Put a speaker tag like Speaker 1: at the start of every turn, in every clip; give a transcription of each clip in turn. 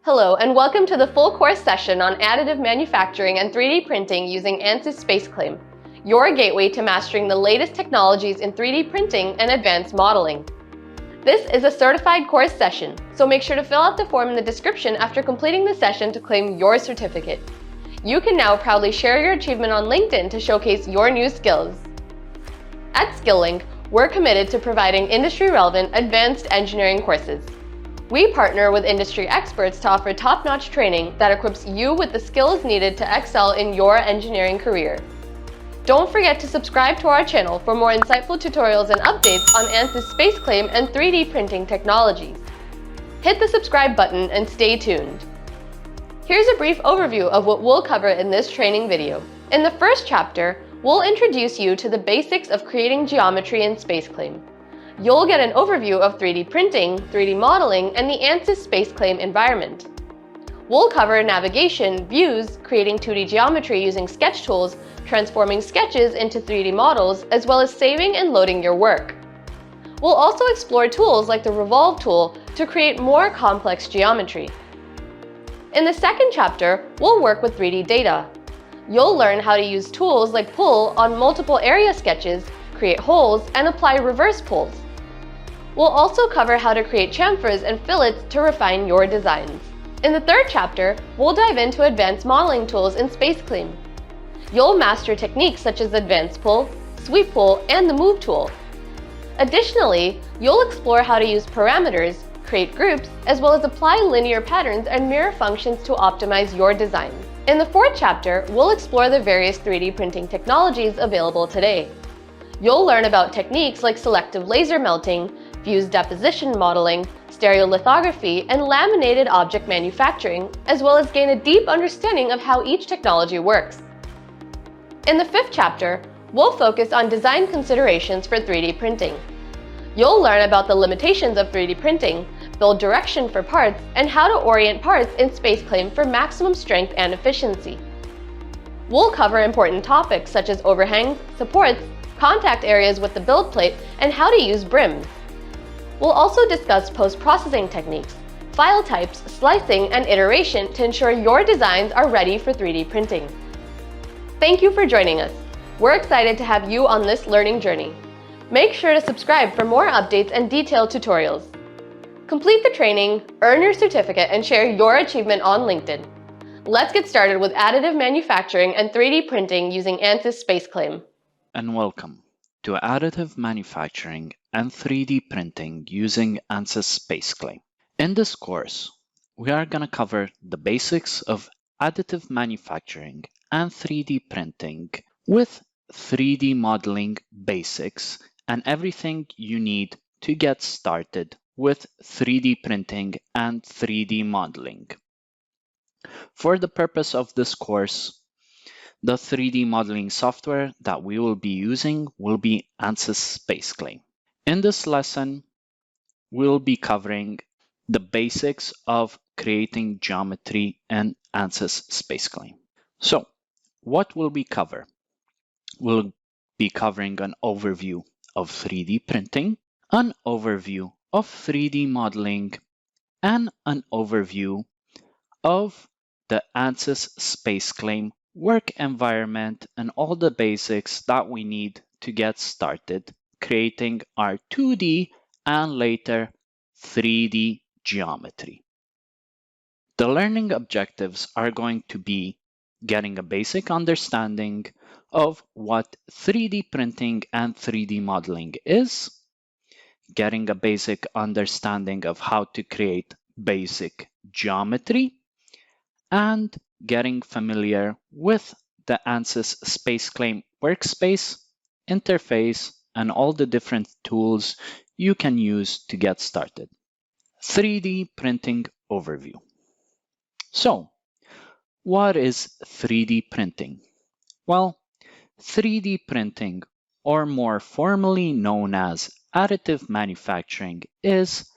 Speaker 1: Hello, and welcome to the full course session on additive manufacturing and 3D printing using Ansys SpaceClaim, your gateway to mastering the latest technologies in 3D printing and advanced modeling. This is a certified course session, so make sure to fill out the form in the description after completing the session to claim your certificate. You can now proudly share your achievement on LinkedIn to showcase your new skills. At Skill-Lync, we're committed to providing industry-relevant advanced engineering courses. We partner with industry experts to offer top-notch training that equips you with the skills needed to excel in your engineering career. Don't forget to subscribe to our channel for more insightful tutorials and updates on Ansys SpaceClaim and 3D printing technologies. Hit the subscribe button and stay tuned. Here's a brief overview of what we'll cover in this training video. In the first chapter, we'll introduce you to the basics of creating geometry in SpaceClaim. You'll get an overview of 3D printing, 3D modeling, and the Ansys SpaceClaim environment. We'll cover navigation, views, creating 2D geometry using sketch tools, transforming sketches into 3D models, as well as saving and loading your work. We'll also explore tools like the Revolve tool to create more complex geometry. In the second chapter, we'll work with 3D data. You'll learn how to use tools like pull on multiple area sketches, create holes, and apply reverse pulls. We'll also cover how to create chamfers and fillets to refine your designs. In the third chapter, we'll dive into advanced modeling tools in SpaceClaim. You'll master techniques such as advanced pull, sweep pull, and the move tool. Additionally, you'll explore how to use parameters, create groups, as well as apply linear patterns and mirror functions to optimize your design. In the fourth chapter, we'll explore the various 3D printing technologies available today. You'll learn about techniques like selective laser melting, fused deposition modeling, stereolithography, and laminated object manufacturing, as well as gain a deep understanding of how each technology works. In the fifth chapter, we'll focus on design considerations for 3D printing. You'll learn about the limitations of 3D printing, build direction for parts, and how to orient parts in SpaceClaim for maximum strength and efficiency. We'll cover important topics such as overhangs, supports, contact areas with the build plate, and how to use brims. We'll also discuss post-processing techniques, file types, slicing, and iteration to ensure your designs are ready for 3D printing. Thank you for joining us. We're excited to have you on this learning journey. Make sure to subscribe for more updates and detailed tutorials. Complete the training, earn your certificate, and share your achievement on LinkedIn. Let's get started with additive manufacturing and 3D printing using Ansys SpaceClaim.
Speaker 2: And welcome to additive manufacturing and 3D printing using Ansys SpaceClaim. In this course, we are going to cover the basics of additive manufacturing and 3D printing with 3D modeling basics and everything you need to get started with 3D printing and 3D modeling. For the purpose of this course, the 3D modeling software that we will be using will be Ansys SpaceClaim. In this lesson, we'll be covering the basics of creating geometry in Ansys SpaceClaim. So, what will we cover? We'll be covering an overview of 3D printing, an overview of 3D modeling, and an overview of the Ansys SpaceClaim work environment and all the basics that we need to get started creating our 2D and later 3D geometry. The learning objectives are going to be getting a basic understanding of what 3D printing and 3D modeling is, getting a basic understanding of how to create basic geometry, and getting familiar with the Ansys SpaceClaim workspace, interface, and all the different tools you can use to get started. 3D printing overview. So, what is 3D printing? Well, 3D printing, or more formally known as additive manufacturing, is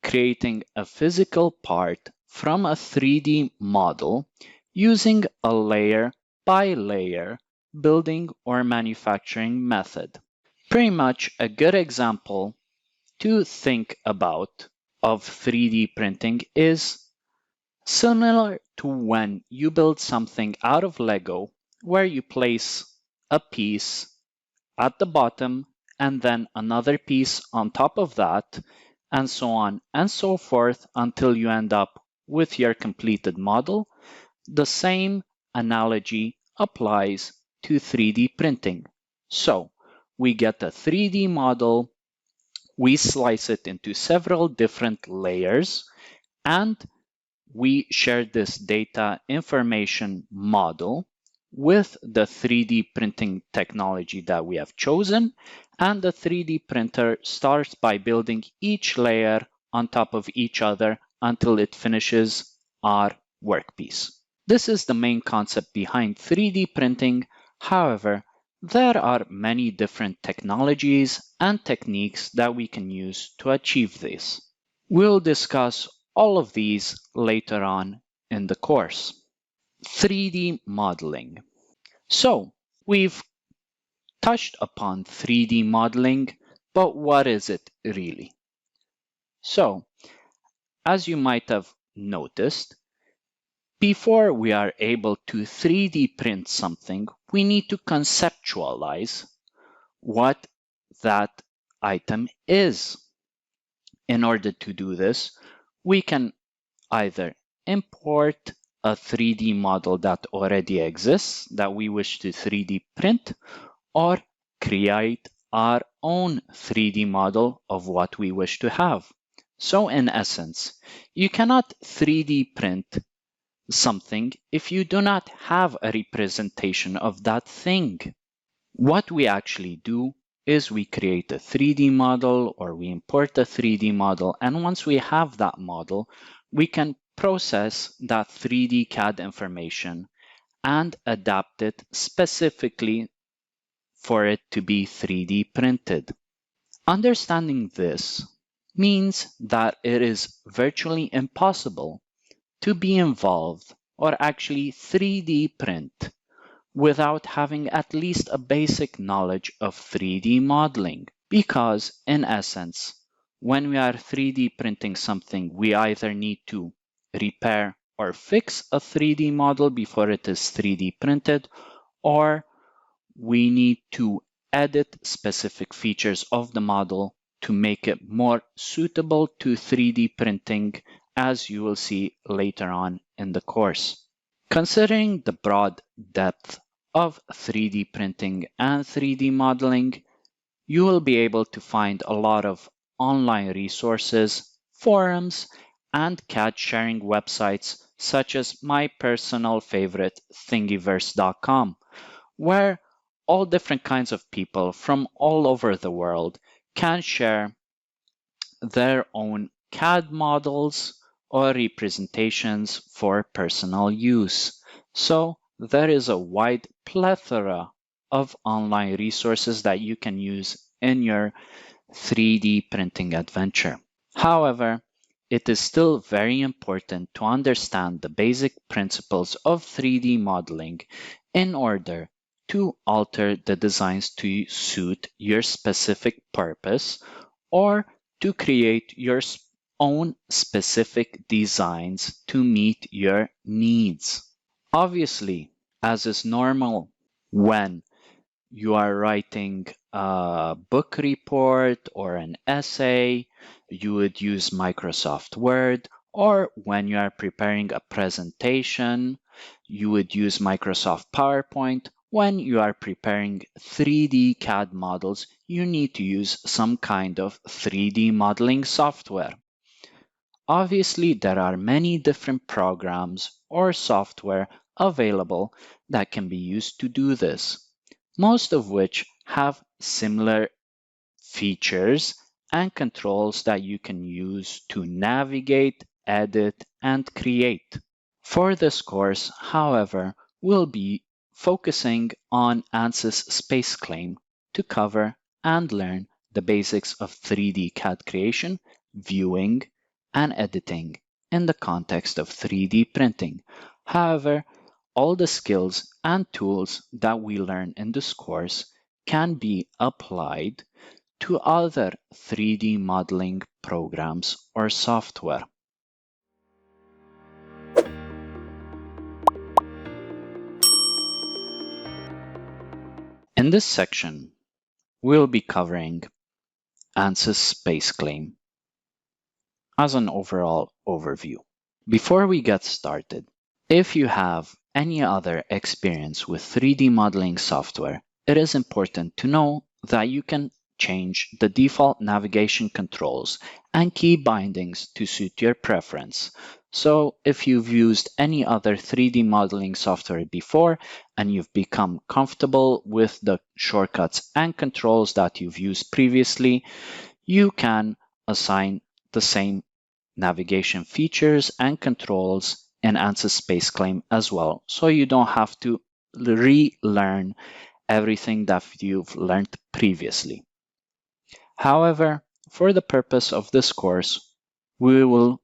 Speaker 2: creating a physical part from a 3D model using a layer by layer building or manufacturing method. Pretty much a good example to think about of 3D printing is Similar to when you build something out of Lego, where you place a piece at the bottom and then another piece on top of that, and so on and so forth until you end up with your completed model. The same analogy applies to 3D printing. So we get a 3D model, we slice it into several different layers, and we share this data information model with the 3D printing technology that we have chosen, and the 3D printer starts by building each layer on top of each other until it finishes our workpiece. This is the main concept behind 3D printing. However, there are many different technologies and techniques that we can use to achieve this. We'll discuss all of these later on in the course. 3D modeling. So, we've touched upon 3D modeling, but what is it really? So, as you might have noticed, before we are able to 3D print something, we need to conceptualize what that item is. In order to do this, we can either import a 3D model that already exists that we wish to 3D print, or create our own 3D model of what we wish to have. So in essence, you cannot 3D print something if you do not have a representation of that thing. What we actually do is we create a 3D model or we import a 3D model, and once we have that model, we can process that 3D CAD information and adapt it specifically for it to be 3D printed. Understanding this means that it is virtually impossible to be involved or actually 3D print without having at least a basic knowledge of 3D modeling. Because in essence, when we are 3D printing something, we either need to repair or fix a 3D model before it is 3D printed, or we need to edit specific features of the model to make it more suitable to 3D printing, as you will see later on in the course. Considering the broad depth of 3D printing and 3D modeling, you will be able to find a lot of online resources, forums, and CAD sharing websites such as my personal favorite, Thingiverse.com, where all different kinds of people from all over the world can share their own CAD models or representations for personal use. So there is a wide plethora of online resources that you can use in your 3D printing adventure. However, it is still very important to understand the basic principles of 3D modeling in order to alter the designs to suit your specific purpose, or to create your own specific designs to meet your needs. Obviously, as is normal when you are writing a book report or an essay, you would use Microsoft Word, or when you are preparing a presentation, you would use Microsoft PowerPoint. When you are preparing 3D CAD models, you need to use some kind of 3D modeling software. Obviously, there are many different programs or software available that can be used to do this, most of which have similar features and controls that you can use to navigate, edit, and create. For this course, however, we'll be focusing on Ansys SpaceClaim to cover and learn the basics of 3D CAD creation, viewing, and editing in the context of 3D printing. However, all the skills and tools that we learn in this course can be applied to other 3D modeling programs or software. In this section, we'll be covering Ansys SpaceClaim as an overall overview. Before we get started, if you have any other experience with 3D modeling software, it is important to know that you can change the default navigation controls and key bindings to suit your preference. So if you've used any other 3D modeling software before and you've become comfortable with the shortcuts and controls that you've used previously, you can assign the same navigation features and controls in Ansys SpaceClaim as well, so you don't have to relearn everything that you've learned previously. However, for the purpose of this course, we will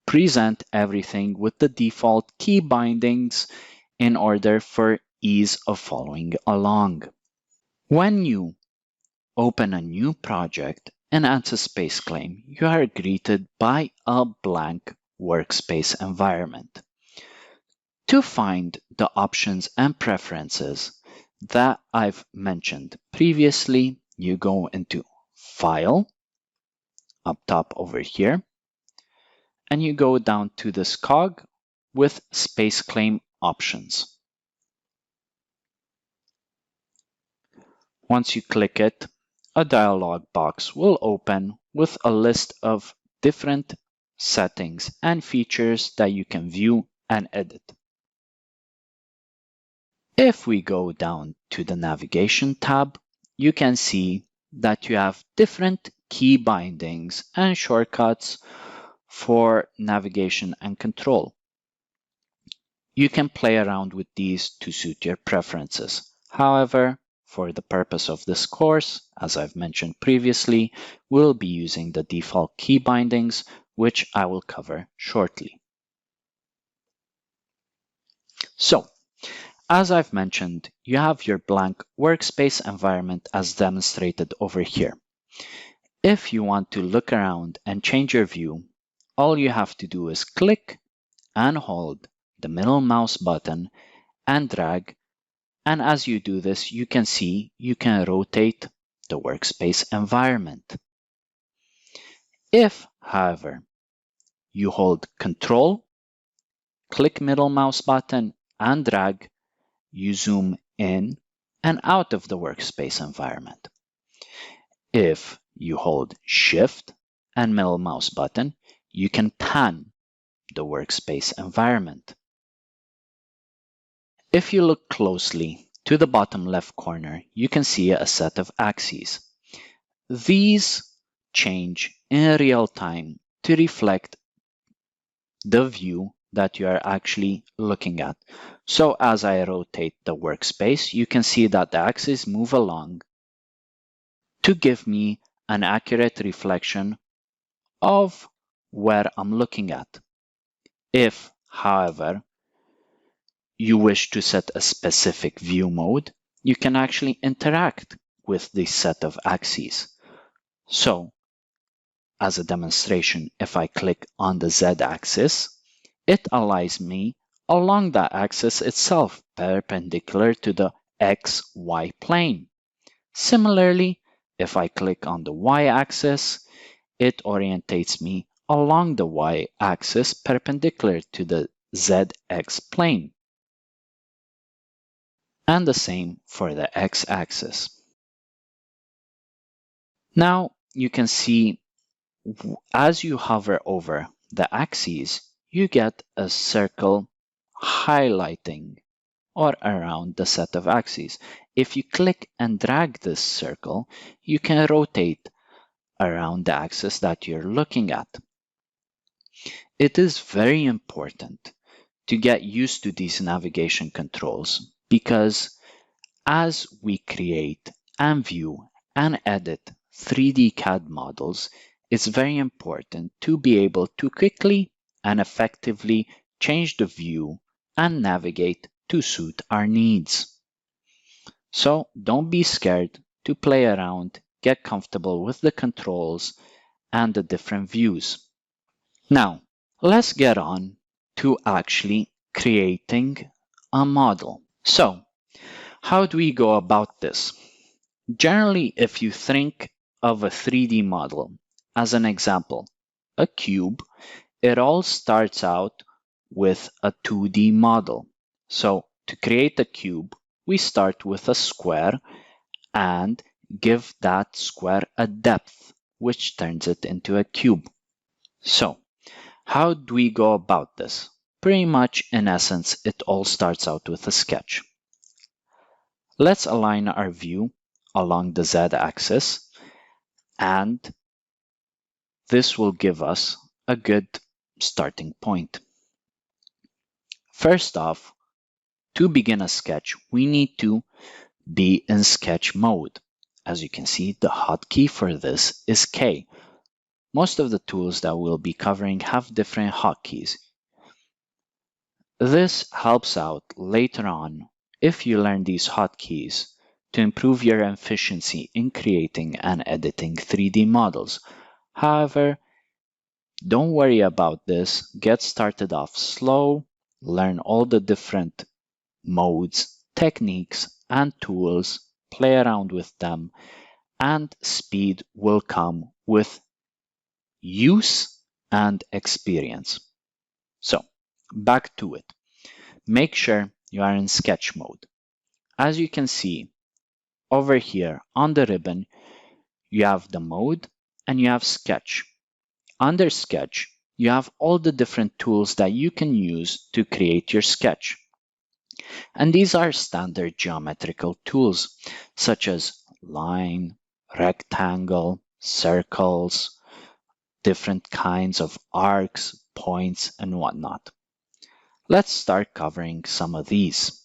Speaker 2: present everything with the default key bindings in order for ease of following along. When you open a new project in Ansys SpaceClaim, you are greeted by a blank workspace environment. To find the options and preferences that I've mentioned previously, you go into File, up top over here, and you go down to this cog with SpaceClaim options. Once you click it, a dialog box will open with a list of different settings and features that you can view and edit. If we go down to the navigation tab, you can see that you have different key bindings and shortcuts for navigation and control. You can play around with these to suit your preferences. However, for the purpose of this course, as I've mentioned previously, we'll be using the default key bindings, which I will cover shortly. So, as I've mentioned, you have your blank workspace environment as demonstrated over here. If you want to look around and change your view, all you have to do is click and hold the middle mouse button and drag. And as you do this, you can see you can rotate the workspace environment. If, however, you hold Control, click middle mouse button and drag, you zoom in and out of the workspace environment. If you hold Shift and middle mouse button, you can pan the workspace environment. If you look closely to the bottom left corner, you can see a set of axes. These change in real time to reflect the view that you are actually looking at. So as I rotate the workspace, you can see that the axes move along to give me an accurate reflection of where I'm looking at. If, however, you wish to set a specific view mode, you can actually interact with this set of axes. So, as a demonstration, if I click on the Z-axis, it allows me along that axis itself, perpendicular to the XY plane. Similarly, if I click on the Y-axis, it orientates me along the Y-axis perpendicular to the ZX plane. And the same for the X-axis. Now you can see as you hover over the axes, you get a circle highlighting or around the set of axes. If you click and drag this circle, you can rotate around the axis that you're looking at. It is very important to get used to these navigation controls because as we create and view and edit 3D CAD models, it's very important to be able to quickly and effectively change the view and navigate to suit our needs. So don't be scared to play around, get comfortable with the controls and the different views. Now, let's get on to actually creating a model. So, How do we go about this? Generally, if you think of a 3D model, as an example, a cube, it all starts out with a 2D model. So to create a cube, we start with a square and give that square a depth, which turns it into a cube. So how do we go about this? Pretty much, in essence, it all starts out with a sketch. Let's align our view along the z-axis, and this will give us a good starting point. First off, to begin a sketch, we need to be in sketch mode. As you can see, the hotkey for this is K. Most of the tools that we'll be covering have different hotkeys. This helps out later on if you learn these hotkeys to improve your efficiency in creating and editing 3D models. However, don't worry about this. Get started off slow, learn all the different modes, techniques, and tools, play around with them, and speed will come with use and experience. So, back to it. Make sure you are in sketch mode. As you can see, over here on the ribbon, you have the mode and you have sketch. Under sketch, you have all the different tools that you can use to create your sketch. And these are standard geometrical tools, such as line, rectangle, circles, different kinds of arcs, points, and whatnot. Let's start covering some of these.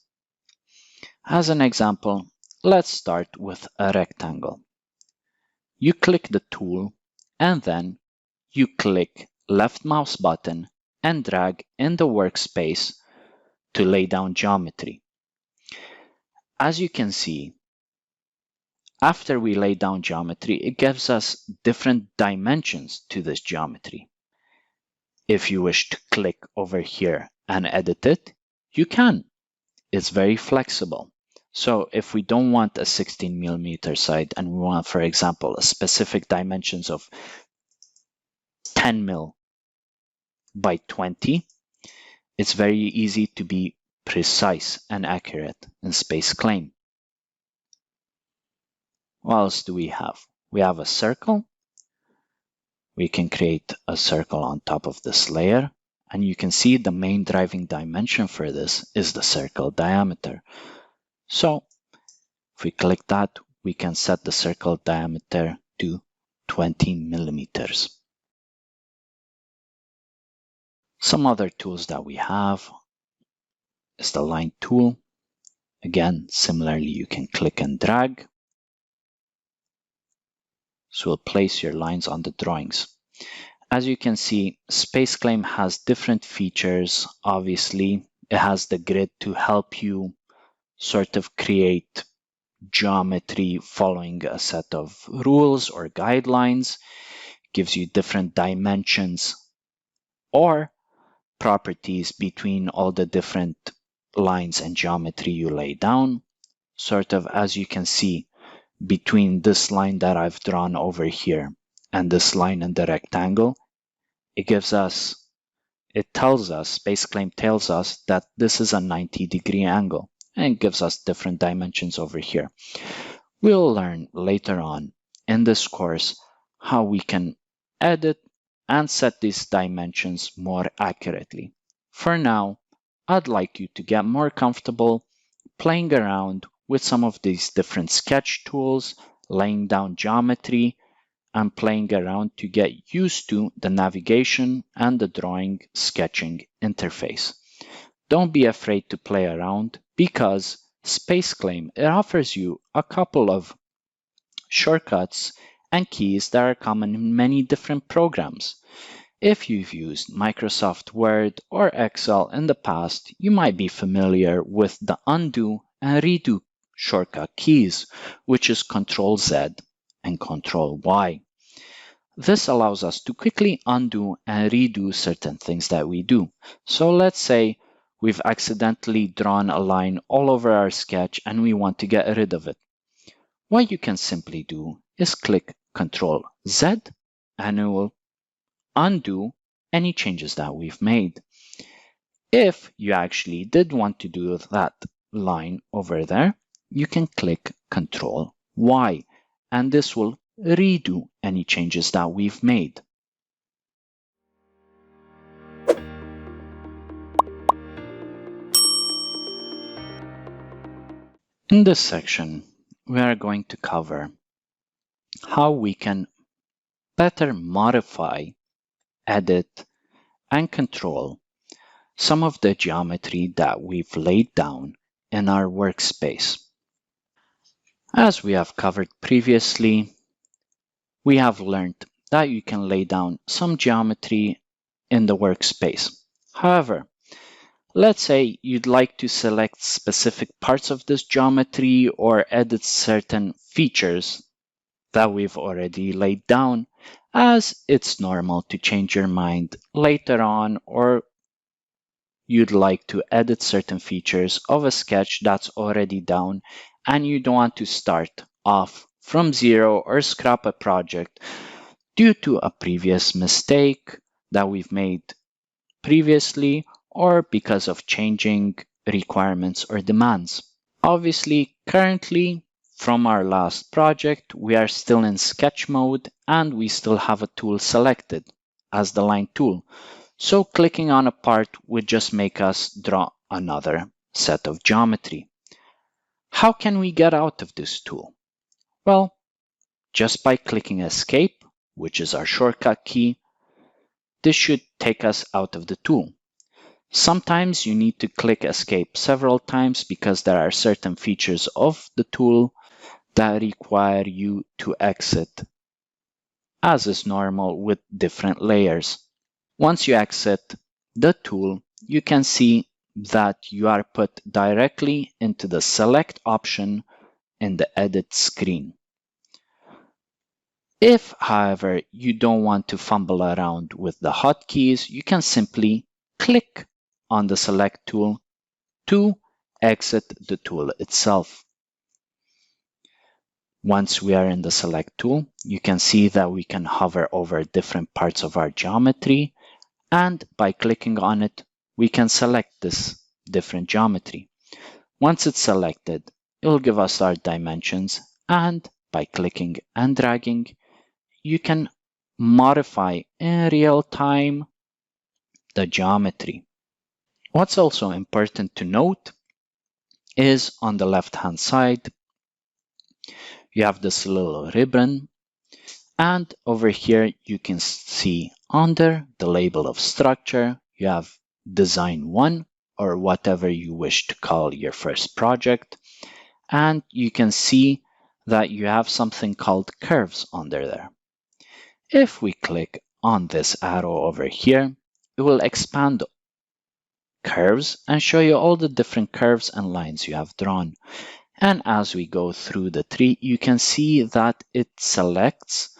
Speaker 2: As an example, let's start with a rectangle. You click the tool and then you click left mouse button and drag in the workspace to lay down geometry. As you can see, after we lay down geometry, it gives us different dimensions to this geometry. If you wish to click over here and edit it, you can. It's very flexible. So if we don't want a 16mm side and we want, for example, a specific dimensions of 10mm by 20, it's very easy to be precise and accurate in SpaceClaim. What else do we have? We have a circle. We can create a circle on top of this layer, and you can see the main driving dimension for this is the circle diameter. So if we click that, we can set the circle diameter to 20mm. Some other tools that we have is the line tool. Again, similarly, you can click and drag. So we'll place your lines on the drawings. As you can see, SpaceClaim has different features. Obviously, it has the grid to help you sort of create geometry following a set of rules or guidelines. It gives you different dimensions or properties between all the different lines and geometry you lay down. Sort of, as you can see, between this line that I've drawn over here and this line in the rectangle, SpaceClaim tells us that this is a 90-degree angle, and gives us different dimensions over here. We'll learn later on in this course how we can edit and set these dimensions more accurately. For now, I'd like you to get more comfortable playing around with some of these different sketch tools, laying down geometry, and playing around to get used to the navigation and the drawing sketching interface. Don't be afraid to play around, because SpaceClaim, it offers you a couple of shortcuts and keys that are common in many different programs. If you've used Microsoft Word or Excel in the past, you might be familiar with the undo and redo shortcut keys, which is Ctrl-Z and Ctrl-Y. This allows us to quickly undo and redo certain things that we do. So let's say we've accidentally drawn a line all over our sketch and we want to get rid of it. What you can simply do is click Ctrl Z and it will undo any changes that we've made. If you actually did want to do that line over there, you can click Ctrl Y and this will redo any changes that we've made. In this section, we are going to cover how we can better modify, edit, and control some of the geometry that we've laid down in our workspace. As we have covered previously, we have learned that you can lay down some geometry in the workspace. However, let's say you'd like to select specific parts of this geometry or edit certain features that we've already laid down, as it's normal to change your mind later on, or you'd like to edit certain features of a sketch that's already down and you don't want to start off from zero or scrap a project due to a previous mistake that we've made previously or because of changing requirements or demands. Obviously, currently, from our last project, we are still in sketch mode and we still have a tool selected as the line tool. So clicking on a part would just make us draw another set of geometry. How can we get out of this tool? Well, just by clicking Escape, which is our shortcut key, this should take us out of the tool. Sometimes you need to click Escape several times because there are certain features of the tool that require you to exit, as is normal with different layers. Once you exit the tool, you can see that you are put directly into the Select option in the Edit screen. If, however, you don't want to fumble around with the hotkeys, you can simply click on the Select tool to exit the tool itself. Once we are in the Select tool, you can see that we can hover over different parts of our geometry, and by clicking on it, we can select this different geometry. Once it's selected, it will give us our dimensions, and by clicking and dragging, you can modify in real time the geometry. What's also important to note is on the left-hand side, you have this little ribbon, and over here you can see under the label of structure, you have Design 1 or whatever you wish to call your first project, and you can see that you have something called curves under there. If we click on this arrow over here, it will expand curves and show you all the different curves and lines you have drawn. And as we go through the tree, you can see that it selects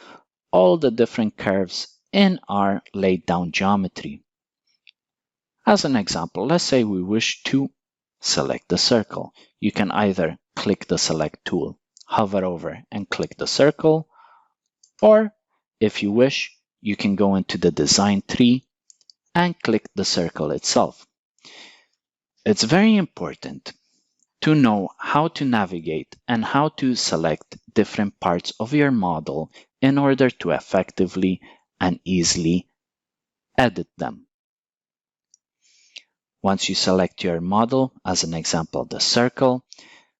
Speaker 2: all the different curves in our laid down geometry. As an example, let's say we wish to select the circle. You can either click the Select tool, hover over and click the circle, or if you wish, you can go into the Design tree and click the circle itself. It's very important to know how to navigate and how to select different parts of your model in order to effectively and easily edit them. Once you select your model, as an example, the circle,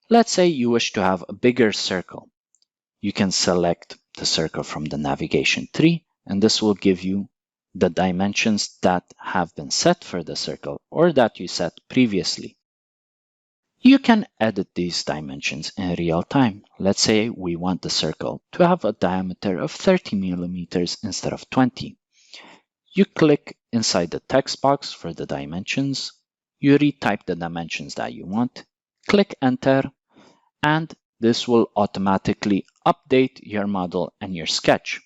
Speaker 2: let's say you wish to have a bigger circle. You can select the circle from the navigation tree, and this will give you the dimensions that have been set for the circle or that you set previously. You can edit these dimensions in real time. Let's say we want the circle to have a diameter of 30 millimeters instead of 20. You click inside the text box for the dimensions, you retype the dimensions that you want, click Enter, and this will automatically update your model and your sketch.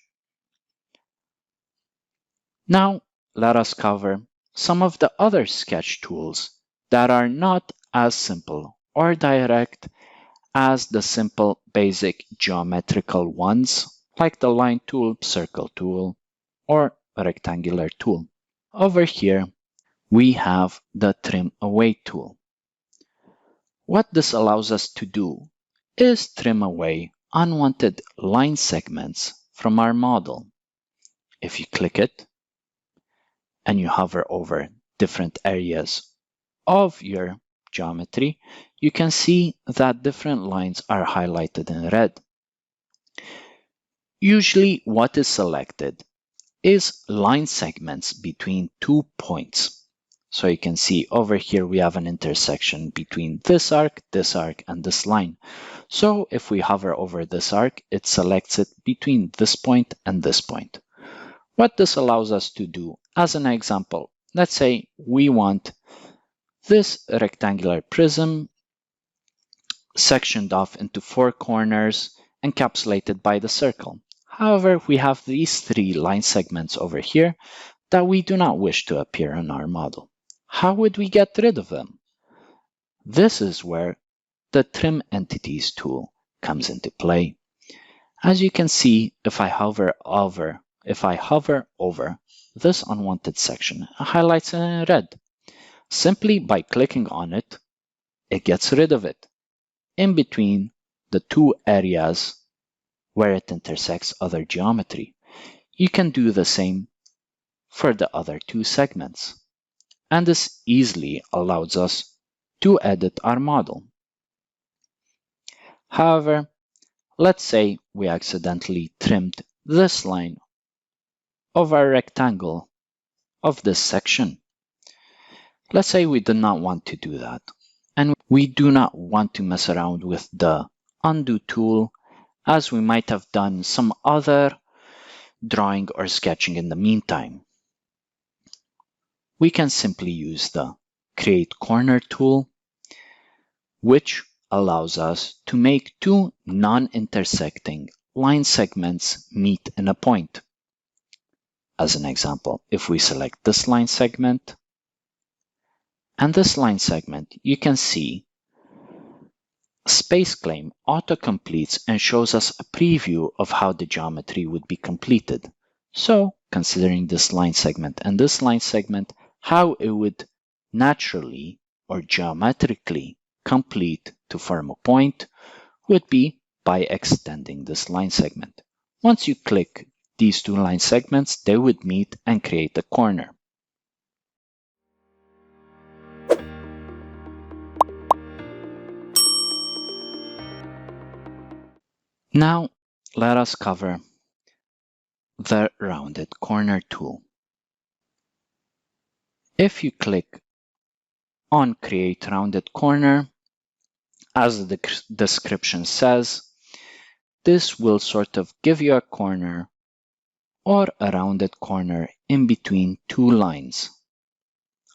Speaker 2: Now, let us cover some of the other sketch tools that are not as simple or direct as the simple basic geometrical ones like the line tool, circle tool, or rectangular tool. Over here, we have the trim away tool. What this allows us to do is trim away unwanted line segments from our model. If you click it and you hover over different areas of your geometry, you can see that different lines are highlighted in red. Usually what is selected is line segments between 2 points. So you can see over here we have an intersection between this arc, and this line. So if we hover over this arc, it selects it between this point and this point. What this allows us to do, as an example, let's say we want this rectangular prism sectioned off into 4 corners, encapsulated by the circle. However, we have these 3 line segments over here that we do not wish to appear on our model. How would we get rid of them? This is where the Trim Entities tool comes into play. As you can see, if I hover over this unwanted section, it highlights it in red. Simply by clicking on it, it gets rid of it in between the 2 areas where it intersects other geometry. You can do the same for the other 2 segments. And this easily allows us to edit our model. However, let's say we accidentally trimmed this line of our rectangle of this section. Let's say we do not want to do that, and we do not want to mess around with the undo tool, as we might have done some other drawing or sketching in the meantime. We can simply use the Create Corner tool, which allows us to make 2 non-intersecting line segments meet in a point. As an example, if we select this line segment and this line segment, you can see SpaceClaim auto-completes and shows us a preview of how the geometry would be completed. So, considering this line segment and this line segment, how it would naturally or geometrically complete to form a point would be by extending this line segment. Once you click these 2 line segments, they would meet and create a corner. Now, let us cover the Rounded Corner tool. If you click on Create Rounded Corner, as the description says, this will sort of give you a corner or a rounded corner in between 2 lines,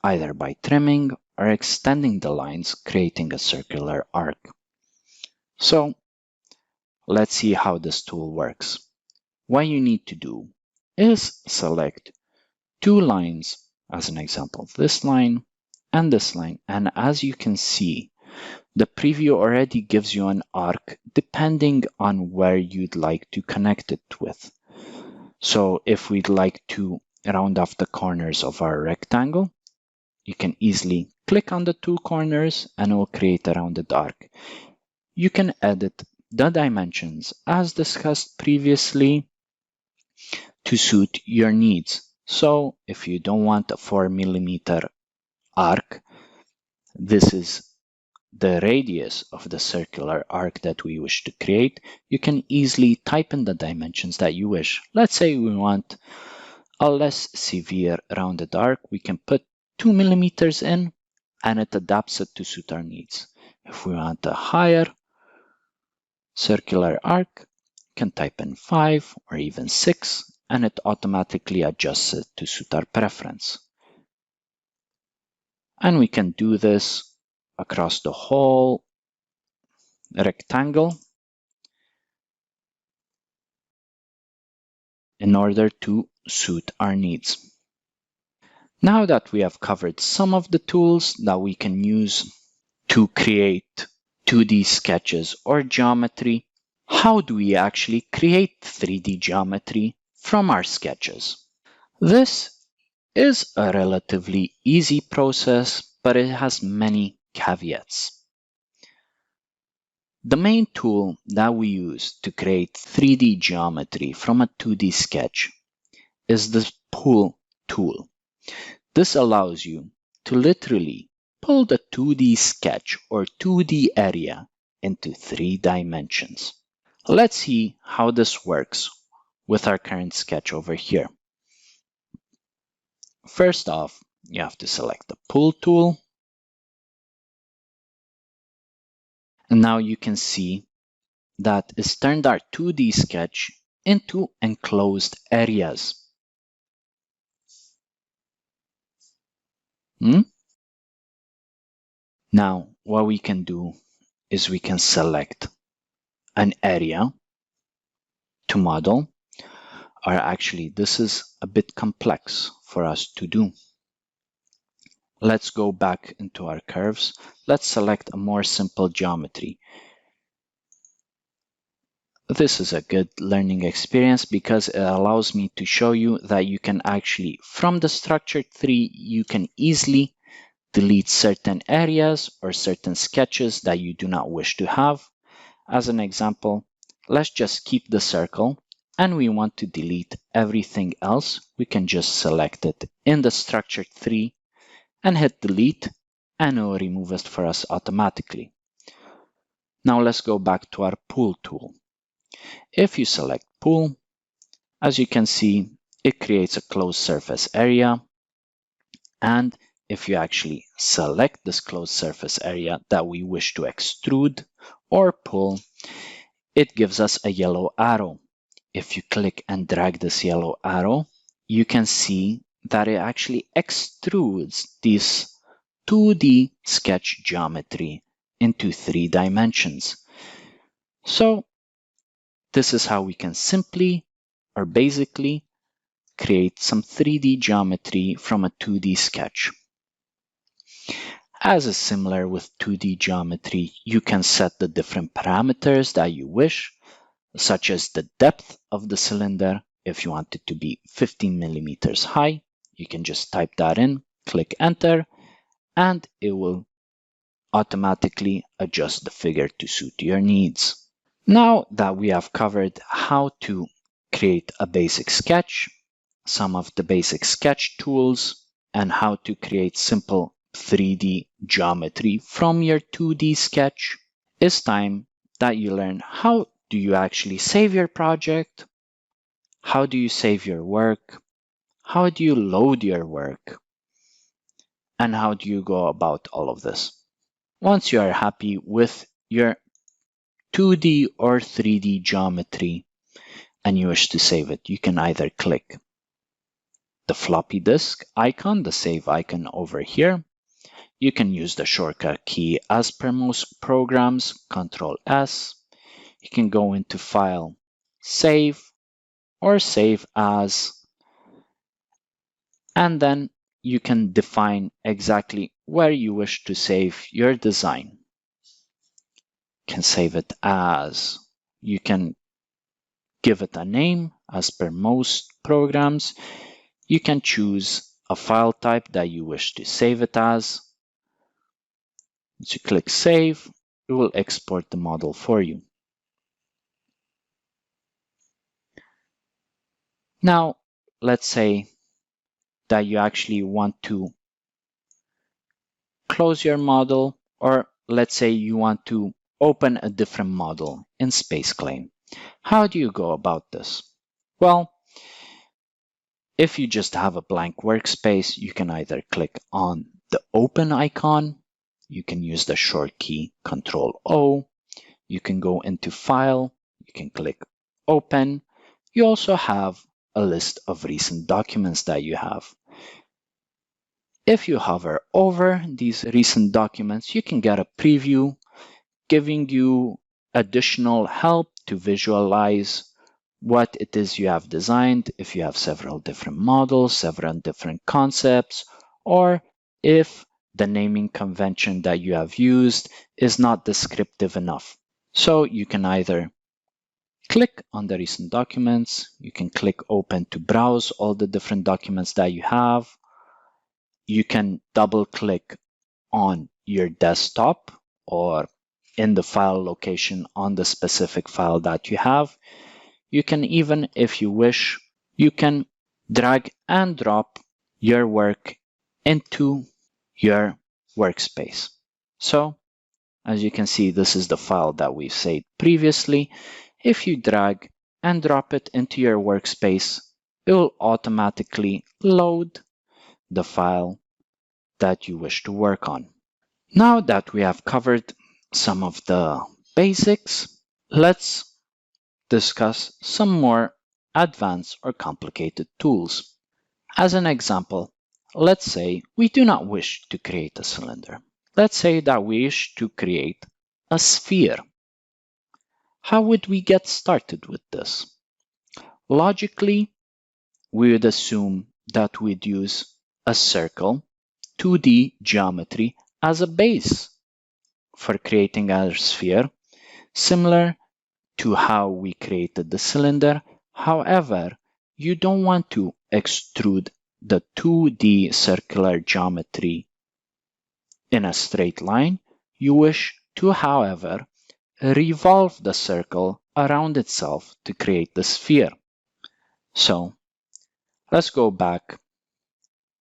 Speaker 2: either by trimming or extending the lines, creating a circular arc. So let's see how this tool works. What you need to do is select 2 lines, as an example, this line and this line, and as you can see, the preview already gives you an arc depending on where you'd like to connect it with. So if we'd like to round off the corners of our rectangle, you can easily click on the 2 corners and it will create a rounded arc. You can edit the dimensions as discussed previously to suit your needs. So if you don't want a 4mm arc, this is the radius of the circular arc that we wish to create, you can easily type in the dimensions that you wish. Let's say we want a less severe rounded arc. We can put 2 millimeters in and it adapts it to suit our needs. If we want a higher circular arc, you can type in 5 or even 6 and it automatically adjusts it to suit our preference. And we can do this across the whole rectangle in order to suit our needs. Now that we have covered some of the tools that we can use to create 2D sketches or geometry, how do we actually create 3D geometry from our sketches? This is a relatively easy process, but it has many caveats. The main tool that we use to create 3D geometry from a 2D sketch is the pull tool. This allows you to literally pull the 2D sketch or 2D area into 3 dimensions. Let's see how this works with our current sketch over here. First off, you have to select the pull tool. And now you can see that it's turned our 2D sketch into enclosed areas. Now, what we can do is we can select an area to model, or actually this is a bit complex for us to do. Let's go back into our curves. Let's select a more simple geometry. This is a good learning experience because it allows me to show you that you can actually, from the structured 3, you can easily delete certain areas or certain sketches that you do not wish to have. As an example, let's just keep the circle and we want to delete everything else. We can just select it in the structured 3 and hit delete, and it will remove it for us automatically. Now let's go back to our pull tool. If you select pull, as you can see, it creates a closed surface area. And if you actually select this closed surface area that we wish to extrude or pull, it gives us a yellow arrow. If you click and drag this yellow arrow, you can see that it actually extrudes this 2D sketch geometry into 3 dimensions. So this is how we can simply or basically create some 3D geometry from a 2D sketch. As is similar with 2D geometry, you can set the different parameters that you wish, such as the depth of the cylinder. If you want it to be 15 millimeters high, you can just type that in, click enter, and it will automatically adjust the figure to suit your needs. Now that we have covered how to create a basic sketch, some of the basic sketch tools, and how to create simple 3D geometry from your 2D sketch, it's time that you learn how do you actually save your project, how do you save your work, how do you load your work, and how do you go about all of this. Once you are happy with your 2D or 3D geometry and you wish to save it, you can either click the floppy disk icon, the save icon over here. You can use the shortcut key as per most programs, Ctrl S. You can go into File, Save, or Save As, and then you can define exactly where you wish to save your design. You can save it as, you can give it a name as per most programs. You can choose a file type that you wish to save it as. Once you click Save, it will export the model for you. Now, let's say that you actually want to close your model, or let's say you want to open a different model in SpaceClaim. How do you go about this? Well, if you just have a blank workspace, you can either click on the Open icon. You can use the short key Ctrl O. You can go into File. You can click Open. You also have a list of recent documents that you have. If you hover over these recent documents, you can get a preview giving you additional help to visualize what it is you have designed. If you have several different models, several different concepts, or if the naming convention that you have used is not descriptive enough. So you can either click on the recent documents, you can click open to browse all the different documents that you have. You can double click on your desktop or in the file location on the specific file that you have. You can even, if you wish, you can drag and drop your work into your workspace. So, as you can see, this is the file that we've saved previously. If you drag and drop it into your workspace, it will automatically load the file that you wish to work on. Now that we have covered some of the basics, let's discuss some more advanced or complicated tools. As an example, let's say we do not wish to create a cylinder. Let's say that we wish to create a sphere. How would we get started with this? Logically, we would assume that we'd use a circle, 2D geometry as a base for creating our sphere, similar to how we created the cylinder. However, you don't want to extrude the 2D circular geometry in a straight line. You wish to, however, revolve the circle around itself to create the sphere. So let's go back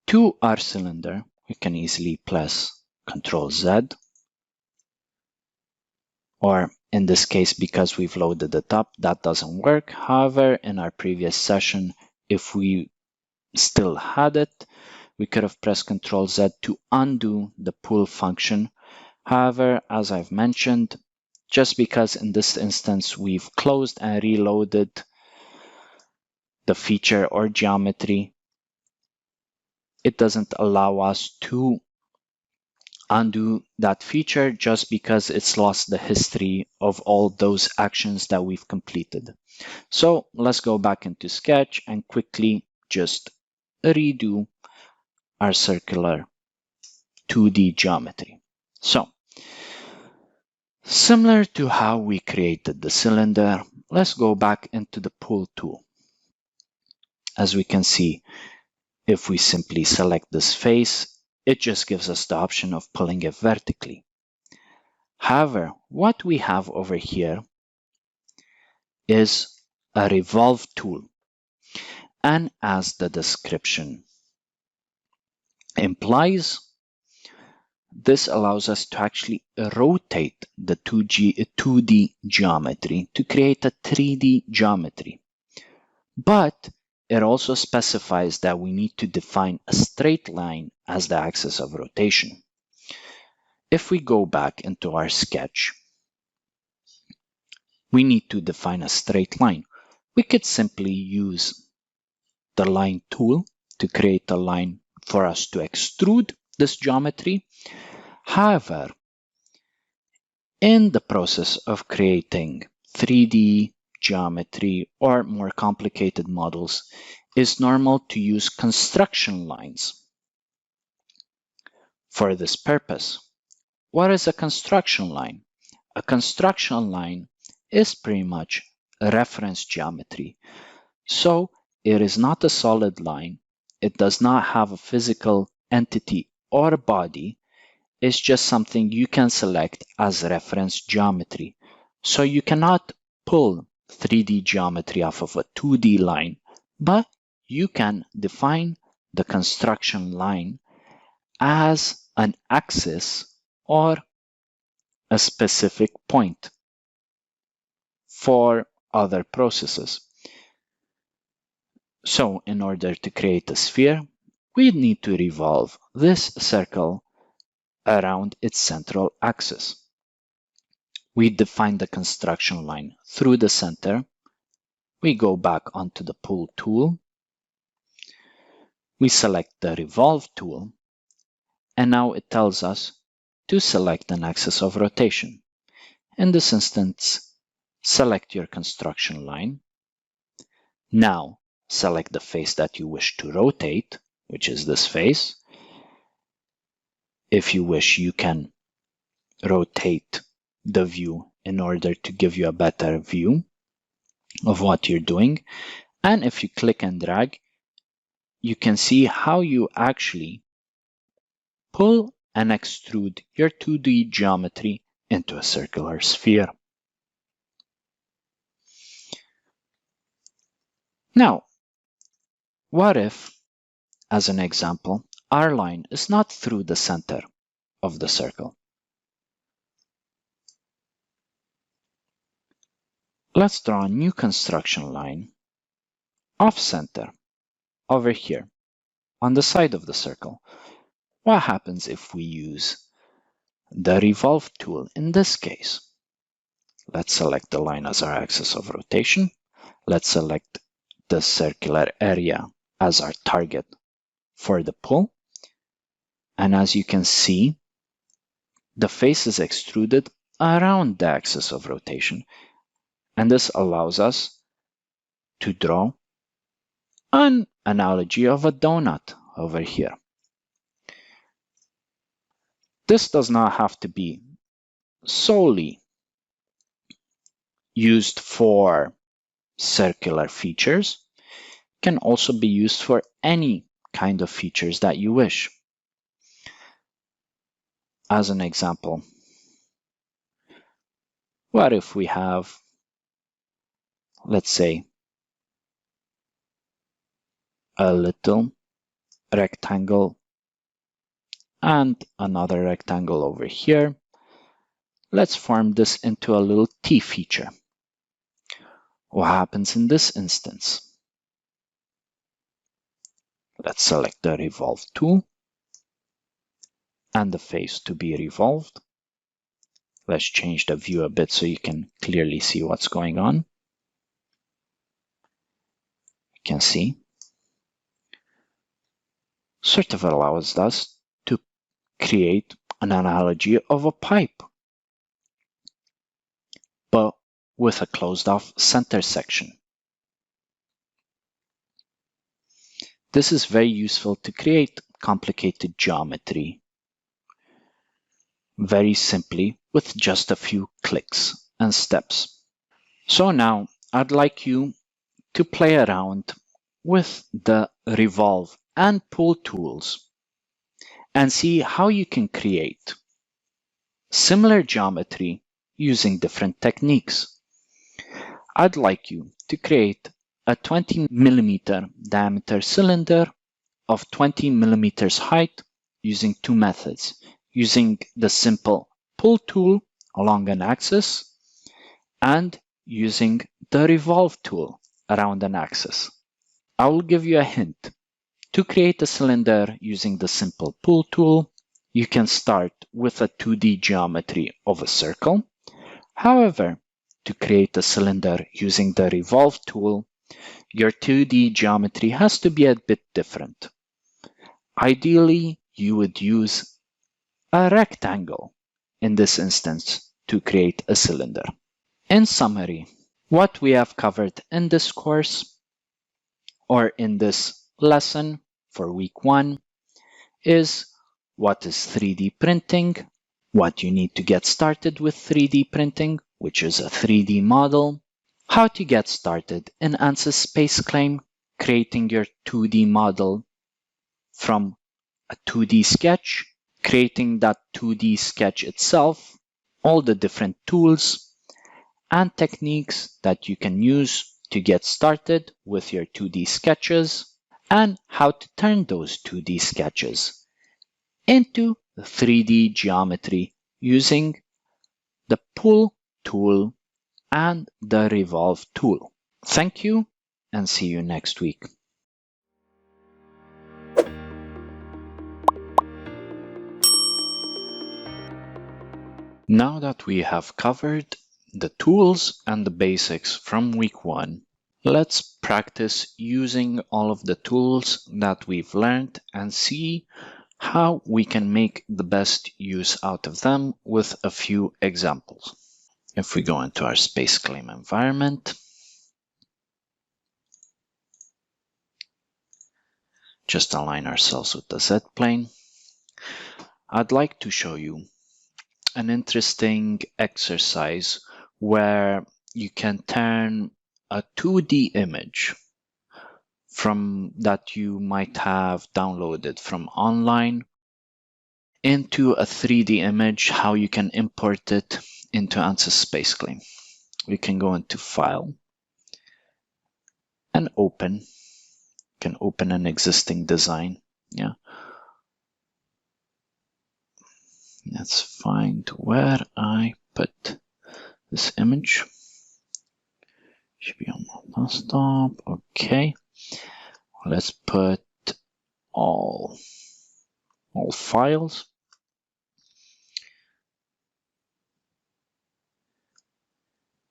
Speaker 2: to our cylinder. We can easily press Ctrl Z, or in this case, because we've loaded it up, that doesn't work. However, in our previous session, if we still had it, we could have pressed Ctrl Z to undo the pull function. However, as I've mentioned, just because in this instance we've closed and reloaded the feature or geometry, it doesn't allow us to undo that feature just because it's lost the history of all those actions that we've completed. So let's go back into Sketch and quickly just redo our circular 2D geometry. So, similar to how we created the cylinder, let's go back into the pull tool. As we can see, if we simply select this face, it just gives us the option of pulling it vertically. However, what we have over here is a Revolve tool. And as the description implies, this allows us to actually rotate the 2D geometry to create a 3D geometry. But it also specifies that we need to define a straight line as the axis of rotation. If we go back into our sketch, we need to define a straight line. We could simply use the line tool to create a line for us to extrude this geometry. However, in the process of creating 3D geometry or more complicated models, it's normal to use construction lines for this purpose. What is a construction line? A construction line is pretty much a reference geometry. So it is not a solid line. It does not have a physical entity or body. It's just something you can select as reference geometry. So you cannot pull 3D geometry off of a 2D line, but you can define the construction line as an axis or a specific point for other processes. So in order to create a sphere, we need to revolve this circle around its central axis. We define the construction line through the center. We go back onto the pull tool. We select the revolve tool, and now it tells us to select an axis of rotation. In this instance, select your construction line. Now select the face that you wish to rotate, which is this face. If you wish, you can rotate the view in order to give you a better view of what you're doing. And if you click and drag, you can see how you actually pull and extrude your 2D geometry into a circular sphere. Now, what if, as an example, our line is not through the center of the circle? Let's draw a new construction line off center over here on the side of the circle. What happens if we use the Revolve tool in this case? Let's select the line as our axis of rotation. Let's select the circular area as our target for the pull. And as you can see, the face is extruded around the axis of rotation. And this allows us to draw an analogy of a donut over here. This does not have to be solely used for circular features. It can also be used for any kind of features that you wish. As an example, what if we have, let's say, a little rectangle and another rectangle over here? Let's form this into a little T feature. What happens in this instance? Let's select the Revolve tool and the face to be revolved. Let's change the view a bit so you can clearly see what's going on. You can see sort of allows us to create an analogy of a pipe, but with a closed off center section. This is very useful to create complicated geometry very simply with just a few clicks and steps. So now I'd like you to play around with the Revolve and Pull tools and see how you can create similar geometry using different techniques. I'd like you to create a 20 millimeter diameter cylinder of 20 millimeters height using two methods, using the simple pull tool along an axis and using the revolve tool around an axis. I will give you a hint. To create a cylinder using the simple pull tool, you can start with a 2D geometry of a circle. However, to create a cylinder using the revolve tool, your 2D geometry has to be a bit different. Ideally, you would use a rectangle in this instance to create a cylinder. In summary, what we have covered in this course or in this lesson for week 1 is what is 3D printing, what you need to get started with 3D printing, which is a 3D model, how to get started in Ansys SpaceClaim, creating your 2D model from a 2D sketch, creating that 2D sketch itself, all the different tools and techniques that you can use to get started with your 2D sketches, and how to turn those 2D sketches into 3D geometry using the Pull tool and the Revolve tool. Thank you and see you next week. Now that we have covered the tools and the basics from week 1, let's practice using all of the tools that we've learned and see how we can make the best use out of them with a few examples. If we go into our SpaceClaim environment, just align ourselves with the Z plane. I'd like to show you an interesting exercise where you can turn a 2D image from that you might have downloaded from online into a 3D image, how you can import it into Ansys SpaceClaim. We can go into File and open. You can open an existing design. Yeah. Let's find where I put this image. Should be on my desktop. Okay. Let's put all files.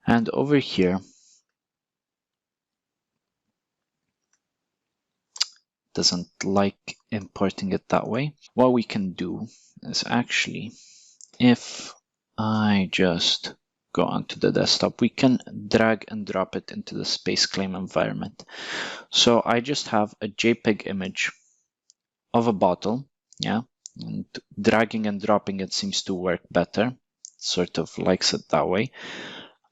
Speaker 2: And over here, doesn't like importing it that way. What we can do is actually, if I just go onto the desktop, we can drag and drop it into the SpaceClaim environment. So I just have a JPEG image of a bottle, yeah, and dragging and dropping it seems to work better, sort of likes it that way.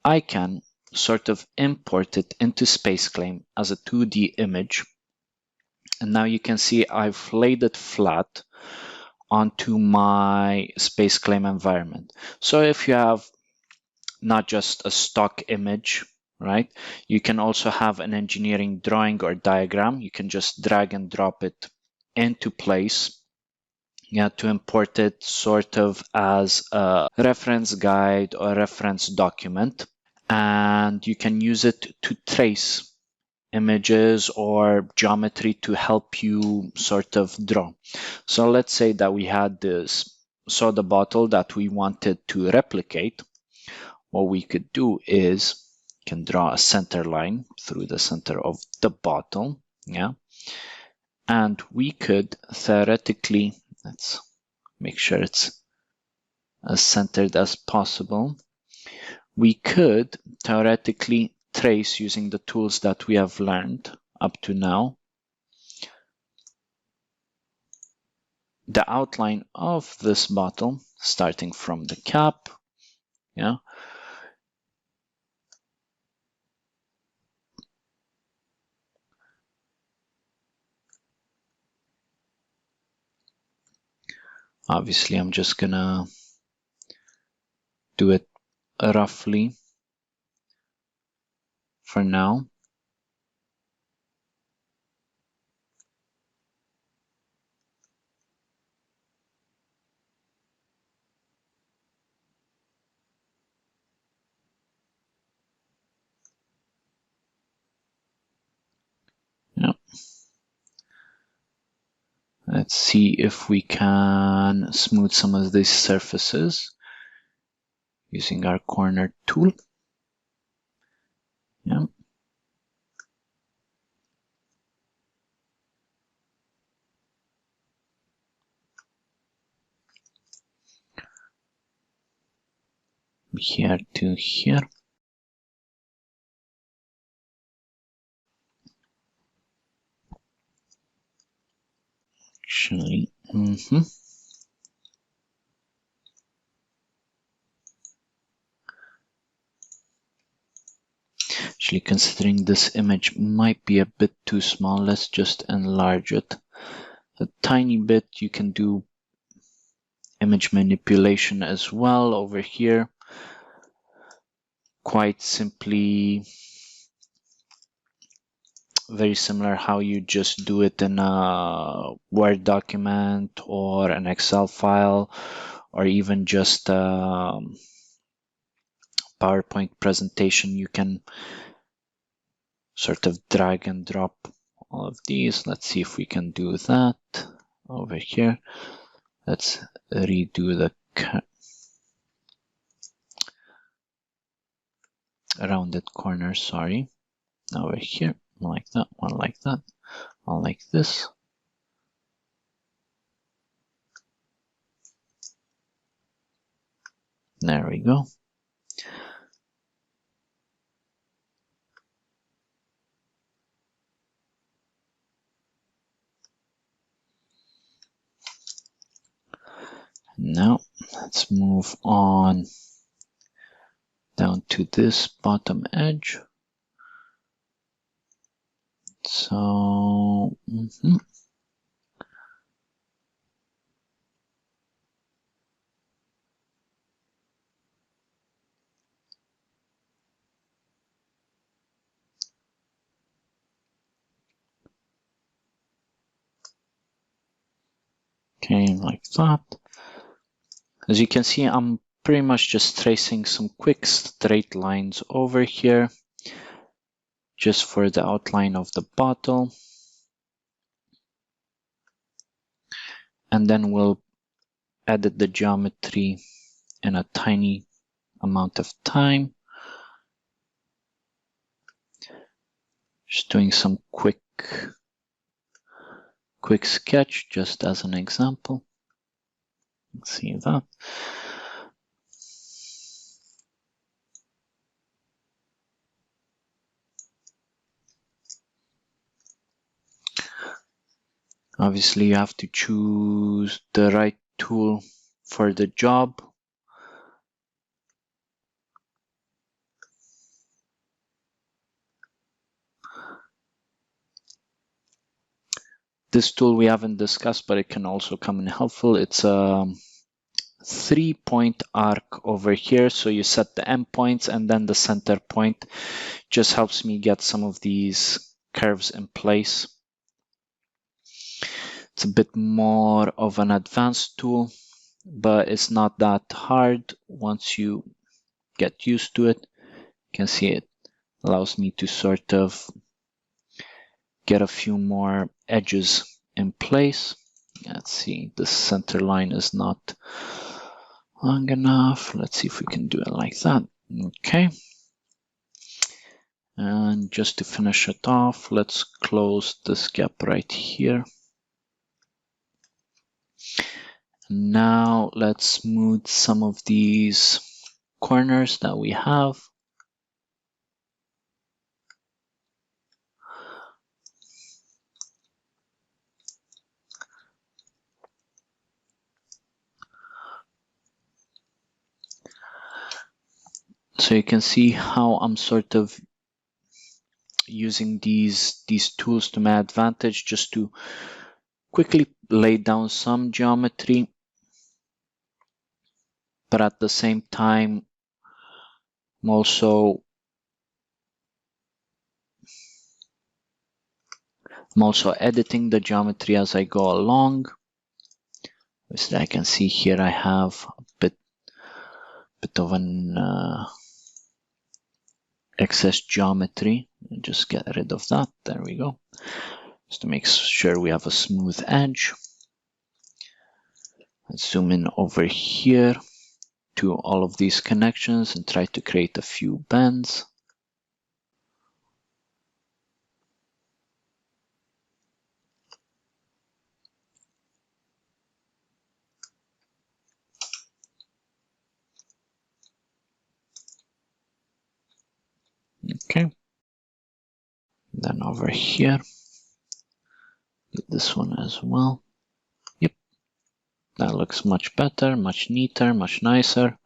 Speaker 2: I can sort of import it into SpaceClaim as a 2D image. And now you can see I've laid it flat onto my SpaceClaim environment. So if you have not just a stock image, right, you can also have an engineering drawing or diagram. You can just drag and drop it into place, yeah, to import it sort of as a reference guide or reference document. And you can use it to trace images or geometry to help you sort of draw. So let's say that we had this soda bottle that we wanted to replicate. What we could do is can draw a center line through the center of the bottle, yeah, and we could theoretically, let's make sure it's as centered as possible. We could theoretically trace using the tools that we have learned up to now the outline of this bottle, starting from the cap, yeah, obviously I'm just gonna do it roughly for now. Yeah. Let's see if we can smooth some of these surfaces using our corner tool. Yeah. Here to here. Actually, Actually, considering this image might be a bit too small, let's just enlarge it a tiny bit. You can do image manipulation as well over here. Quite simply, very similar how you just do it in a Word document or an Excel file, or even just a PowerPoint presentation. You can sort of drag and drop all of these. Let's see if we can do that over here. Let's redo the rounded corner, sorry. Over here, one like that, one like that, one like this. There we go. Let's move on down to this bottom edge. So, okay, like that. As you can see, I'm pretty much just tracing some quick straight lines over here, just for the outline of the bottle. And then we'll edit the geometry in a tiny amount of time. Just doing some quick sketch just as an example. Let's see that. Obviously, you have to choose the right tool for the job. This tool we haven't discussed, but it can also come in helpful. It's a 3-point arc over here. So you set the endpoints and then the center point. Just helps me get some of these curves in place. It's a bit more of an advanced tool, but it's not that hard once you get used to it. You can see it allows me to sort of get a few more edges in place. Let's see, the center line is not long enough. Let's see if we can do it like that. Okay. And just to finish it off, let's close this gap right here. Now let's smooth some of these corners that we have. So you can see how I'm sort of using these tools to my advantage, just to quickly lay down some geometry, but at the same time I'm also editing the geometry as I go along. As I can see here, I have a bit of an excess geometry. Just get rid of that. There we go. Just to make sure we have a smooth edge. Let's zoom in over here to all of these connections and try to create a few bends. Okay. Then over here, do this one as well. Yep. That looks much better, much neater, much nicer.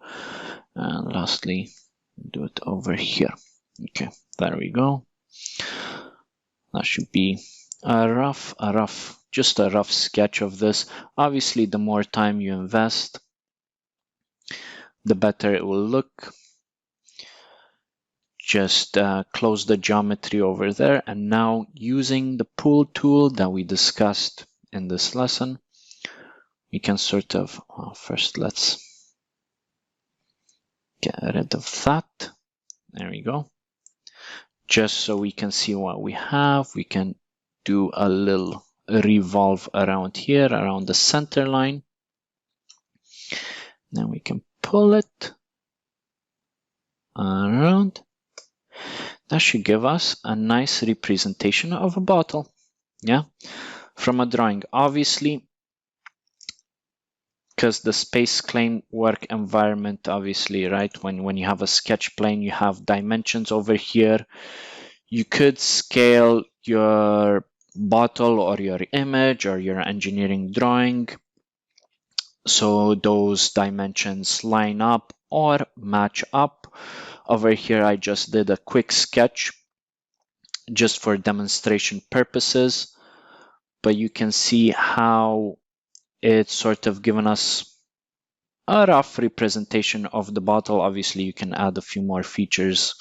Speaker 2: And lastly, do it over here. Okay, there we go. That should be just a rough sketch of this. Obviously, the more time you invest, the better it will look. Just close the geometry over there. And now, using the pool tool that we discussed in this lesson, we can sort of, first let's get rid of that. There we go. Just so we can see what we have, we can do a little revolve around here, around the center line. Then we can pull it around. That should give us a nice representation of a bottle. Yeah, from a drawing. Obviously, because the SpaceClaim work environment, obviously, right? When you have a sketch plane, you have dimensions over here. You could scale your bottle or your image or your engineering drawing so those dimensions line up or match up. Over here, I just did a quick sketch just for demonstration purposes, but you can see how it's sort of given us a rough representation of the bottle. Obviously, you can add a few more features,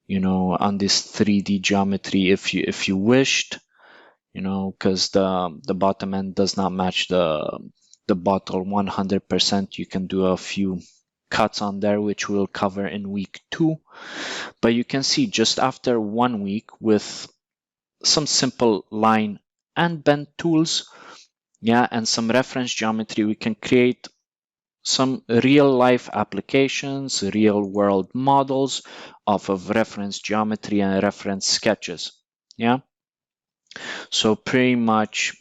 Speaker 2: on this 3D geometry if you wished, because the bottom end does not match the bottle 100%. You can do a few cuts on there, which we'll cover in week 2. But you can see just after 1 week with some simple line and bend tools, and some reference geometry, we can create some real life applications, real world models off of reference geometry and reference sketches. So pretty much,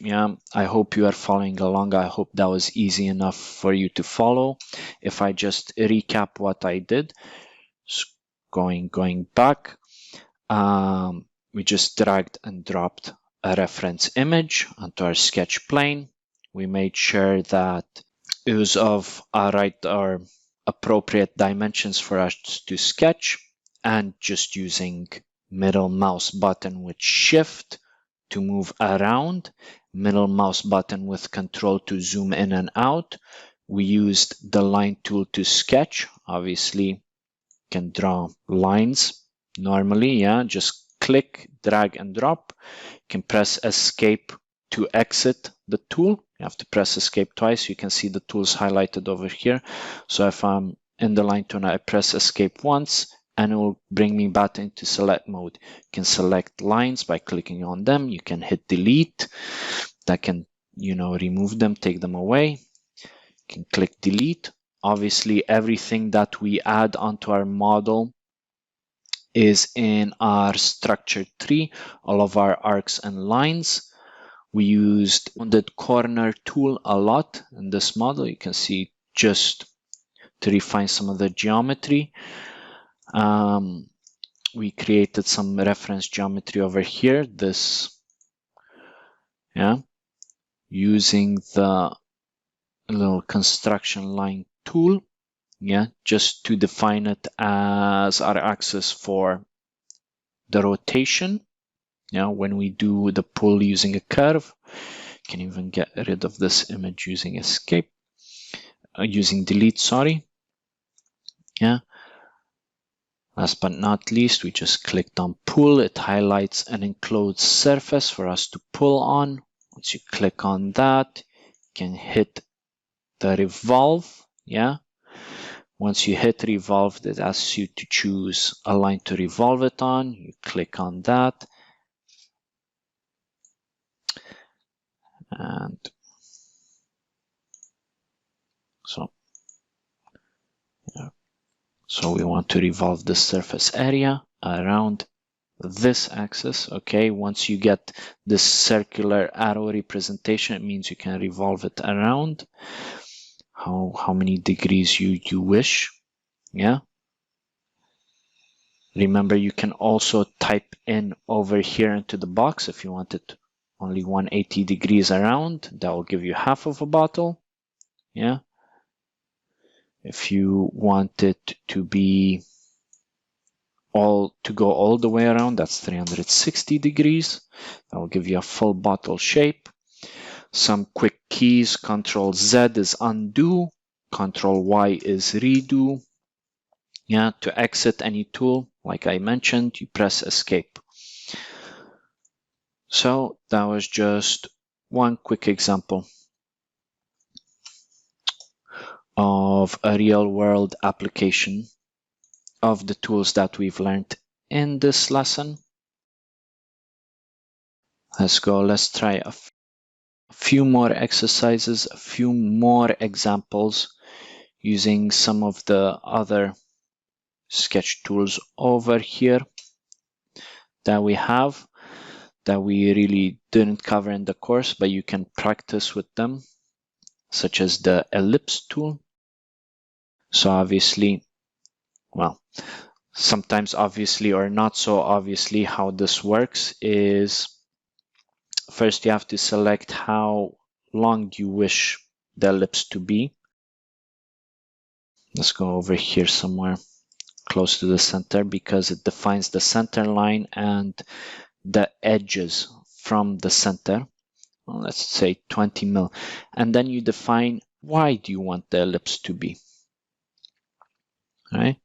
Speaker 2: I hope you are following along. I hope that was easy enough for you to follow. If I just recap what I did, going back, we just dragged and dropped a reference image onto our sketch plane. We made sure that it was of our appropriate dimensions for us to sketch, and just using middle mouse button with shift to move around, middle mouse button with control to zoom in and out. We used the line tool to sketch. Obviously, you can draw lines normally, just click, drag and drop. You can press escape to exit the tool. You have to press escape twice. You can see the tools highlighted over here. So if I'm in the line tool, I press escape once and it will bring me back into select mode. You can select lines by clicking on them. You can hit delete. That can, remove them, take them away. You can click delete. Obviously, everything that we add onto our model is in our structure tree, all of our arcs and lines. We used the corner tool a lot in this model. You can see just to refine some of the geometry. We created some reference geometry over here. This, using the little construction line tool, just to define it as our axis for the rotation. When we do the pull using a curve, you can even get rid of this image using escape, using delete, sorry. Last but not least, we just clicked on pull. It highlights an enclosed surface for us to pull on. Once you click on that, you can hit the revolve. Once you hit revolve, it asks you to choose a line to revolve it on. You click on that. And so we want to revolve the surface area around this axis. Once you get this circular arrow representation, it means you can revolve it around how many degrees you wish. Remember, you can also type in over here into the box if you want it only 180 degrees around. That will give you half of a bottle. If you want it to be to go all the way around, that's 360 degrees. That will give you a full bottle shape. Some quick keys: Control Z is undo, Control Y is redo. To exit any tool, like I mentioned, you press escape. So that was just one quick example of a real world application of the tools that we've learned in this lesson. Let's go. Let's try a few more exercises, a few more examples using some of the other sketch tools over here that we have that we really didn't cover in the course, but you can practice with them, such as the ellipse tool. So obviously, sometimes obviously or not so obviously, how this works is first you have to select how long you wish the ellipse to be. Let's go over here somewhere close to the center, because it defines the center line and the edges from the center. Well, let's say 20 mil. And then you define why do you want the ellipse to be. All right?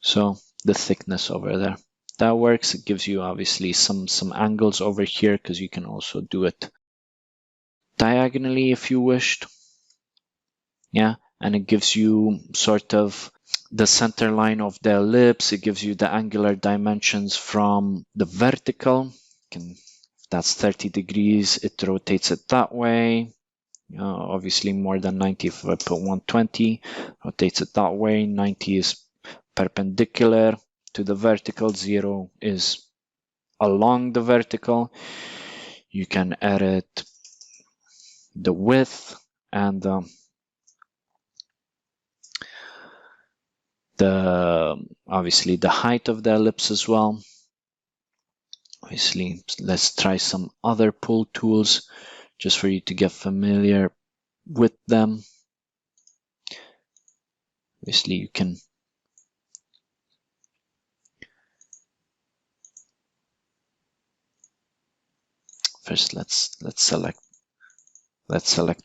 Speaker 2: So the thickness over there. That works. It gives you obviously some angles over here, because you can also do it diagonally if you wished. Yeah, and it gives you sort of the center line of the ellipse. It gives you the angular dimensions from the vertical. That's 30 degrees. It rotates it that way. Obviously more than 90 if I put 120. Rotates it that way. 90 is perpendicular to the vertical. 0 is along the vertical. You can edit the width and obviously the height of the ellipse as well. Obviously, let's try some other pull tools just for you to get familiar with them. Obviously, you can first let's select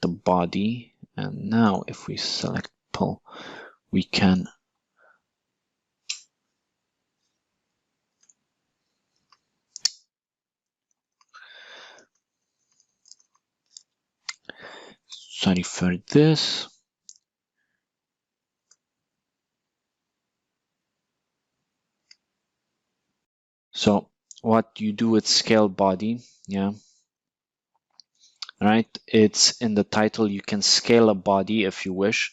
Speaker 2: the body, and now if we select pull, we can sorry for this. So what you do with scale body, yeah, right? It's in the title. You can scale a body if you wish.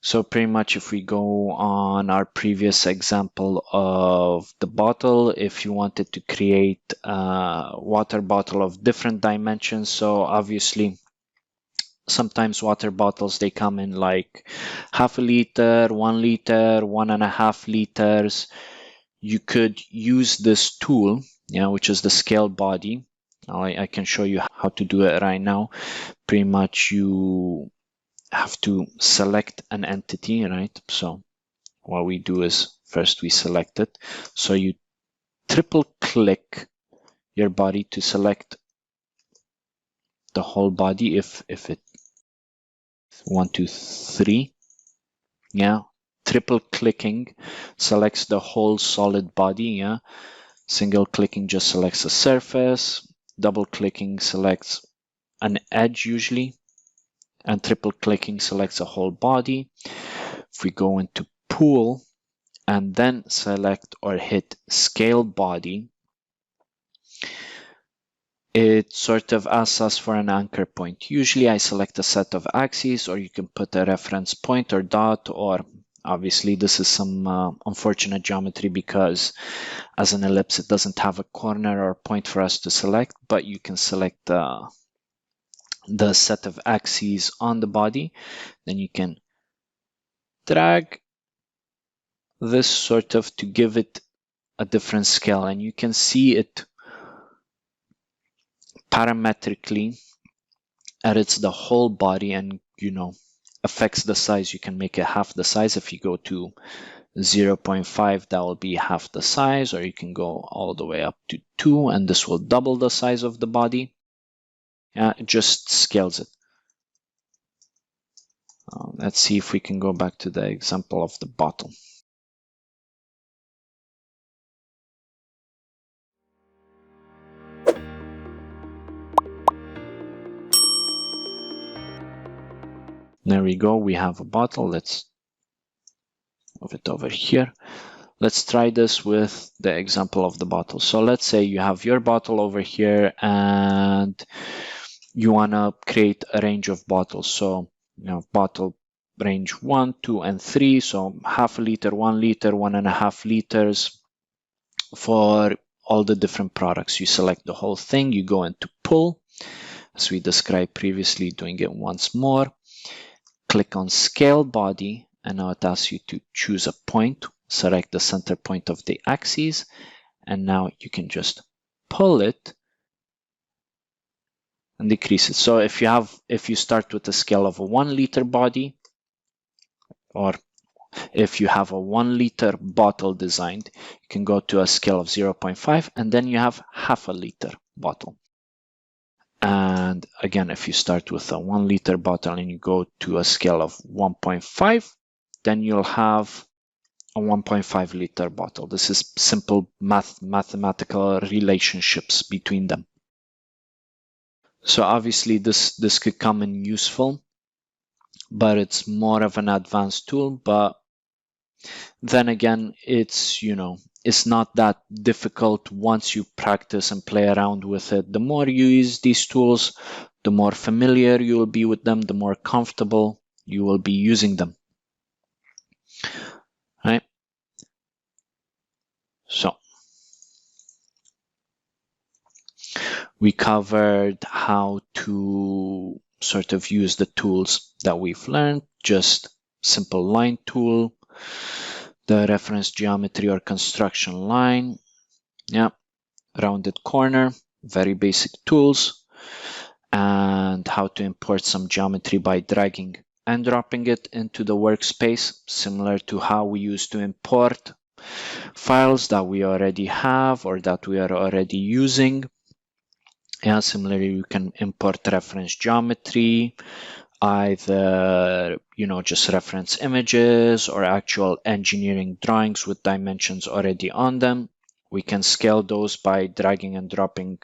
Speaker 2: So pretty much if we go on our previous example of the bottle, if you wanted to create a water bottle of different dimensions, so obviously sometimes water bottles, they come in like half a liter, 1 liter, 1.5 liters. You could use this tool, which is the scale body. I can show you how to do it right now. Pretty much you have to select an entity, right? So what we do is first we select it. So you triple click your body to select the whole body. If it 1, 2, 3, yeah. Triple clicking selects the whole solid body, yeah. Single clicking just selects a surface. Double clicking selects an edge usually, and triple clicking selects a whole body. If we go into pool and then select or hit scale body, it sort of asks us for an anchor point. Usually I select a set of axes, or you can put a reference point or dot, or obviously this is some unfortunate geometry because as an ellipse it doesn't have a corner or point for us to select, but you can select the set of axes on the body. Then you can drag this sort of to give it a different scale, and you can see it parametrically edits the whole body and affects the size. You can make it half the size. If you go to 0.5, that will be half the size, or you can go all the way up to 2 and this will double the size of the body. It just scales it. Let's see if we can go back to the example of the bottle. There we go, we have a bottle. Let's move it over here. Let's try this with the example of the bottle. So let's say you have your bottle over here and you want to create a range of bottles. So bottle range 1, 2, and 3. So half a liter, 1 liter, 1.5 liters for all the different products. You select the whole thing, you go into pull, as we described previously, doing it once more. Click on scale body, and now it asks you to choose a point. Select the center point of the axis, and now you can just pull it and decrease it. So if you start with a scale of a 1 liter body, or if you have a 1 liter bottle designed, you can go to a scale of 0.5, and then you have half a liter bottle. And again, if you start with a 1 liter bottle and you go to a scale of 1.5, then you'll have a 1.5 liter bottle. This is simple mathematical relationships between them. So obviously this could come in useful, but it's more of an advanced tool. But then again, it's, it's not that difficult once you practice and play around with it. The more you use these tools, the more familiar you will be with them, the more comfortable you will be using them. Right? So we covered how to sort of use the tools that we've learned, just simple line tool, the reference geometry or construction line, rounded corner, very basic tools, and how to import some geometry by dragging and dropping it into the workspace, similar to how we used to import files that we already have or that we are already using. Similarly, you can import reference geometry, either just reference images or actual engineering drawings with dimensions already on them. We can scale those by dragging and dropping,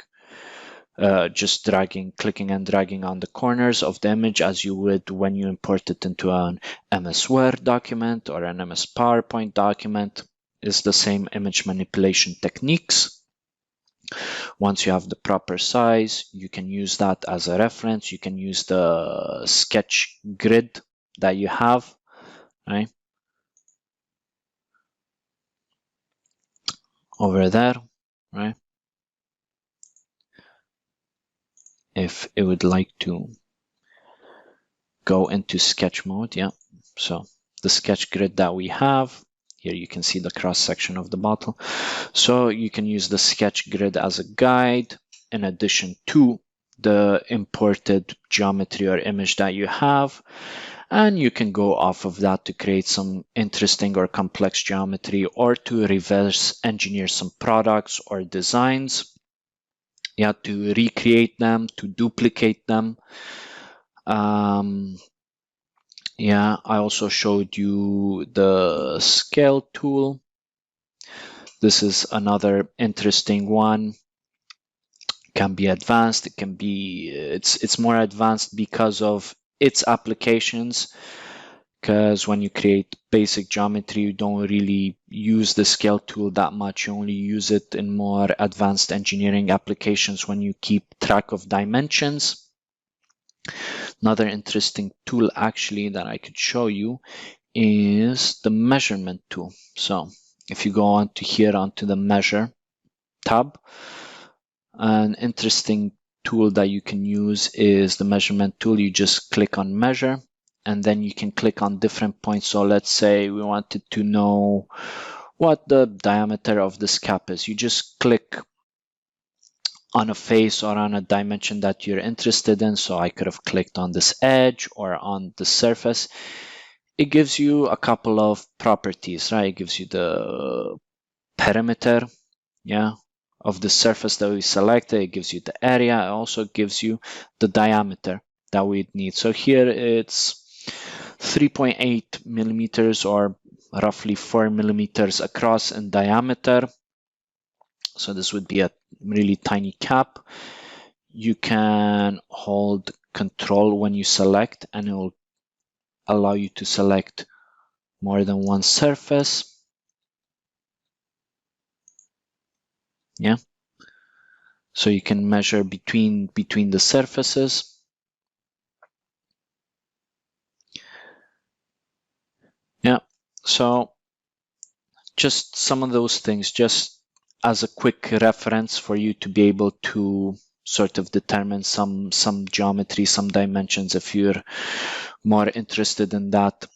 Speaker 2: clicking and dragging on the corners of the image, as you would when you import it into an MS Word document or an MS PowerPoint document. It's the same image manipulation techniques. Once you have the proper size, you can use that as a reference. You can use the sketch grid that you have, right? Over there, right? If it would like to go into sketch mode, So the sketch grid that we have, here you can see the cross section of the bottle. So you can use the sketch grid as a guide in addition to the imported geometry or image that you have. And you can go off of that to create some interesting or complex geometry, or to reverse engineer some products or designs. To recreate them, to duplicate them. I also showed you the scale tool. This is another interesting one. Can be advanced. It can be, it's more advanced because of its applications. Because when you create basic geometry, you don't really use the scale tool that much. You only use it in more advanced engineering applications when you keep track of dimensions. Another interesting tool actually that I could show you is the measurement tool. So if you go on to here onto the measure tab, an interesting tool that you can use is the measurement tool. You just click on measure, and then you can click on different points. So let's say we wanted to know what the diameter of this cap is. You just click on a face or on a dimension that you're interested in. So I could have clicked on this edge or on the surface. It gives you a couple of properties, right? It gives you the perimeter, of the surface that we selected. It gives you the area. It also gives you the diameter that we need. So here it's 3.8 millimeters, or roughly 4 millimeters across in diameter. So this would be a really tiny cap. You can hold Control when you select, and it will allow you to select more than one surface. So you can measure between the surfaces. So just some of those things, just as a quick reference for you to be able to sort of determine some geometry, some dimensions, if you're more interested in that.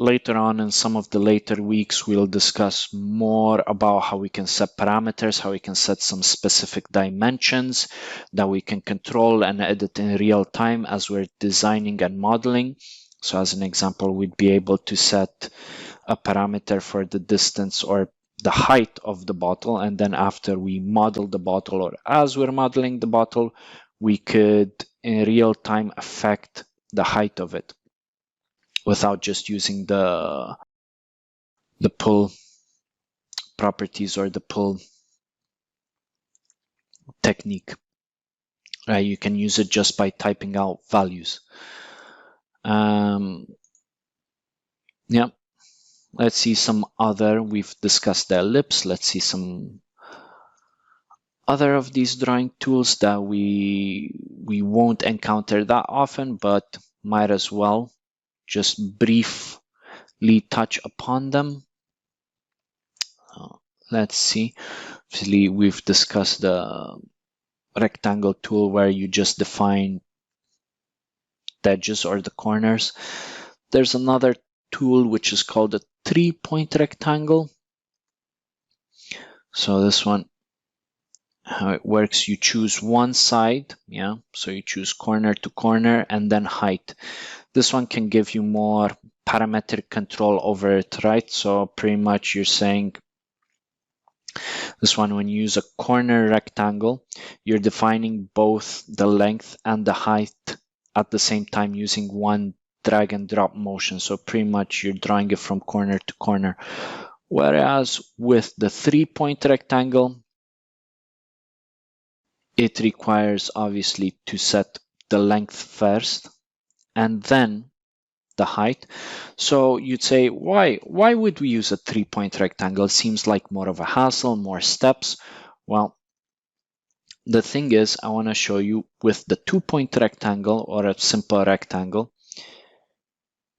Speaker 2: later on in some of the later weeks, we'll discuss more about how we can set parameters, how we can set some specific dimensions that we can control and edit in real time as we're designing and modeling. So as an example, we'd be able to set a parameter for the distance or the height of the bottle, and then after we model the bottle or as we're modeling the bottle, we could in real time affect the height of it without just using the pull properties or the pull technique. Right? You can use it just by typing out values. Yeah. Let's see some other. We've discussed the ellipse. Let's see some other of these drawing tools that we won't encounter that often, but might as well just briefly touch upon them. Let's see. Obviously, we've discussed the rectangle tool where you just define the edges or the corners. There's another tool which is called a 3-point rectangle. So this one, how it works, you choose one side, yeah, so you choose corner to corner and then height. This one can give you more parametric control over it, right? So pretty much you're saying this one, when you use a corner rectangle, you're defining both the length and the height at the same time using one drag and drop motion. So pretty much you're drawing it from corner to corner. Whereas with the 3-point rectangle, it requires obviously to set the length first and then the height. So you'd say, why would we use a 3-point rectangle? It seems like more of a hassle, more steps. Well, the thing is, I want to show you with the 2-point rectangle or a simple rectangle,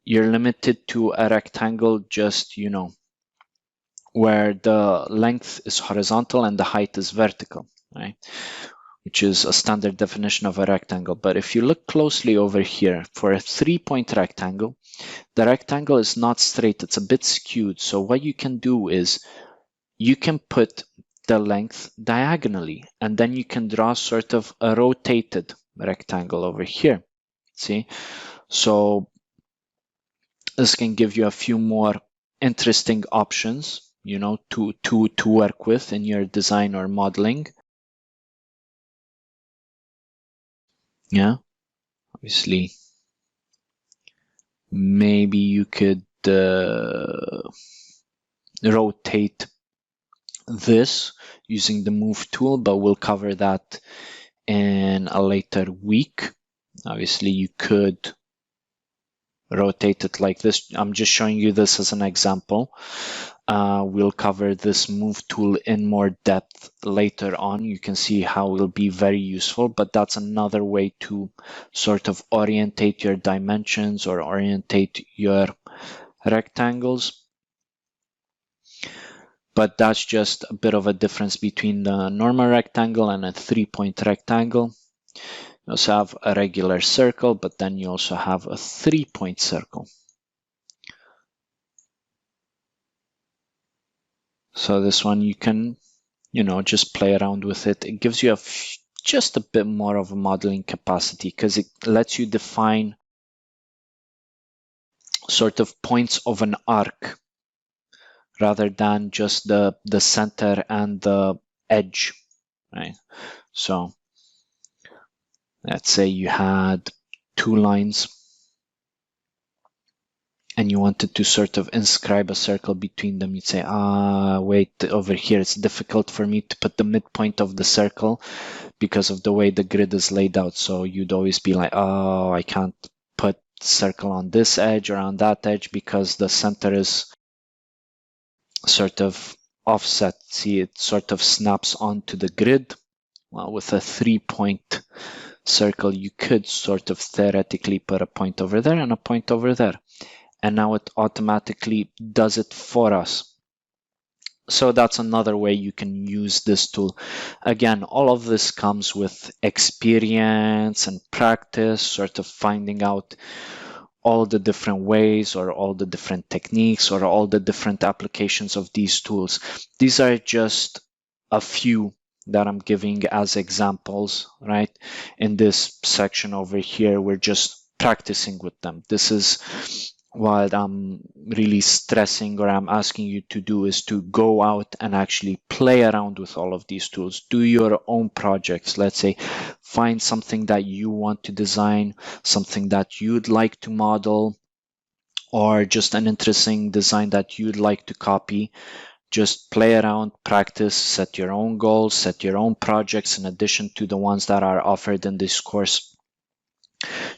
Speaker 2: you're limited to a rectangle just, you know, where the length is horizontal and the height is vertical, right? Which is a standard definition of a rectangle. But if you look closely over here, for a 3-point rectangle, the rectangle is not straight, it's a bit skewed. So what you can do is you can put the length diagonally, and then you can draw sort of a rotated rectangle over here. See? So this can give you a few more interesting options, you know, to work with in your design or modeling. Yeah, obviously, maybe you could rotate this using the move tool, but we'll cover that in a later week. Obviously, you could rotate it like this. I'm just showing you this as an example. We'll cover this move tool in more depth later on. You can see how it will be very useful, but that's another way to sort of orientate your dimensions or orientate your rectangles. But that's just a bit of a difference between the normal rectangle and a 3-point rectangle. You also have a regular circle, but then you also have a 3-point circle. So this one you can, you know, just play around with it. It gives you just a bit more of a modeling capacity because it lets you define sort of points of an arc rather than just the center and the edge, right? So let's say you had 2 lines and you wanted to sort of inscribe a circle between them. You'd say, wait, over here it's difficult for me to put the midpoint of the circle because of the way the grid is laid out. So you'd always be like, oh, I can't put circle on this edge or on that edge because the center is sort of offset. See, it sort of snaps onto the grid. Well, with a 3-point circle, you could sort of theoretically put a point over there and a point over there. And now it automatically does it for us. So that's another way you can use this tool. Again, all of this comes with experience and practice, sort of finding out all the different ways or all the different techniques or all the different applications of these tools. These are just a few that I'm giving as examples, right? In this section over here, we're just practicing with them. This is what I'm really stressing, or I'm asking you to do, is to go out and actually play around with all of these tools. Do your own projects. Let's say find something that you want to design, something that you'd like to model, or just an interesting design that you'd like to copy. Just play around, practice, set your own goals, set your own projects in addition to the ones that are offered in this course,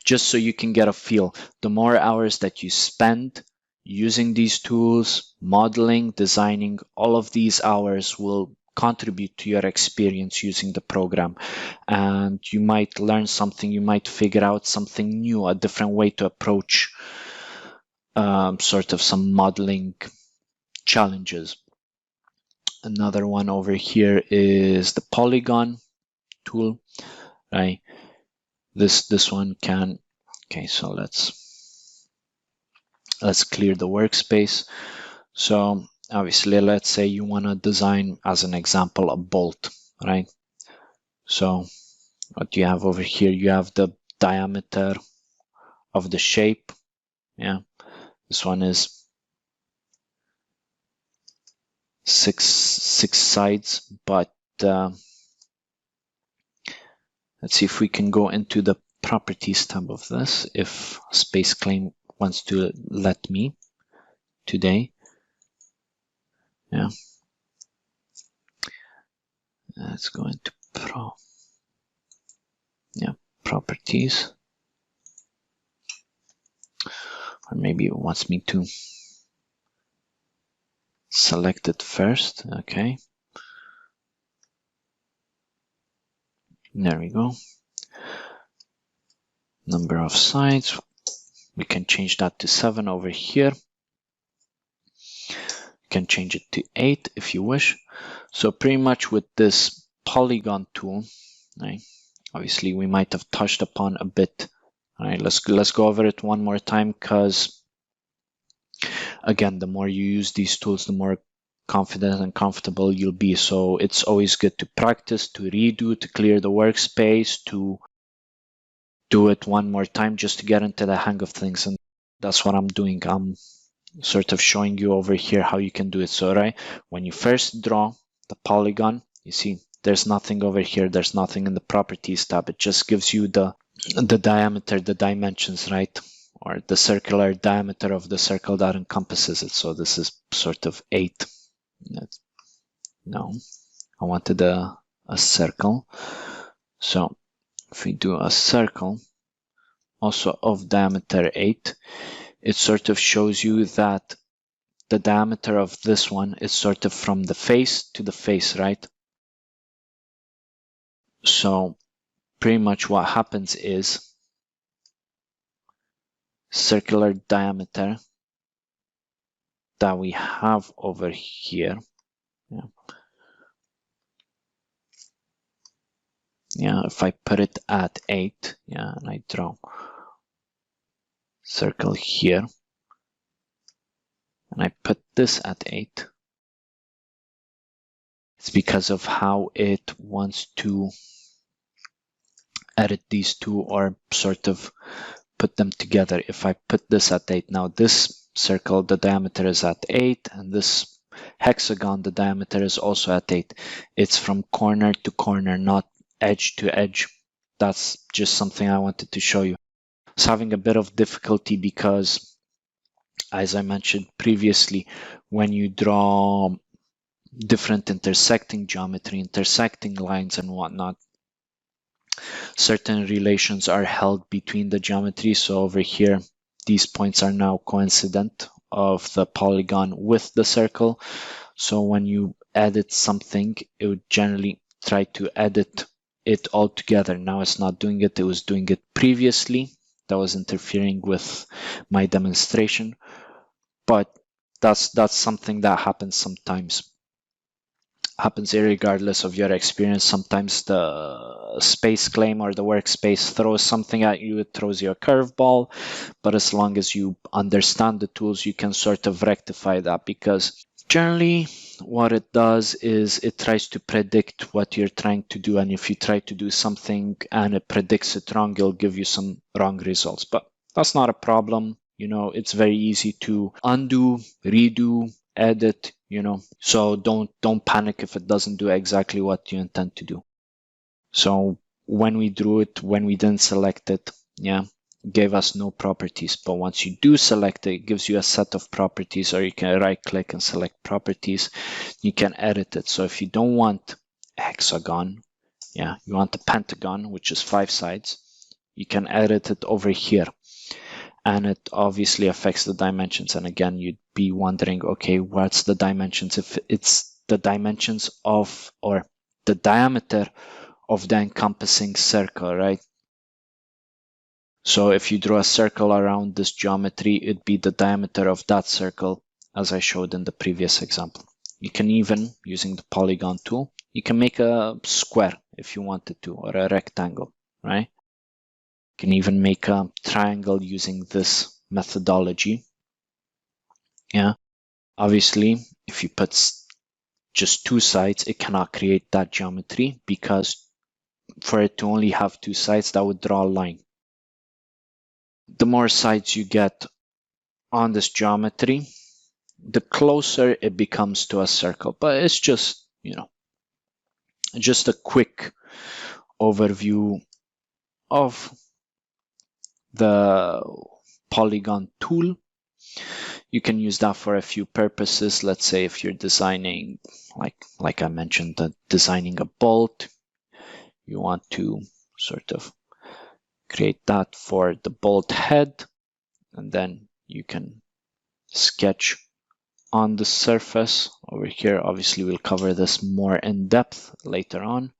Speaker 2: just so you can get a feel. The more hours that you spend using these tools, modeling, designing, all of these hours will contribute to your experience using the program. And you might learn something, you might figure out something new, a different way to approach sort of some modeling challenges. Another one over here is the polygon tool, right? This one can, okay, so let's clear the workspace. So obviously, let's say you want to design, as an example, a bolt, right? So what do you have over here? You have the diameter of the shape. Yeah, this one is six sides, but let's see if we can go into the properties tab of this, if SpaceClaim wants to let me today. Yeah. Let's go into properties. Or maybe it wants me to select it first. Okay. There we go. Number of sides. We can change that to 7 over here. You can change it to 8 if you wish. So pretty much with this polygon tool, right, obviously we might have touched upon a bit. All right, let's go over it one more time, because again, the more you use these tools, the more confident and comfortable you'll be. So it's always good to practice, to redo, to clear the workspace, to do it one more time just to get into the hang of things. And that's what I'm doing. I'm sort of showing you over here how you can do it. So right, when you first draw the polygon, you see there's nothing over here. There's nothing in the properties tab. It just gives you the diameter, the dimensions, right? Or the circular diameter of the circle that encompasses it. So this is sort of 8. No, I wanted a circle. So if we do a circle also of diameter 8, it sort of shows you that the diameter of this one is sort of from the face to the face, right? So pretty much what happens is circular diameter that we have over here. Yeah, if I put it at 8, yeah, and I draw circle here, and I put this at 8, it's because of how it wants to edit these two, or sort of put them together. If I put this at 8, now this circle, the diameter is at 8, and this hexagon, the diameter is also at 8. It's from corner to corner, not edge to edge. That's just something I wanted to show you. I was having a bit of difficulty because, as I mentioned previously, when you draw different intersecting geometry, intersecting lines and whatnot, certain relations are held between the geometry. So over here, these points are now coincident of the polygon with the circle. So when you edit something, it would generally try to edit it all together. Now it's not doing it. It was doing it previously. That was interfering with my demonstration. But that's something that happens sometimes. happens irregardless of your experience. Sometimes the SpaceClaim or the workspace throws something at you, it throws you a curveball, but as long as you understand the tools, you can sort of rectify that, because generally what it does is it tries to predict what you're trying to do, and if you try to do something and it predicts it wrong, it'll give you some wrong results. But that's not a problem. It's very easy to undo, redo, edit, so don't panic if it doesn't do exactly what you intend to do. So when we drew it, when we didn't select it, it gave us no properties. But once you do select it, it gives you a set of properties, or you can right click and select properties. You can edit it. So if you don't want a hexagon, you want a pentagon, which is 5 sides, you can edit it over here. And it obviously affects the dimensions. And again, you'd be wondering, okay, what's the dimensions? If it's the dimensions of, or the diameter of the encompassing circle, right? So if you draw a circle around this geometry, it'd be the diameter of that circle, as I showed in the previous example. You can even, using the polygon tool, you can make a square if you wanted to, or a rectangle, right? You can even make a triangle using this methodology. Obviously, if you put just 2 sides, it cannot create that geometry, because for it to only have 2 sides, that would draw a line. The more sides you get on this geometry, the closer it becomes to a circle. But it's just, just a quick overview of the polygon tool. You can use that for a few purposes. Let's say if you're designing, like I mentioned, designing a bolt, you want to sort of create that for the bolt head, and then you can sketch on the surface over here. Obviously, we'll cover this more in depth later on.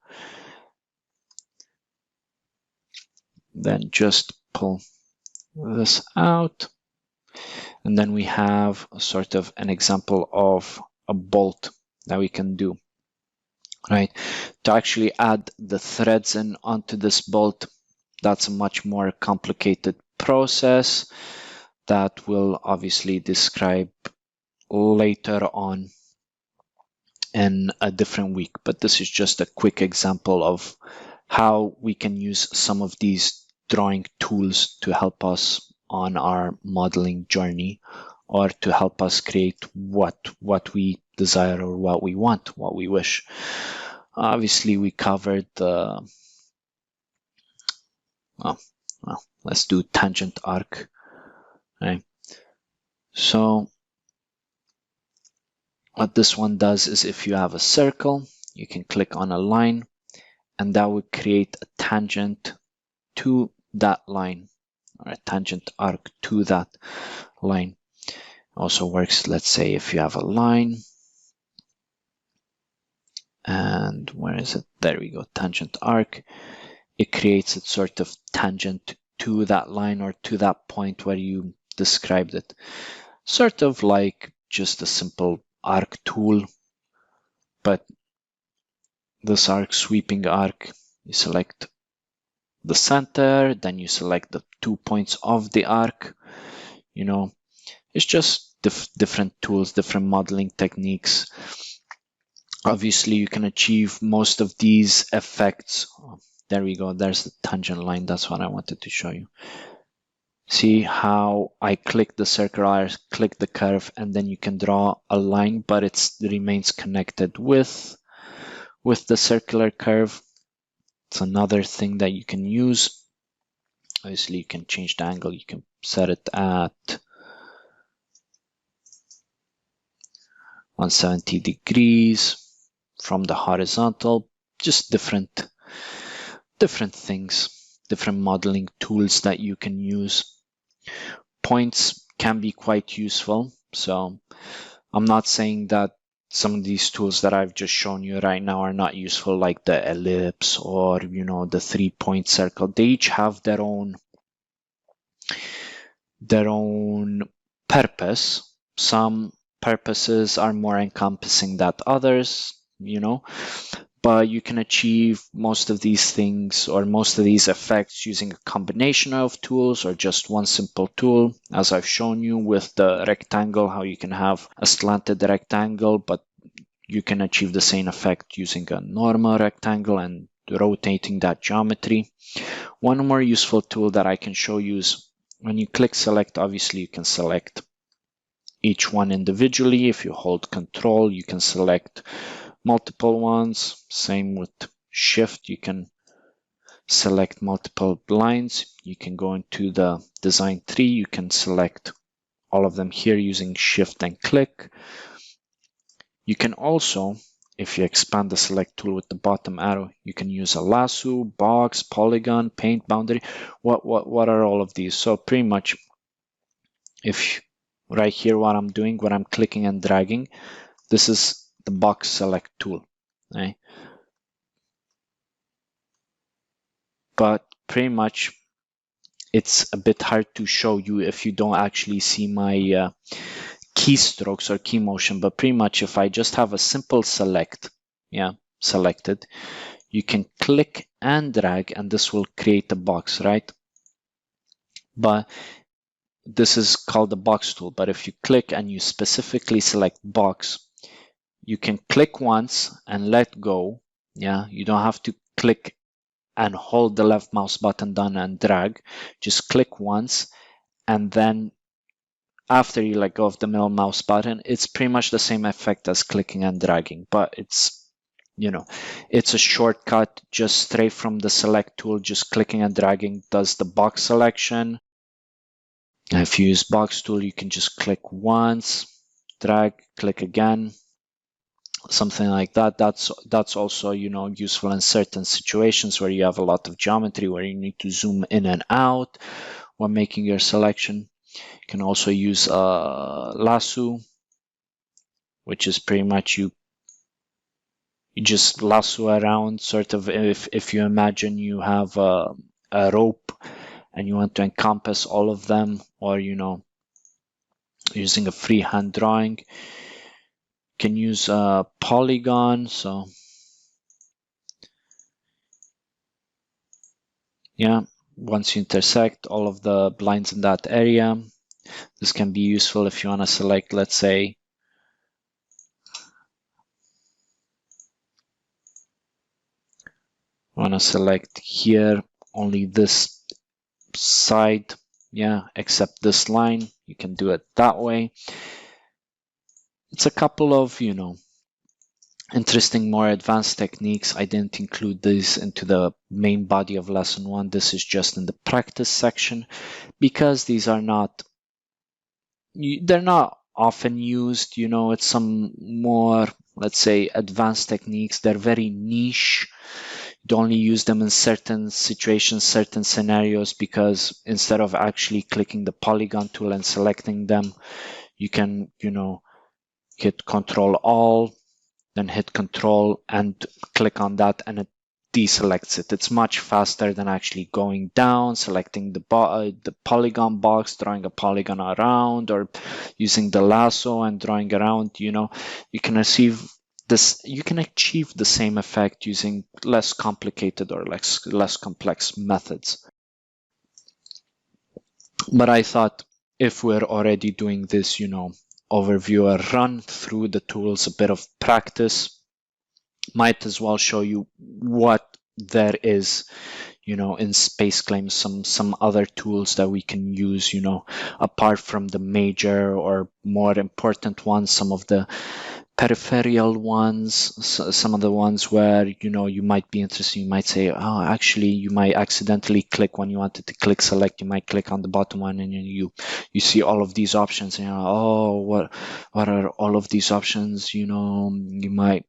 Speaker 2: Then just pull this out. And then we have sort of an example of a bolt that we can do, right? To actually add the threads in onto this bolt, that's a much more complicated process that we'll obviously describe later on in a different week. But this is just a quick example of how we can use some of these drawing tools to help us on our modeling journey, or to help us create what we desire, or what we want, what we wish. Obviously, we covered the let's do tangent arc, right? So what this one does is, if you have a circle, you can click on a line, and that would create a tangent to that line, or a tangent arc to that line. Also works, let's say, if you have a line, and where is it? There we go, tangent arc. It creates a sort of tangent to that line, or to that point where you described it. Sort of like just a simple arc tool, but this arc, sweeping arc, you select the center, then you select the 2 points of the arc. It's just different tools, different modeling techniques. Obviously, you can achieve most of these effects. There we go, there's the tangent line. That's what I wanted to show you. See how I click the circle, I click the curve, and then you can draw a line, but it remains connected with the circular curve. It's another thing that you can use. Obviously, you can change the angle. You can set it at 170 degrees from the horizontal. Just different things, different modeling tools that you can use. Points can be quite useful. So I'm not saying that some of these tools that I've just shown you right now are not useful, like the ellipse or the 3-point circle. They each have their own purpose. Some purposes are more encompassing than others. but you can achieve most of these things or most of these effects using a combination of tools or just one simple tool, as I've shown you with the rectangle, how you can have a slanted rectangle, but you can achieve the same effect using a normal rectangle and rotating that geometry. One more useful tool that I can show you is when you click select, obviously you can select each one individually. If you hold Control, you can select multiple ones. Same with Shift, you can select multiple lines. You can go into the design tree, you can select all of them here using Shift and click. You can also, if you expand the select tool with the bottom arrow, you can use a lasso, box, polygon, paint, boundary. What are all of these? So pretty much, if right here what I'm doing, when I'm clicking and dragging, this is the box select tool, right? But pretty much it's a bit hard to show you if you don't actually see my keystrokes or key motion. But pretty much if I just have a simple select, selected, you can click and drag and this will create a box, right? But this is called the box tool. But if you click and you specifically select box, you can click once and let go. You don't have to click and hold the left mouse button down and drag. Just click once, and then after you let go of the middle mouse button, it's pretty much the same effect as clicking and dragging, but it's a shortcut just straight from the select tool. Just clicking and dragging does the box selection. If you use box tool, you can just click once, drag, click again, something like that. That's also useful in certain situations where you have a lot of geometry, where you need to zoom in and out when making your selection. You can also use a lasso, which is pretty much you just lasso around, sort of. If you imagine you have a rope and you want to encompass all of them, or using a freehand drawing, you can use a polygon. So once you intersect all of the lines in that area, this can be useful if you want to select, let's say, select here only this side, except this line. You can do it that way. It's a couple of interesting, more advanced techniques. I didn't include these into the main body of lesson 1. This is just in the practice section, because these are they're not often used. It's some more, let's say, advanced techniques. They're very niche. You only use them in certain situations, certain scenarios, because instead of actually clicking the polygon tool and selecting them, you can hit Control All, then hit Control and click on that, and it deselects it. It's much faster than actually going down, selecting the polygon box, drawing a polygon around, or using the lasso and drawing around. You can achieve the same effect using less complicated or less complex methods. But I thought, if we're already doing this, overview, a run through the tools, a bit of practice, might as well show you what there is in SpaceClaim, some other tools that we can use, apart from the major or more important ones, some of the peripheral ones, some of the ones where you might be interested. You might say, oh, actually, you might accidentally click when you wanted to click select. You might click on the bottom one, and you see all of these options, and oh, what are all of these options? You might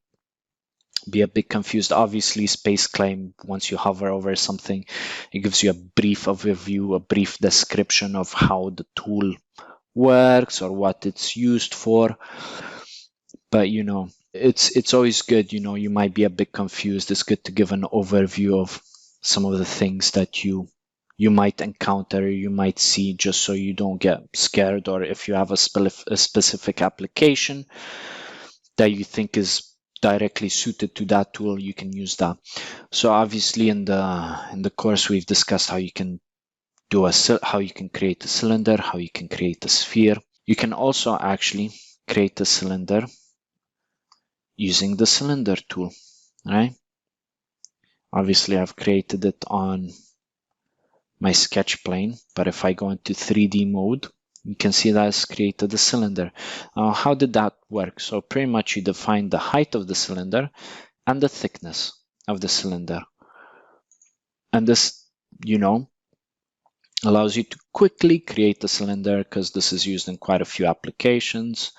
Speaker 2: be a bit confused. Obviously, SpaceClaim, once you hover over something, it gives you a brief overview, a brief description of how the tool works or what it's used for. But it's always good. You might be a bit confused. It's good to give an overview of some of the things that you might encounter, you might see, just so you don't get scared. Or if you have a specific application that you think is directly suited to that tool, you can use that. So obviously in the course we've discussed how you can create a cylinder, how you can create a sphere. You can also actually create a cylinder using the cylinder tool, right? Obviously I've created it on my sketch plane, but if I go into 3D mode, you can see that it's created a cylinder. How did that work? So pretty much you define the height of the cylinder and the thickness of the cylinder. And this, allows you to quickly create a cylinder, because this is used in quite a few applications.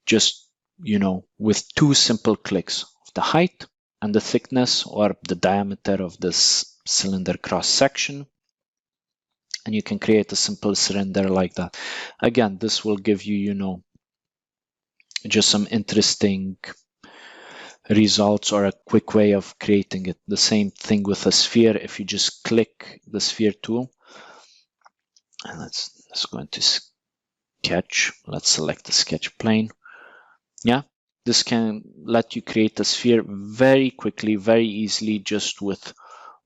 Speaker 2: Just, with 2 simple clicks of the height and the thickness, or the diameter of this cylinder cross section, and you can create a simple cylinder like that. Again, this will give you, just some interesting results or a quick way of creating it. The same thing with a sphere. If you just click the sphere tool, and let's go into sketch. Let's select the sketch plane. Yeah, this can let you create a sphere very quickly, very easily, just with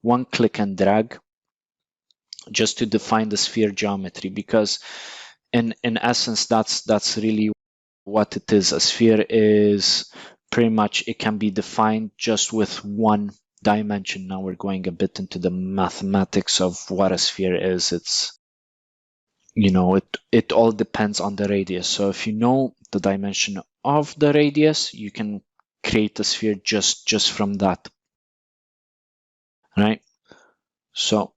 Speaker 2: 1 click and drag, just to define the sphere geometry. Because in essence, that's really what it is. A sphere is pretty much, it can be defined just with 1 dimension. Now we're going a bit into the mathematics of what a sphere is. It's, it all depends on the radius. So if you know the dimension of the radius, you can create a sphere just from that, right? So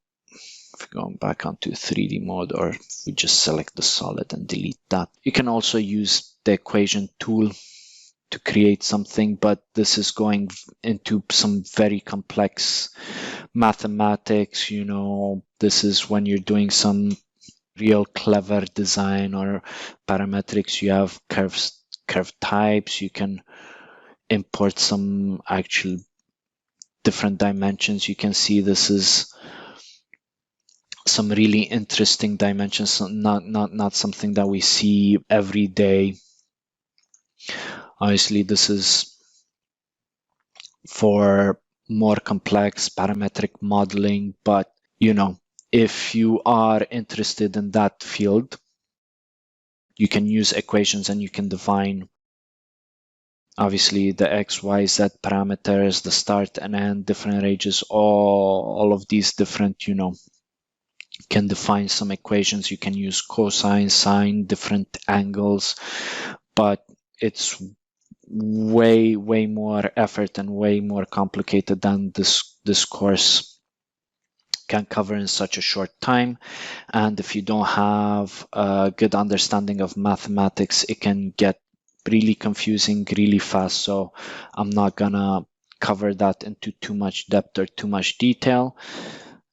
Speaker 2: if we go back onto 3D mode, or if we just select the solid and delete that, you can also use the equation tool to create something, but this is going into some very complex mathematics. This is when you're doing some real clever design or parametrics. You have curve types. You can import some actual different dimensions. You can see this is some really interesting dimensions, not something that we see every day. Obviously, this is for more complex parametric modeling, but if you are interested in that field, you can use equations and you can define, obviously, the X, Y, Z parameters, the start and end, different ranges, all of these different, can define some equations. You can use cosine, sine, different angles, but it's way more effort and way more complicated than this course can cover in such a short time. And if you don't have a good understanding of mathematics, it can get really confusing really fast. So I'm not gonna cover that into too much depth or too much detail,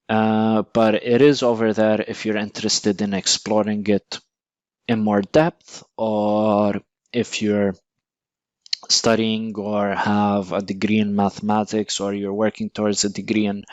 Speaker 2: but it is over there if you're interested in exploring it in more depth, or if you're studying or have a degree in mathematics, or you're working towards a degree in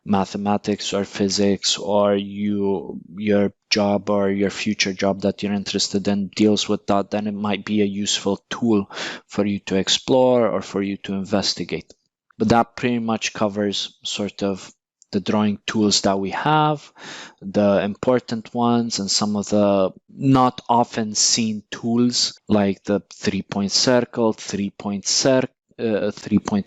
Speaker 2: mathematics or physics, or your job or your future job that you're interested in deals with that, then it might be a useful tool for you to explore or for you to investigate. But that pretty much covers sort of the drawing tools that we have, the important ones, and some of the not often seen tools, like the 3-point circle, 3-point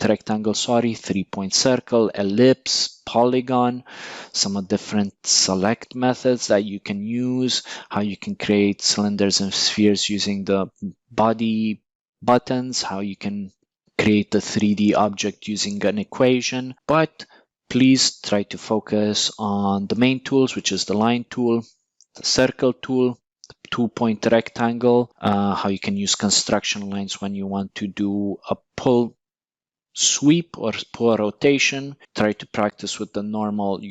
Speaker 2: rectangle, 3-point circle, ellipse, polygon, some of different select methods that you can use, how you can create cylinders and spheres using the body buttons, how you can create a 3D object using an equation. But please try to focus on the main tools, which is the line tool, the circle tool, the 2-point rectangle, how you can use construction lines when you want to do a pull sweep or pull rotation. Try to practice with the normal,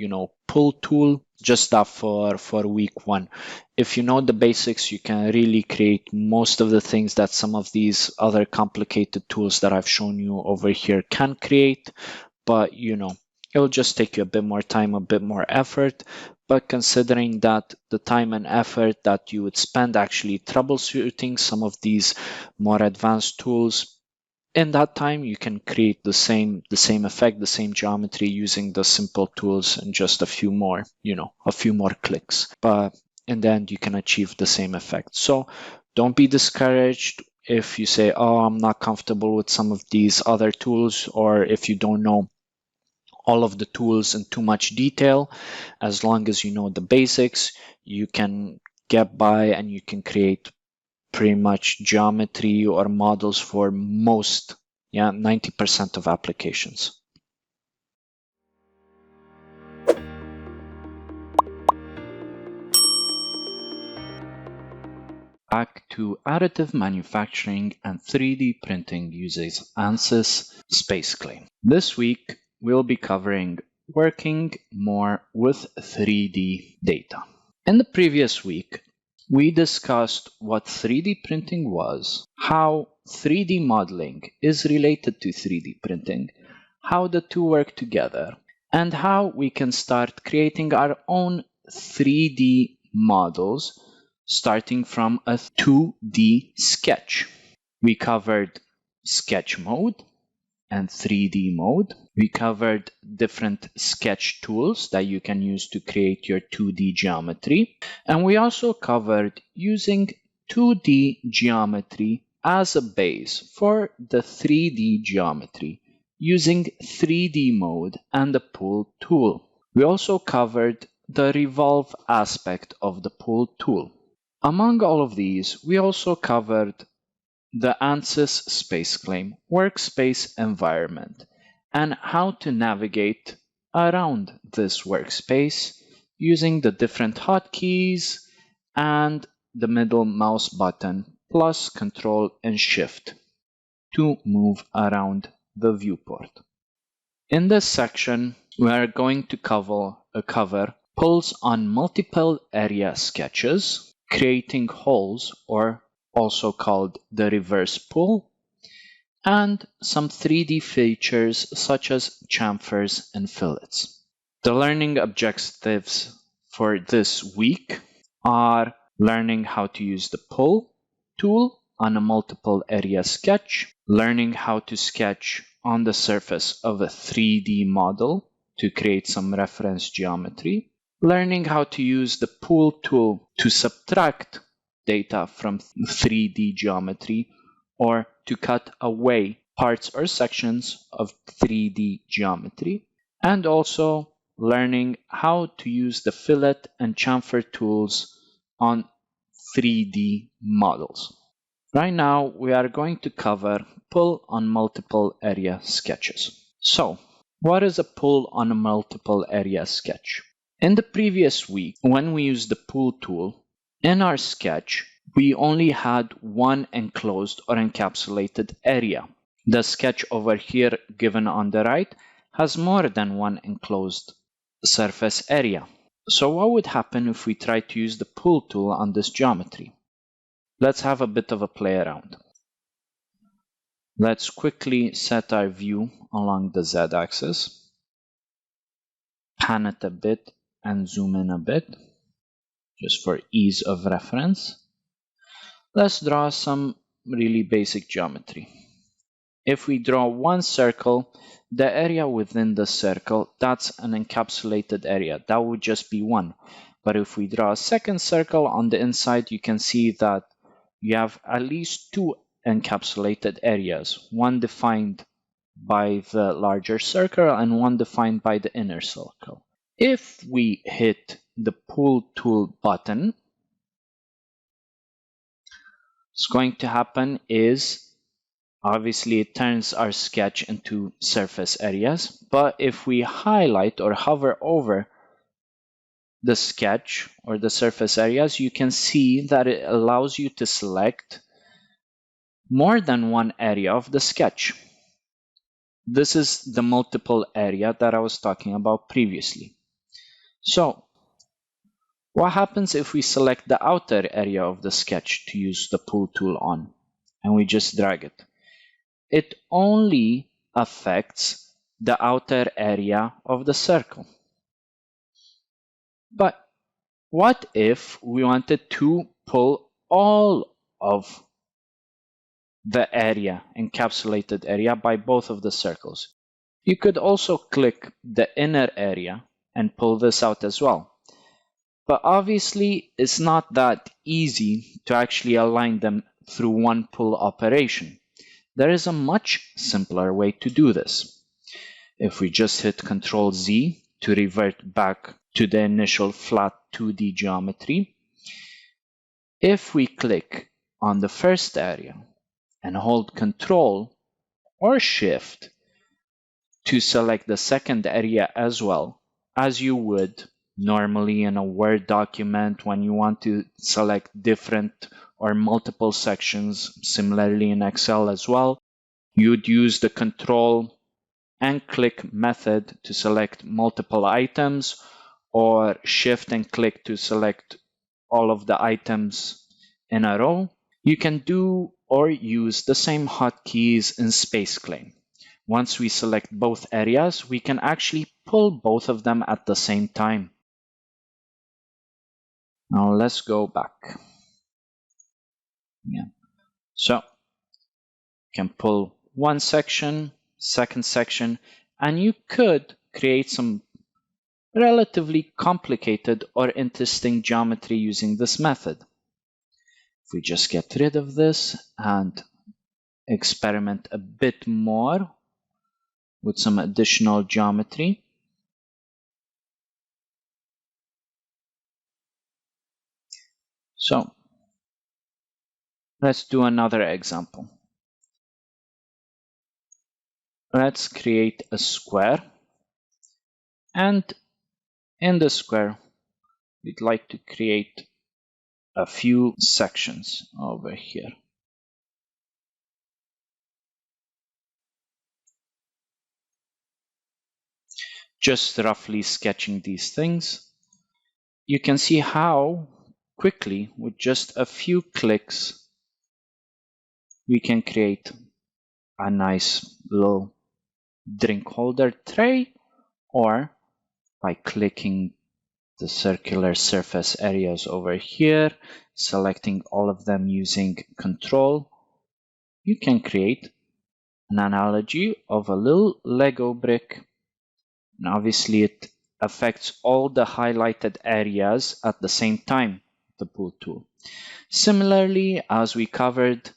Speaker 2: pull tool, just that for week 1. If you know the basics, you can really create most of the things that some of these other complicated tools that I've shown you over here can create, but it'll just take you a bit more time, a bit more effort. But considering that the time and effort that you would spend actually troubleshooting some of these more advanced tools, in that time, you can create the same effect, the same geometry using the simple tools and just a few more clicks. But in the end, you can achieve the same effect. So don't be discouraged if you say, oh, I'm not comfortable with some of these other tools, or if you don't know all of the tools in too much detail. As long as you know the basics, you can get by and you can create pretty much geometry or models for most, 90% of applications. Back to additive manufacturing and 3D printing uses Ansys SpaceClaim. This week, we'll be covering working more with 3D data. In the previous week, we discussed what 3D printing was, how 3D modeling is related to 3D printing, how the two work together, and how we can start creating our own 3D models starting from a 2D sketch. We covered sketch mode and 3D mode. We covered different sketch tools that you can use to create your 2D geometry. And we also covered using 2D geometry as a base for the 3D geometry using 3D mode and the pull tool. We also covered the revolve aspect of the pull tool. Among all of these, we also covered the Ansys SpaceClaim workspace environment and how to navigate around this workspace using the different hotkeys and the middle mouse button plus Control and Shift to move around the viewport. In this section, we are going to cover pulls on multiple area sketches, creating holes, or also called the reverse pull, and some 3D features such as chamfers and fillets. The learning objectives for this week are learning how to use the pull tool on a multiple area sketch, learning how to sketch on the surface of a 3D model to create some reference geometry, learning how to use the pull tool to subtract data from 3D geometry or to cut away parts or sections of 3D geometry, and also learning how to use the fillet and chamfer tools on 3D models. Right now, we are going to cover pull on multiple area sketches. So, what is a pull on a multiple area sketch? In the previous week, when we used the pull tool, in our sketch, we only had one enclosed or encapsulated area. The sketch over here given on the right has more than one enclosed surface area. So what would happen if we try to use the pull tool on this geometry? Let's have a bit of a play around. Let's quickly set our view along the z-axis, pan it a bit and zoom in a bit, just for ease of reference. Let's draw some really basic geometry. If we draw one circle, the area within the circle, that's an encapsulated area. That would just be one. But if we draw a second circle on the inside, you can see that you have at least two encapsulated areas, one defined by the larger circle and one defined by the inner circle. If we hit the pull tool button, what's going to happen is obviously it turns our sketch into surface areas, but if we highlight or hover over the sketch or the surface areas, you can see that it allows you to select more than one area of the sketch. This is the multiple area that I was talking about previously. So, what happens if we select the outer area of the sketch to use the pull tool on, and we just drag it? It only affects the outer area of the circle. But what if we wanted to pull all of the area, encapsulated area, by both of the circles. You could also click the inner area and pull this out as well. But obviously, it's not that easy to actually align them through one pull operation. There is a much simpler way to do this. If we just hit Ctrl Z to revert back to the initial flat 2D geometry, if we click on the first area and hold Ctrl or Shift to select the second area as well, as you would normally in a Word document when you want to select different or multiple sections, similarly in Excel as well, you'd use the Ctrl and click method to select multiple items, or Shift and click to select all of the items in a row. You can do or use the same hotkeys in SpaceClaim. Once we select both areas, we can actually pull both of them at the same time. Now let's go back. So you can pull one section, second section, and you could create some relatively complicated or interesting geometry using this method. If we just get rid of this and experiment a bit more with some additional geometry. So let's do another example. Let's create a square, and in the square we'd like to create a few sections over here. Just roughly sketching these things. You can see how quickly, with just a few clicks, we can create a nice little drink holder tray, or by clicking the circular surface areas over here, selecting all of them using Control, you can create an analogy of a little Lego brick. And obviously it affects all the highlighted areas at the same time, the pull tool. Similarly, as we covered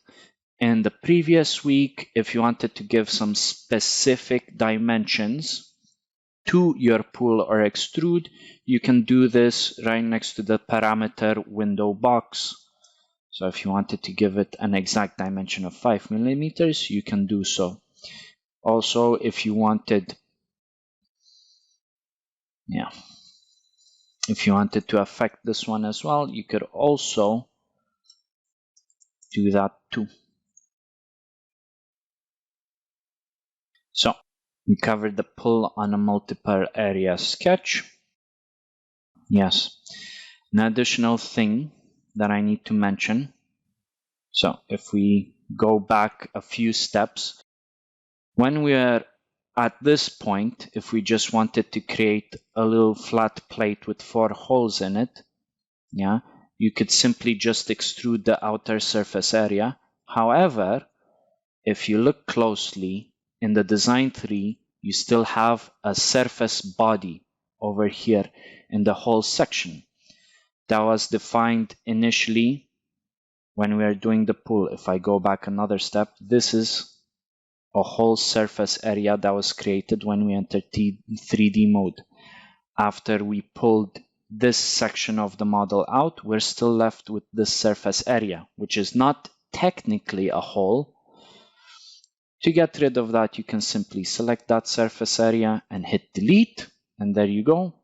Speaker 2: in the previous week, if you wanted to give some specific dimensions to your pull or extrude, you can do this right next to the parameter window box. So if you wanted to give it an exact dimension of 5 millimeters, you can do so. Also, if you wanted to affect this one as well, you could also do that too. So we covered the pull on a multiple area sketch. Yes, an additional thing that I need to mention. So if we go back a few steps, when we are at this point, if we just wanted to create a little flat plate with 4 holes in it, you could simply just extrude the outer surface area. However, if you look closely in the design tree, you still have a surface body over here in the whole section. That was defined initially when we are doing the pull. If I go back another step, this is a whole surface area that was created when we entered 3D mode. After we pulled this section of the model out, we're still left with this surface area, which is not technically a hole. To get rid of that, you can simply select that surface area and hit delete, and there you go.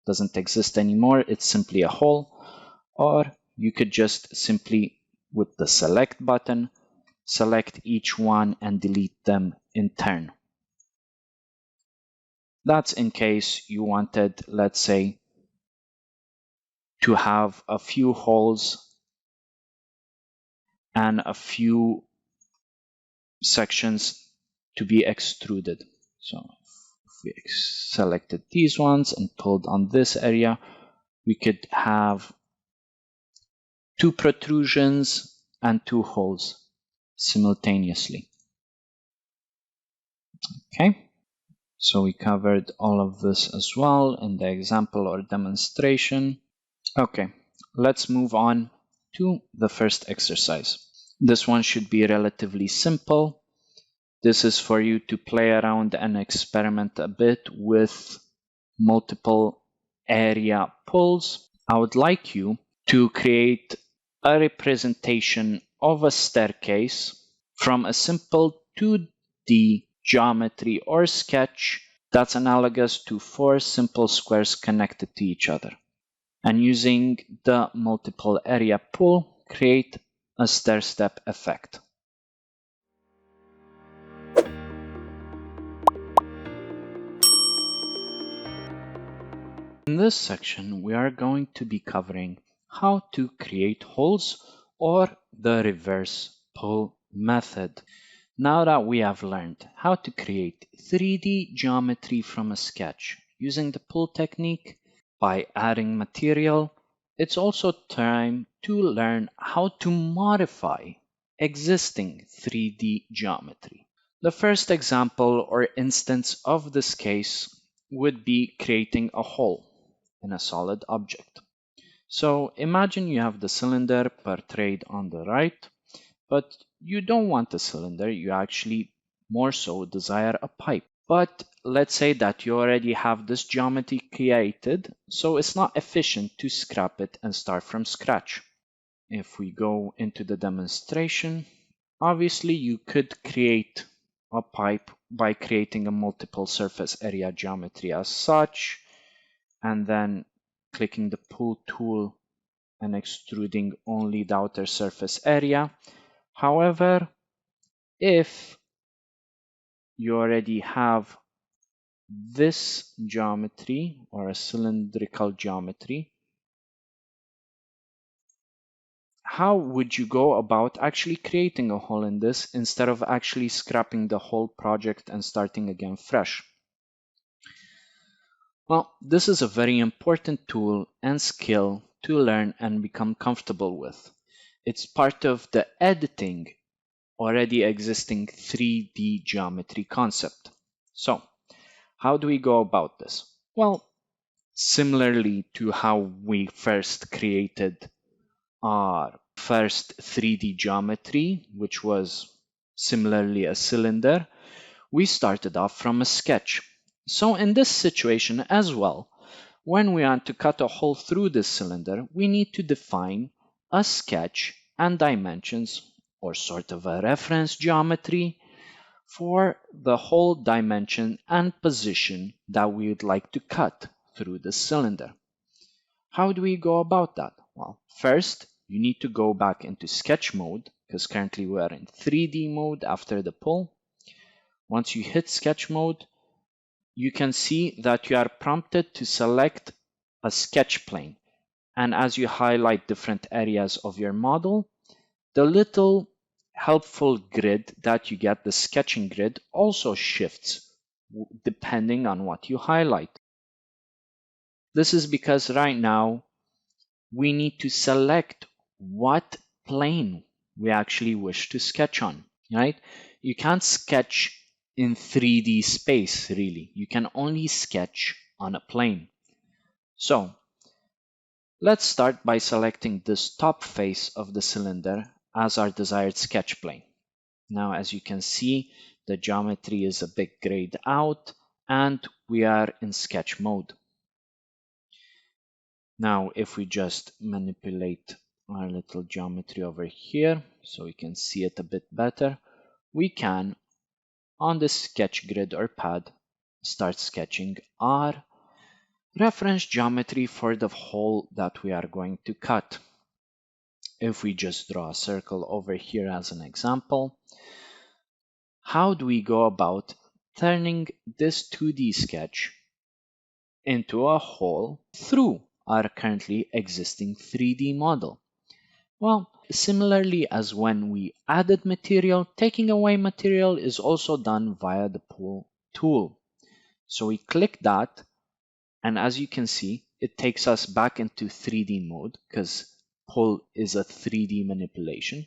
Speaker 2: Doesn't exist anymore, it's simply a hole. Or you could just simply, with the select button, select each one and delete them in turn. That's in case you wanted, let's say, to have a few holes and a few sections to be extruded. So if we selected these ones and pulled on this area, we could have 2 protrusions and 2 holes. simultaneously. Okay, so we covered all of this as well in the example or demonstration. Okay, let's move on to the first exercise. This one should be relatively simple. This is for you to play around and experiment a bit with multiple area pulls. I would like you to create a representation of a staircase from a simple 2D geometry or sketch that's analogous to 4 simple squares connected to each other. And using the multiple area pull, create a stair step effect. In this section, we are going to be covering how to create holes or the reverse pull method. Now that we have learned how to create 3D geometry from a sketch using the pull technique by adding material, it's also time to learn how to modify existing 3D geometry. The first example or instance of this case would be creating a hole in a solid object. So imagine you have the cylinder portrayed on the right, but you don't want a cylinder, you actually more so desire a pipe. But let's say that you already have this geometry created, so it's not efficient to scrap it and start from scratch. If we go into the demonstration, obviously you could create a pipe by creating a multiple surface area geometry as such, and then clicking the pull tool and extruding only the outer surface area. However, if you already have this geometry or a cylindrical geometry, how would you go about actually creating a hole in this instead of actually scrapping the whole project and starting again fresh? Well, this is a very important tool and skill to learn and become comfortable with. It's part of the editing already existing 3D geometry concept. So, how do we go about this? Well, similarly to how we first created our first 3D geometry, which was similarly a cylinder, we started off from a sketch. So in this situation as well, when we want to cut a hole through this cylinder, we need to define a sketch and dimensions, or sort of a reference geometry, for the whole dimension and position that we would like to cut through the cylinder. How do we go about that? Well, first, you need to go back into sketch mode, because currently we are in 3D mode after the pull. Once you hit sketch mode, you can see that you are prompted to select a sketch plane. And as you highlight different areas of your model, the little helpful grid that you get, the sketching grid, also shifts depending on what you highlight. This is because right now we need to select what plane we actually wish to sketch on, right? You can't sketch in 3D space, really. You can only sketch on a plane. So let's start by selecting this top face of the cylinder as our desired sketch plane. Now, as you can see, the geometry is a bit grayed out and we are in sketch mode. Now, if we just manipulate our little geometry over here so we can see it a bit better, we can, on the sketch grid or pad, start sketching our reference geometry for the hole that we are going to cut. If we just draw a circle over here as an example, how do we go about turning this 2D sketch into a hole through our currently existing 3D model? Well, similarly as when we added material, taking away material is also done via the pull tool. So we click that, and as you can see, it takes us back into 3D mode because pull is a 3D manipulation.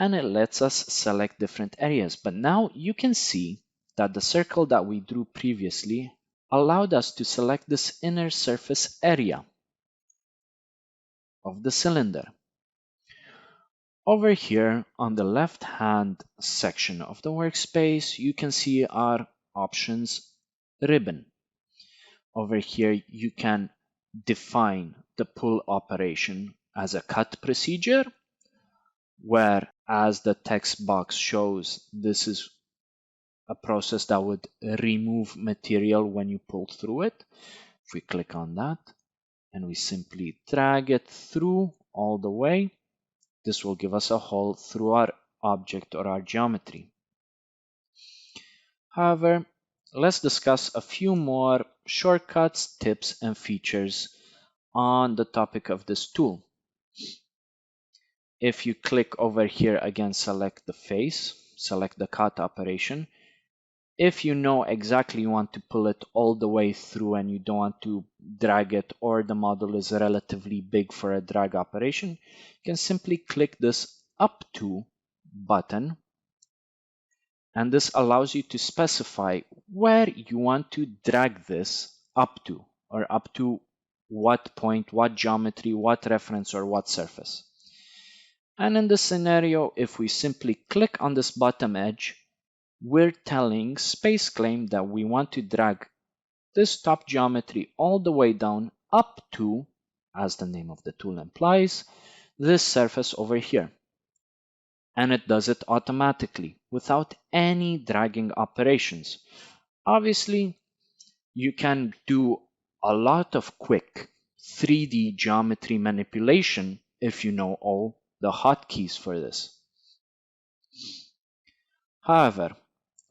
Speaker 2: and it lets us select different areas. But now you can see that the circle that we drew previously allowed us to select this inner surface area of the cylinder. Over here on the left hand section of the workspace, you can see our options ribbon. Over here you can define the pull operation as a cut procedure, where as the text box shows, this is a process that would remove material when you pull through it. If we click on that and we simply drag it through all the way, this will give us a hole through our object or our geometry. However, let's discuss a few more shortcuts, tips, and features on the topic of this tool. If you click over here again, select the face, select the cut operation. If you know exactly you want to pull it all the way through and you don't want to drag it, or the model is relatively big for a drag operation, you can simply click this up to button, and this allows you to specify where you want to drag this up to, or up to what point, what geometry, what reference, or what surface. And in this scenario, if we simply click on this bottom edge, we're telling SpaceClaim that we want to drag this top geometry all the way down up to, as the name of the tool implies, this surface over here. And it does it automatically without any dragging operations. Obviously, you can do a lot of quick 3D geometry manipulation if you know all the hotkeys for this. However,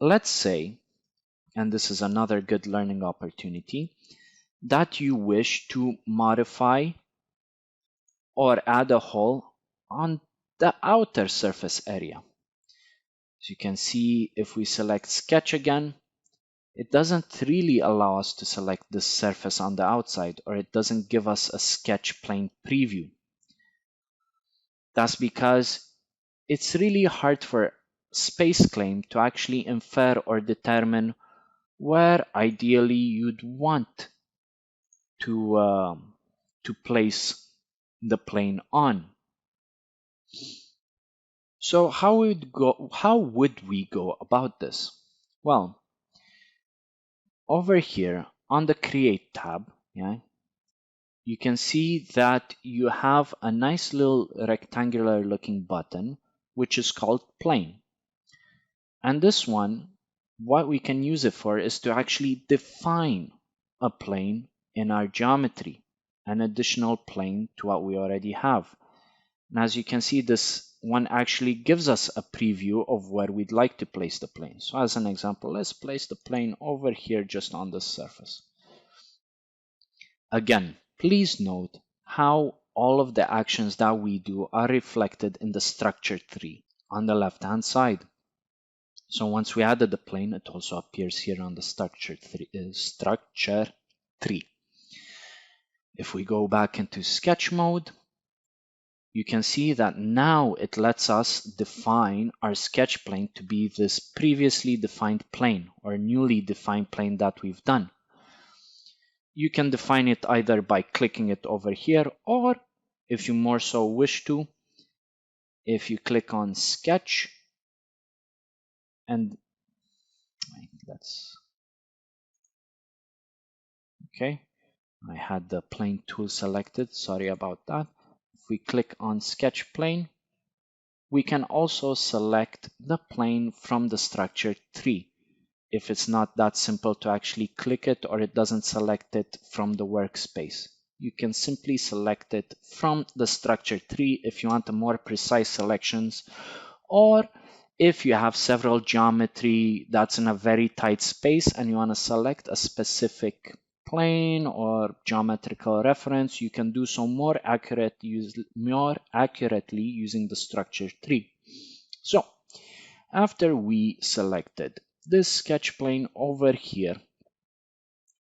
Speaker 2: let's say, and this is another good learning opportunity, that you wish to modify or add a hole on the outer surface area. As you can see, if we select sketch again, it doesn't really allow us to select this surface on the outside, or it doesn't give us a sketch plane preview. That's because it's really hard for SpaceClaim to actually infer or determine where ideally you'd want to place the plane on. So how would we go about this? Well, over here on the Create tab, you can see that you have a nice little rectangular looking button which is called Plane. And this one, what we can use it for is to actually define a plane in our geometry, an additional plane to what we already have. And as you can see, this one actually gives us a preview of where we'd like to place the plane. So as an example, let's place the plane over here just on this surface. Again, please note how all of the actions that we do are reflected in the structure tree on the left hand side. So once we added the plane, it also appears here on the structure tree. If we go back into sketch mode, you can see that now it lets us define our sketch plane to be this previously defined plane or newly defined plane that we've done. You can define it either by clicking it over here, or if you more so wish to, if you click on sketch and that's okay. I had the plane tool selected, sorry about that. If we click on sketch plane, we can also select the plane from the structure tree. If it's not that simple to actually click it, or it doesn't select it from the workspace, you can simply select it from the structure tree if you want a more precise selections, or if you have several geometry that's in a very tight space and you want to select a specific plane or geometrical reference, you can do so more accurately using the structure tree. So after we selected this sketch plane over here,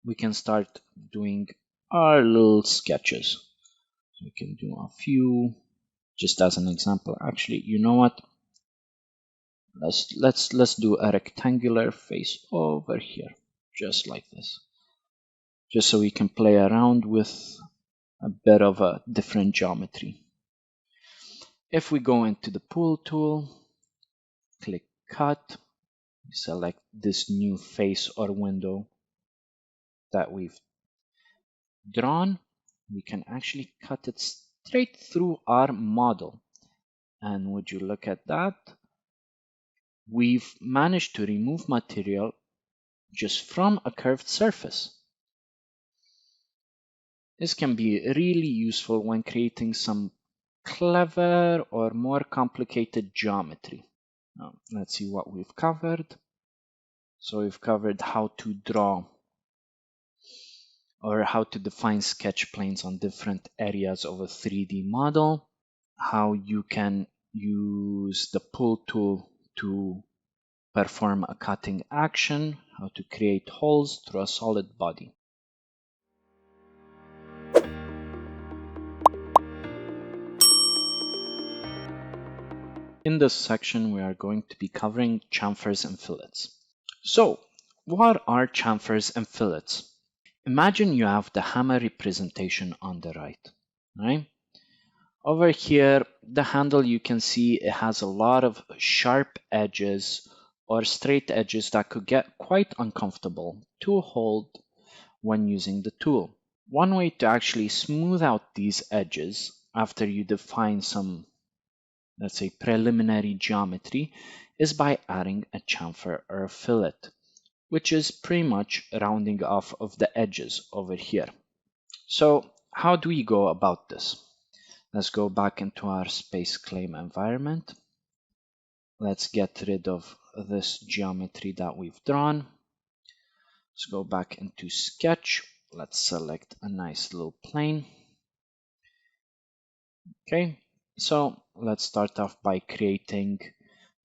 Speaker 2: we can start doing our little sketches. So we can do a few just as an example. Actually, you know what? Let's do a rectangular face over here, just like this, just so we can play around with a bit of a different geometry. If we go into the pool tool, click cut, select this new face or window that we've drawn, we can actually cut it straight through our model. And would you look at that? We've managed to remove material just from a curved surface. This can be really useful when creating some clever or more complicated geometry. Now, let's see what we've covered. So we've covered how to draw or how to define sketch planes on different areas of a 3D model, how you can use the pull tool to perform a cutting action, how to create holes through a solid body. In this section, we are going to be covering chamfers and fillets. So, what are chamfers and fillets? Imagine you have the hammer representation on the right? Over here, the handle, you can see it has a lot of sharp edges or straight edges that could get quite uncomfortable to hold when using the tool. One way to actually smooth out these edges after you define some, let's say, preliminary geometry is by adding a chamfer or a fillet, which is pretty much rounding off of the edges over here. So how do we go about this? Let's go back into our SpaceClaim environment. Let's get rid of this geometry that we've drawn. Let's go back into Sketch. Let's select a nice little plane. Okay, so let's start off by creating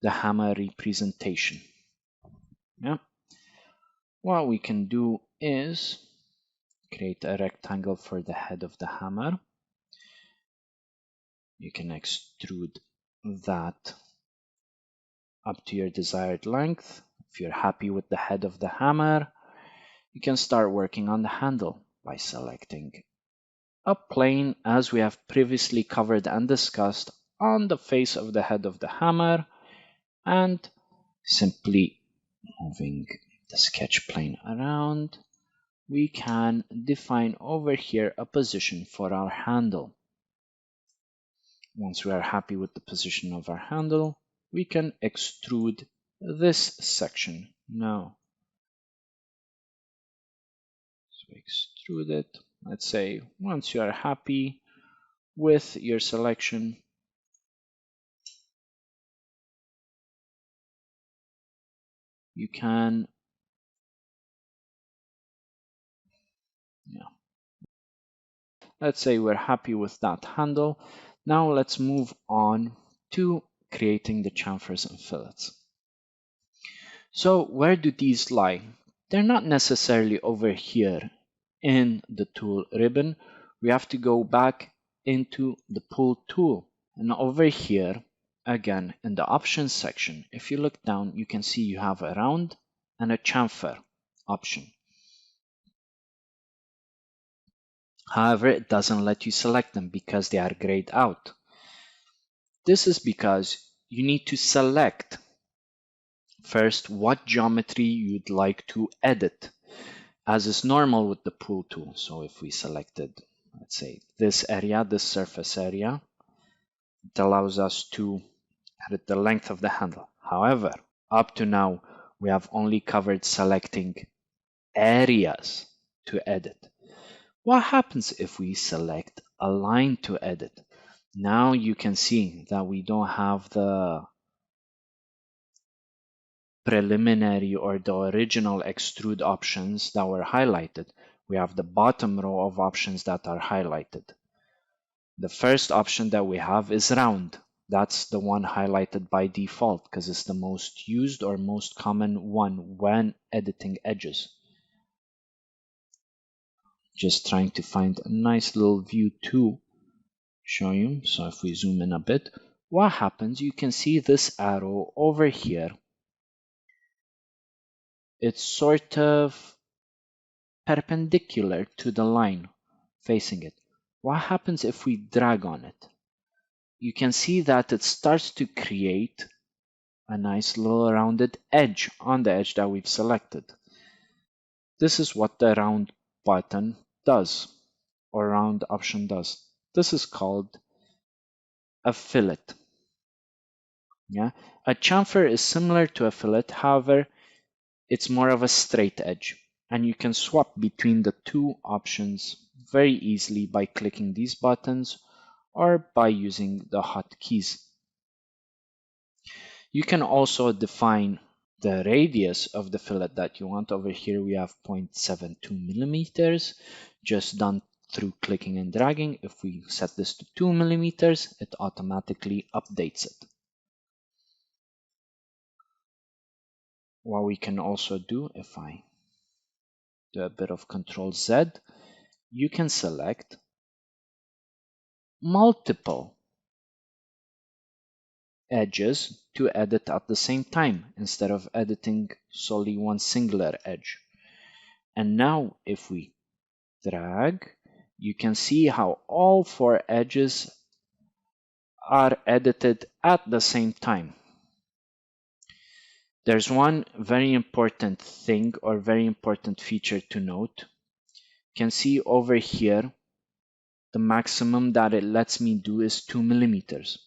Speaker 2: the hammer representation. Yeah. What we can do is create a rectangle for the head of the hammer. You can extrude that up to your desired length. If you're happy with the head of the hammer, you can start working on the handle by selecting a plane as we have previously covered and discussed on the face of the head of the hammer, and simply moving the sketch plane around, we can define over here a position for our handle. Once we are happy with the position of our handle, we can extrude this section now. So extrude it. Let's say once you are happy with your selection, you can let's say we're happy with that handle. Now let's move on to creating the chamfers and fillets. So where do these lie? They're not necessarily over here in the tool ribbon. We have to go back into the pull tool. And over here, again, in the options section, if you look down, you can see you have a round and a chamfer option. However, it doesn't let you select them because they are grayed out. This is because you need to select first what geometry you'd like to edit, as is normal with the pull tool. So if we selected, let's say, this area, this surface area, it allows us to edit the length of the handle. However, up to now, we have only covered selecting areas to edit. What happens if we select a line to edit? Now you can see that we don't have the preliminary or the original extrude options that were highlighted. We have the bottom row of options that are highlighted. The first option that we have is round. That's the one highlighted by default because it's the most used or most common one when editing edges. Just trying to find a nice little view to show you. So if we zoom in a bit, what happens, you can see this arrow over here. It's sort of perpendicular to the line facing it. What happens if we drag on it? You can see that it starts to create a nice little rounded edge on the edge that we've selected. This is what the round button does, or round option does. This is called a fillet. Yeah, a chamfer is similar to a fillet, however, it's more of a straight edge, and you can swap between the two options very easily by clicking these buttons or by using the hotkeys. You can also define the radius of the fillet that you want. Over here we have 0.72 millimeters, just done through clicking and dragging. If we set this to 2 millimeters, it automatically updates it. What we can also do, if I do a bit of Control Z, you can select multiple edges to edit at the same time instead of editing solely one singular edge. And now if we drag, you can see how all 4 edges are edited at the same time. There's one very important thing or very important feature to note. You can see over here, the maximum that it lets me do is 2 millimeters.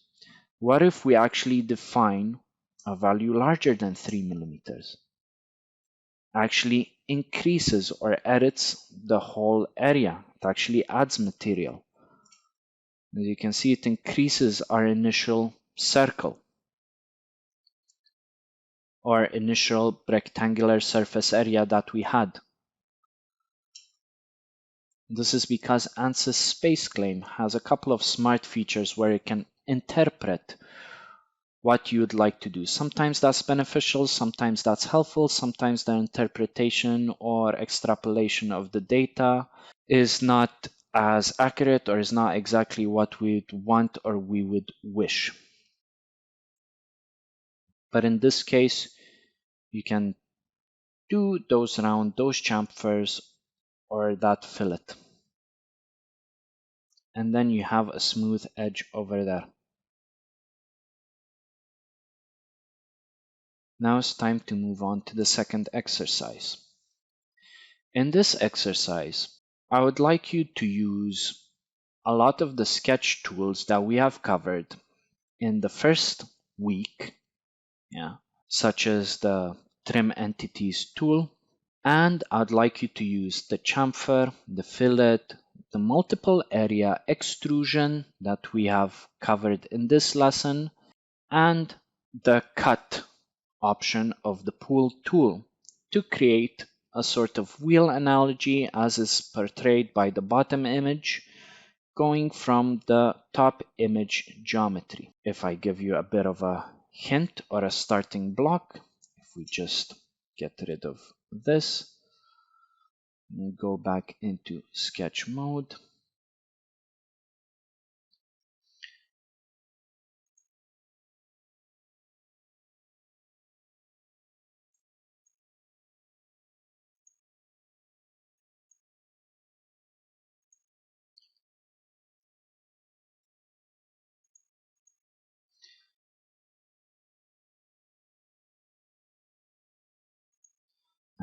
Speaker 2: What if we actually define a value larger than 3 millimeters? Actually increases or edits the whole area. It actually adds material. As you can see, it increases our initial circle or initial rectangular surface area that we had. This is because Ansys SpaceClaim has a couple of smart features where it can interpret what you would like to do. Sometimes that's beneficial, sometimes that's helpful, sometimes the interpretation or extrapolation of the data is not as accurate or is not exactly what we'd want or we would wish. But in this case, you can do those chamfers or that fillet. And then you have a smooth edge over there. Now it's time to move on to the second exercise. In this exercise, I would like you to use a lot of the sketch tools that we have covered in the first week, such as the Trim Entities tool, and I'd like you to use the chamfer, the fillet, the multiple area extrusion that we have covered in this lesson, and the cut option of the pool tool to create a sort of wheel analogy as is portrayed by the bottom image going from the top image geometry. If I give you a bit of a hint or a starting block, if we just get rid of this and go back into sketch mode,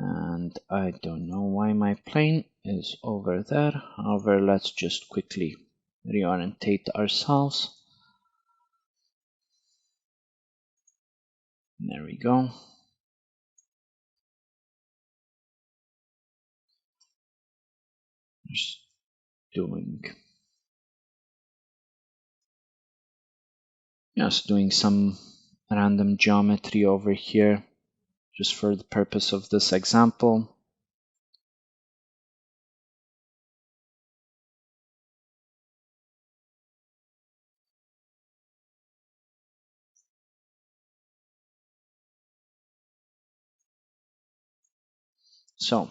Speaker 2: and I don't know why my plane is over there. However, let's just quickly reorientate ourselves. There we go. Just doing some random geometry over here just for the purpose of this example. So,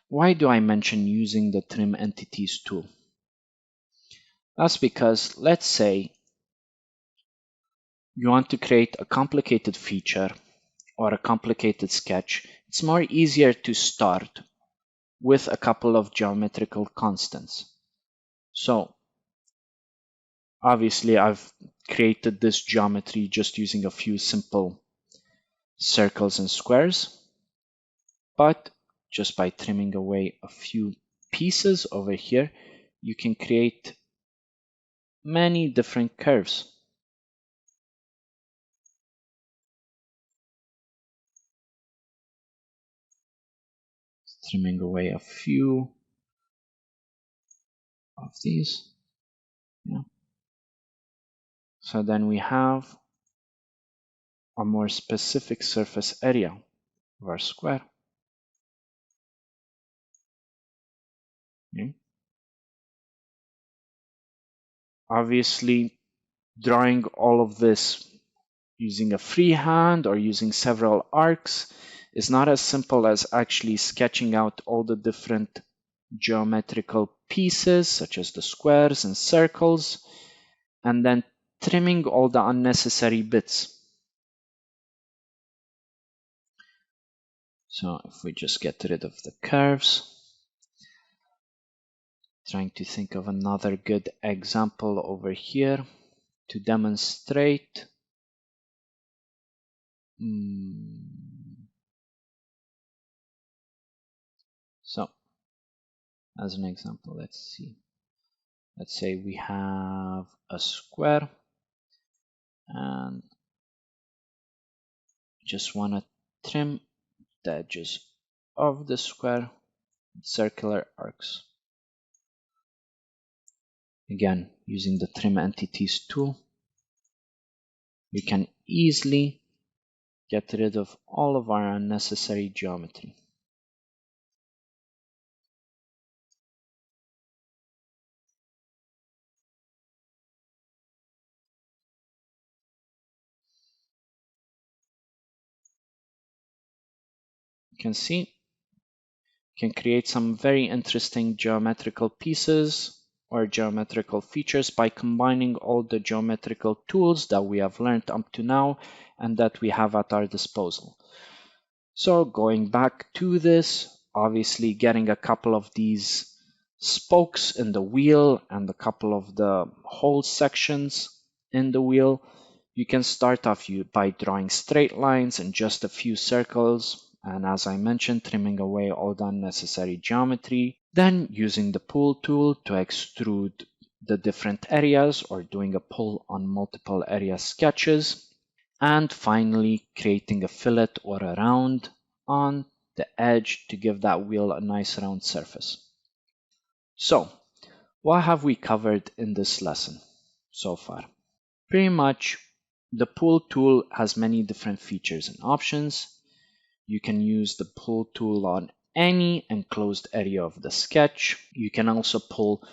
Speaker 2: why do I mention using the Trim Entities tool? That's because, let's say, you want to create a complicated feature or a complicated sketch, it's more easier to start with a couple of geometrical constants. So obviously I've created this geometry just using a few simple circles and squares, but just by trimming away a few pieces over here, you can create many different curves. Trimming away a few of these. Yeah. So then we have a more specific surface area of our square. Okay. Obviously, drawing all of this using a freehand or using several arcs is not as simple as actually sketching out all the different geometrical pieces, such as the squares and circles, and then trimming all the unnecessary bits. So if we just get rid of the curves, trying to think of another good example over here to demonstrate. So as an example, let's see. Let's say we have a square and just want to trim the edges of the square with circular arcs. Again, using the Trim Entities tool, we can easily get rid of all of our unnecessary geometry. You can see, you can create some very interesting geometrical pieces or geometrical features by combining all the geometrical tools that we have learned up to now and that we have at our disposal. So going back to this, obviously getting a couple of these spokes in the wheel and a couple of the hole sections in the wheel, you can start off by drawing straight lines and just a few circles. And as I mentioned, trimming away all the unnecessary geometry. Then using the pull tool to extrude the different areas or doing a pull on multiple area sketches. And finally creating a fillet or a round on the edge to give that wheel a nice round surface. So what have we covered in this lesson so far? Pretty much the pull tool has many different features and options. You can use the pull tool on any enclosed area of the sketch. You can also pull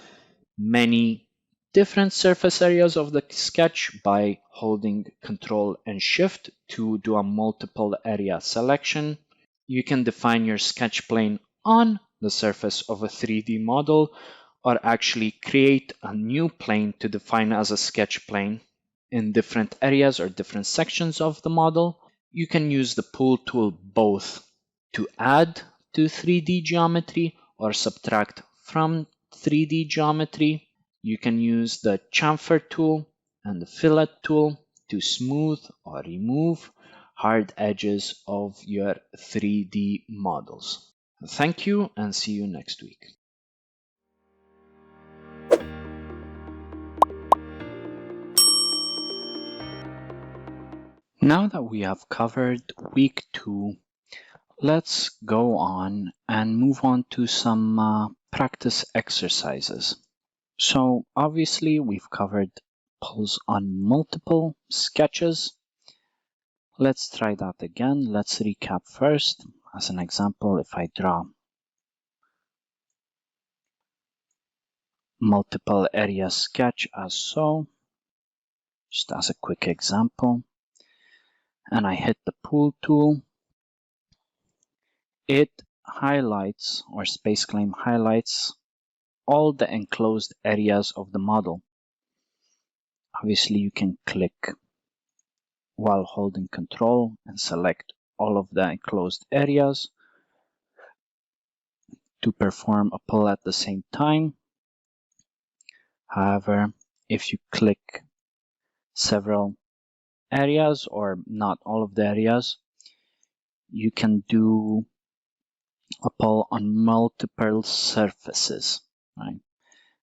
Speaker 2: many different surface areas of the sketch by holding Ctrl and Shift to do a multiple area selection. You can define your sketch plane on the surface of a 3D model or actually create a new plane to define as a sketch plane in different areas or different sections of the model. You can use the pull tool both to add to 3D geometry or subtract from 3D geometry. You can use the chamfer tool and the fillet tool to smooth or remove hard edges of your 3D models. Thank you and see you next week. Now that we have covered week 2, let's go on and move on to some practice exercises. So obviously we've covered pulls on multiple sketches. Let's try that again. Let's recap first. As an example, if I draw multiple area sketch as so, just as a quick example, and I hit the pull tool, it highlights, or SpaceClaim highlights, all the enclosed areas of the model. Obviously you can click while holding Control and select all of the enclosed areas to perform a pull at the same time. However, if you click several areas or not all of the areas, you can do a pull on multiple surfaces, right?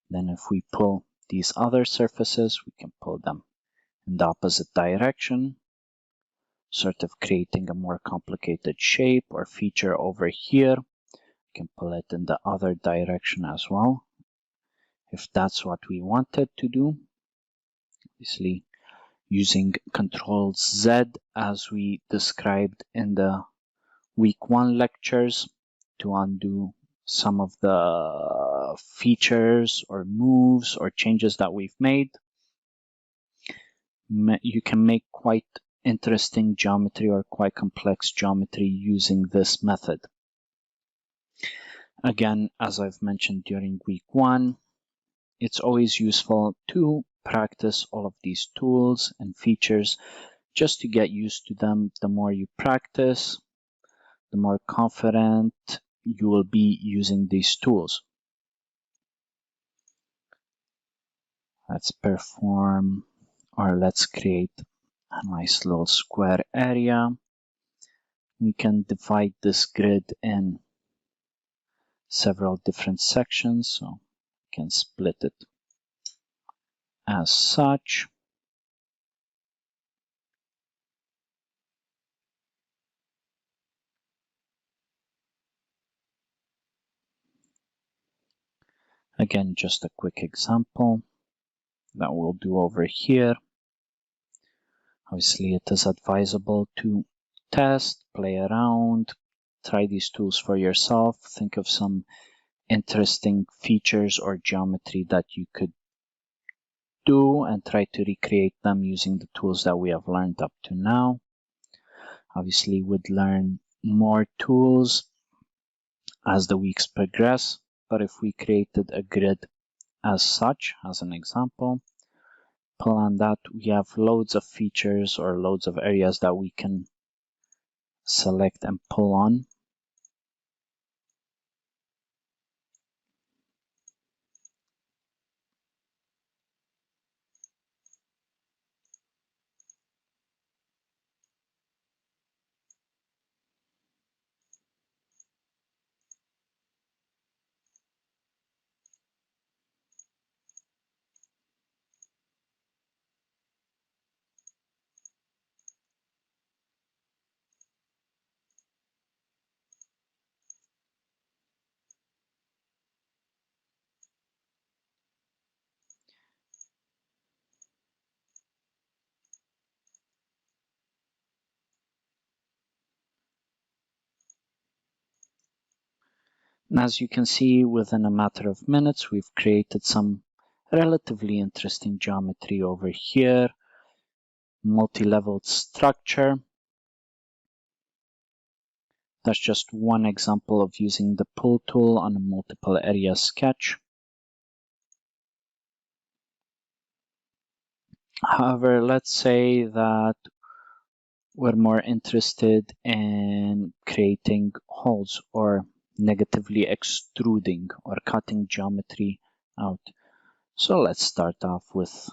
Speaker 2: Then if we pull these other surfaces, we can pull them in the opposite direction, sort of creating a more complicated shape or feature over here. We can pull it in the other direction as well, if that's what we wanted to do. Obviously, using Control Z as we described in the week 1 lectures to undo some of the features or moves or changes that we've made. You can make quite interesting geometry or quite complex geometry using this method. Again, as I've mentioned during week 1, it's always useful to practice all of these tools and features just to get used to them. The more you practice, the more confident you will be using these tools. Let's perform, or let's create a nice little square area. We can divide this grid in several different sections, so we can split it as such. Again, just a quick example that we'll do over here. Obviously, it is advisable to test, play around, try these tools for yourself, think of some interesting features or geometry that you could do and try to recreate them using the tools that we have learned up to now. Obviously, we'd learn more tools as the weeks progress, but if we created a grid as such, as an example, pull on that, we have loads of features or loads of areas that we can select and pull on. And as you can see, within a matter of minutes, we've created some relatively interesting geometry over here. Multi-leveled structure. That's just one example of using the pull tool on a multiple area sketch. However, let's say that we're more interested in creating holes or negatively extruding or cutting geometry out. So let's start off with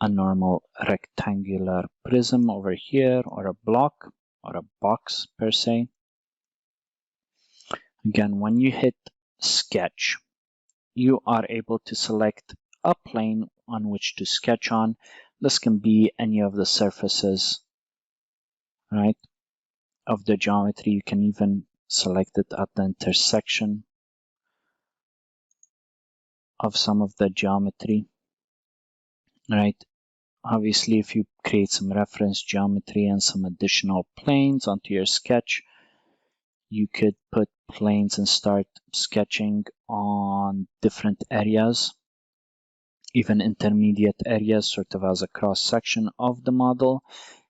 Speaker 2: a normal rectangular prism over here, or a block or a box per se. Again, when you hit sketch, you are able to select a plane on which to sketch on. This can be any of the surfaces, right, of the geometry. You can even select it at the intersection of some of the geometry, right? Obviously, if you create some reference geometry and some additional planes onto your sketch, you could put planes and start sketching on different areas, even intermediate areas, sort of as a cross section of the model,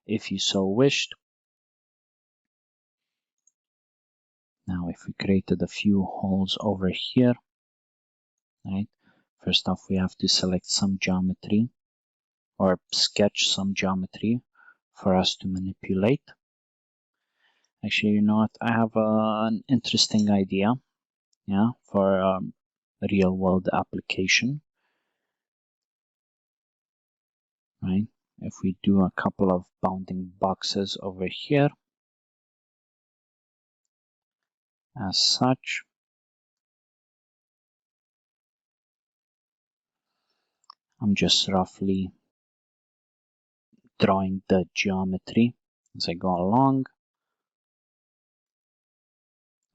Speaker 2: if you so wished. Now, if we created a few holes over here, right? First off, we have to select some geometry or sketch some geometry. for us to manipulate. Actually, you know what? I have an interesting idea, yeah, for a real-world application. Right? If we do a couple of bounding boxes over here, as such, I'm just roughly drawing the geometry as I go along.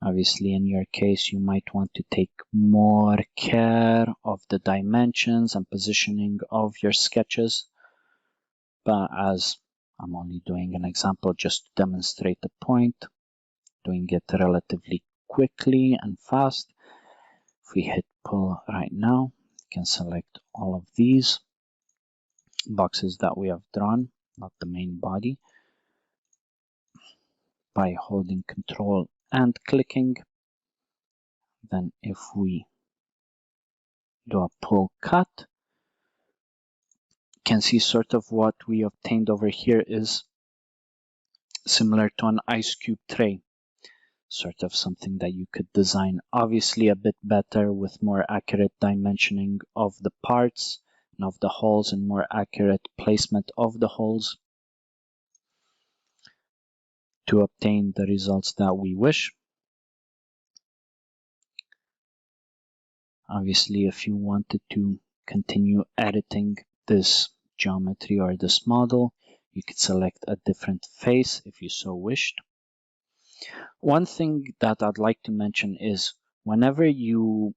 Speaker 2: Obviously, in your case, you might want to take more care of the dimensions and positioning of your sketches. But as I'm only doing an example just to demonstrate the point, doing it relatively quickly and fast. If we hit pull right now, you can select all of these boxes that we have drawn, not the main body, by holding Control and clicking. Then if we do a pull cut, you can see sort of what we obtained over here is similar to an ice cube tray, sort of something that you could design obviously a bit better with more accurate dimensioning of the parts and of the holes and more accurate placement of the holes to obtain the results that we wish. Obviously, if you wanted to continue editing this geometry or this model, you could select a different face if you so wished. One thing that I'd like to mention is whenever you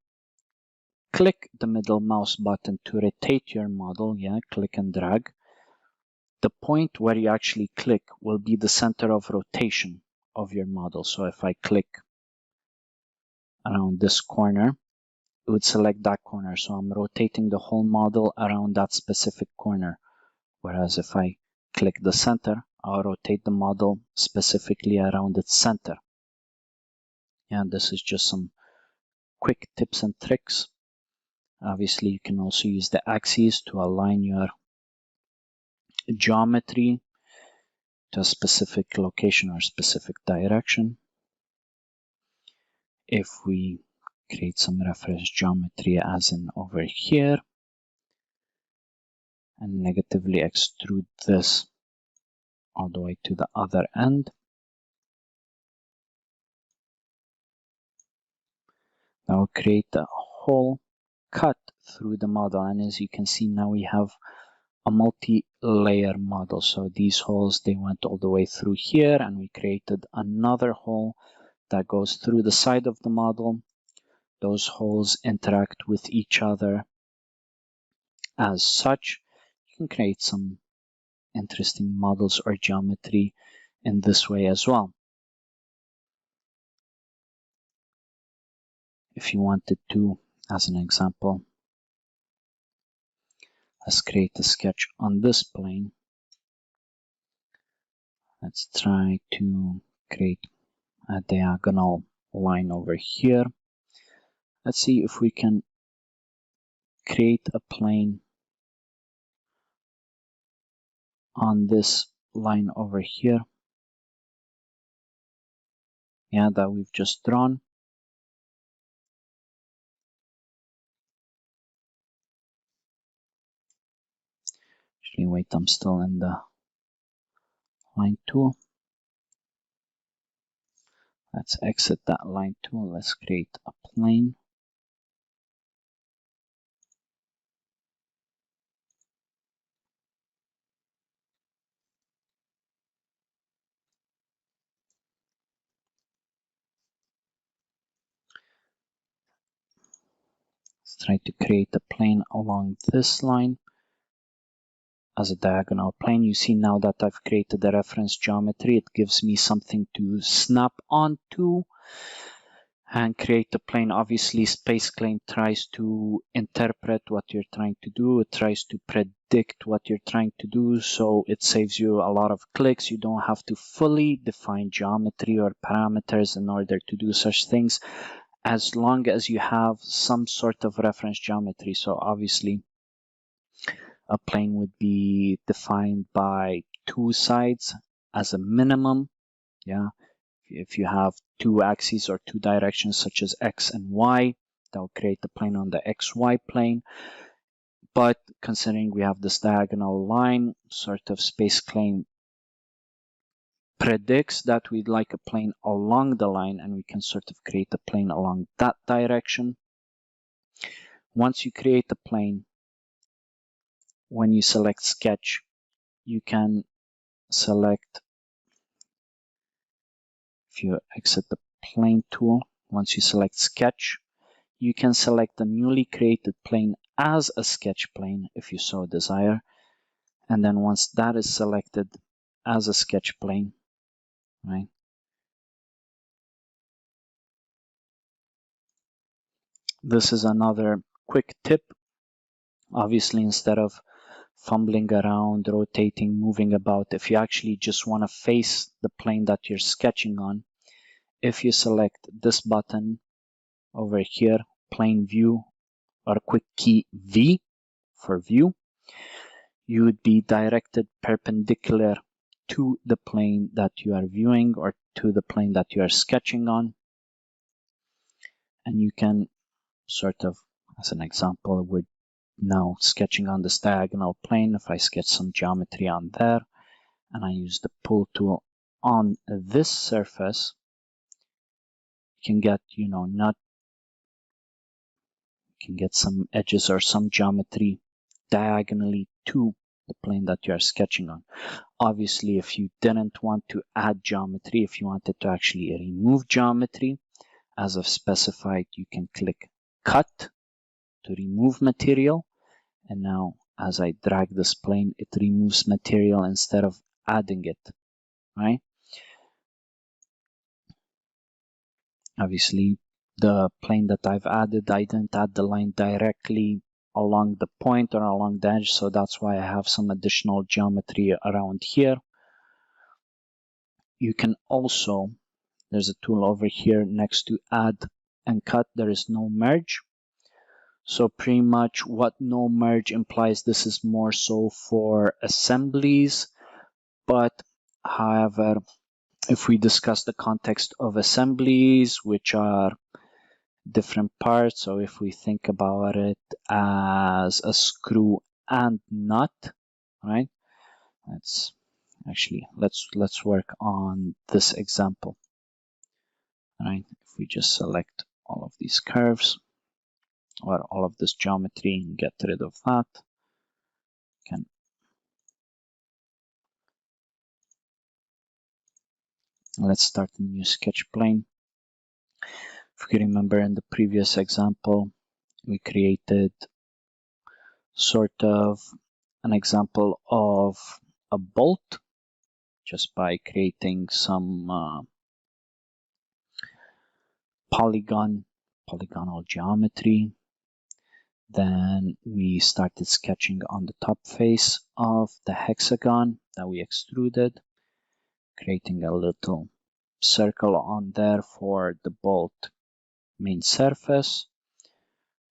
Speaker 2: click the middle mouse button to rotate your model, click and drag, the point where you actually click will be the center of rotation of your model. So if I click around this corner, it would select that corner. So I'm rotating the whole model around that specific corner. Whereas if I click the center, I'll rotate the model specifically around its center. And this is just some quick tips and tricks. Obviously, you can also use the axes to align your geometry to a specific location or specific direction. If we create some reference geometry as in over here and negatively extrude this all the way to the other end, that will create a whole cut through the model. And as you can see, now we have a multi-layer model. So these holes, they went all the way through here, and we created another hole that goes through the side of the model. Those holes interact with each other. As such, you can create some interesting models or geometry in this way as well. If you wanted to, as an example, let's create a sketch on this plane. Let's try to create a diagonal line over here. Let's see if we can create a plane on this line over here. That we've just drawn. Actually, wait, I'm still in the line tool. Let's exit that line tool. Let's create a plane. Let's try to create a plane along this line as a diagonal plane. You see now that I've created the reference geometry, it gives me something to snap onto and create a plane. Obviously, SpaceClaim tries to interpret what you're trying to do. It tries to predict what you're trying to do, so it saves you a lot of clicks. You don't have to fully define geometry or parameters in order to do such things, as long as you have some sort of reference geometry. So obviously, a plane would be defined by 2 sides as a minimum. Yeah, if you have 2 axes or 2 directions such as X and Y, that will create the plane on the XY plane. But considering we have this diagonal line, sort of SpaceClaim predicts that we'd like a plane along the line, and we can sort of create a plane along that direction. Once you create the plane, when you select sketch, you can select, if you exit the plane tool, once you select sketch, you can select the newly created plane as a sketch plane if you so desire. And then once that is selected as a sketch plane, right? This is another quick tip. Obviously, instead of fumbling around, rotating, moving about, if you actually just want to face the plane that you're sketching on, if you select this button over here, plane view, or quick key V for view, you would be directed perpendicular to the plane that you are viewing or to the plane that you are sketching on. And you can sort of, as an example, we're now sketching on this diagonal plane. If I sketch some geometry on there and I use the pull tool on this surface, you can get, you can get some edges or some geometry diagonally to the plane that you are sketching on. Obviously, if you didn't want to add geometry, if you wanted to actually remove geometry, as I've specified, you can click Cut to remove material. And now, as I drag this plane, it removes material instead of adding it, right? Obviously, the plane that I've added, I didn't add the line directly along the point or along the edge, so that's why I have some additional geometry around here. You can also, there's a tool over here next to add and cut, there is no merge. So pretty much what no merge implies, this is more so for assemblies, but however, if we discuss the context of assemblies, which are different parts, so if we think about it as a screw and nut, right? Let's work on this example, right? If we just select all of these curves or all of this geometry and get rid of that, let's start a new sketch plane. If you remember in the previous example, we created sort of an example of a bolt just by creating some polygonal geometry. Then we started sketching on the top face of the hexagon that we extruded, creating a little circle on there for the bolt main surface.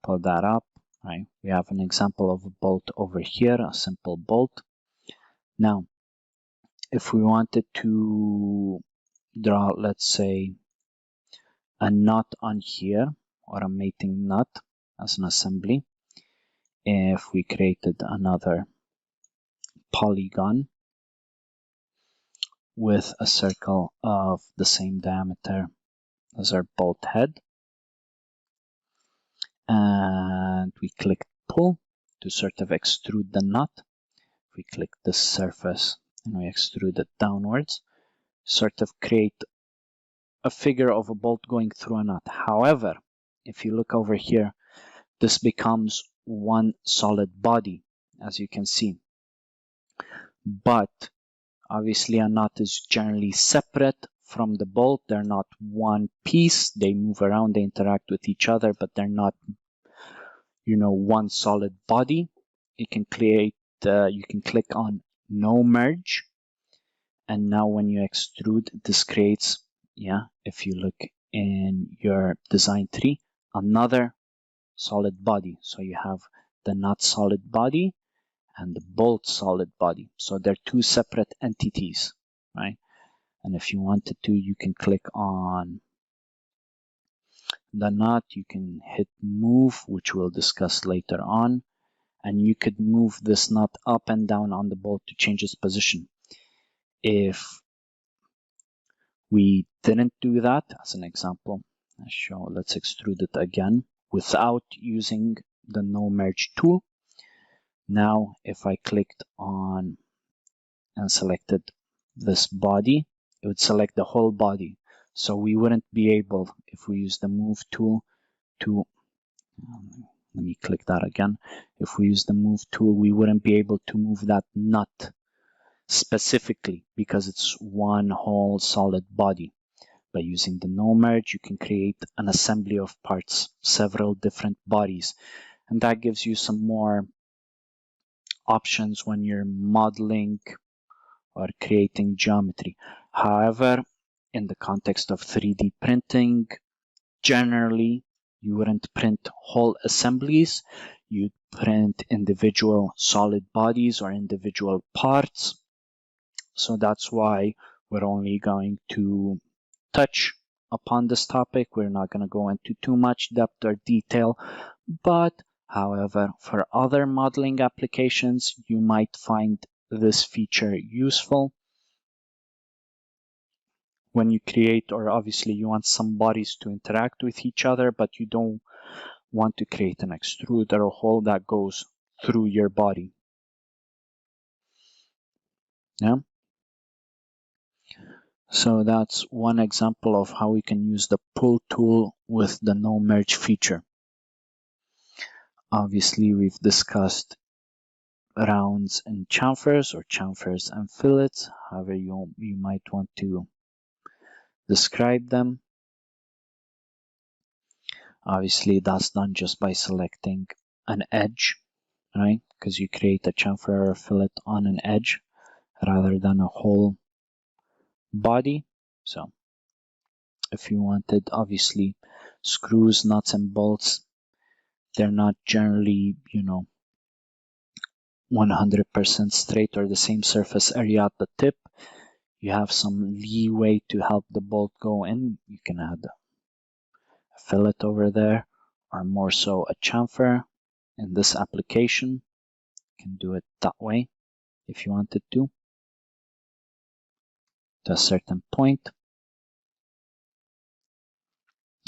Speaker 2: Pull that up, right? We have an example of a bolt over here, a simple bolt. Now, if we wanted to draw, let's say, a knot on here or a mating nut as an assembly, if we created another polygon with a circle of the same diameter as our bolt head, and we click pull to sort of extrude the nut. We click this surface and we extrude it downwards, sort of create a figure of a bolt going through a nut. However, if you look over here, this becomes one solid body, as you can see. But obviously a nut is generally separate from the bolt. They're not one piece. They move around, they interact with each other, but they're not, one solid body. You can create, you can click on no merge. And now when you extrude, this creates, if you look in your design tree, another solid body. So you have the not solid body and the bolt solid body. So they're two separate entities, right? And if you wanted to, you can click on the nut, you can hit move, which we'll discuss later on, and you could move this nut up and down on the bolt to change its position. If we didn't do that, as an example, let's extrude it again without using the no merge tool. Now, if I clicked on and selected this body, it would select the whole body. So we wouldn't be able, if we use the move tool, to let me click that again. If we use the move tool, we wouldn't be able to move that nut specifically because it's one whole solid body. By using the no merge, you can create an assembly of parts, several different bodies, and that gives you some more options when you're modeling or creating geometry. However, in the context of 3D printing, generally you wouldn't print whole assemblies, you'd print individual solid bodies or individual parts. So that's why we're only going to touch upon this topic. We're not going to go into too much depth or detail, but however, for other modeling applications, you might find this feature useful. When you create, or obviously you want some bodies to interact with each other, but you don't want to create an extrude or a hole that goes through your body. Yeah. So that's one example of how we can use the pull tool with the no merge feature. Obviously, we've discussed rounds and chamfers, or chamfers and fillets, however you might want to describe them. Obviously, that's done just by selecting an edge, right? Because you create a chamfer or a fillet on an edge rather than a whole body. So if you wanted, obviously, screws, nuts, and bolts, they're not generally, 100% straight or the same surface area at the tip. You have some leeway to help the bolt go in. You can add a fillet over there, or more so a chamfer. In this application, you can do it that way if you wanted to a certain point.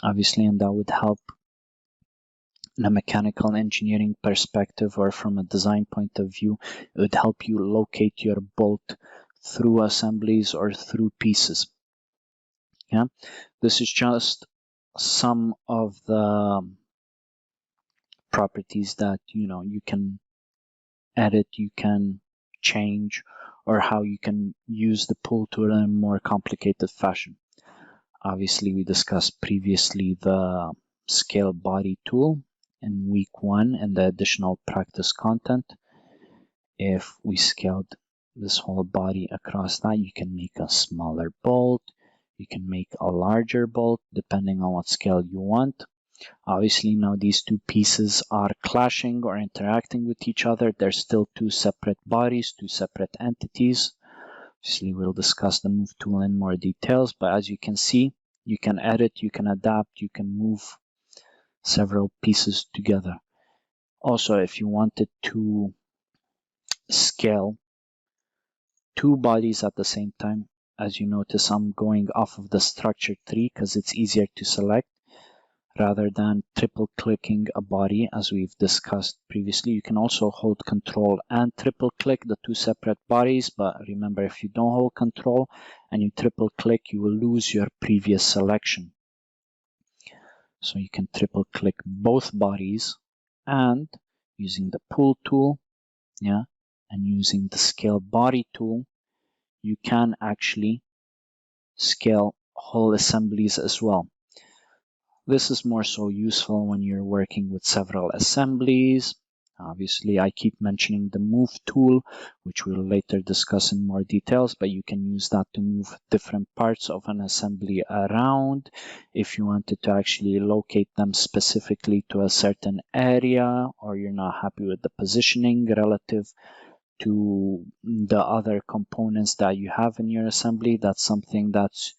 Speaker 2: Obviously, and that would help in a mechanical engineering perspective or from a design point of view. It would help you locate your bolt through assemblies or through pieces. Yeah, this is just some of the properties that you can edit, you can change, or how you can use the pull tool in a more complicated fashion. Obviously, we discussed previously the scale body tool in week 1 and the additional practice content. If we scaled this whole body across that, you can make a smaller bolt, you can make a larger bolt depending on what scale you want. Obviously, now these two pieces are clashing or interacting with each other. They're still two separate bodies, two separate entities. Obviously, we'll discuss the move tool in more details, but as you can see, you can edit, you can adapt, you can move several pieces together. Also, if you wanted to scale two bodies at the same time, as you notice, I'm going off of the structure tree because it's easier to select rather than triple clicking a body as we've discussed previously. You can also hold control and triple click the two separate bodies, but remember, if you don't hold control and you triple click, you will lose your previous selection. So you can triple click both bodies, and using the pull tool, and using the scale body tool, you can actually scale whole assemblies as well. This is more so useful when you're working with several assemblies. Obviously, I keep mentioning the move tool, which we'll later discuss in more details, but you can use that to move different parts of an assembly around. If you wanted to actually locate them specifically to a certain area, or you're not happy with the positioning relative to the other components that you have in your assembly, that's something that's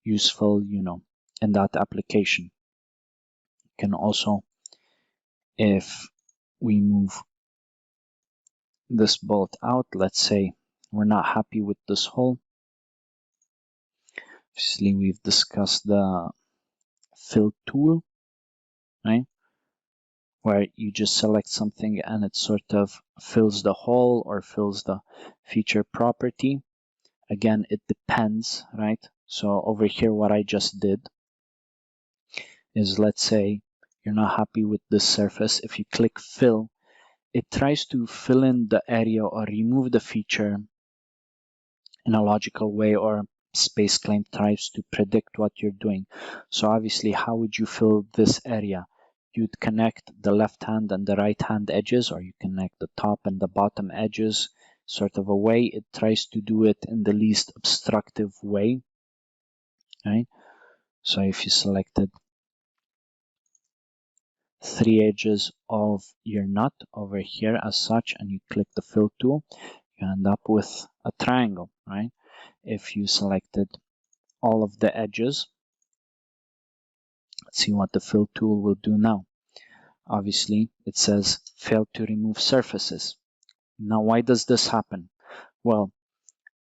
Speaker 2: useful, in that application. You can also, if we move this bolt out, let's say we're not happy with this hole. Obviously, we've discussed the fill tool, right? Where you just select something and it sort of fills the hole or fills the feature property. Again, it depends, right? So over here, what I just did is, let's say you're not happy with this surface. If you click fill, it tries to fill in the area or remove the feature in a logical way, or SpaceClaim tries to predict what you're doing. So obviously, how would you fill this area? You'd connect the left hand and the right hand edges, or you connect the top and the bottom edges, sort of a way. It tries to do it in the least obstructive way, right? So if you selected 3 edges of your nut over here as such, and you click the fill tool, you end up with a triangle, right? If you selected all of the edges, let's see what the fill tool will do now. Obviously, it says failed to remove surfaces. Now, why does this happen? Well,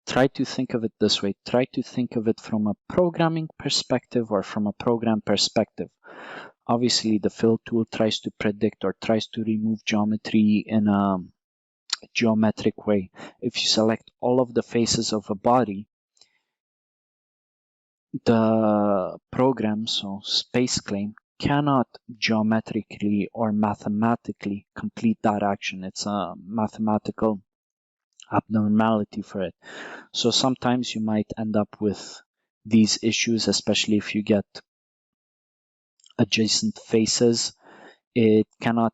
Speaker 2: try to think of it this way. Try to think of it from a programming perspective or from a program perspective. Obviously, the fill tool tries to predict or tries to remove geometry in a geometric way. If you select all of the faces of a body, the program, so SpaceClaim, cannot geometrically or mathematically complete that action. It's a mathematical abnormality for it. So sometimes you might end up with these issues, especially if you get adjacent faces. It cannot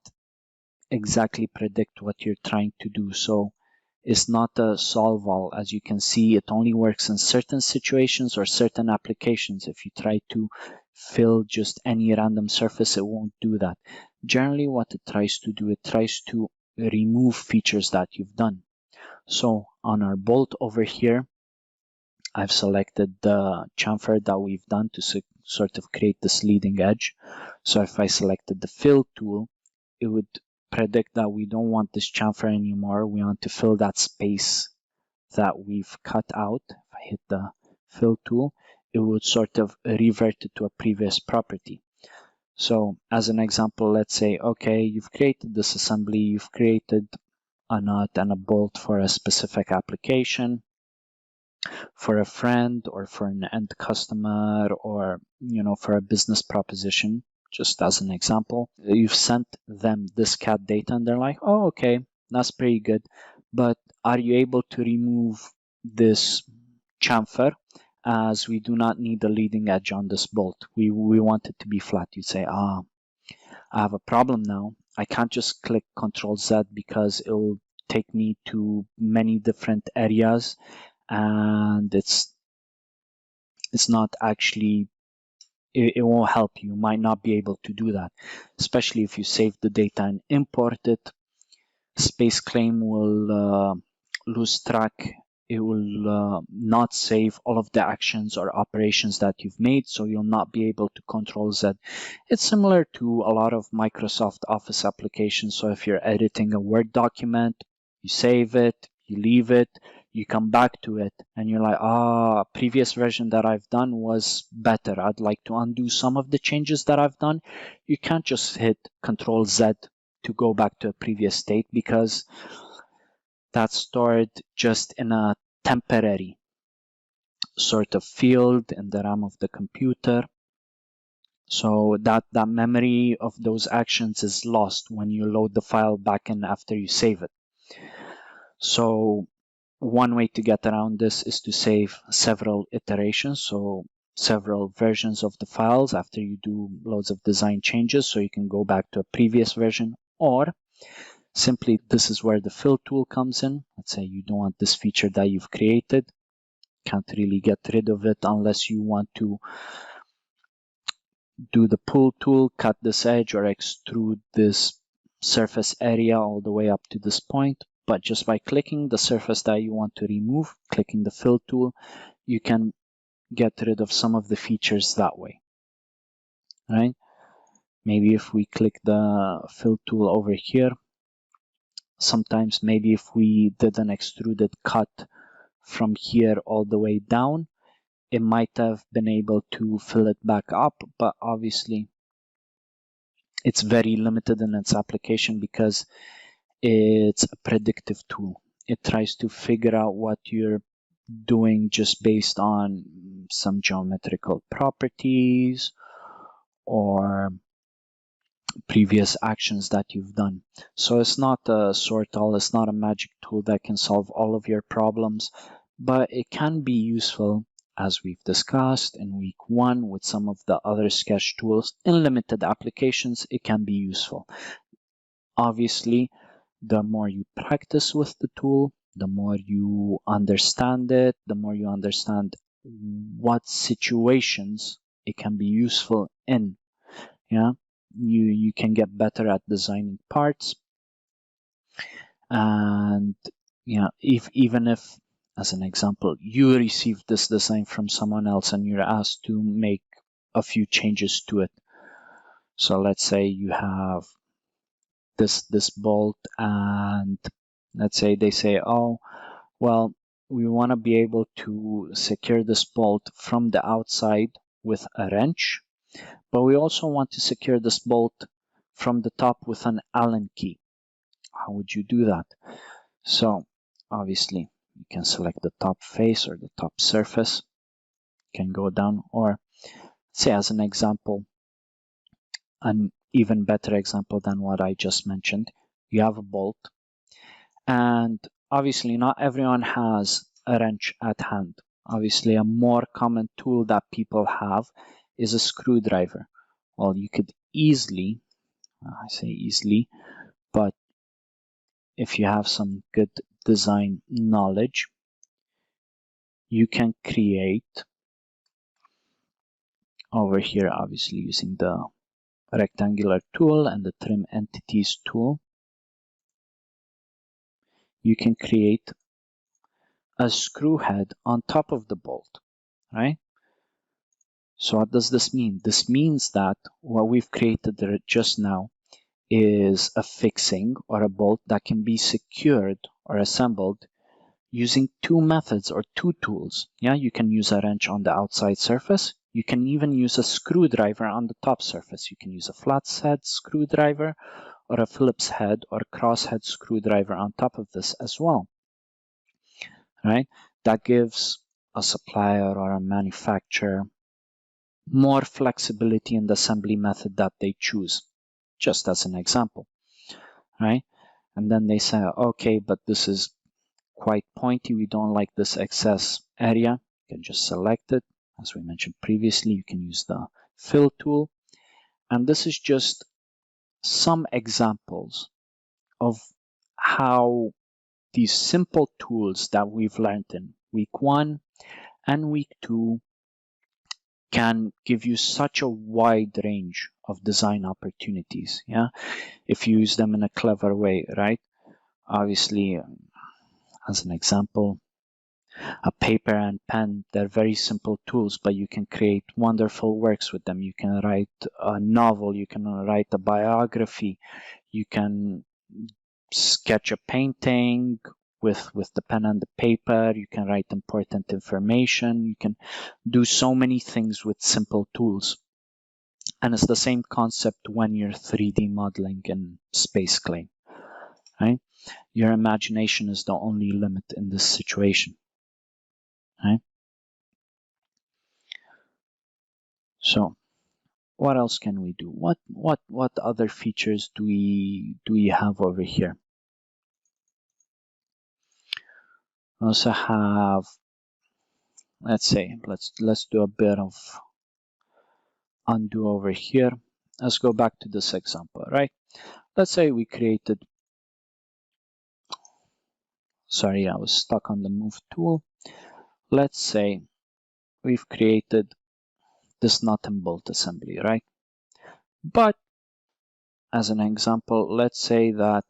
Speaker 2: exactly predict what you're trying to do. So it's not a solve all. As you can see, it only works in certain situations or certain applications. If you try to fill just any random surface, it won't do that. Generally, what it tries to do, it tries to remove features that you've done. So on our bolt over here, I've selected the chamfer that we've done to sort of create this leading edge. So if I selected the fill tool, it would predict that we don't want this chamfer anymore. We want to fill that space that we've cut out. If I hit the fill tool, it would sort of revert it to a previous property. So as an example, let's say, okay, you've created this assembly, you've created a nut and a bolt for a specific application, for a friend or for an end customer, or for a business proposition. Just as an example, you've sent them this CAD data and they're like, oh, okay, that's pretty good, but are you able to remove this chamfer, as we do not need the leading edge on this bolt? We want it to be flat. You say, I have a problem now. I can't just click Control Z because it will take me to many different areas, and it's not actually, it won't help you. You might not be able to do that, especially if you save the data and import it. SpaceClaim will lose track. It will not save all of the actions or operations that you've made, so you'll not be able to Control Z. It's similar to a lot of Microsoft Office applications. So if you're editing a Word document, you save it, you leave it, you come back to it, and you're like, previous version that I've done was better. I'd like to undo some of the changes that I've done. You can't just hit Control Z to go back to a previous state, because that's stored just in a temporary sort of field in the RAM of the computer. So that memory of those actions is lost when you load the file back in after you save it. So one way to get around this is to save several iterations, so several versions of the files after you do loads of design changes, so you can go back to a previous version, or Simply, this is where the fill tool comes in. Let's say you don't want this feature that you've created. Can't really get rid of it unless you want to do the pull tool, cut this edge, or extrude this surface area all the way up to this point. But just by clicking the surface that you want to remove, clicking the fill tool, you can get rid of some of the features that way, right? Maybe if we click the fill tool over here, sometimes maybe if we did an extruded cut from here all the way down, it might have been able to fill it back up, but obviously it's very limited in its application because it's a predictive tool. It tries to figure out what you're doing just based on some geometrical properties or previous actions that you've done. So it's not a sort-all, it's not a magic tool that can solve all of your problems, but it can be useful, as we've discussed in week 1 with some of the other sketch tools. In limited applications, it can be useful. Obviously, the more you practice with the tool, the more you understand it, the more you understand what situations it can be useful in. Yeah, you can get better at designing parts. And yeah, even if, as an example, you received this design from someone else and you're asked to make a few changes to it. So let's say you have this bolt, and let's say they say, oh, well, we want to be able to secure this bolt from the outside with a wrench, but we also want to secure this bolt from the top with an Allen key. How would you do that? So obviously you can select the top face or the top surface, you can go down, or say, as an example, an even better example than what I just mentioned, you have a bolt, and obviously not everyone has a wrench at hand. Obviously a more common tool that people have is a screwdriver. Well, you could easily, I say easily, but if you have some good design knowledge, you can create over here, obviously using the rectangular tool and the trim entities tool, you can create a screw head on top of the bolt, right? So what does this mean? This means that what we've created there just now is a fixing or a bolt that can be secured or assembled using two methods or two tools. Yeah, you can use a wrench on the outside surface. You can even use a screwdriver on the top surface. You can use a flat head screwdriver or a Phillips head or crosshead screwdriver on top of this as well, right? That gives a supplier or a manufacturer more flexibility in the assembly method that they choose, just as an example, right? And then they say, okay, but this is quite pointy, we don't like this excess area. You can just select it. As we mentioned previously, you can use the fill tool. And this is just some examples of how these simple tools that we've learned in week 1 and week 2 can give you such a wide range of design opportunities, yeah, if you use them in a clever way, right? Obviously, as an example, a paper and pen, they're very simple tools, but you can create wonderful works with them. You can write a novel, you can write a biography, you can sketch a painting with the pen and the paper, you can write important information, you can do so many things with simple tools. And it's the same concept when you're 3D modeling in SpaceClaim, right? Your imagination is the only limit in this situation, right? So what else can we do? What other features do we have over here? We also have, let's say, let's do a bit of undo over here. Let's go back to this example, right? Let's say we created sorry, I was stuck on the move tool. Let's say we've created this nut and bolt assembly, right? But as an example, let's say that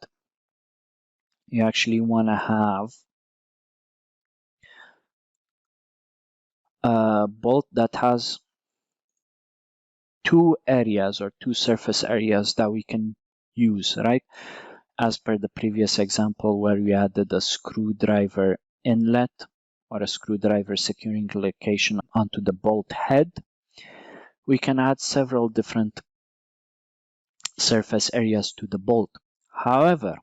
Speaker 2: you actually want to have a bolt that has two areas or two surface areas that we can use, right? As per the previous example where we added a screwdriver inlet or a screwdriver securing location onto the bolt head, we can add several different surface areas to the bolt. However,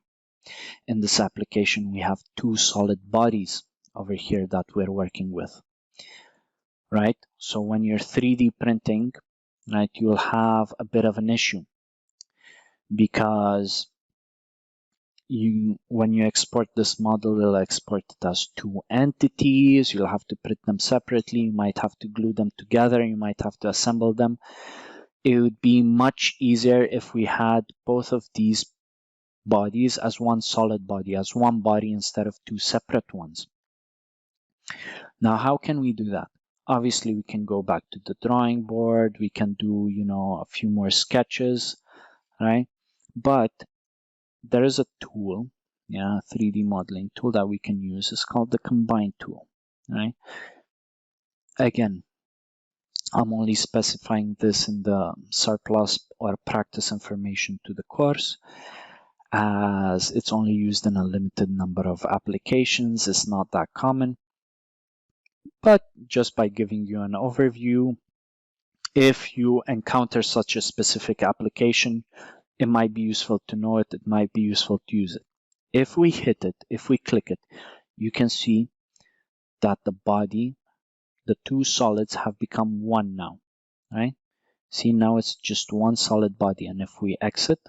Speaker 2: in this application, we have two solid bodies over here that we're working with, right? So when you're 3D printing, right, you'll have a bit of an issue because when you export this model, you'll export it as two entities. You'll have to print them separately. You might have to glue them together. You might have to assemble them. It would be much easier if we had both of these bodies as one solid body, as one body instead of two separate ones. Now, how can we do that? Obviously, we can go back to the drawing board. We can do, a few more sketches, right? But there is a tool, 3D modeling tool that we can use. It's called the combine tool, right? Again, I'm only specifying this in the surplus or practice information to the course, as it's only used in a limited number of applications. It's not that common, but just by giving you an overview, if you encounter such a specific application, it might be useful to know it. It might be useful to use it. If we hit it, if we click it, you can see that the body, the two solids have become one now, right? See, now it's just one solid body. And if we exit,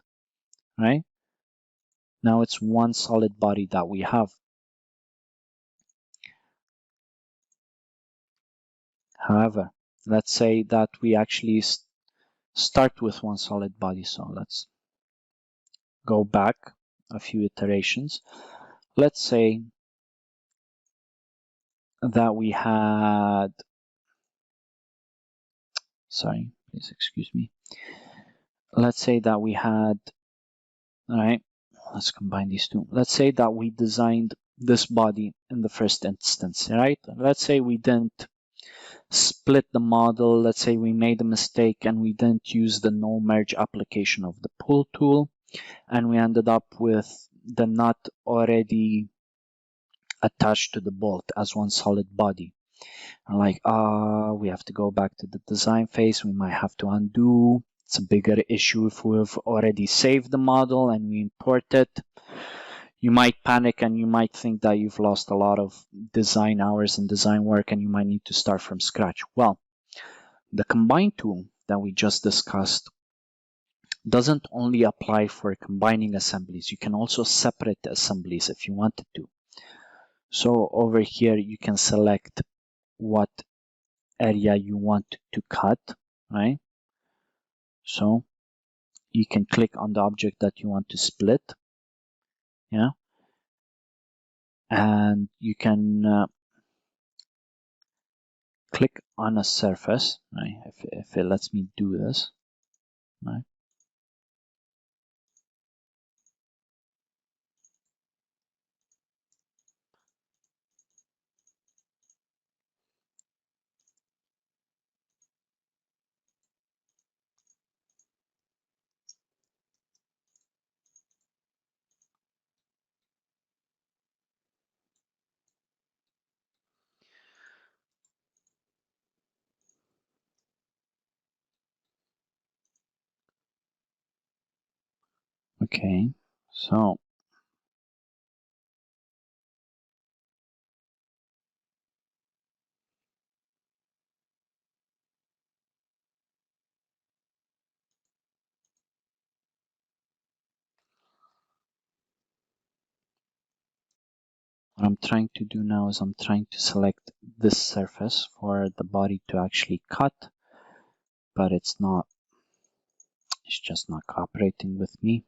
Speaker 2: right, now it's one solid body that we have. However, let's say that we actually start with one solid body. So let's go back a few iterations. Let's say that we had, sorry, please excuse me. Let's say that we had, all right, let's combine these two. Let's say that we designed this body in the first instance, right? Let's say we didn't split the model. Let's say we made a mistake and we didn't use the no merge application of the pull tool, and we ended up with the nut already attached to the bolt as one solid body. And like, we have to go back to the design phase. We might have to undo. It's a bigger issue if we've already saved the model and we import it. You might panic and you might think that you've lost a lot of design hours and design work and you might need to start from scratch. Well, the combine tool that we just discussed doesn't only apply for combining assemblies. You can also separate the assemblies if you wanted to. So over here, you can select what area you want to cut, right? So you can click on the object that you want to split, and you can click on a surface, right? If it lets me do this, right? Okay, so what I'm trying to do now is I'm trying to select this surface for the body to actually cut, but it's just not cooperating with me.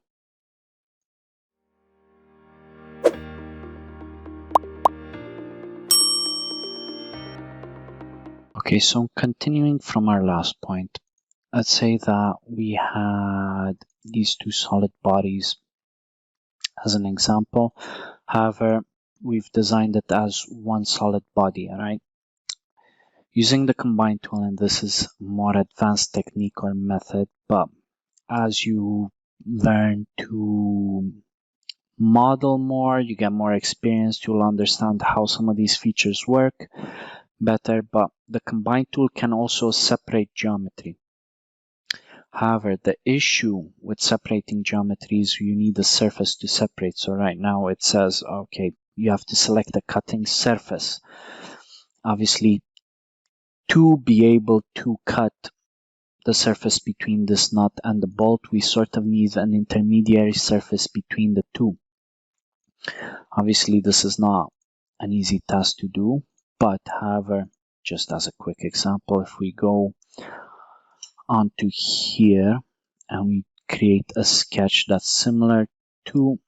Speaker 2: Okay, so continuing from our last point, let's say that we had these two solid bodies as an example. However, we've designed it as one solid body, all right? Using the combine tool, and this is a more advanced technique or method, but as you learn to model more, you get more experience, you'll understand how some of these features work better, but the combine tool can also separate geometry. However, the issue with separating geometry is you need a surface to separate. So right now it says, okay, you have to select a cutting surface. Obviously, to be able to cut the surface between this nut and the bolt, we sort of need an intermediary surface between the two. Obviously, this is not an easy task to do, but however, just as a quick example, if we go onto here and we create a sketch that's similar to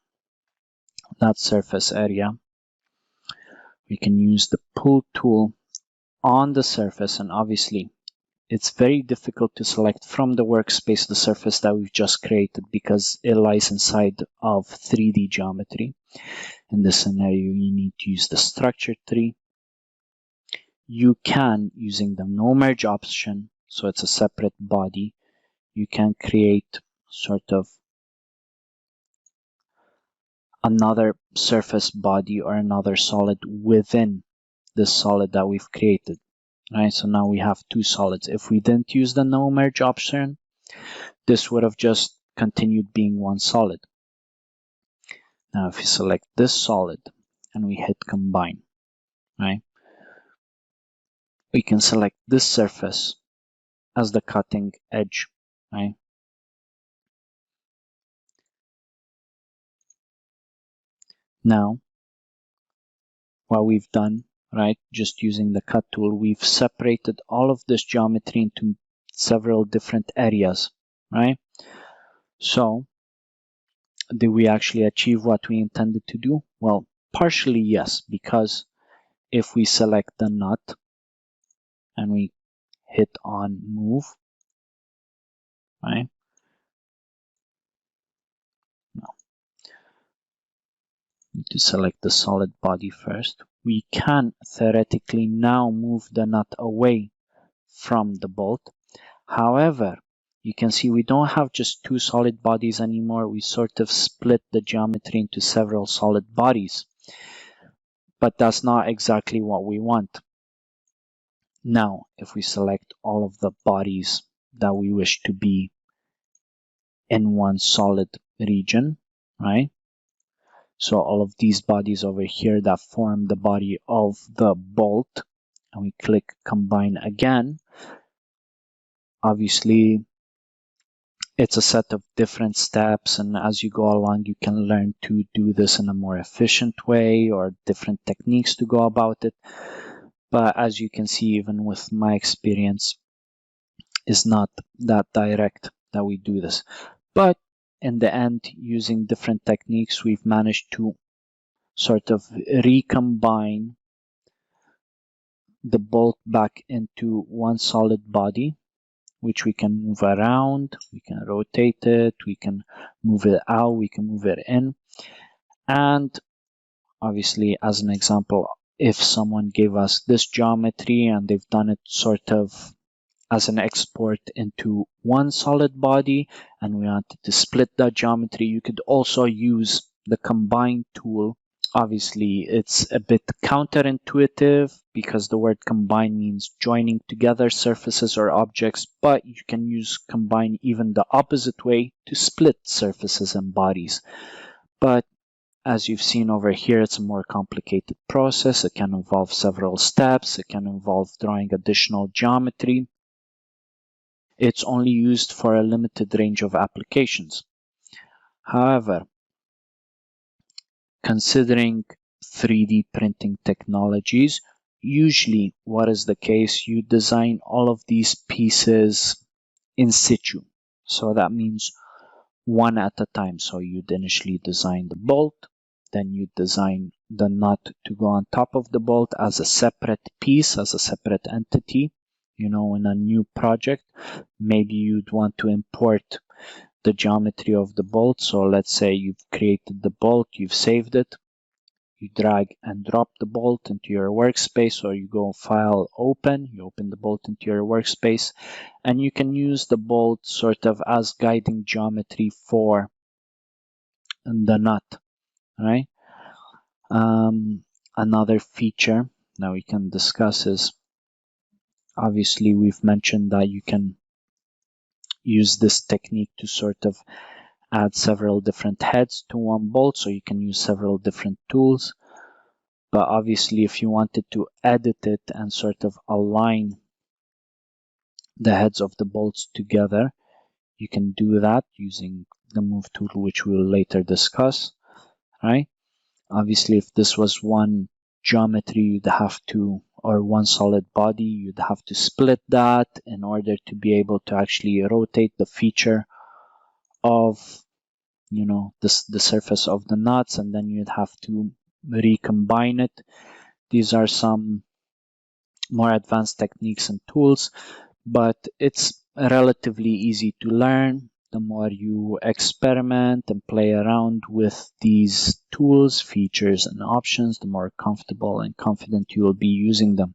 Speaker 2: that surface area, we can use the pull tool on the surface, and obviously it's very difficult to select from the workspace the surface that we've just created because it lies inside of 3D geometry. In this scenario, you need to use the structure tree. You can, using the no merge option, so it's a separate body, you can create sort of another surface body or another solid within this solid that we've created. Right, so now we have two solids. If we didn't use the no merge option, this would have just continued being one solid. Now if we select this solid and we hit combine, right, we can select this surface as the cutting edge, right? Now, what we've done, right, just using the cut tool, we've separated all of this geometry into several different areas, right? So, did we actually achieve what we intended to do? Well, partially yes, because if we select the nut and we hit on move, right? No, need to select the solid body first. We can theoretically now move the nut away from the bolt. However, you can see we don't have just two solid bodies anymore. We sort of split the geometry into several solid bodies. But that's not exactly what we want. Now, if we select all of the bodies that we wish to be in one solid region, right? So all of these bodies over here that form the body of the bolt, and we click combine again, obviously it's a set of different steps, and as you go along you can learn to do this in a more efficient way or different techniques to go about it. But as you can see, even with my experience, is not that direct that we do this. But in the end, using different techniques, we've managed to sort of recombine the bolt back into one solid body, which we can move around, we can rotate it, we can move it out, we can move it in. And obviously, as an example, if someone gave us this geometry and they've done it sort of as an export into one solid body and we wanted to split that geometry, you could also use the combine tool. Obviously, it's a bit counterintuitive because the word combine means joining together surfaces or objects, but you can use combine even the opposite way to split surfaces and bodies. But as you've seen over here, it's a more complicated process. It can involve several steps. It can involve drawing additional geometry. It's only used for a limited range of applications. However, considering 3D printing technologies, usually what is the case, you design all of these pieces in situ. So that means one at a time. So you'd initially design the bolt, then you design the nut to go on top of the bolt as a separate piece, as a separate entity. in a new project, maybe you'd want to import the geometry of the bolt. So let's say you've created the bolt, you've saved it, you drag and drop the bolt into your workspace, or you go File, Open, you open the bolt into your workspace, and you can use the bolt sort of as guiding geometry for the nut, right? Another feature that we can discuss is, obviously we've mentioned that you can use this technique to sort of add several different heads to one bolt, so you can use several different tools. But obviously if you wanted to edit it and sort of align the heads of the bolts together, you can do that using the move tool, which we'll later discuss, right? Obviously if this was one geometry, you'd have to, or one solid body, you'd have to split that in order to be able to actually rotate the feature of the surface of the nuts, and then you'd have to recombine it. These are some more advanced techniques and tools, but it's relatively easy to learn. The more you experiment and play around with these tools, features, and options, the more comfortable and confident you will be using them.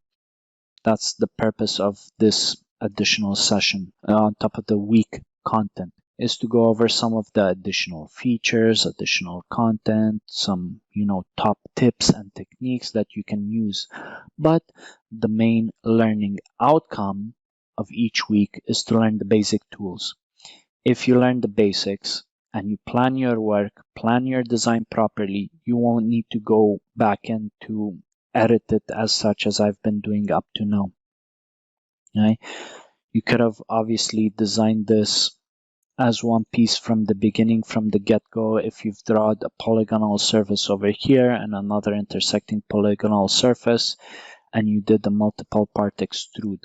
Speaker 2: That's the purpose of this additional session on top of the week content, is to go over some of the additional features, additional content, some top tips and techniques that you can use. But the main learning outcome of each week is to learn the basic tools. If you learn the basics and you plan your work, plan your design properly, you won't need to go back in to edit it as such as I've been doing up to now. Right? You could have obviously designed this as one piece from the beginning, from the get-go. If you've drawn a polygonal surface over here and another intersecting polygonal surface, and you did the multiple part extrude.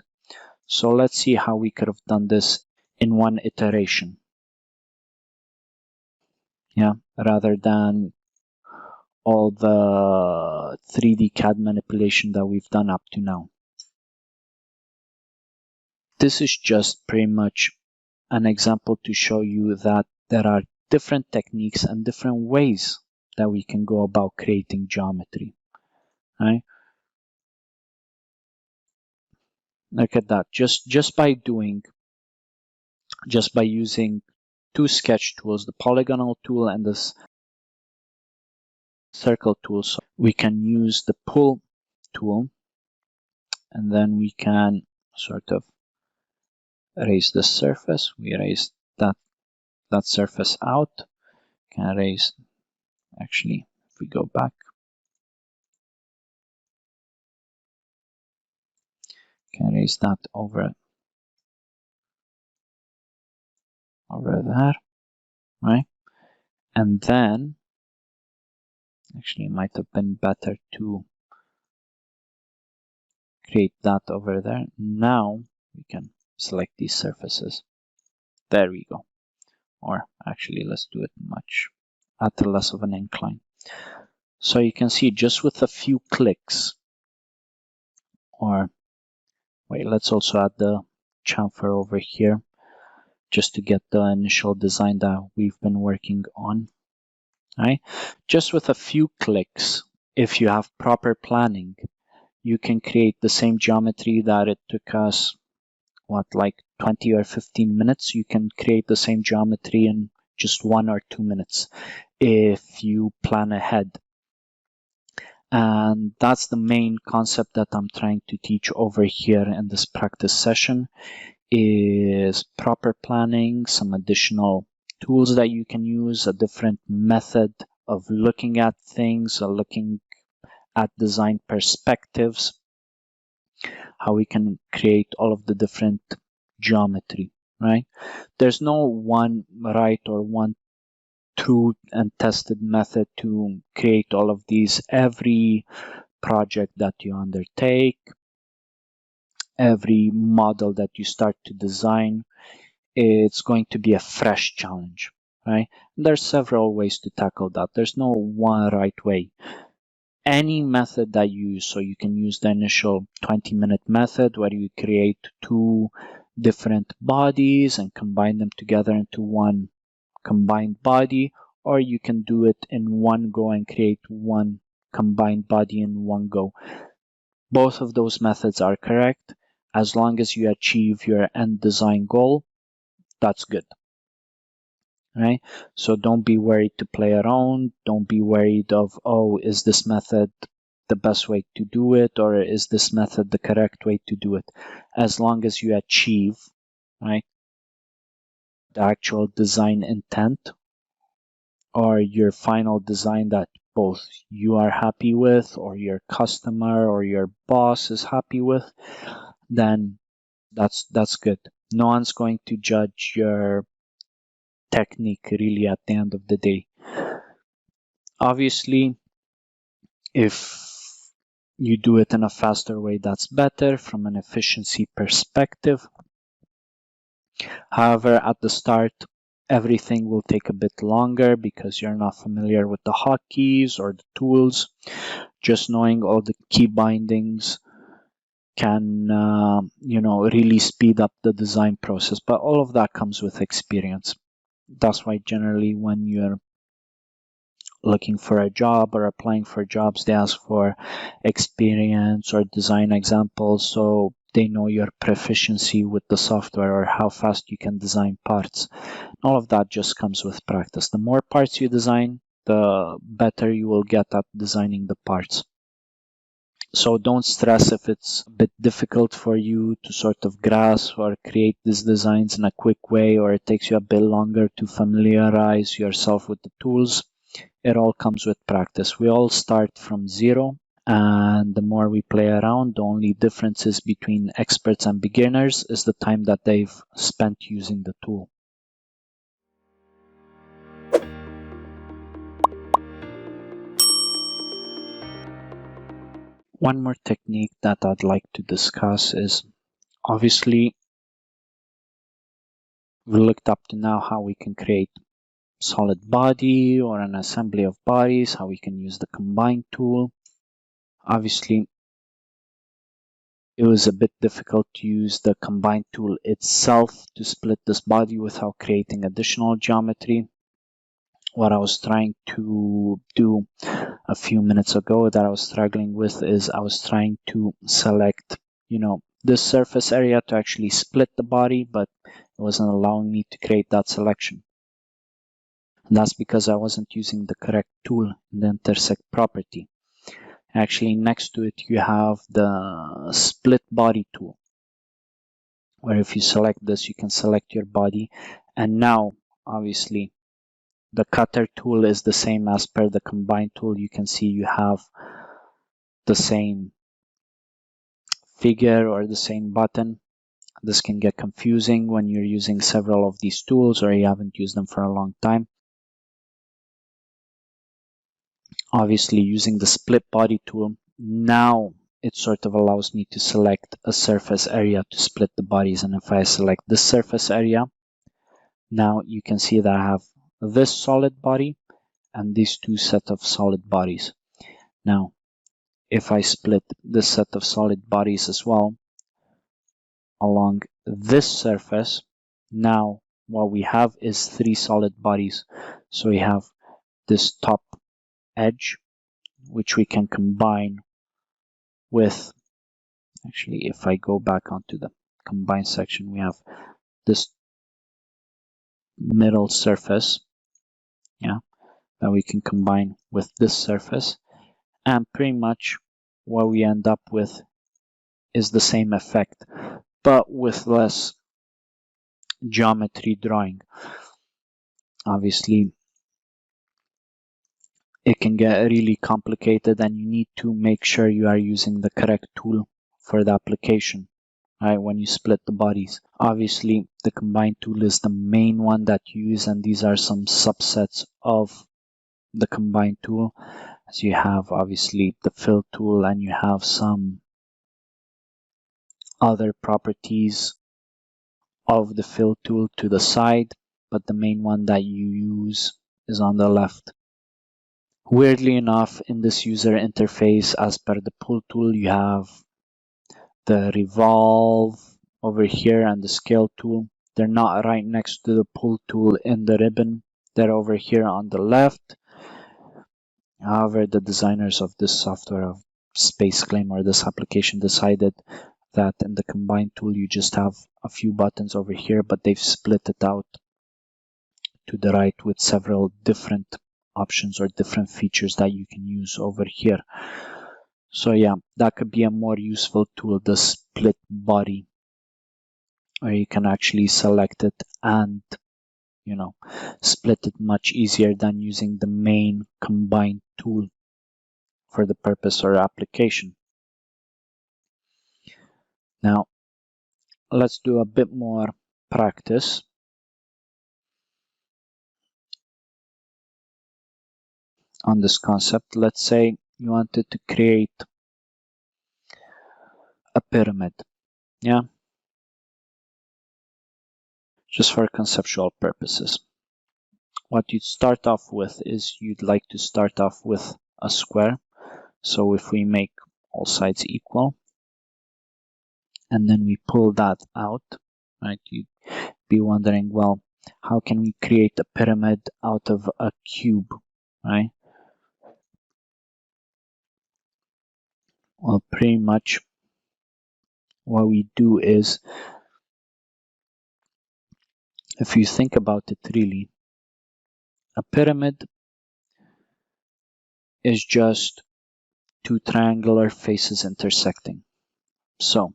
Speaker 2: So let's see how we could have done this in one iteration. Yeah, rather than all the 3D CAD manipulation that we've done up to now. This is just pretty much an example to show you that there are different techniques and different ways that we can go about creating geometry, right? Look at that. Just by using two sketch tools, the polygonal tool and this circle tool, so we can use the pull tool, and then we can sort of erase the surface. We erase that surface out. Can erase, actually, if we go back, can erase that over there, right? And then, actually, it might have been better to create that over there. Now we can select these surfaces. There we go. Or actually, let's do it much at less of an incline. So you can see just with a few clicks, or wait, let's also add the chamfer over here just to get the initial design that we've been working on. Right? Just with a few clicks, if you have proper planning, you can create the same geometry that it took us, like 20 or 15 minutes. You can create the same geometry in just 1 or 2 minutes if you plan ahead. And that's the main concept that I'm trying to teach over here in this practice session, is proper planning, some additional tools that you can use, a different method of looking at things, or looking at design perspectives, how we can create all of the different geometry, right? There's no one right or one true and tested method to create all of these. Every project that you undertake, every model that you start to design, it's going to be a fresh challenge, right? There's several ways to tackle that. There's no one right way. any method that you use. So you can use the initial 20-minute method where you create two different bodies and combine them together into one combined body, or you can do it in one go and create one combined body in one go. Both of those methods are correct. As long as you achieve your end design goal, that's good. Right? So don't be worried to play around. Don't be worried of, oh, is this method the best way to do it, or is this method the correct way to do it? As long as you achieve, right, the actual design intent or your final design that both you are happy with or your customer or your boss is happy with, then that's good. No one's going to judge your technique really at the end of the day. Obviously, if you do it in a faster way, that's better from an efficiency perspective. However, at the start, everything will take a bit longer because you're not familiar with the hotkeys or the tools. Just knowing all the key bindings can, really speed up the design process. But all of that comes with experience. That's why generally when you're looking for a job or applying for jobs, they ask for experience or design examples so they know your proficiency with the software or how fast you can design parts. All of that just comes with practice. The more parts you design, the better you will get at designing the parts. So don't stress if it's a bit difficult for you to sort of grasp or create these designs in a quick way, or it takes you a bit longer to familiarize yourself with the tools. It all comes with practice. We all start from zero, and the more we play around, the only differences between experts and beginners is the time that they've spent using the tool. One more technique that I'd like to discuss is, obviously, we looked up to now how we can create solid body or an assembly of bodies, how we can use the combine tool. Obviously, it was a bit difficult to use the combine tool itself to split this body without creating additional geometry. What I was trying to do a few minutes ago that I was struggling with is I was trying to select, this surface area to actually split the body, but it wasn't allowing me to create that selection. And that's because I wasn't using the correct tool in the intersect property. Actually, next to it, you have the split body tool, where if you select this, you can select your body. And now, obviously, the cutter tool is the same as per the combine tool. You can see you have the same figure or the same button. This can get confusing when you're using several of these tools or you haven't used them for a long time. Obviously, using the split body tool, now it sort of allows me to select a surface area to split the bodies. And if I select this surface area, now you can see that I have this solid body and these two set of solid bodies. Now, if I split this set of solid bodies as well along this surface, now what we have is three solid bodies. So we have this top edge, which we can combine with, actually, if I go back onto the combine section, we have this middle surface, that we can combine with this surface. And pretty much what we end up with is the same effect, but with less geometry drawing. Obviously, it can get really complicated and you need to make sure you are using the correct tool for the application, right, when you split the bodies. Obviously, the combine tool is the main one that you use, and these are some subsets of the combine tool. As you have, obviously, the fill tool, and you have some other properties of the fill tool to the side, but the main one that you use is on the left. Weirdly enough, in this user interface, as per the pull tool, you have the Revolve over here and the scale tool. They're not right next to the pull tool in the ribbon. They're over here on the left. However, the designers of this software of SpaceClaim or this application decided that in the combine tool you just have a few buttons over here, but they've split it out to the right with several different options or different features that you can use over here. So yeah, that could be a more useful tool, the split body, where you can actually select it and split it much easier than using the main combine tool for the purpose or application. Now, let's do a bit more practice. On this concept. Let's say you wanted to create a pyramid, yeah, just for conceptual purposes. What you'd start off with is you'd like to start off with a square. So if we make all sides equal, and then we pull that out, right, you'd be wondering, well, how can we create a pyramid out of a cube, right? Well, pretty much what we do is, if you think about it really, a pyramid is just two triangular faces intersecting. So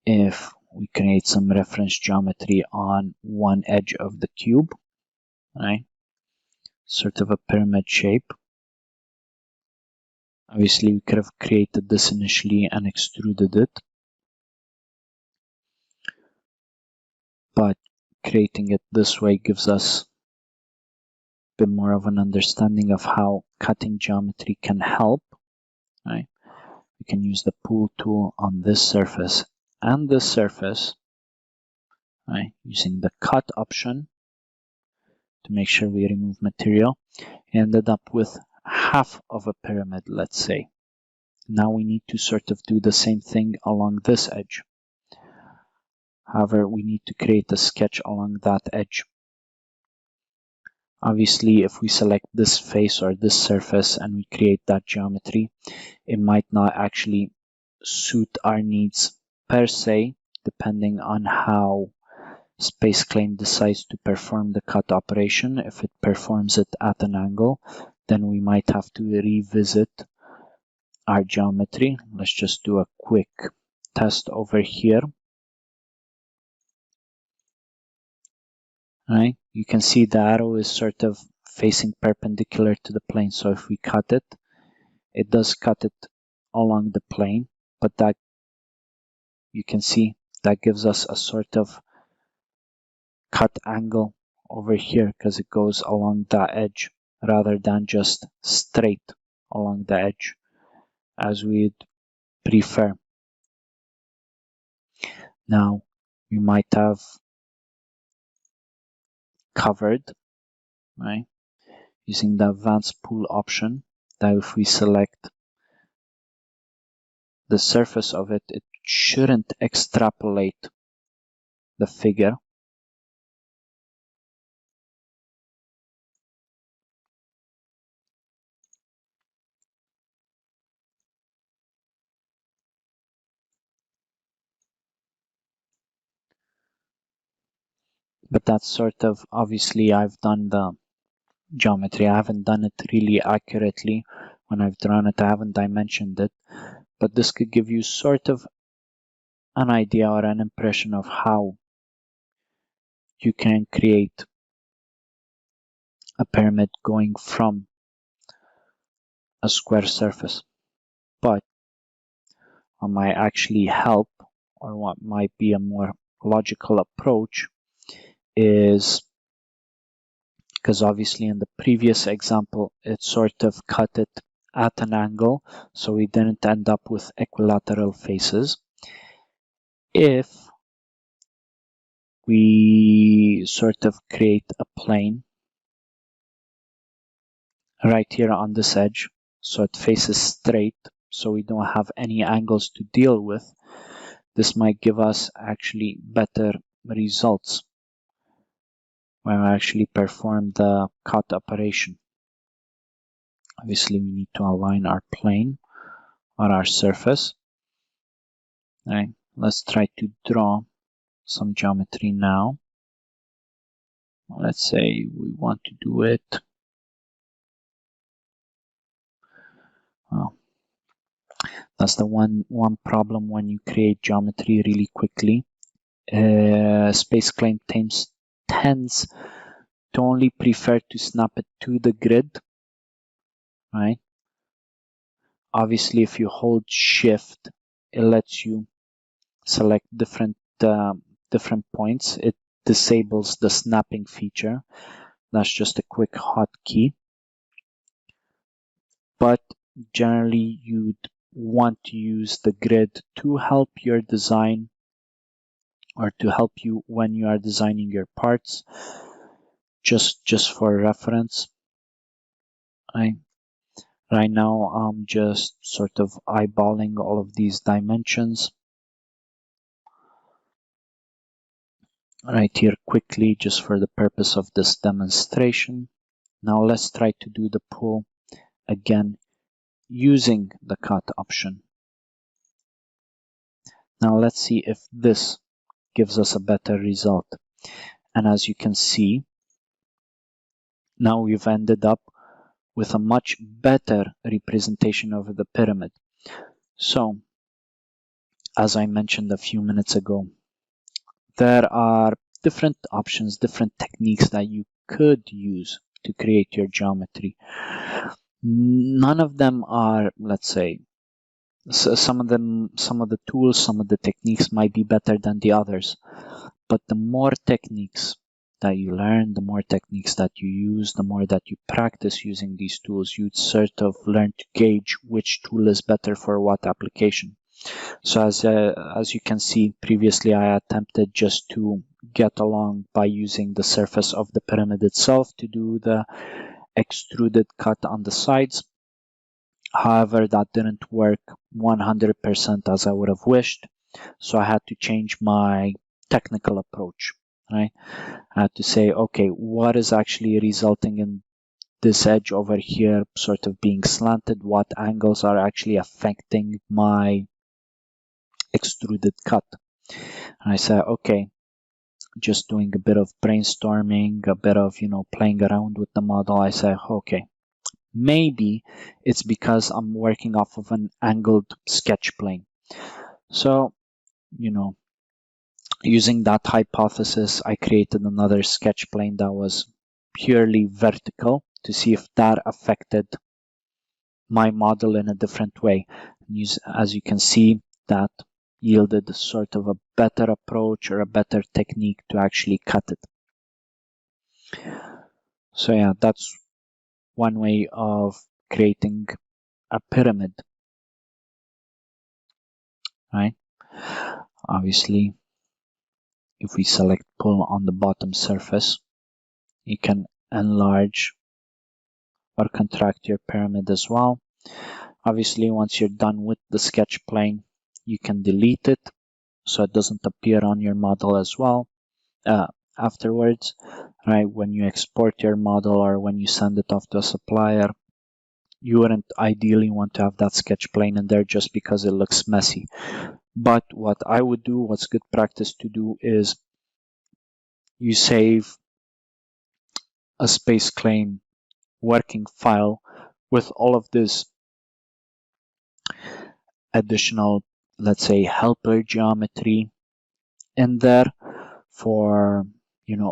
Speaker 2: if we create some reference geometry on one edge of the cube, right, sort of a pyramid shape. Obviously, we could have created this initially and extruded it, but creating it this way gives us a bit more of an understanding of how cutting geometry can help, right? We can use the pull tool on this surface and this surface, right, using the cut option to make sure we remove material. Ended up with half of a pyramid, let's say. Now we need to sort of do the same thing along this edge. However, we need to create a sketch along that edge. Obviously, if we select this face or this surface and we create that geometry, it might not actually suit our needs per se, depending on how SpaceClaim decides to perform the cut operation. If it performs it at an angle, then we might have to revisit our geometry. Let's just do a quick test over here. Right, you can see the arrow is sort of facing perpendicular to the plane. So if we cut it, it does cut it along the plane, but that you can see that gives us a sort of cut angle over here because it goes along that edge rather than just straight along the edge as we'd prefer. Now we might have covered, right, using the advanced pull option, that if we select the surface of it, it shouldn't extrapolate the figure. But that's sort of, obviously I've done the geometry. I haven't done it really accurately. When I've drawn it, I haven't dimensioned it. But this could give you sort of an idea or an impression of how you can create a pyramid going from a square surface. But what might actually help, or what might be a more logical approach, is, because obviously in the previous example it sort of cut it at an angle, so we didn't end up with equilateral faces. If we sort of create a plane right here on this edge, so it faces straight, so we don't have any angles to deal with. This might give us actually better results when we actually perform the cut operation. Obviously, we need to align our plane or our surface. All right, let's try to draw some geometry now. Let's say we want to do it. Oh, that's the one problem when you create geometry really quickly. SpaceClaim tends to only prefer to snap it to the grid, right? Obviously, if you hold Shift, it lets you select different points. It disables the snapping feature. That's just a quick hotkey. But generally, you'd want to use the grid to help your design, or to help you when you are designing your parts. Just for reference, right now I'm just sort of eyeballing all of these dimensions right here quickly, just for the purpose of this demonstration. Now let's try to do the pull again using the cut option. Now let's see if this gives us a better result. And as you can see, now we've ended up with a much better representation of the pyramid. So, as I mentioned a few minutes ago, there are different options, different techniques that you could use to create your geometry. None of them are, let's say, some of the tools, some of the techniques might be better than the others. But the more techniques that you learn, the more techniques that you use, the more that you practice using these tools, you'd sort of learn to gauge which tool is better for what application. So as you can see, previously I attempted just to get along by using the surface of the pyramid itself to do the extruded cut on the sides. However, that didn't work 100% as I would have wished. So I had to change my technical approach, right? I had to say, okay, what is actually resulting in this edge over here sort of being slanted? What angles are actually affecting my extruded cut? And I said, okay, just doing a bit of brainstorming, a bit of, playing around with the model. I said, okay, maybe it's because I'm working off of an angled sketch plane. So, using that hypothesis, I created another sketch plane that was purely vertical to see if that affected my model in a different way. As you can see, that yielded sort of a better approach or a better technique to actually cut it. So yeah, that's one way of creating a pyramid, right? Obviously, if we select pull on the bottom surface, you can enlarge or contract your pyramid as well. Obviously, once you're done with the sketch plane, you can delete it so it doesn't appear on your model as well afterwards, right? When you export your model or when you send it off to a supplier, you wouldn't ideally want to have that sketch plane in there just because it looks messy. But what I would do, what's good practice to do, is you save a SpaceClaim working file with all of this additional, let's say, helper geometry in there for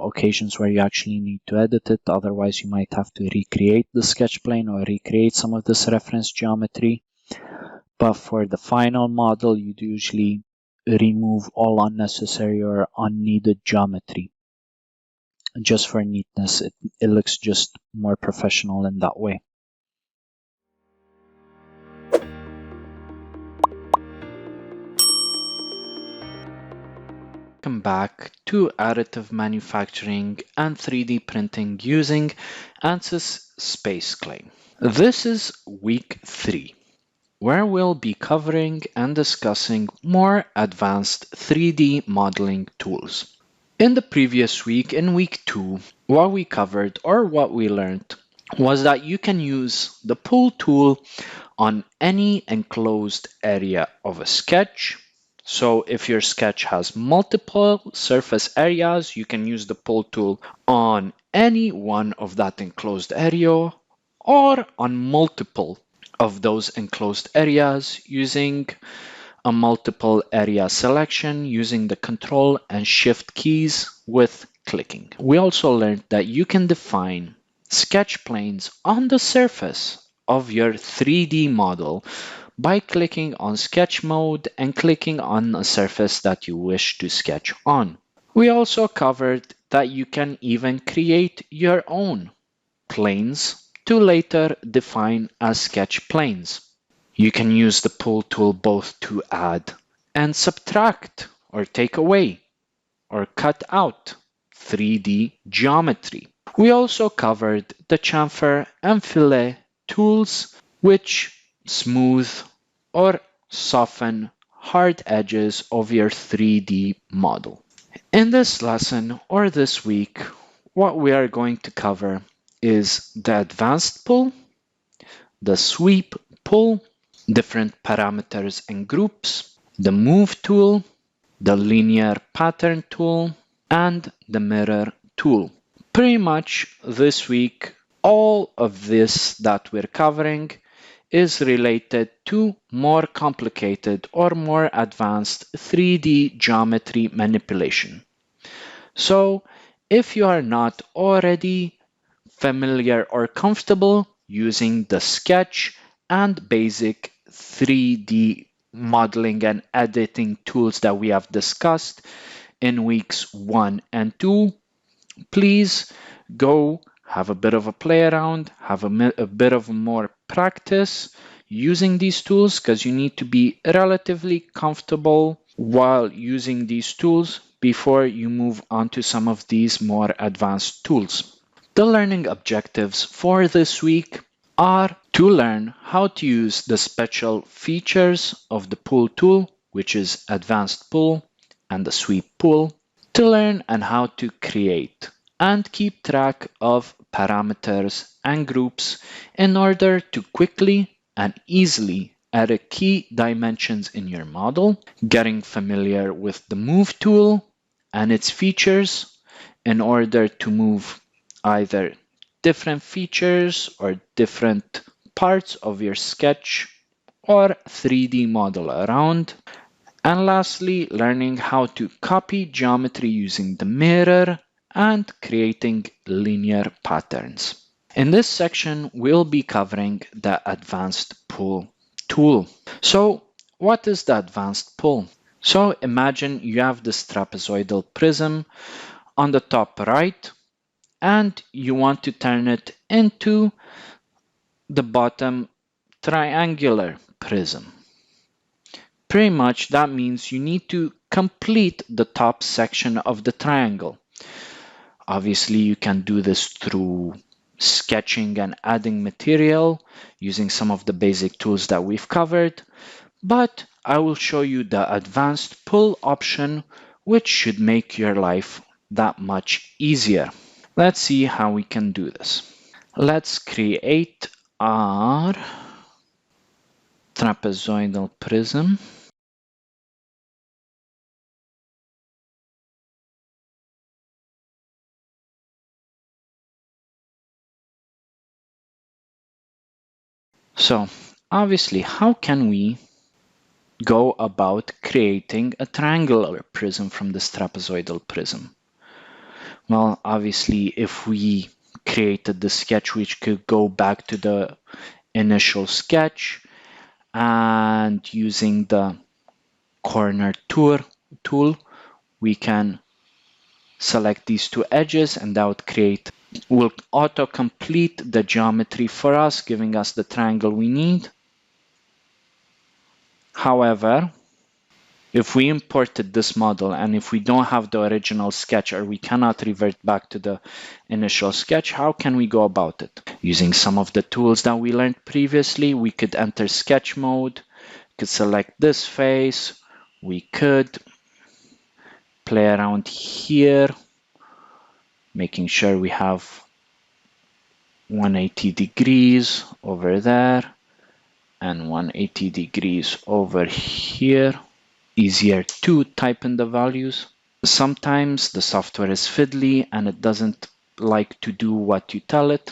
Speaker 2: occasions where you actually need to edit it. Otherwise, you might have to recreate the sketch plane or recreate some of this reference geometry. But for the final model, you'd usually remove all unnecessary or unneeded geometry. Just for neatness, it looks just more professional in that way. Welcome back to additive manufacturing and 3D printing using Ansys SpaceClaim. This is week 3, where we'll be covering and discussing more advanced 3D modeling tools. In the previous week, in week 2, what we covered or what we learned was that you can use the pull tool on any enclosed area of a sketch. So if your sketch has multiple surface areas, you can use the pull tool on any one of that enclosed area or on multiple of those enclosed areas using a multiple area selection using the Control and Shift keys with clicking. We also learned that you can define sketch planes on the surface of your 3D model by clicking on Sketch Mode and clicking on a surface that you wish to sketch on. We also covered that you can even create your own planes to later define as sketch planes. You can use the pull tool both to add and subtract or take away or cut out 3D geometry. We also covered the chamfer and fillet tools, which smooth or soften hard edges of your 3D model. In this lesson or this week, what we are going to cover is the advanced pull, the sweep pull, different parameters and groups, the move tool, the linear pattern tool, and the mirror tool. Pretty much this week, all of this that we're covering is related to more complicated or more advanced 3D geometry manipulation. So if you are not already familiar or comfortable using the sketch and basic 3D modeling and editing tools that we have discussed in weeks 1 and 2, please go have a bit of a play around, have a bit of more practice using these tools, because you need to be relatively comfortable while using these tools before you move on to some of these more advanced tools. The learning objectives for this week are to learn how to use the special features of the pull tool, which is advanced pull and the sweep pull, to learn and how to create and keep track of parameters and groups in order to quickly and easily add key dimensions in your model, getting familiar with the move tool and its features in order to move either different features or different parts of your sketch or 3D model around. And lastly, learning how to copy geometry using the mirror and creating linear patterns. In this section, we'll be covering the advanced pull tool. So what is the advanced pull? So imagine you have this trapezoidal prism on the top right, and you want to turn it into the bottom triangular prism. Pretty much that means you need to complete the top section of the triangle. Obviously, you can do this through sketching and adding material using some of the basic tools that we've covered, but I will show you the advanced pull option, which should make your life that much easier. Let's see how we can do this. Let's create our trapezoidal prism. So obviously, how can we go about creating a triangular prism from this trapezoidal prism? Well, obviously, if we created the sketch, we could go back to the initial sketch and using the corner tool, we can select these two edges and that will auto-complete the geometry for us, giving us the triangle we need. However, If we imported this model and if we don't have the original sketch or we cannot revert back to the initial sketch, how can we go about it? Using some of the tools that we learned previously, we could enter sketch mode, could select this face, we could play around here, making sure we have 180 degrees over there and 180 degrees over here. Easier to type in the values. Sometimes the software is fiddly and it doesn't like to do what you tell it.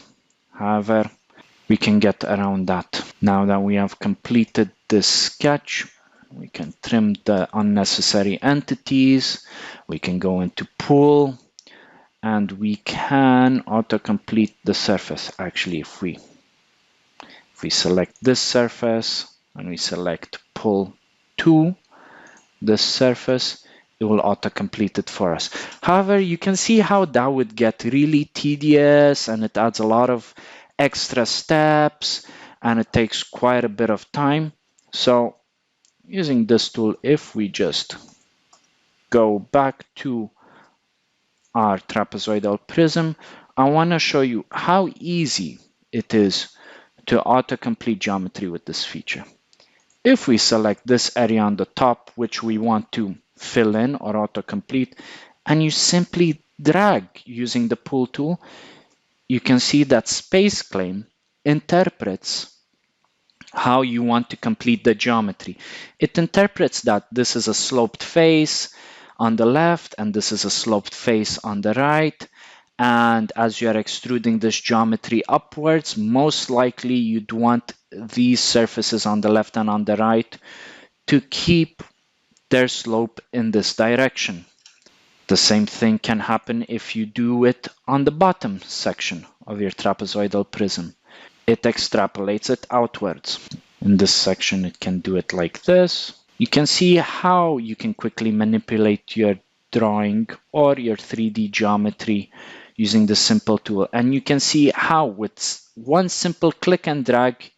Speaker 2: However, we can get around that. Now that we have completed this sketch, we can trim the unnecessary entities. We can go into Pool and we can autocomplete the surface. Actually, if we select this surface and we select Pull to this surface, it will autocomplete it for us. However, you can see how that would get really tedious and it adds a lot of extra steps and it takes quite a bit of time. So using this tool, if we just go back to our trapezoidal prism, I want to show you how easy it is to autocomplete geometry with this feature. If we select this area on the top, which we want to fill in or autocomplete, and you simply drag using the pull tool, you can see that SpaceClaim interprets how you want to complete the geometry. It interprets that this is a sloped face on the left and this is a sloped face on the right. And as you are extruding this geometry upwards, most likely you'd want these surfaces on the left and on the right to keep their slope in this direction. The same thing can happen if you do it on the bottom section of your trapezoidal prism. It extrapolates it outwards. In this section, it can do it like this. You can see how you can quickly manipulate your drawing or your 3D geometry using this simple tool. And you can see how with one simple click and drag,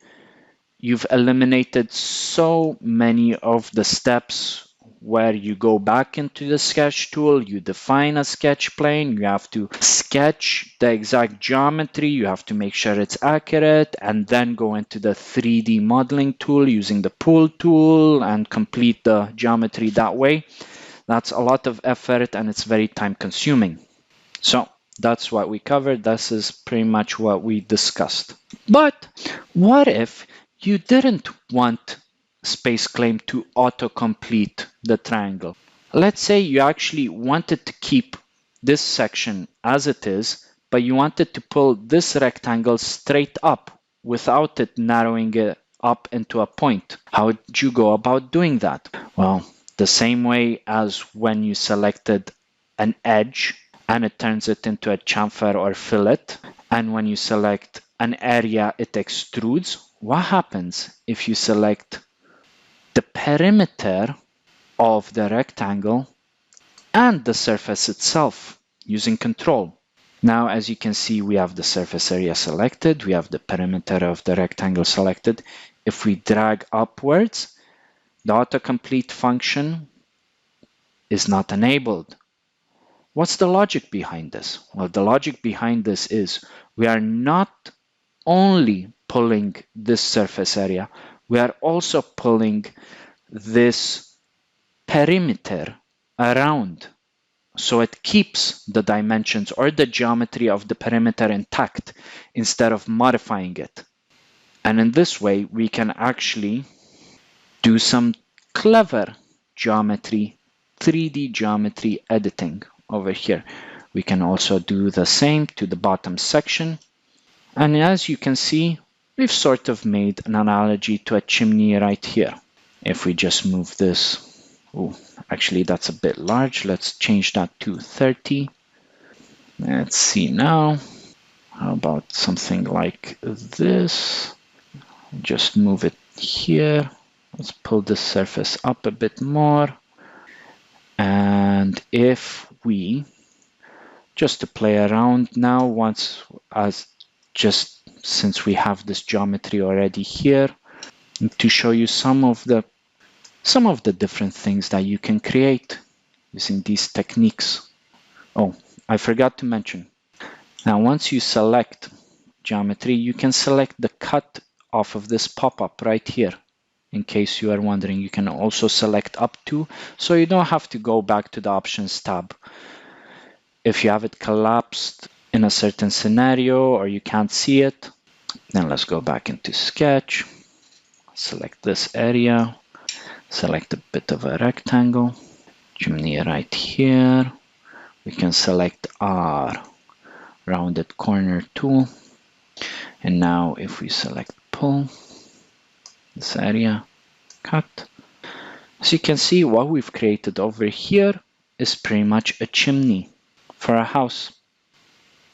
Speaker 2: you've eliminated so many of the steps where you go back into the sketch tool, you define a sketch plane, you have to sketch the exact geometry, you have to make sure it's accurate, and then go into the 3D modeling tool using the pull tool and complete the geometry that way. That's a lot of effort and it's very time consuming. So that's what we covered. This is pretty much what we discussed. But what if you didn't want SpaceClaim to autocomplete the triangle? Let's say you actually wanted to keep this section as it is, but you wanted to pull this rectangle straight up without it narrowing it up into a point. How would you go about doing that? Well, the same way as when you selected an edge and it turns it into a chamfer or fillet, and when you select an area, it extrudes. What happens if you select the perimeter of the rectangle and the surface itself using control? Now, as you can see, we have the surface area selected. We have the perimeter of the rectangle selected. If we drag upwards, the autocomplete function is not enabled. What's the logic behind this? Well, the logic behind this is we are not only pulling this surface area, we are also pulling this perimeter around. So it keeps the dimensions or the geometry of the perimeter intact instead of modifying it. And in this way, we can actually do some clever geometry, 3D geometry editing over here. We can also do the same to the bottom section. And as you can see, we've sort of made an analogy to a chimney right here. If we just move this, oh, actually that's a bit large. Let's change that to 30. Let's see now. How about something like this? Just move it here. Let's pull this surface up a bit more. And if we, just to play around now, since we have this geometry already here, to show you some of the some of the different things that you can create using these techniques. Oh, I forgot to mention. Now, once you select geometry, you can select the cut off of this pop-up right here. In case you are wondering, you can also select up to, so you don't have to go back to the options tab. If you have it collapsed in a certain scenario or you can't see it, then let's go back into Sketch, select this area, select a bit of a rectangle, chimney right here. We can select our rounded corner tool. And now if we select pull, this area, cut. As you can see, what we've created over here is pretty much a chimney for a house.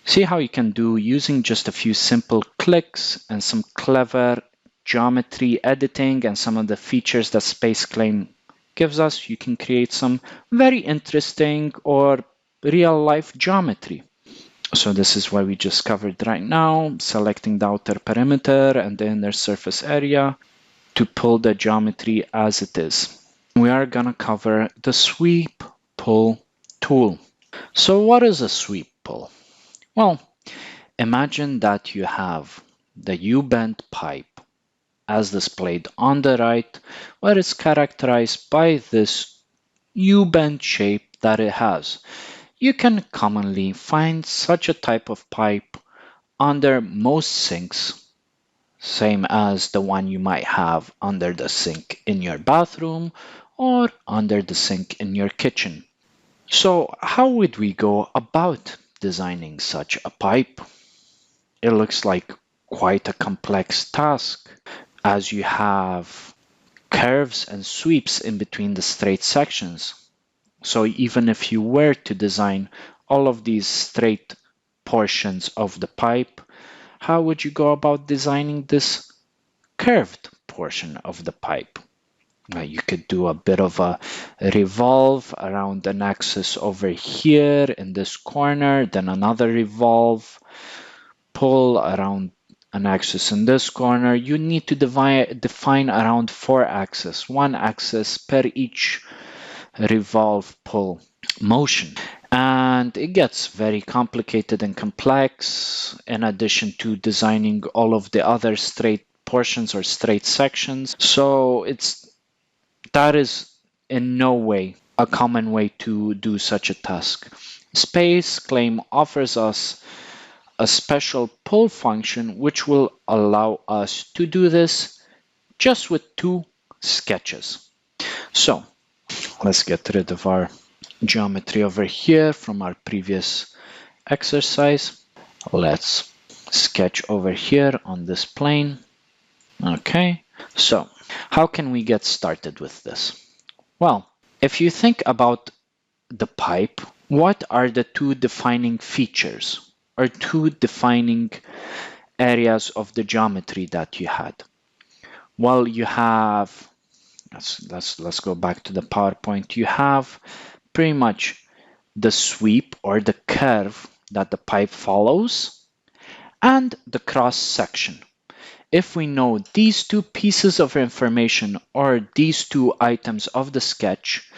Speaker 2: See how you can do using just a few simple clicks and some clever geometry editing and some of the features that SpaceClaim gives us. You can create some very interesting or real life geometry. So this is what we just covered right now, selecting the outer perimeter and the inner surface area to pull the geometry as it is. We are gonna cover the sweep pull tool. So what is a sweep pull? Well, imagine that you have the U-bend pipe as displayed on the right, where it's characterized by this U-bend shape that it has. You can commonly find such a type of pipe under most sinks, same as the one you might have under the sink in your bathroom or under the sink in your kitchen. So how would we go about designing such a pipe? It looks like quite a complex task, as you have curves and sweeps in between the straight sections. So even if you were to design all of these straight portions of the pipe, how would you go about designing this curved portion of the pipe? You could do a bit of a revolve around an axis over here in this corner, then another revolve, pull around an axis in this corner. You need to define around 4 axes, 1 axis per each revolve pull motion. And it gets very complicated and complex in addition to designing all of the other straight portions or straight sections. So that is in no way a common way to do such a task. SpaceClaim offers us a special pull function which will allow us to do this just with 2 sketches. So let's get rid of our geometry over here from our previous exercise. Let's sketch over here on this plane. Okay, so how can we get started with this? Well, if you think about the pipe, what are the 2 defining features or 2 defining areas of the geometry that you had? Well, you have, let's go back to the PowerPoint. You have pretty much the sweep or the curve that the pipe follows and the cross section. If we know these 2 pieces of information or these 2 items of the sketch,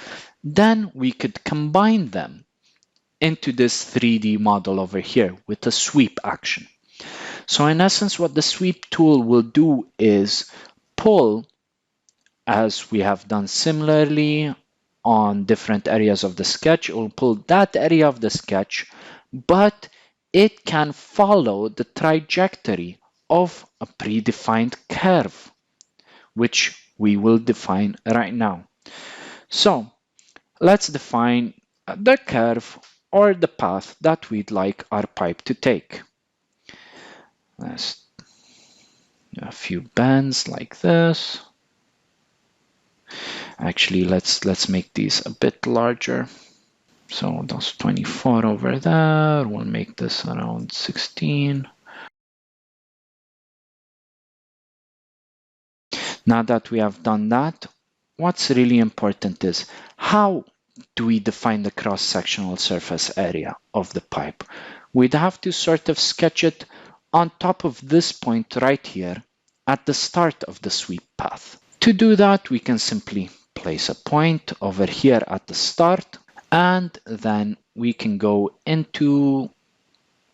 Speaker 2: then we could combine them into this 3D model over here with a sweep action. So in essence, what the sweep tool will do is pull, as we have done similarly on different areas of the sketch. It will pull that area of the sketch, but it can follow the trajectory of a predefined curve, which we will define right now. So let's define the curve or the path that we'd like our pipe to take. Let's do a few bends like this. Actually, let's make these a bit larger. So that's 24 over there. We'll make this around 16. Now that we have done that, what's really important is how do we define the cross-sectional surface area of the pipe? We'd have to sort of sketch it on top of this point right here at the start of the sweep path. To do that, we can simply place a point over here at the start, and then we can go into,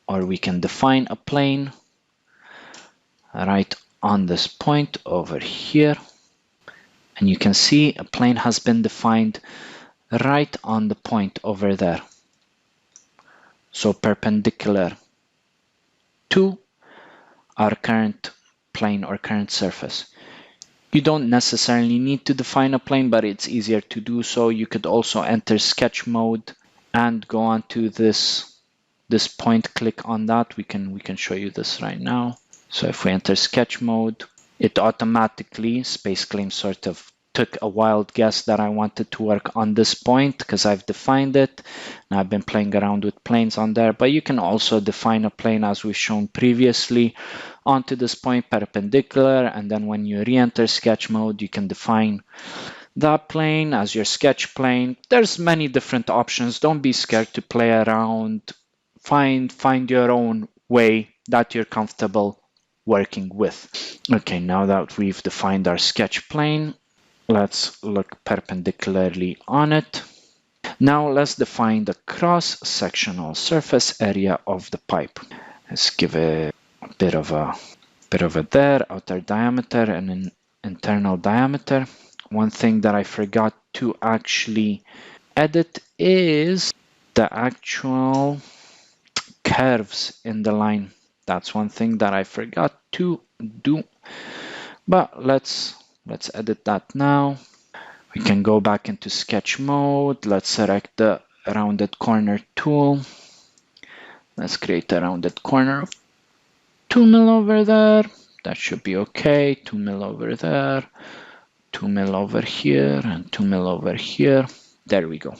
Speaker 2: or we can define a plane right on this point over here. And you can see a plane has been defined right on the point over there. So perpendicular to our current plane or current surface. You don't necessarily need to define a plane, but it's easier to do so. You could also enter sketch mode and go on to this point, click on that. We can show you this right now. So if we enter sketch mode, it automatically, SpaceClaim sort of took a wild guess that I wanted to work on this point because I've defined it. And I've been playing around with planes on there, but you can also define a plane as we've shown previously onto this point perpendicular. And then when you re-enter sketch mode, you can define that plane as your sketch plane. There's many different options. Don't be scared to play around. Find your own way that you're comfortable working with. Okay, now that we've defined our sketch plane, let's look perpendicularly on it. Now let's define the cross-sectional surface area of the pipe. Let's give it a bit of a there, outer diameter and an internal diameter. One thing that I forgot to actually edit is the actual curves in the line. That's one thing that I forgot to do, but let's edit that now. We can go back into sketch mode. Let's select the rounded corner tool. Let's create a rounded corner of 2 mil over there. That should be okay. 2 mil over there, 2 mil over here, and 2 mil over here. There we go.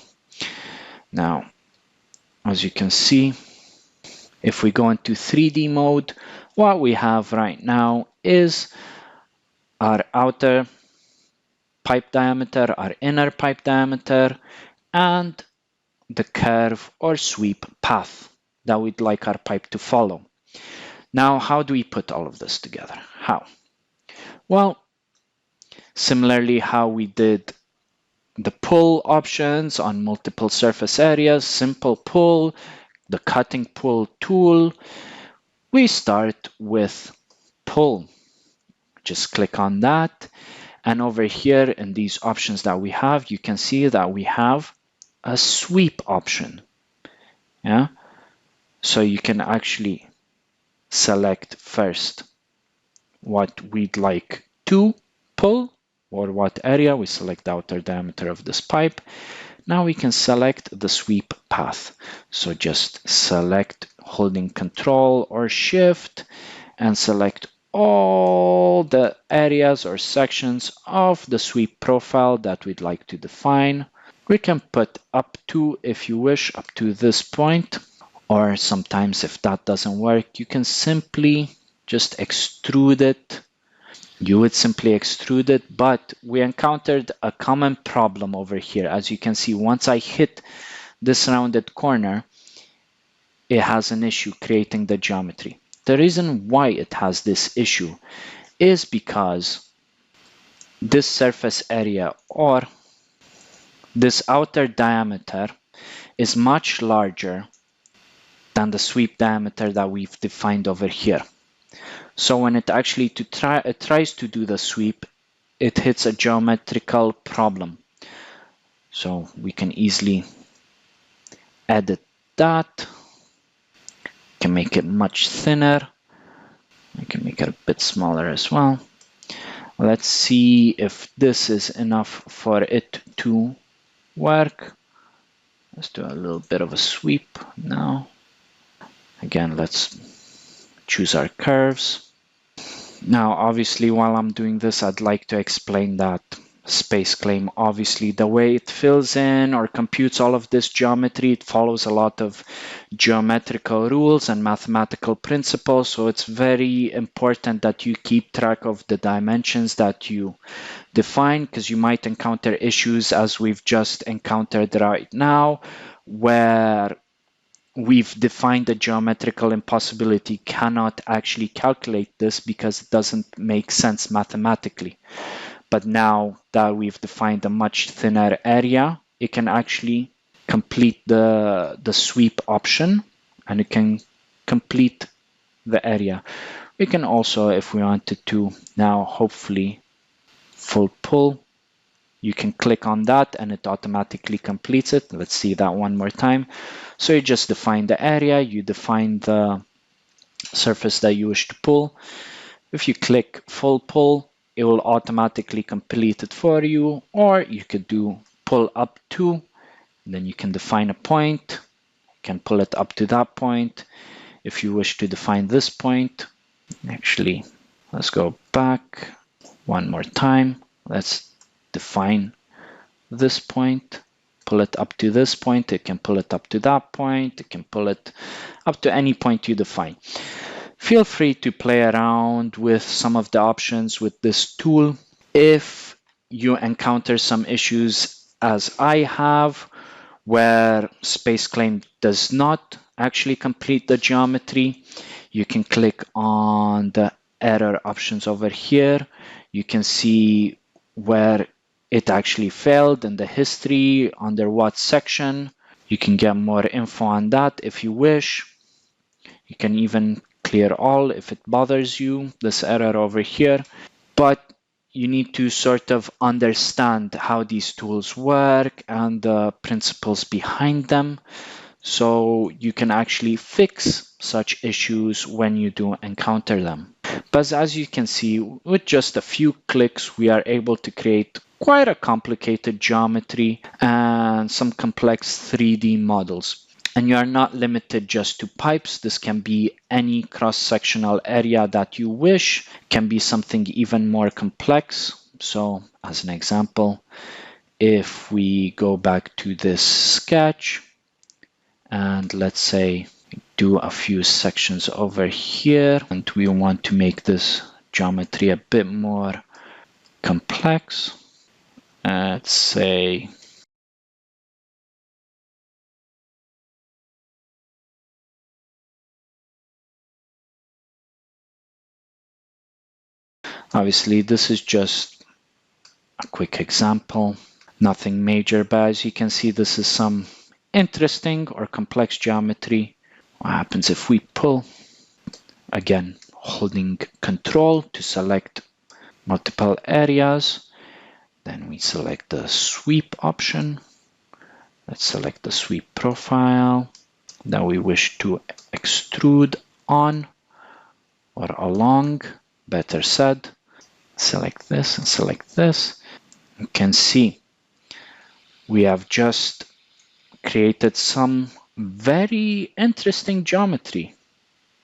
Speaker 2: Now, as you can see, if we go into 3D mode, what we have right now is our outer pipe diameter, our inner pipe diameter, and the curve or sweep path that we'd like our pipe to follow. Now, how do we put all of this together? How? Well, similarly how we did the pull options on multiple surface areas, simple pull, the cutting pull tool, we start with pull. Just click on that. And over here in these options that we have, you can see that we have a sweep option. Yeah. So you can actually select first what we'd like to pull or what area. We select the outer diameter of this pipe. Now we can select the sweep path. So just select holding Control or Shift and select all the areas or sections of the sweep profile that we'd like to define. We can put up to, if you wish, up to this point, or sometimes if that doesn't work, you can simply just extrude it. You would simply extrude it, but we encountered a common problem over here. As you can see, once I hit this rounded corner, it has an issue creating the geometry. The reason why it has this issue is because this surface area or this outer diameter is much larger than the sweep diameter that we've defined over here. So when it actually tries to do the sweep, it hits a geometrical problem. So we can easily edit that. Can make it much thinner. I can make it a bit smaller as well. Let's see if this is enough for it to work. Let's do a little bit of a sweep now. Again, let's choose our curves. Now, obviously, while I'm doing this, I'd like to explain that SpaceClaim, obviously, the way it fills in or computes all of this geometry, it follows a lot of geometrical rules and mathematical principles. So it's very important that you keep track of the dimensions that you define, because you might encounter issues as we've just encountered right now, where we've defined a geometrical impossibility, cannot actually calculate this because it doesn't make sense mathematically. But now that we've defined a much thinner area, it can actually complete the sweep option, and it can complete the area. We can also, if we wanted to, now hopefully full pull. You can click on that and it automatically completes it. Let's see that one more time. So you just define the area, you define the surface that you wish to pull. If you click full pull, it will automatically complete it for you, or you could do pull up to, then you can define a point, you can pull it up to that point. If you wish to define this point, actually, let's go back one more time. Let's define this point, pull it up to this point. It can pull it up to that point. It can pull it up to any point you define. Feel free to play around with some of the options with this tool. If you encounter some issues as I have, where SpaceClaim does not actually complete the geometry, you can click on the error options over here. You can see where it actually failed in the history, under what section. You can get more info on that if you wish. You can even clear all if it bothers you, this error over here. But you need to sort of understand how these tools work and the principles behind them, so you can actually fix such issues when you do encounter them. But as you can see, with just a few clicks, we are able to create quite a complicated geometry and some complex 3D models. And you are not limited just to pipes. This can be any cross-sectional area that you wish. It can be something even more complex. So as an example, if we go back to this sketch and let's say do a few sections over here, and we want to make this geometry a bit more complex. Let's say obviously this is just a quick example, nothing major, but as you can see, this is some interesting or complex geometry. What happens if we pull? Again, holding Control to select multiple areas. Then we select the sweep option. Let's select the sweep profile that we wish to extrude on or along, better said. Select this and select this. You can see we have just created some very interesting geometry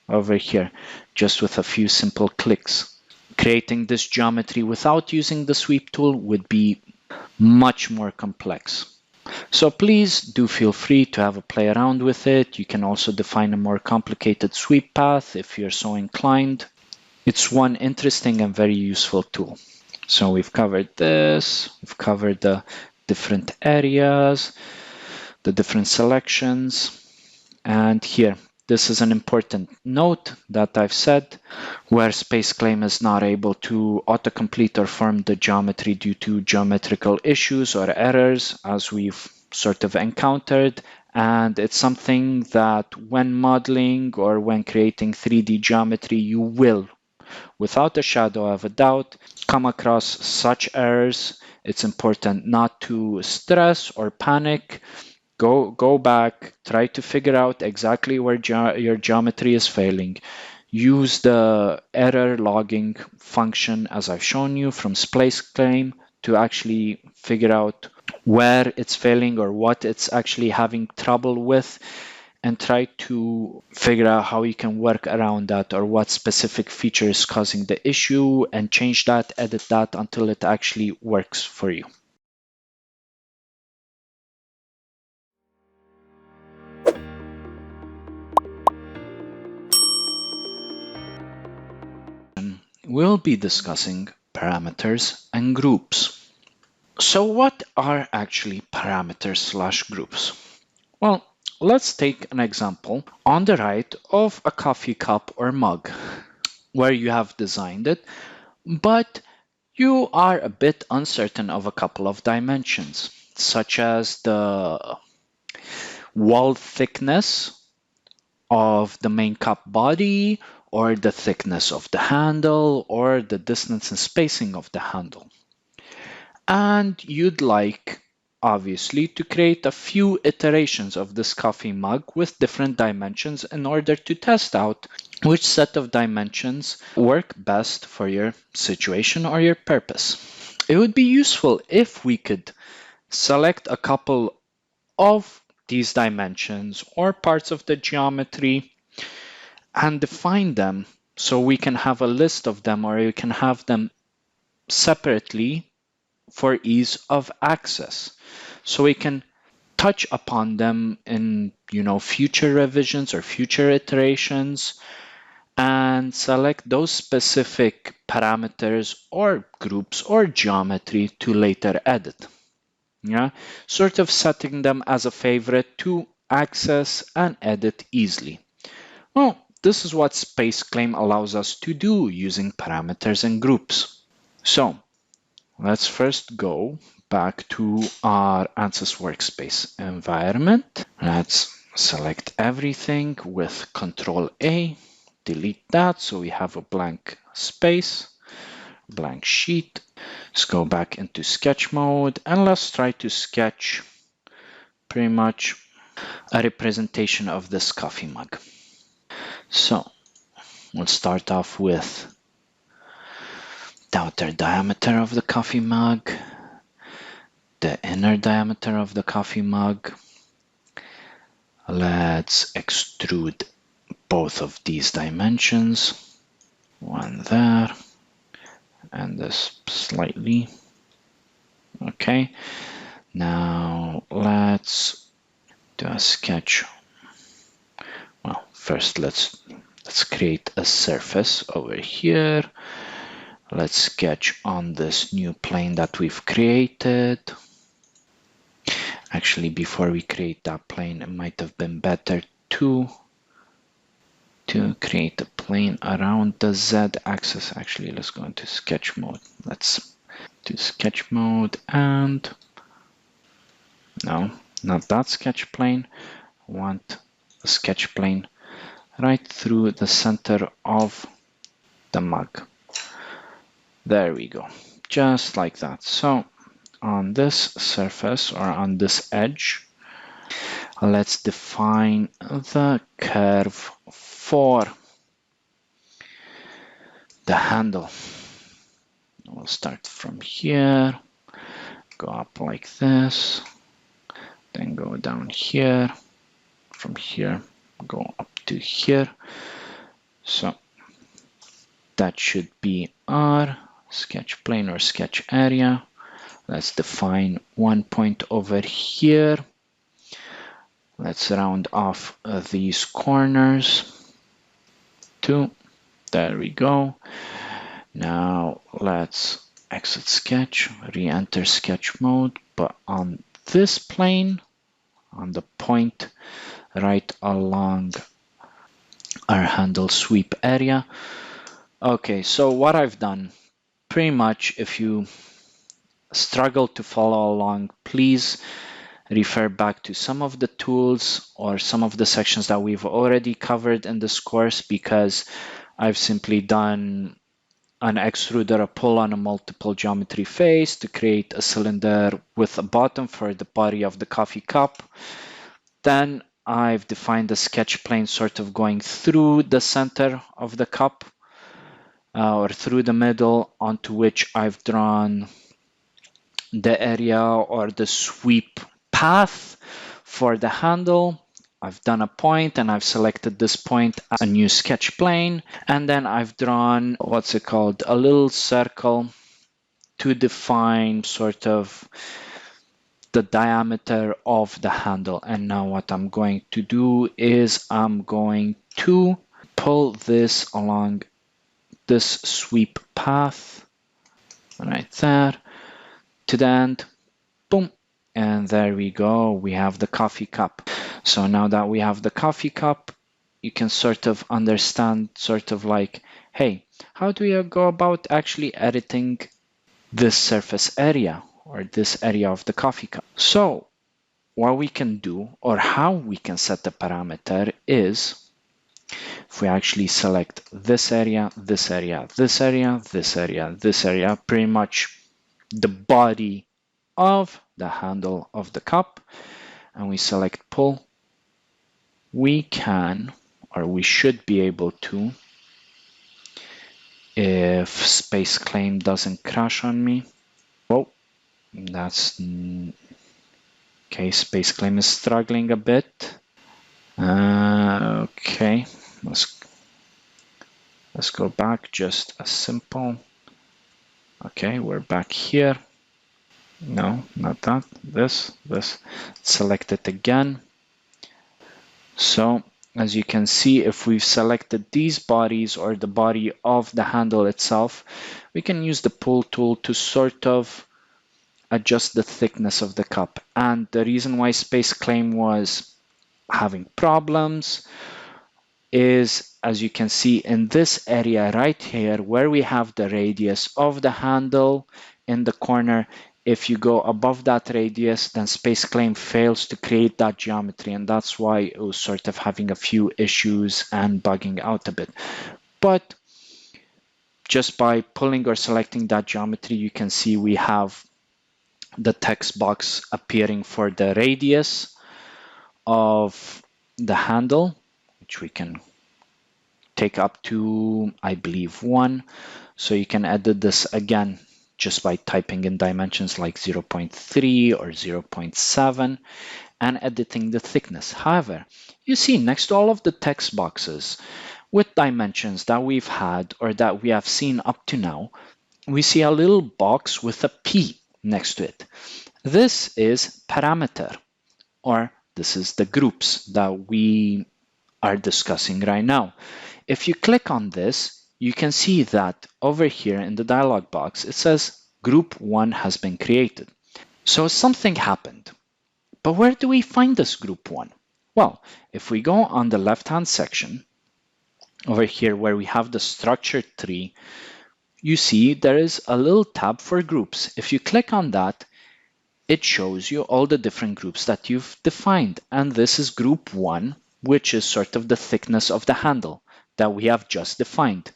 Speaker 2: over here, just with a few simple clicks. Creating this geometry without using the sweep tool would be much more complex. So please do feel free to have a play around with it. You can also define a more complicated sweep path if you're so inclined. It's one interesting and very useful tool. So we've covered this, we've covered the different areas, the different selections, and here, this is an important note that I've said, where SpaceClaim is not able to autocomplete or form the geometry due to geometrical issues or errors, as we've sort of encountered. And it's something that when modeling or when creating 3D geometry, you will, without a shadow of a doubt, come across such errors. It's important not to stress or panic. Go back, try to figure out exactly where your geometry is failing. Use the error logging function as I've shown you from SpaceClaim to actually figure out where it's failing or what it's actually having trouble with, and try to figure out how you can work around that or what specific feature is causing the issue, and change that, edit that until it actually works for you. We'll be discussing parameters and groups. So what are actually parameters/groups? Well, let's take an example on the right of a coffee cup or mug where you have designed it, but you are a bit uncertain of a couple of dimensions, such as the wall thickness of the main cup body, or the thickness of the handle, or the distance and spacing of the handle. And you'd like, obviously, to create a few iterations of this coffee mug with different dimensions in order to test out which set of dimensions work best for your situation or your purpose. It would be useful if we could select a couple of these dimensions or parts of the geometry and define them so we can have a list of them, or you can have them separately for ease of access. So we can touch upon them in, future revisions or future iterations, and select those specific parameters or groups or geometry to later edit. Yeah, sort of setting them as a favorite to access and edit easily. Well, this is what SpaceClaim allows us to do using parameters and groups. So let's first go back to our Ansys workspace environment. Let's select everything with Control A, delete that so we have a blank space, blank sheet. Let's go back into sketch mode and let's try to sketch pretty much a representation of this coffee mug. So we'll start off with the outer diameter of the coffee mug, the inner diameter of the coffee mug. Let's extrude both of these dimensions, one there and this slightly. Okay, now let's do a sketch. Well, first let's create a surface over here. Let's sketch on this new plane that we've created. Actually, before we create that plane, it might have been better to create a plane around the Z axis. Actually, let's go into sketch mode. Let's do sketch mode and no, not that sketch plane. I want a sketch plane right through the center of the mug. There we go, just like that. So on this surface or on this edge, let's define the curve for the handle. We'll start from here, go up like this, then go down here, from here go up to here. So that should be our sketch plane or sketch area. Let's define one point over here. Let's round off these corners. 2. There we go. Now let's exit sketch, re-enter sketch mode, but on this plane, on the point right along our handle sweep area. Okay, so what I've done, pretty much, if you struggle to follow along, please refer back to some of the tools or some of the sections that we've already covered in this course, because I've simply done an extruder, a pull on a multiple geometry face to create a cylinder with a bottom for the body of the coffee cup. Then I've defined a sketch plane sort of going through the center of the cup or through the middle, onto which I've drawn the area or the sweep path for the handle. I've done a point and I've selected this point as a new sketch plane, and then I've drawn a little circle to define sort of the diameter of the handle. And now what I'm going to do is I'm going to pull this along this sweep path right there to the end. Boom. And there we go. We have the coffee cup. So now that we have the coffee cup, you can sort of understand sort of like, hey, how do we go about actually editing this surface area or this area of the coffee cup. So what we can do, or how we can set the parameter, is if we actually select this area, this area, this area, this area, this area, pretty much the body of the handle of the cup, and we select pull, we can, or we should be able to, if SpaceClaim doesn't crash on me. Oh, that's okay. SpaceClaim is struggling a bit. Okay, let's go back. Just a simple. Okay, we're back here. No, not that. This. Select it again. So as you can see, if we've selected these bodies or the body of the handle itself, we can use the pull tool to sort of adjust the thickness of the cup. And the reason why SpaceClaim was having problems is, as you can see in this area right here, where we have the radius of the handle in the corner. If you go above that radius, then SpaceClaim fails to create that geometry, and that's why it was sort of having a few issues and bugging out a bit. But just by pulling or selecting that geometry, you can see we have the text box appearing for the radius of the handle, which we can take up to, I believe, 1. So you can edit this again just by typing in dimensions like 0.3 or 0.7 and editing the thickness. However, you see next to all of the text boxes with dimensions that we've had or that we have seen up to now, we see a little box with a P next to it. This is parameter, or this is the groups that we are discussing right now. If you click on this, you can see that over here in the dialog box, it says group 1 has been created. So something happened. But where do we find this group 1? Well, if we go on the left-hand section, over here where we have the structure tree, you see there is a little tab for groups. If you click on that, it shows you all the different groups that you've defined. And this is group 1, which is sort of the thickness of the handle that we have just defined.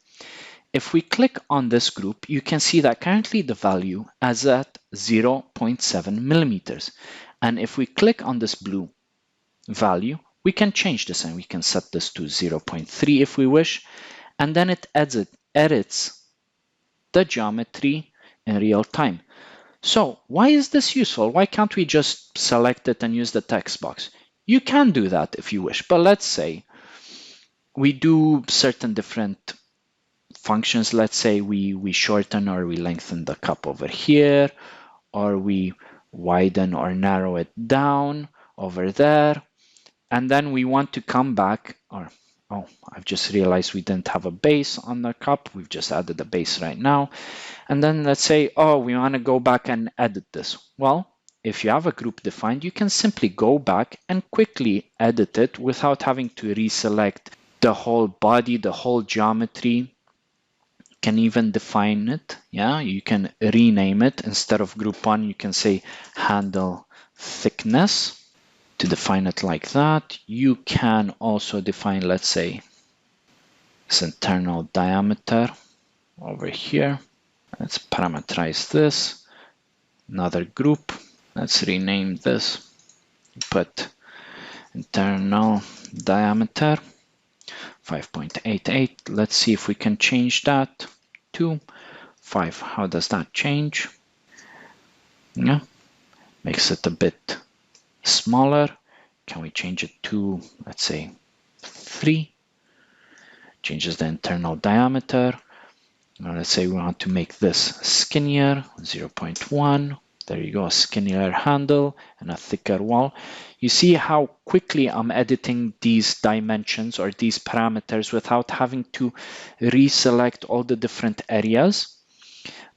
Speaker 2: If we click on this group, you can see that currently the value is at 0.7 millimeters. And if we click on this blue value, we can change this and we can set this to 0.3 if we wish. And then it edits the geometry in real time. So why is this useful? Why can't we just select it and use the text box? You can do that if you wish, but let's say we do certain different functions. Let's say we shorten or we lengthen the cup over here, or we widen or narrow it down over there. And then we want to come back, or oh, I've just realized we didn't have a base on the cup. We've just added a base right now. And then let's say, oh, we want to go back and edit this. Well, if you have a group defined, you can simply go back and quickly edit it without having to reselect the whole body, the whole geometry. You can even define it. Yeah, you can rename it. Instead of group 1, you can say handle thickness. To define it like that, you can also define, let's say, this internal diameter over here. Let's parameterize this. Another group. Let's rename this. Put internal diameter 5.88. Let's see if we can change that to 5. How does that change? Yeah, makes it a bit smaller. Can we change it to, let's say, 3? Changes the internal diameter. Now let's say we want to make this skinnier, 0.1. There you go, a skinnier handle and a thicker wall. You see how quickly I'm editing these dimensions or these parameters without having to reselect all the different areas.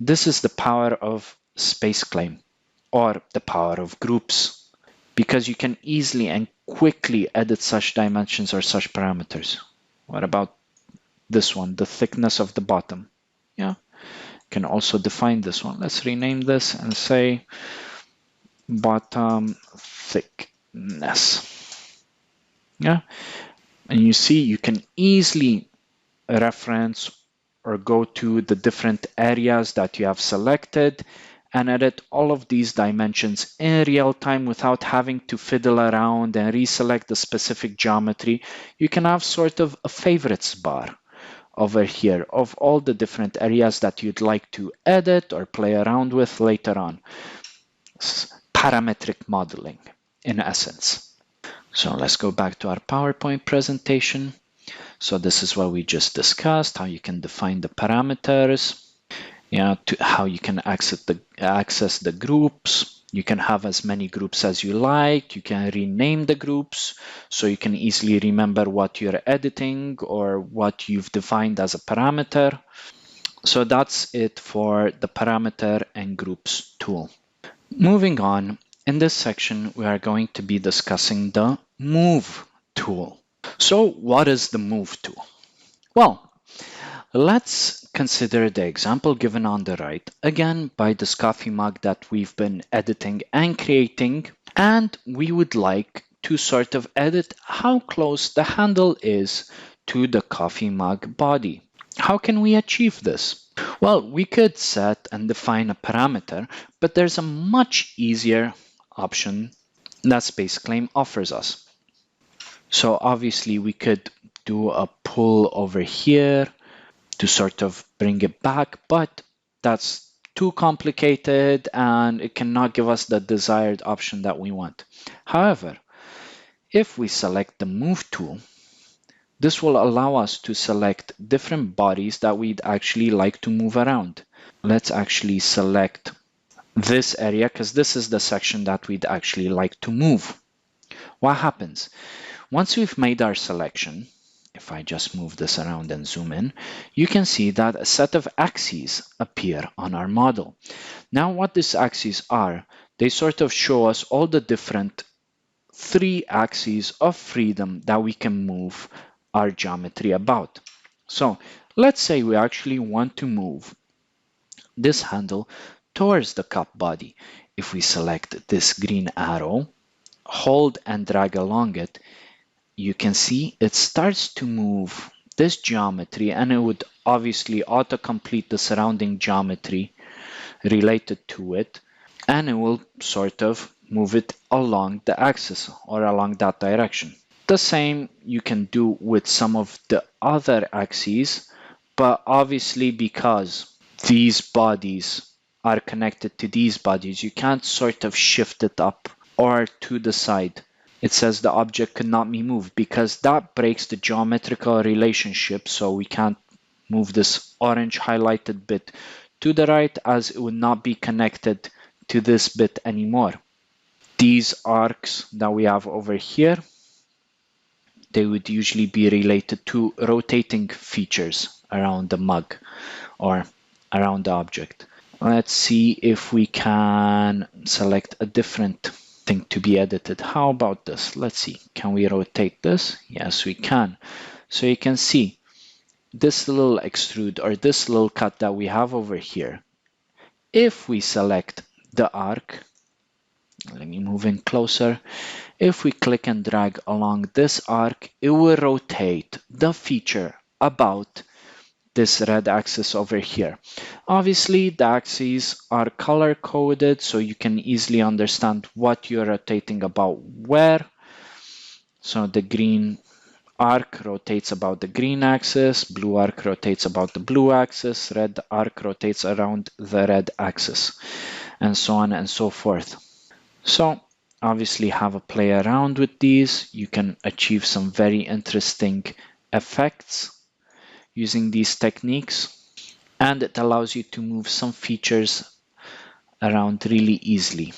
Speaker 2: This is the power of SpaceClaim, or the power of groups, because you can easily and quickly edit such dimensions or such parameters. What about this one, the thickness of the bottom? Yeah, you can also define this one. Let's rename this and say bottom thickness. Yeah, and you see you can easily reference or go to the different areas that you have selected and edit all of these dimensions in real time without having to fiddle around and reselect the specific geometry. You can have sort of a favorites bar over here of all the different areas that you'd like to edit or play around with later on. It's parametric modeling in essence. So let's go back to our PowerPoint presentation. So this is what we just discussed, how you can define the parameters, to how you can access the groups. You can have as many groups as you like. You can rename the groups so you can easily remember what you're editing or what you've defined as a parameter. So that's it for the parameter and groups tool. Moving on, in this section, we are going to be discussing the move tool. So what is the move tool? Well, let's consider the example given on the right, again by this coffee mug that we've been editing and creating, and we would like to sort of edit how close the handle is to the coffee mug body. How can we achieve this? Well, we could set and define a parameter, but there's a much easier option that SpaceClaim offers us. So obviously we could do a pull over here to sort of bring it back, but that's too complicated and it cannot give us the desired option that we want. However, if we select the move tool, this will allow us to select different bodies that we'd actually like to move around. Let's actually select this area because this is the section that we'd actually like to move. What happens? Once we've made our selection, if I just move this around and zoom in, you can see that a set of axes appear on our model. Now what these axes are, they sort of show us all the different 3 axes of freedom that we can move our geometry about. So let's say we actually want to move this handle towards the cup body. If we select this green arrow, hold and drag along it, you can see it starts to move this geometry, and it would obviously autocomplete the surrounding geometry related to it, and it will sort of move it along the axis or along that direction. The same you can do with some of the other axes, but obviously because these bodies are connected to these bodies, you can't sort of shift it up or to the side. It says the object could not be moved because that breaks the geometrical relationship, so we can't move this orange highlighted bit to the right as it would not be connected to this bit anymore. These arcs that we have over here, they would usually be related to rotating features around the mug or around the object. Let's see if we can select a different thing to be edited. How about this? Let's see. Can we rotate this? Yes, we can. So you can see this little extrude or this little cut that we have over here. If we select the arc, let me move in closer. If we click and drag along this arc, it will rotate the feature about this red axis over here. Obviously, the axes are color coded, so you can easily understand what you're rotating about where. So the green arc rotates about the green axis, blue arc rotates about the blue axis, red arc rotates around the red axis, and so on and so forth. So obviously have a play around with these. You can achieve some very interesting effects using these techniques, and it allows you to move some features around really easily.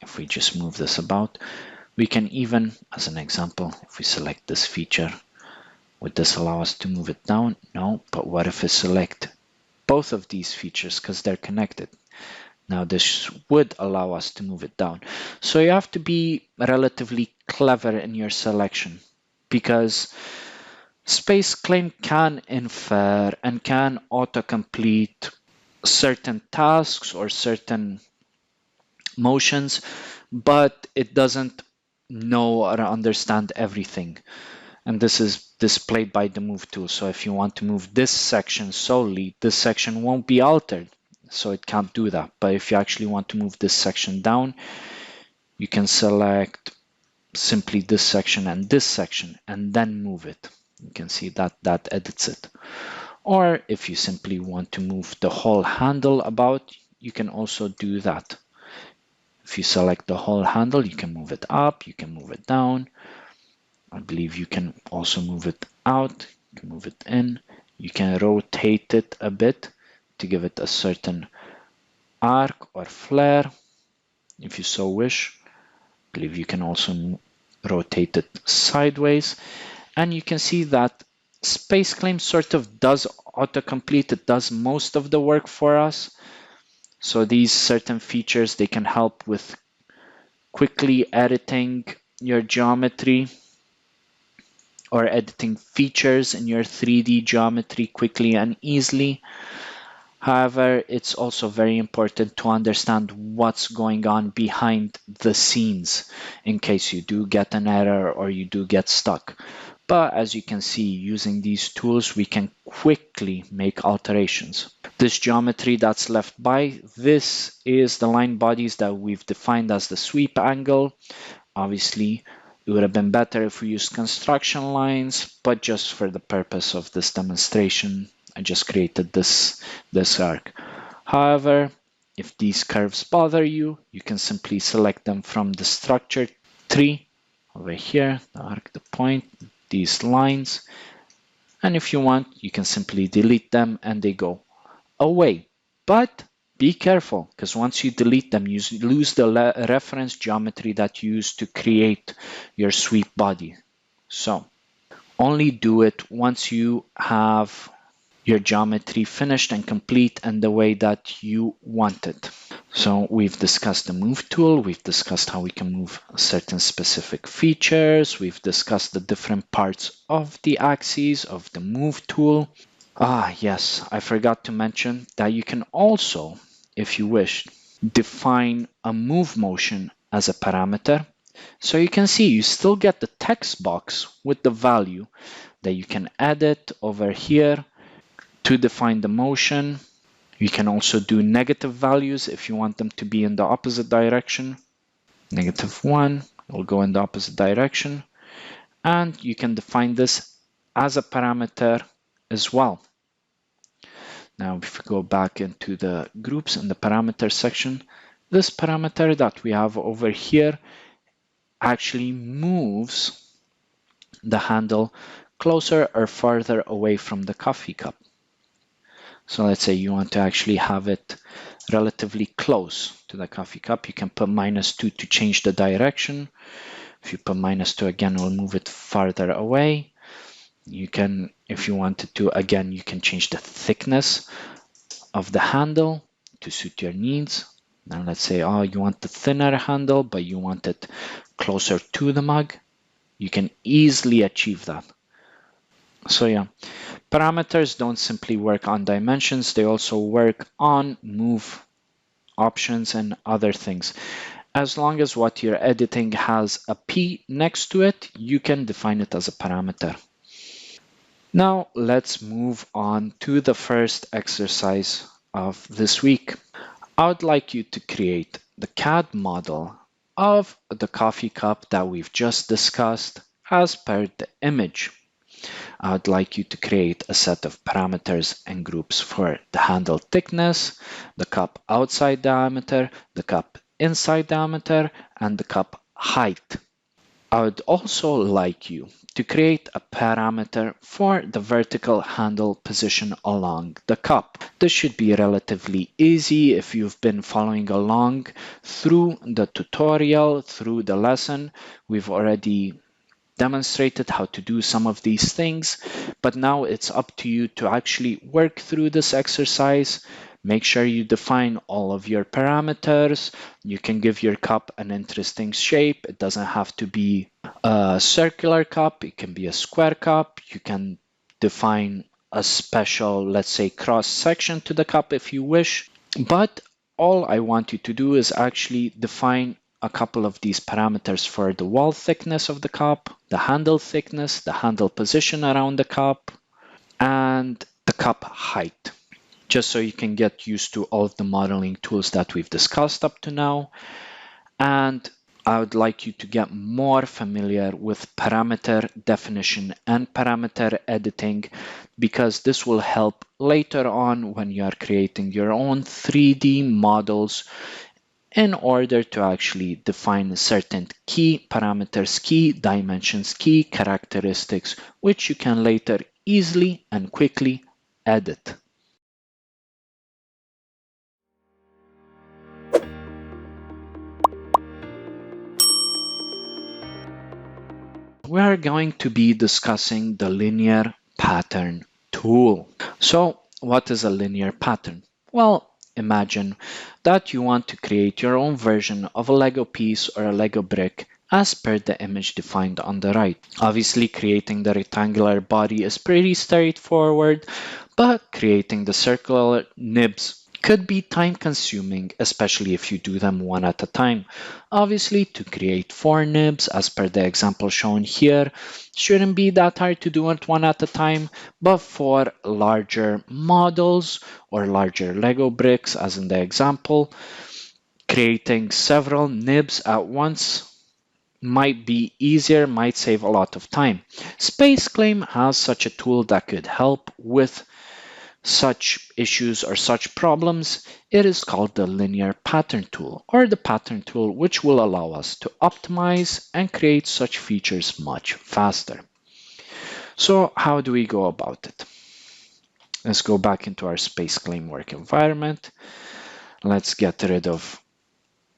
Speaker 2: If we just move this about, we can even, as an example, if we select this feature, would this allow us to move it down? No, but what if we select both of these features because they're connected? Now this would allow us to move it down. So you have to be relatively clever in your selection because SpaceClaim can infer and can autocomplete certain tasks or certain motions, but it doesn't know or understand everything. And this is displayed by the move tool. So if you want to move this section solely, this section won't be altered, so it can't do that. But if you actually want to move this section down, you can select simply this section and this section and then move it. You can see that that edits it. Or if you simply want to move the whole handle about, you can also do that. If you select the whole handle, you can move it up, you can move it down. I believe you can also move it out, you can move it in. You can rotate it a bit to give it a certain arc or flare if you so wish. I believe you can also rotate it sideways. And you can see that SpaceClaim sort of does autocomplete. It does most of the work for us. So these certain features, they can help with quickly editing your geometry or editing features in your 3D geometry quickly and easily. However, it's also very important to understand what's going on behind the scenes in case you do get an error or you do get stuck. But as you can see, using these tools, we can quickly make alterations. This geometry that's left by, this is the line bodies that we've defined as the sweep angle. Obviously, it would have been better if we used construction lines, but just for the purpose of this demonstration, I just created this arc. However, if these curves bother you, you can simply select them from the structure tree over here, the arc, the point, these lines. And if you want, you can simply delete them and they go away. But be careful, because once you delete them, you lose the reference geometry that you used to create your sweep body. So only do it once you have your geometry finished and complete and the way that you want it. So we've discussed the move tool, we've discussed how we can move certain specific features, we've discussed the different parts of the axes of the move tool. Yes, I forgot to mention that you can also, if you wish, define a move motion as a parameter. So you can see you still get the text box with the value that you can edit over here to define the motion. You can also do negative values if you want them to be in the opposite direction. -1 will go in the opposite direction. And you can define this as a parameter as well. Now, if we go back into the groups and the parameter section, this parameter that we have over here actually moves the handle closer or farther away from the coffee cup. So let's say you want to actually have it relatively close to the coffee cup. You can put -2 to change the direction. If you put -2 again, it will move it farther away. You can, if you wanted to, again, you can change the thickness of the handle to suit your needs. Now let's say, oh, you want the thinner handle, but you want it closer to the mug. You can easily achieve that. So yeah, parameters don't simply work on dimensions, they also work on move options and other things. As long as what you're editing has a P next to it, you can define it as a parameter. Now let's move on to the first exercise of this week. I would like you to create the CAD model of the coffee cup that we've just discussed as per the image. I would like you to create a set of parameters and groups for the handle thickness, the cup outside diameter, the cup inside diameter, and the cup height. I would also like you to create a parameter for the vertical handle position along the cup. This should be relatively easy if you've been following along through the tutorial, through the lesson. We've already demonstrated how to do some of these things, but now it's up to you to actually work through this exercise. Make sure you define all of your parameters. You can give your cup an interesting shape. It doesn't have to be a circular cup. It can be a square cup. You can define a special, let's say, cross section to the cup if you wish. But all I want you to do is actually define a couple of these parameters for the wall thickness of the cup, the handle thickness, the handle position around the cup, and the cup height, just so you can get used to all of the modeling tools that we've discussed up to now. And I would like you to get more familiar with parameter definition and parameter editing, because this will help later on when you are creating your own 3D models in order to actually define certain key parameters, key dimensions, key characteristics, which you can later easily and quickly edit. We are going to be discussing the linear pattern tool. So what is a linear pattern? Well, imagine that you want to create your own version of a Lego piece or a Lego brick as per the image defined on the right. Obviously, creating the rectangular body is pretty straightforward, but creating the circular nibs could be time consuming, especially if you do them one at a time. Obviously, to create 4 nibs, as per the example shown here, shouldn't be that hard to do it one at a time, but for larger models or larger Lego bricks, as in the example, creating several nibs at once might be easier, might save a lot of time. SpaceClaim has such a tool that could help with such issues or such problems. It is called the linear pattern tool, or the pattern tool, which will allow us to optimize and create such features much faster. So how do we go about it? Let's go back into our SpaceClaim work environment. Let's get rid of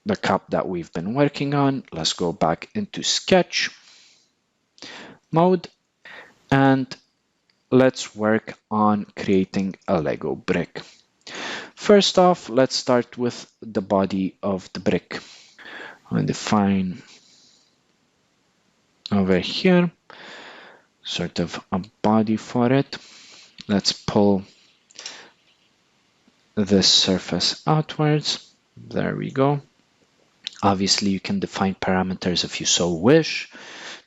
Speaker 2: the cup that we've been working on. Let's go back into sketch mode and let's work on creating a Lego brick. First off, let's start with the body of the brick. I'll define over here sort of a body for it. Let's pull this surface outwards. There we go. Obviously, you can define parameters if you so wish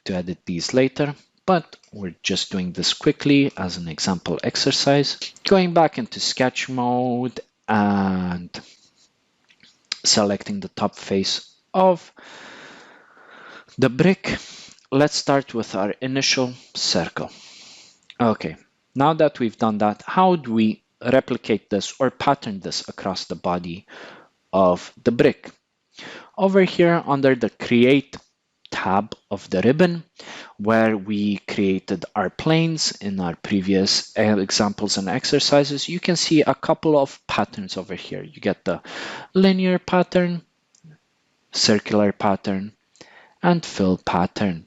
Speaker 2: to edit these later, but we're just doing this quickly as an example exercise. Going back into sketch mode and selecting the top face of the brick, let's start with our initial circle. Okay, now that we've done that, how do we replicate this or pattern this across the body of the brick? Over here under the Create tab of the ribbon, where we created our planes in our previous examples and exercises, you can see a couple of patterns over here. You get the linear pattern, circular pattern, and fill pattern.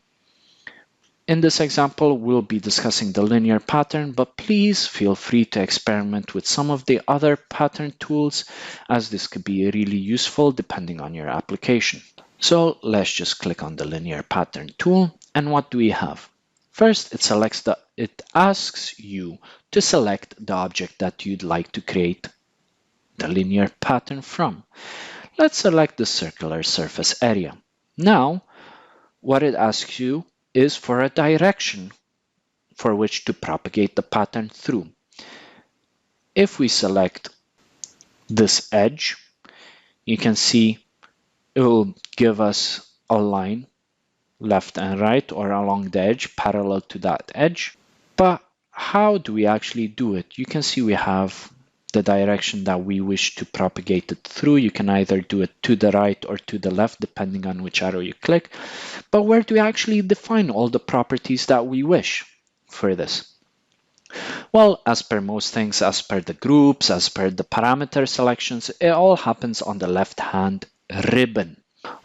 Speaker 2: In this example, we'll be discussing the linear pattern, but please feel free to experiment with some of the other pattern tools, as this could be really useful depending on your application. So let's just click on the linear pattern tool, and what do we have? First, it asks you to select the object that you'd like to create the linear pattern from. Let's select the circular surface area. Now, what it asks you is for a direction for which to propagate the pattern through. If we select this edge, you can see it will give us a line left and right or along the edge parallel to that edge. But how do we actually do it? You can see we have the direction that we wish to propagate it through. You can either do it to the right or to the left, depending on which arrow you click. But where do we actually define all the properties that we wish for this? Well, as per most things, as per the groups, as per the parameter selections, it all happens on the left-hand ribbon.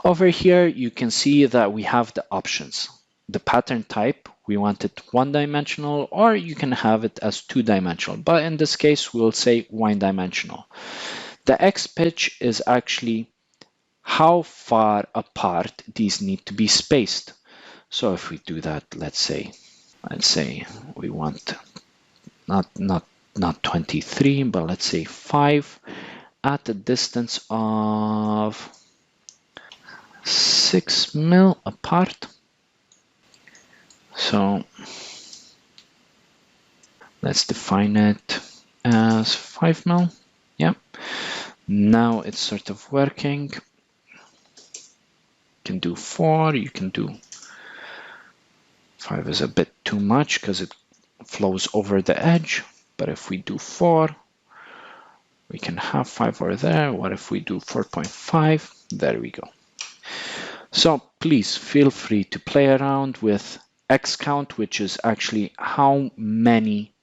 Speaker 2: Over here, you can see that we have the options. The pattern type, we want it one-dimensional, or you can have it as two-dimensional, but in this case, we'll say one-dimensional. The X pitch is actually how far apart these need to be spaced. So if we do that, let's say we want not 23, but let's say 5 at a distance of 6 mil apart. So let's define it as 5 mil. Yeah. Now it's sort of working. You can do 4, you can do 5 is a bit too much because it flows over the edge. But if we do 4, we can have 5 over there. What if we do 4.5? There we go. So please feel free to play around with X count, which is actually how many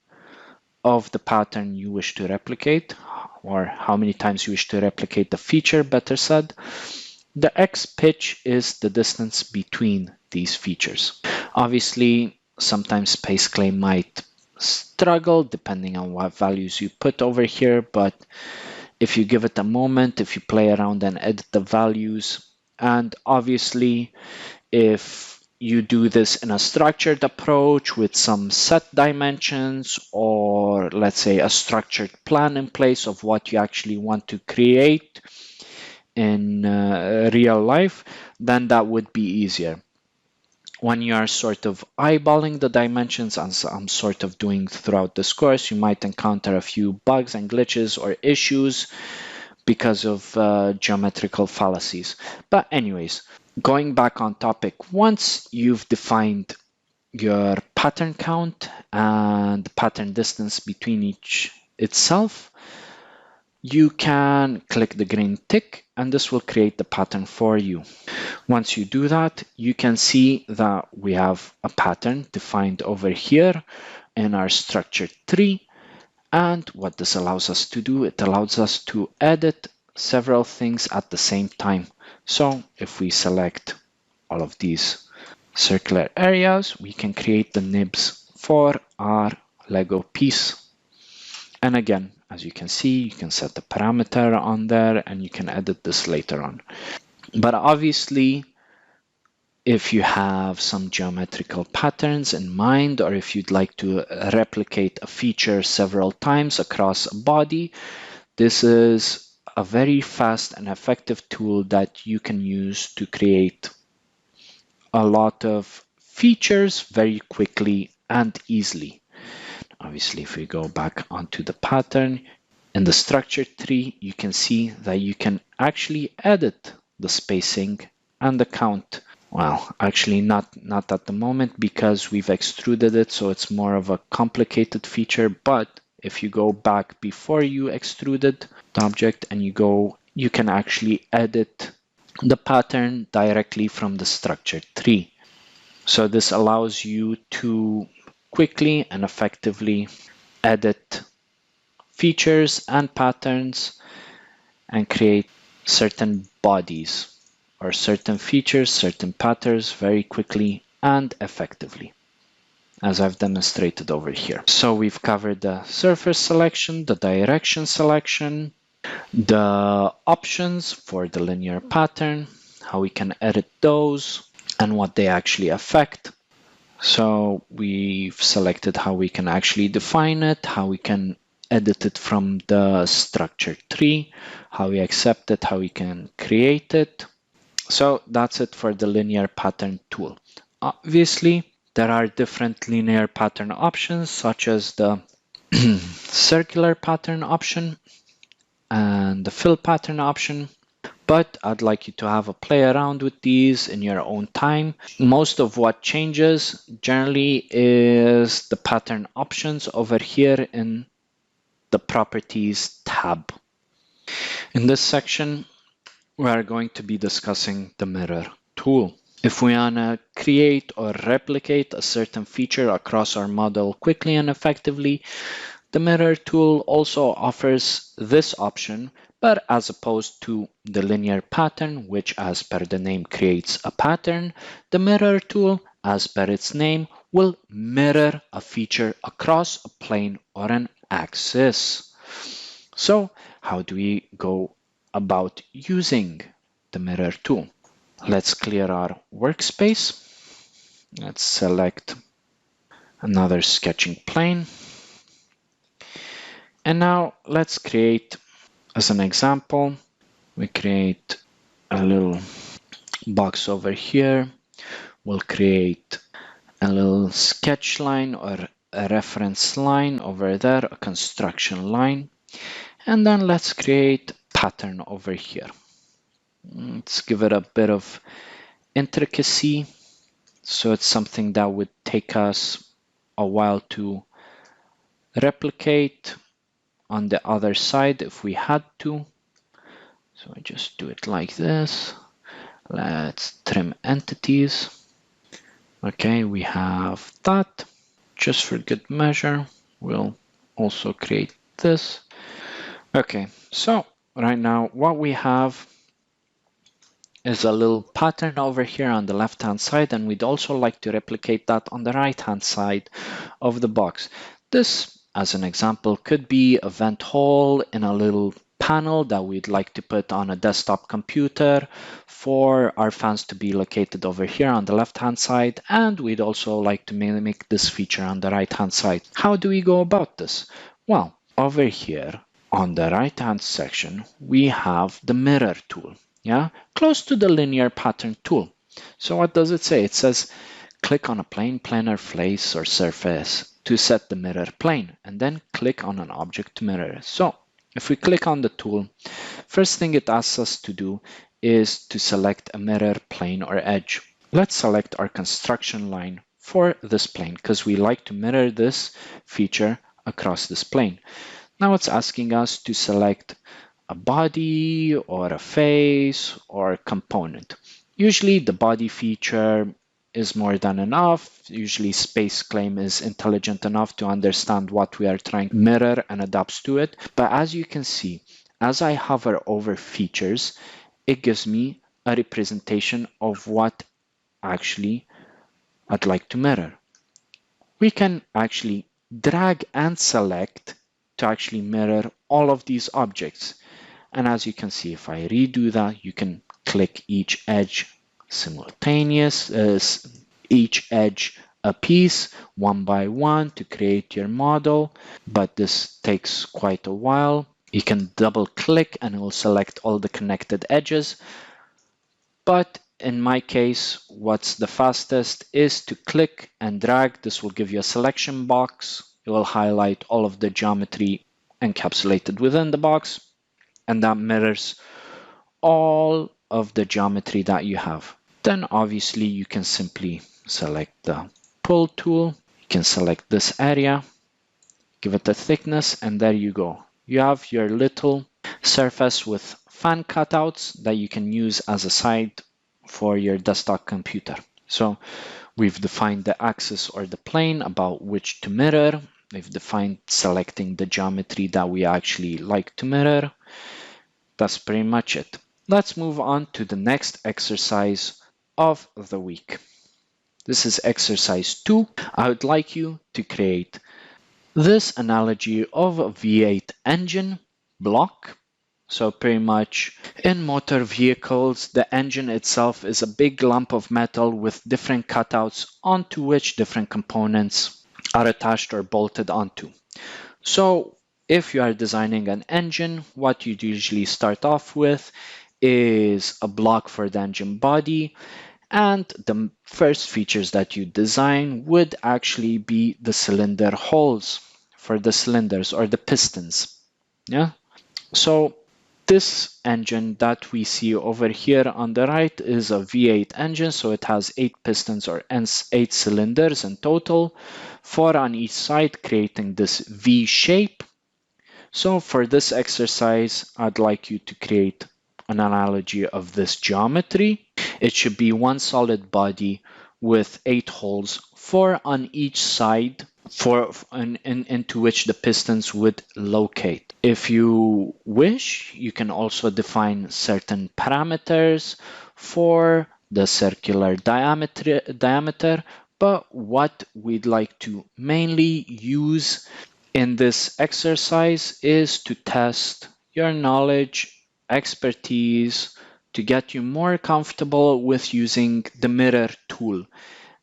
Speaker 2: of the pattern you wish to replicate, or how many times you wish to replicate the feature, better said. The X pitch is the distance between these features. Obviously, sometimes SpaceClaim might struggle depending on what values you put over here, but if you give it a moment, if you play around and edit the values, and obviously if you do this in a structured approach with some set dimensions, or let's say a structured plan in place of what you actually want to create in real life, then that would be easier. When you are sort of eyeballing the dimensions, as I'm sort of doing throughout this course, you might encounter a few bugs and glitches or issues because of geometrical fallacies. But anyways, going back on topic, once you've defined your pattern count and the pattern distance between each itself, you can click the green tick and this will create the pattern for you. Once you do that, you can see that we have a pattern defined over here in our structure tree. And what this allows us to do, it allows us to edit several things at the same time. So if we select all of these circular areas, we can create the nibs for our Lego piece. And again, as you can see, you can set the parameter on there and you can edit this later on. But obviously, if you have some geometrical patterns in mind, or if you'd like to replicate a feature several times across a body, this is a very fast and effective tool that you can use to create a lot of features very quickly and easily. Obviously, if we go back onto the pattern, in the structure tree, you can see that you can actually edit the spacing and the count. Well, actually not at the moment because we've extruded it, so it's more of a complicated feature. But if you go back before you extruded the object and you can actually edit the pattern directly from the structure tree. So this allows you to quickly and effectively edit features and patterns and create certain bodies or certain features, certain patterns very quickly and effectively, as I've demonstrated over here. So we've covered the surface selection, the direction selection, the options for the linear pattern, how we can edit those, and what they actually affect. So we've selected how we can actually define it, how we can edit it from the structure tree, how we accept it, how we can create it. So that's it for the linear pattern tool. Obviously, there are different linear pattern options, such as the circular pattern option and the fill pattern option. But I'd like you to have a play around with these in your own time. Most of what changes generally is the pattern options over here in the Properties tab. In this section, we are going to be discussing the mirror tool. If we want to create or replicate a certain feature across our model quickly and effectively, the mirror tool also offers this option, but as opposed to the linear pattern, which as per the name creates a pattern, the mirror tool, as per its name, will mirror a feature across a plane or an axis. So how do we go about using the mirror tool? Let's clear our workspace. Let's select another sketching plane. And now let's create, as an example, we create a little box over here. We'll create a little sketch line or a reference line over there, a construction line. And then let's create pattern over here. Let's give it a bit of intricacy. So it's something that would take us a while to replicate on the other side if we had to. So I just do it like this. Let's trim entities. Okay, we have that. Just for good measure, we'll also create this. Okay, so right now what we have is a little pattern over here on the left hand side, and we'd also like to replicate that on the right hand side of the box. This, as an example, could be a vent hole in a little panel that we'd like to put on a desktop computer for our fans to be located over here on the left hand side, and we'd also like to mimic this feature on the right hand side. How do we go about this? Well, over here on the right hand section we have the mirror tool, close to the linear pattern tool. So what does it say? It says click on a plane, planar, face, or surface to set the mirror plane, and then click on an object to mirror. So if we click on the tool, first thing it asks us to do is to select a mirror plane or edge. Let's select our construction line for this plane because we like to mirror this feature across this plane. Now it's asking us to select a body or a face or a component. Usually the body feature is more than enough. Usually SpaceClaim is intelligent enough to understand what we are trying to mirror and adapts to it. But as you can see, as I hover over features, it gives me a representation of what actually I'd like to mirror. We can actually drag and select to actually mirror all of these objects. And as you can see, if I redo that, you can click each edge simultaneous, each edge a piece, one by one to create your model. But this takes quite a while. You can double click and it will select all the connected edges. But in my case, what's the fastest is to click and drag. This will give you a selection box. It will highlight all of the geometry encapsulated within the box, and that mirrors all of the geometry that you have. Then obviously you can simply select the pull tool. You can select this area, give it a thickness, and there you go. You have your little surface with fan cutouts that you can use as a side for your desktop computer. So we've defined the axis or the plane about which to mirror. We've defined selecting the geometry that we actually like to mirror. That's pretty much it. Let's move on to the next exercise of the week. This is exercise 2. I would like you to create this analogy of a V8 engine block. So pretty much in motor vehicles, the engine itself is a big lump of metal with different cutouts onto which different components are attached or bolted onto. So if you are designing an engine, what you'd usually start off with is a block for the engine body, and the first features that you design would actually be the cylinder holes for the cylinders or the pistons. So this engine that we see over here on the right is a V8 engine, so it has 8 pistons or 8 cylinders in total, 4 on each side, creating this V shape. So for this exercise, I'd like you to create an analogy of this geometry. It should be one solid body with 8 holes, 4 on each side, into which the pistons would locate. If you wish, you can also define certain parameters for the circular diameter, but what we'd like to mainly use in this exercise is to test your knowledge, expertise, to get you more comfortable with using the mirror tool,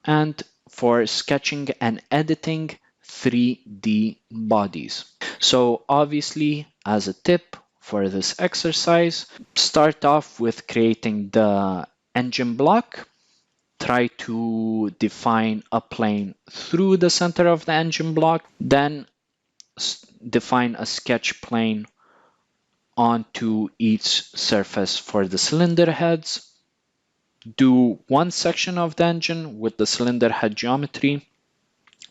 Speaker 2: and for sketching and editing 3D bodies. So obviously, as a tip for this exercise, start off with creating the engine block. Try to define a plane through the center of the engine block, then define a sketch plane onto each surface for the cylinder heads. Do one section of the engine with the cylinder head geometry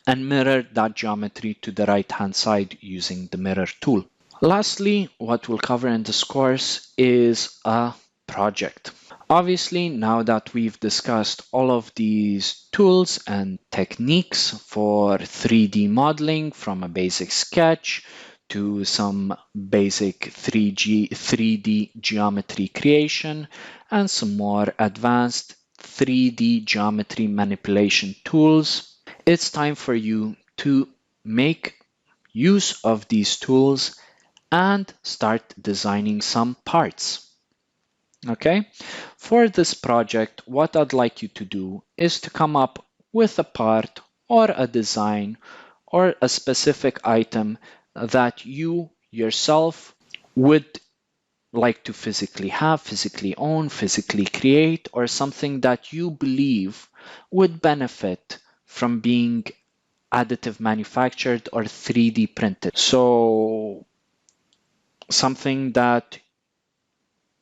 Speaker 2: and mirror that geometry to the right hand side using the mirror tool. Lastly, what we'll cover in this course is a project. Obviously, now that we've discussed all of these tools and techniques for 3D modeling, from a basic sketch to some basic 3D geometry creation and some more advanced 3D geometry manipulation tools, it's time for you to make use of these tools and start designing some parts. Okay, for this project, what I'd like you to do is to come up with a part or a design or a specific item that you yourself would like to physically have, physically own, physically create, or something that you believe would benefit from being additive manufactured or 3D printed. So something that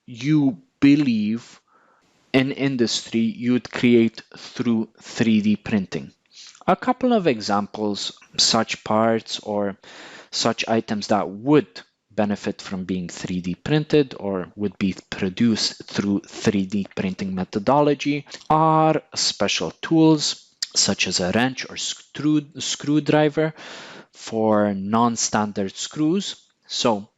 Speaker 2: you believe in industry you'd create through 3D printing. A couple of examples, such parts or such items that would benefit from being 3D printed or would be produced through 3D printing methodology, are special tools such as a wrench or screwdriver for non-standard screws. So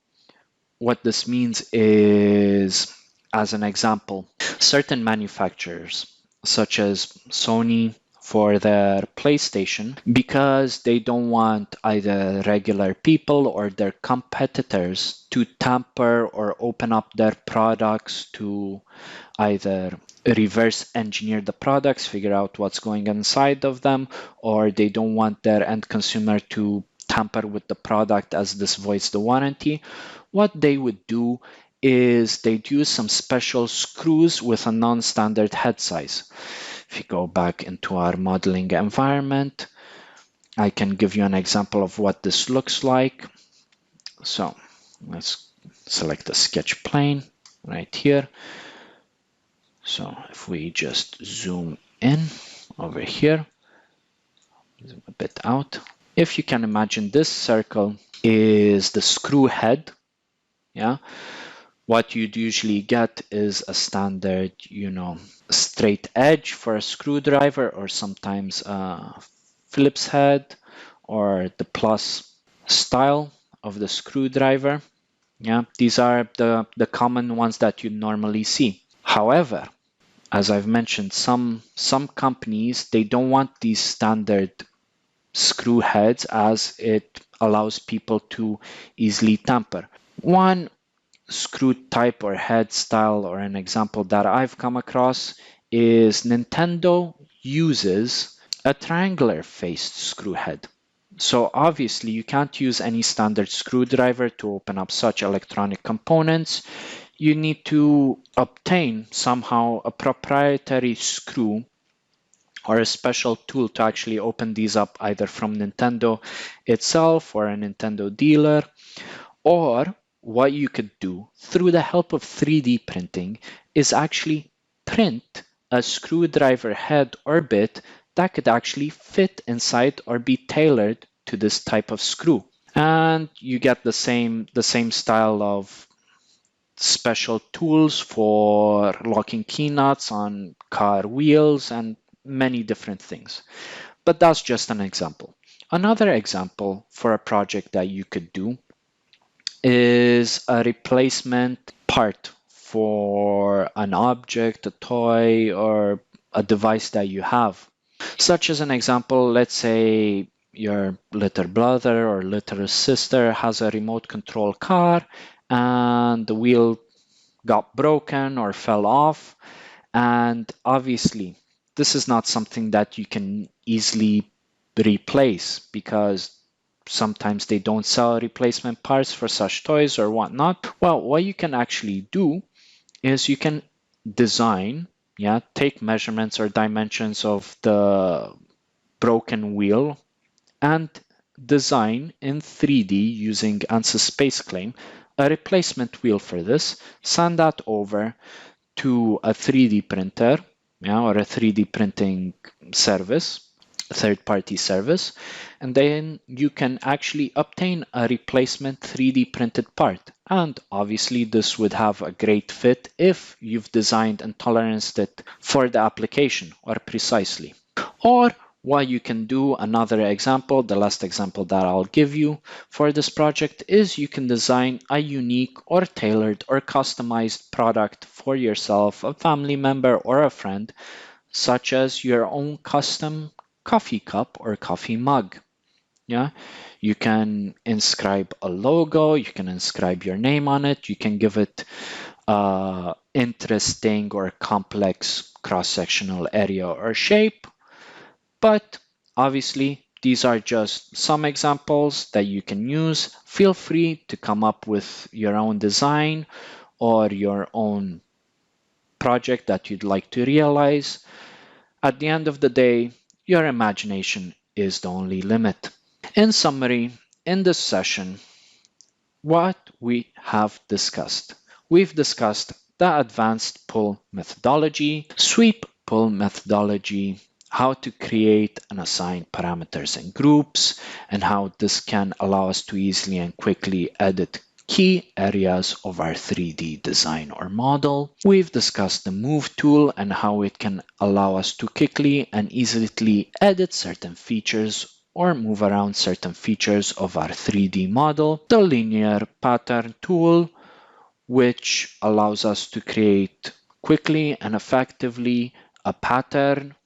Speaker 2: what this means is, as an example, certain manufacturers, such as Sony for their PlayStation, because they don't want either regular people or their competitors to tamper or open up their products to either reverse engineer the products, figure out what's going inside of them, or they don't want their end consumer to tamper with the product as this voids the warranty. What they would do is they'd use some special screws with a non-standard head size. If you go back into our modeling environment, I can give you an example of what this looks like. So let's select the sketch plane right here. So if we just zoom in over here, zoom a bit out. If you can imagine, this circle is the screw head. Yeah, what you'd usually get is a standard, straight edge for a screwdriver, or sometimes a Phillips head, or the plus style of the screwdriver. Yeah, these are the common ones that you normally see. However, as I've mentioned, some companies, they don't want these standard screw heads as it allows people to easily tamper. One screw type or head style, or an example that I've come across, is Nintendo uses a triangular faced screw head. So obviously you can't use any standard screwdriver to open up such electronic components. You need to obtain somehow a proprietary screw or a special tool to actually open these up, either from Nintendo itself or a Nintendo dealer. Or what you could do through the help of 3D printing is actually print a screwdriver head or bit that could actually fit inside or be tailored to this type of screw. And you get the same style of special tools for locking key nuts on car wheels and many different things. But that's just an example. Another example for a project that you could do is a replacement part for an object, a toy, or a device that you have. Such as an example, let's say your little brother or little sister has a remote control car and the wheel got broken or fell off. And obviously, this is not something that you can easily replace, because sometimes they don't sell replacement parts for such toys or whatnot. Well, what you can actually do is you can design, take measurements or dimensions of the broken wheel and design in 3D using Ansys SpaceClaim a replacement wheel for this, send that over to a 3D printer, or a 3D printing service, third-party service, and then you can actually obtain a replacement 3D printed part. And obviously this would have a great fit if you've designed and toleranced it for the application or precisely. Or what you can do, another example, the last example that I'll give you for this project, is you can design a unique or tailored or customized product for yourself, a family member, or a friend, such as your own custom coffee cup or coffee mug. You can inscribe a logo, you can inscribe your name on it, you can give it interesting or complex cross-sectional area or shape. But obviously, these are just some examples that you can use. Feel free to come up with your own design or your own project that you'd like to realize. At the end of the day, your imagination is the only limit. In summary, in this session, what we have discussed. We've discussed the advanced pull methodology, sweep pull methodology, how to create and assign parameters and groups, and how this can allow us to easily and quickly edit key areas of our 3D design or model. We've discussed the Move tool and how it can allow us to quickly and easily edit certain features or move around certain features of our 3D model. The Linear Pattern tool, which allows us to create quickly and effectively a pattern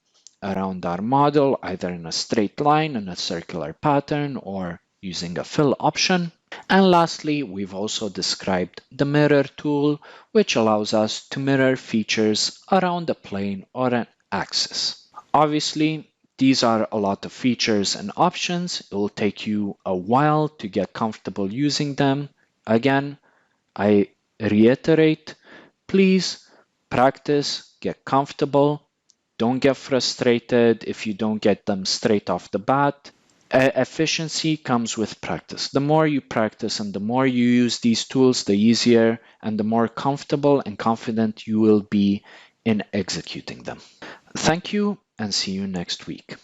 Speaker 2: around our model, either in a straight line, in a circular pattern, or using a fill option. And lastly, we've also described the Mirror tool, which allows us to mirror features around a plane or an axis. Obviously, these are a lot of features and options. It will take you a while to get comfortable using them. Again, I reiterate, please practice, get comfortable. Don't get frustrated if you don't get them straight off the bat. Efficiency comes with practice. The more you practice and the more you use these tools, the easier and the more comfortable and confident you will be in executing them. Thank you and see you next week.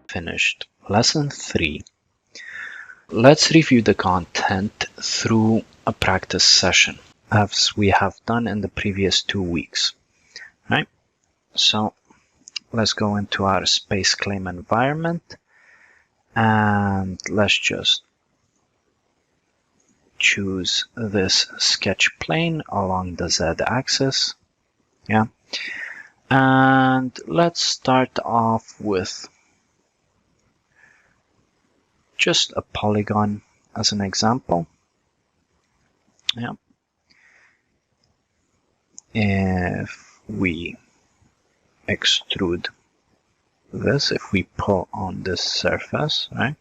Speaker 2: Finished lesson 3. Let's review the content through a practice session, as we have done in the previous 2 weeks. Right? So let's go into our SpaceClaim environment and let's just choose this sketch plane along the z-axis. And let's start off with just a polygon as an example. If we extrude this, if we pull on this surface, right,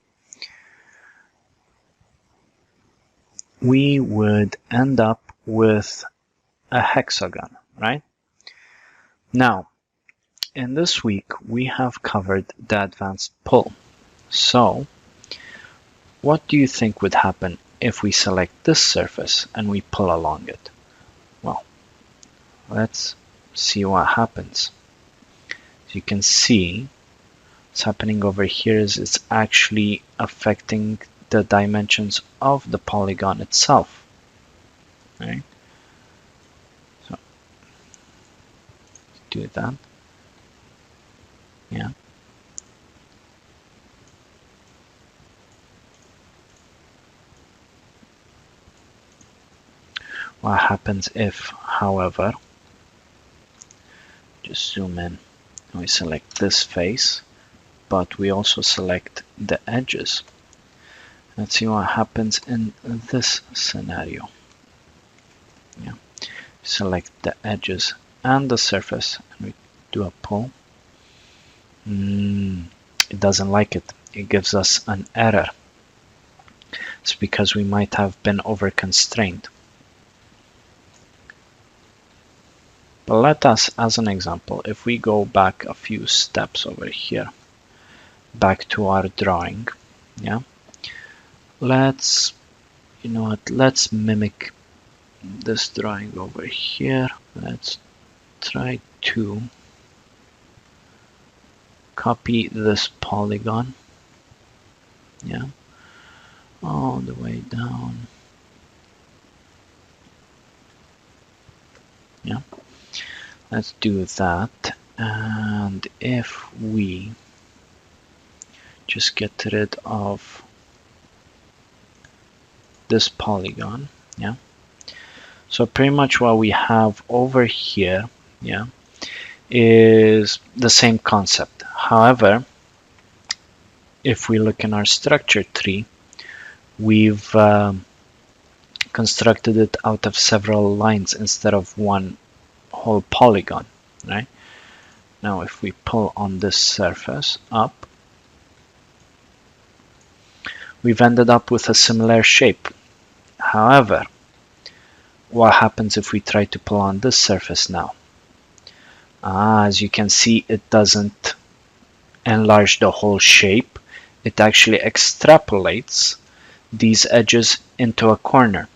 Speaker 2: we would end up with a hexagon, right? Now, in this week, we have covered the advanced pull. So, what do you think would happen if we select this surface and we pull along it? Well, let's see what happens. As you can see, what's happening over here is it's actually affecting the dimensions of the polygon itself. Right? So, do that. What happens if, however, just zoom in, and we select this face, but we also select the edges. Let's see what happens in this scenario. Yeah. Select the edges and the surface, and we do a pull. It doesn't like it. It gives us an error. It's because we might have been over constrained. But let us, as an example, if we go back a few steps over here, back to our drawing, yeah, let's, you know what, let's mimic this drawing over here. Let's try to copy this polygon, yeah, all the way down, yeah. Let's do that, and if we just get rid of this polygon, yeah. So pretty much what we have over here, yeah, is the same concept. However, if we look in our structure tree, we've constructed it out of several lines instead of one whole polygon, right? Now if we pull on this surface up, we've ended up with a similar shape. However, what happens if we try to pull on this surface now? As you can see, it doesn't enlarge the whole shape. It actually extrapolates these edges into a corner,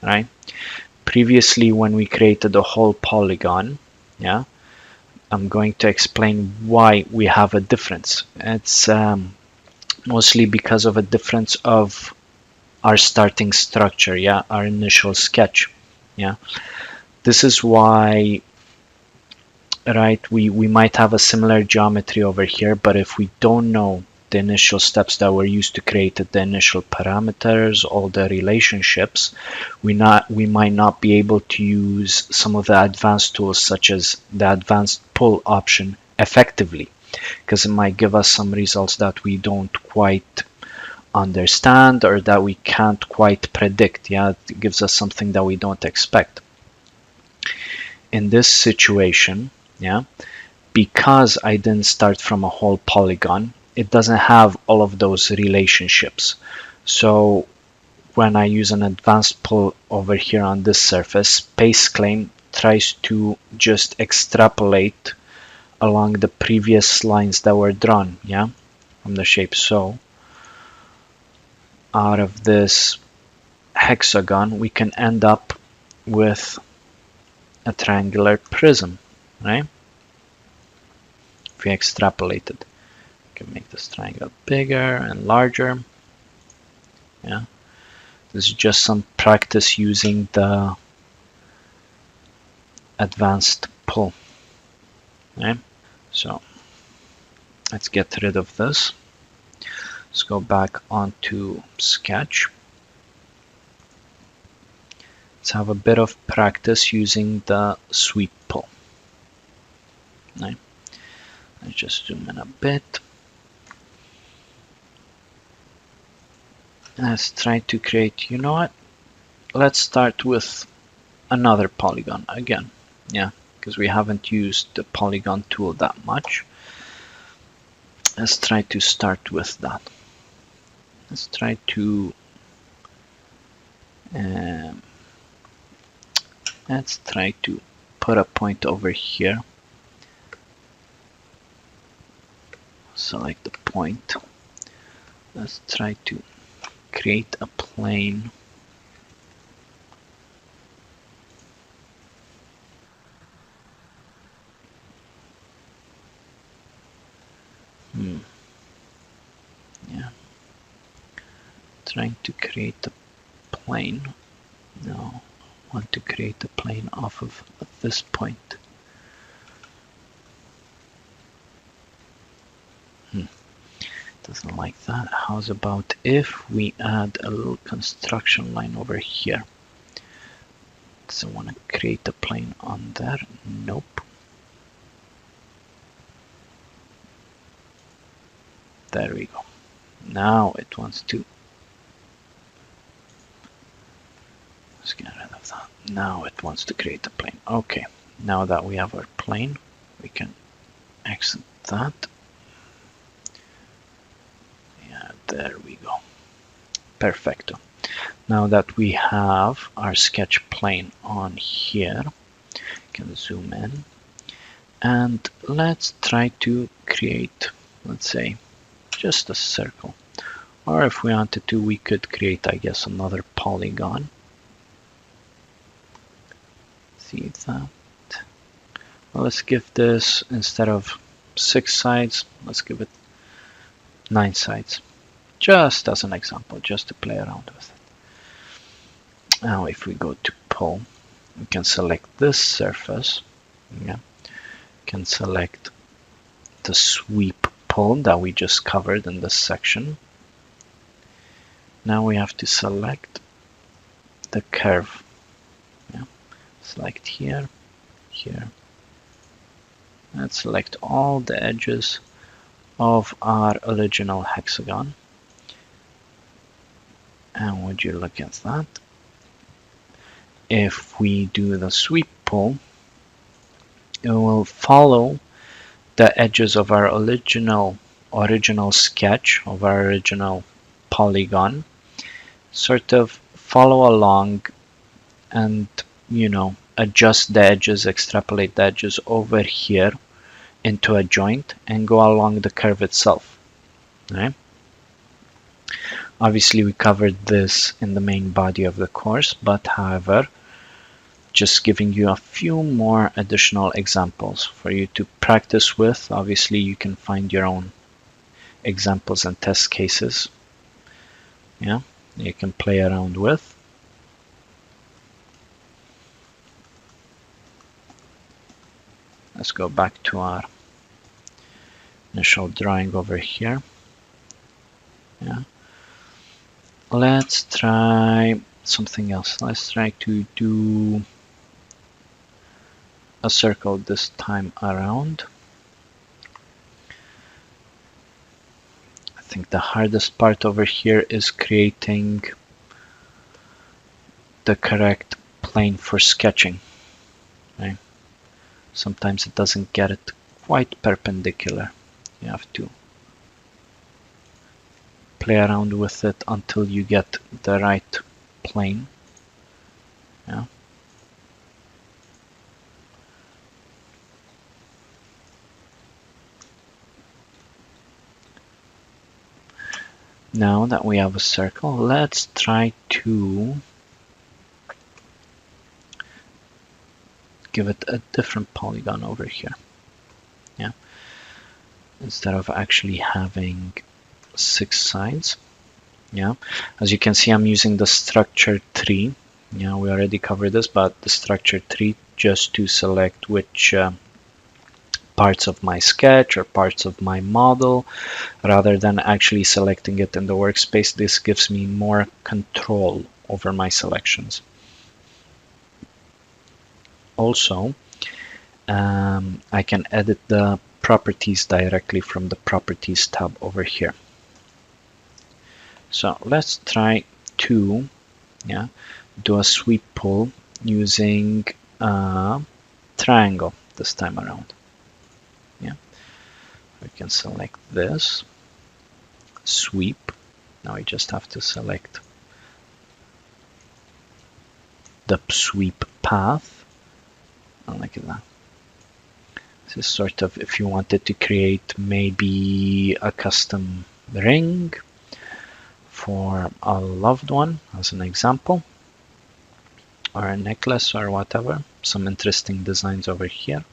Speaker 2: right? Previously, when we created a whole polygon, yeah, I'm going to explain why we have a difference. It's mostly because of a difference of our starting structure, yeah, our initial sketch, yeah. This is why, right, we might have a similar geometry over here, but if we don't know the initial steps that were used to create the initial parameters, all the relationships, we might not be able to use some of the advanced tools such as the advanced pull option effectively, because it might give us some results that we don't quite understand or that we can't quite predict. Yeah, it gives us something that we don't expect. In this situation, yeah, because I didn't start from a whole polygon, it doesn't have all of those relationships. So when I use an advanced pull over here on this surface, SpaceClaim tries to just extrapolate along the previous lines that were drawn, yeah, from the shape. So out of this hexagon, we can end up with a triangular prism, right? If we extrapolate it, we can make this triangle bigger and larger. Yeah, this is just some practice using the advanced pull, right? So let's get rid of this. Let's go back onto Sketch. Let's have a bit of practice using the sweep pull. Right. Let's just zoom in a bit. Let's try to create, you know what? Let's start with another polygon again. Yeah, because we haven't used the polygon tool that much. Let's try to start with that. Let's try to put a point over here. Select the point. Let's try to create a plane. Yeah. Trying to create a plane. No, I want to create a plane off of this point. Doesn't like that. How's about if we add a little construction line over here? Does it want to create a plane on there? Nope. There we go. Now it wants to. Let's get rid of that. Now it wants to create a plane. Okay, now that we have our plane, we can exit that. Yeah, there we go. Perfecto. Now that we have our sketch plane on here, we can zoom in and let's try to create, let's say, just a circle. Or if we wanted to, we could create, I guess, another polygon. See that? Well, let's give this, instead of 6 sides, let's give it 9 sides. Just as an example, just to play around with it. Now if we go to pull, we can select this surface. Yeah. We can select the sweep pull that we just covered in this section. Now we have to select the curve. Yeah. Select here, here. Let's select all the edges of our original hexagon. And would you look at that? If we do the sweep pull, it will follow the edges of our original sketch, of our original polygon, sort of follow along and, you know, adjust the edges, extrapolate the edges over here into a joint and go along the curve itself. Right? Obviously we covered this in the main body of the course, but however, just giving you a few more additional examples for you to practice with. Obviously you can find your own examples and test cases. Yeah, you can play around with. Let's go back to our initial drawing over here. Yeah. Let's try something else. Let's try to do a circle this time around. I think the hardest part over here is creating the correct plane for sketching. Right? Sometimes it doesn't get it quite perpendicular. You have to play around with it until you get the right plane. Yeah. Now that we have a circle, let's try to give it a different polygon over here. Yeah. Instead of actually having 6 sides. Yeah. As you can see, I'm using the structure tree. Yeah, we already covered this, but the structure tree just to select which parts of my sketch or parts of my model, rather than actually selecting it in the workspace. This gives me more control over my selections. Also, I can edit the properties directly from the Properties tab over here. So let's try to do a sweep pull using a triangle this time around. Yeah, we can select this, sweep. Now we just have to select the sweep path, and look at that. This is sort of if you wanted to create maybe a custom ring for a loved one, as an example, or a necklace or whatever. Some interesting designs over here.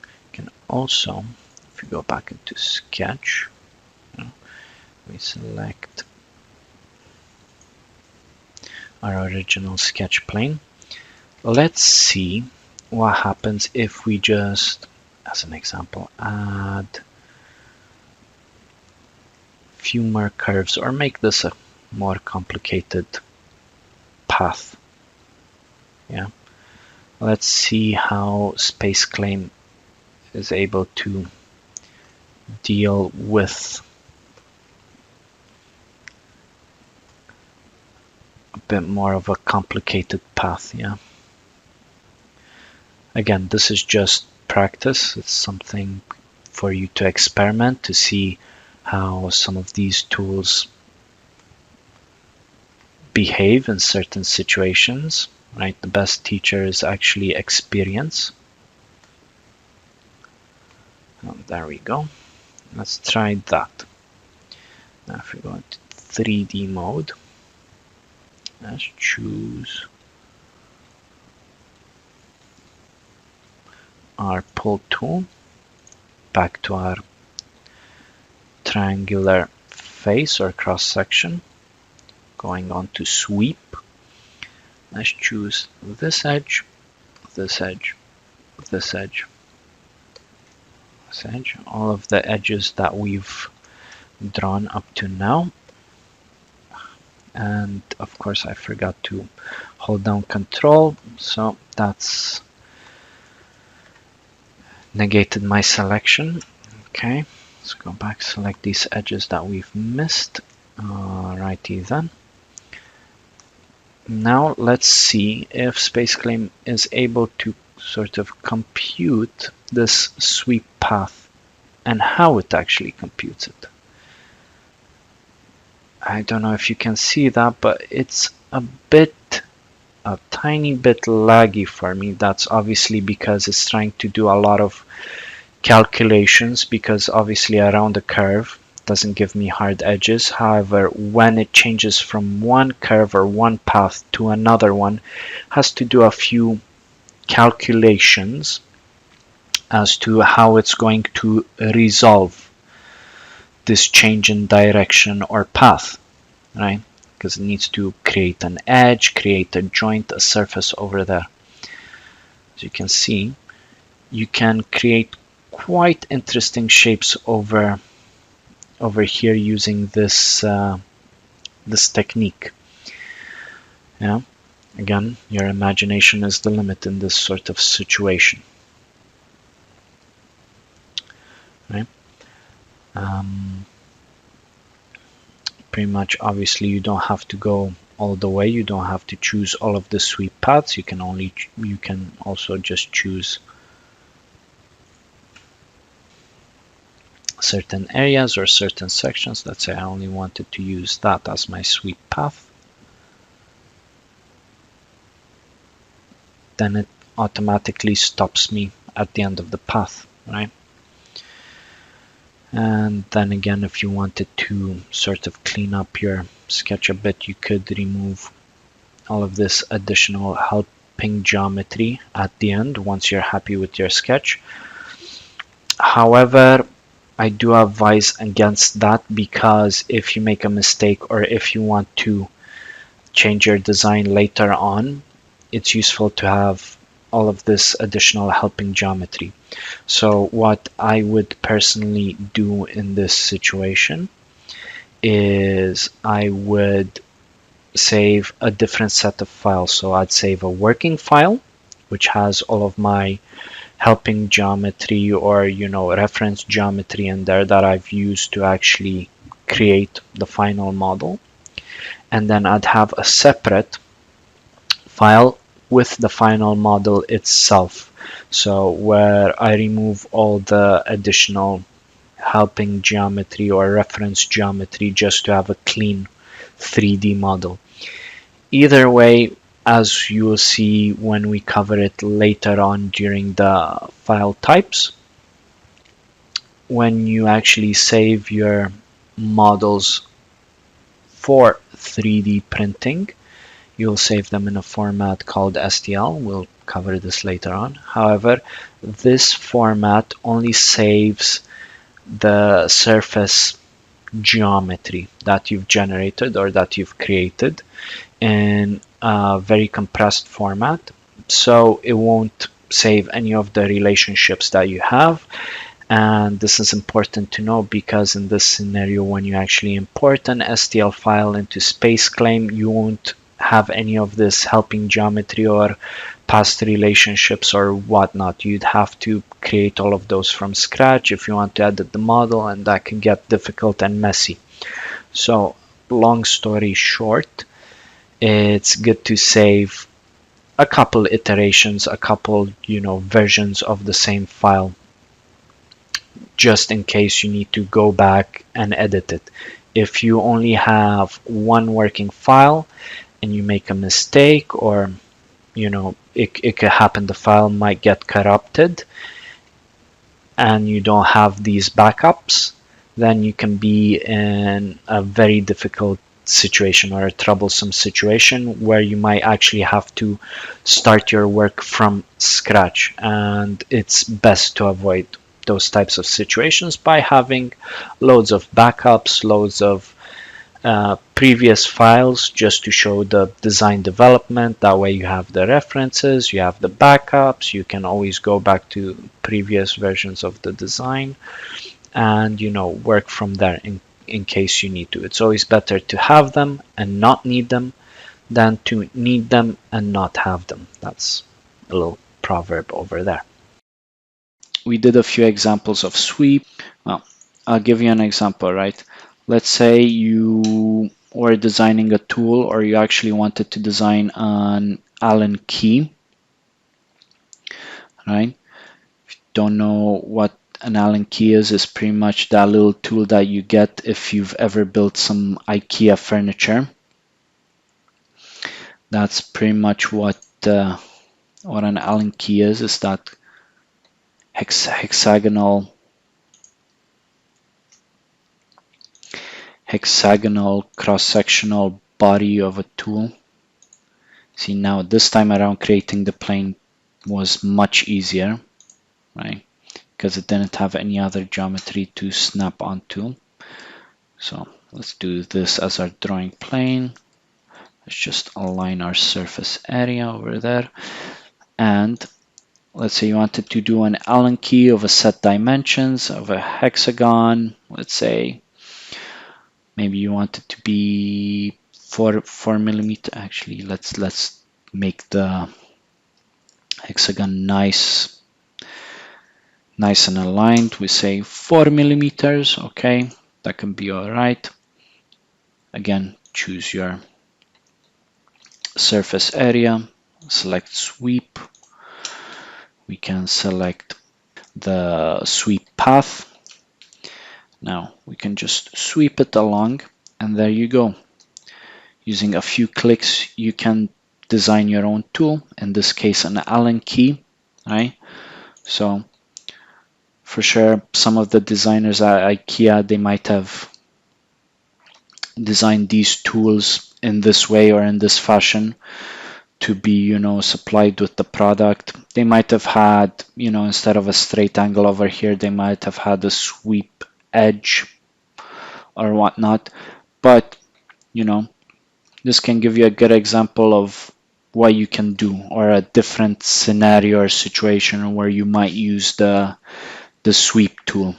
Speaker 2: You can also, if you go back into sketch, we select our original sketch plane. Let's see what happens if we just, as an example, add a few more curves or make this a more complicated path. Yeah. Let's see how SpaceClaim is able to deal with a bit more of a complicated path. Yeah. Again, this is just practice. It's something for you to experiment to see how some of these tools behave in certain situations, right? The best teacher is actually experience. Oh, there we go. Let's try that. Now if we go into 3D mode, let's choose our pull tool, back to our triangular face or cross section, going on to sweep. Let's choose this edge, this edge, this edge, this edge, all of the edges that we've drawn up to now. And of course I forgot to hold down Control, so that's negated my selection. Okay, let's go back, select these edges that we've missed. Alrighty then. Now let's see if SpaceClaim is able to sort of compute this sweep path and how it actually computes it. I don't know if you can see that, but it's a tiny bit laggy for me. That's obviously because it's trying to do a lot of calculations, because obviously around the curve doesn't give me hard edges. However, when it changes from one curve or one path to another one, has to do a few calculations as to how it's going to resolve this change in direction or path, right? Because it needs to create an edge, create a joint, a surface over there. As you can see, you can create quite interesting shapes over here using this this technique. Yeah, again, your imagination is the limit in this sort of situation, right? Pretty much, obviously, you don't have to go all the way. You don't have to choose all of the sweep paths. You can also just choose certain areas or certain sections. Let's say I only wanted to use that as my sweep path. Then it automatically stops me at the end of the path, right? And then again, if you wanted to sort of clean up your sketch a bit, you could remove all of this additional helping geometry at the end once you're happy with your sketch. However, I do advise against that, because if you make a mistake or if you want to change your design later on, it's useful to have all of this additional helping geometry. So what I would personally do in this situation is I would save a different set of files. So I'd save a working file, which has all of my helping geometry or, reference geometry in there that I've used to actually create the final model. And then I'd have a separate file with the final model itself. So where I remove all the additional helping geometry or reference geometry just to have a clean 3D model. Either way, as you will see when we cover it later on during the file types, when you actually save your models for 3D printing, you'll save them in a format called STL. We'll cover this later on. However, this format only saves the surface geometry that you've generated or that you've created in a very compressed format. So it won't save any of the relationships that you have. And this is important to know, because in this scenario, when you actually import an STL file into SpaceClaim, you won't have any of this helping geometry or past relationships or whatnot. You'd have to create all of those from scratch if you want to edit the model, and that can get difficult and messy. So long story short
Speaker 3: it's good to save a couple iterations, a couple, versions of the same file, just in case you need to go back and edit it. If you only have one working file and you make a mistake, or it could happen, the file might get corrupted and you don't have these backups, then you can be in a very difficult situation or a troublesome situation where you might actually have to start your work from scratch. And it's best to avoid those types of situations by having loads of backups, loads of previous files, just to show the design development. That way you have the references, you have the backups, you can always go back to previous versions of the design and work from there in case you need to. It's always better to have them and not need them than to need them and not have them. That's a little proverb over there.
Speaker 2: We did a few examples of sweep. Well, I'll give you an example, right? Let's say you were designing a tool, or you actually wanted to design an Allen key, right? If you don't know what an Allen key is, it's pretty much that little tool that you get if you've ever built some IKEA furniture. That's pretty much what an Allen key is that hexagonal cross-sectional body of a tool. See, now this time around creating the plane was much easier, right? Because it didn't have any other geometry to snap onto. So let's do this as our drawing plane. Let's just align our surface area over there. And let's say you wanted to do an Allen key of a set dimensions of a hexagon. Let's say maybe you want it to be 4 millimeter. Actually, let's make the hexagon nice and aligned. We say 4 millimeters. Okay, that can be all right. Again, choose your surface area, select sweep. We can select the sweep path. Now we can just sweep it along, and there you go. Using a few clicks, you can design your own tool, in this case an Allen key, right? So for sure, some of the designers at IKEA, they might have designed these tools in this way or in this fashion to be, supplied with the product. They might have had, instead of a straight angle over here, they might have had a sweep edge or whatnot. But, this can give you a good example of what you can do, or a different scenario or situation where you might use the sweep tool,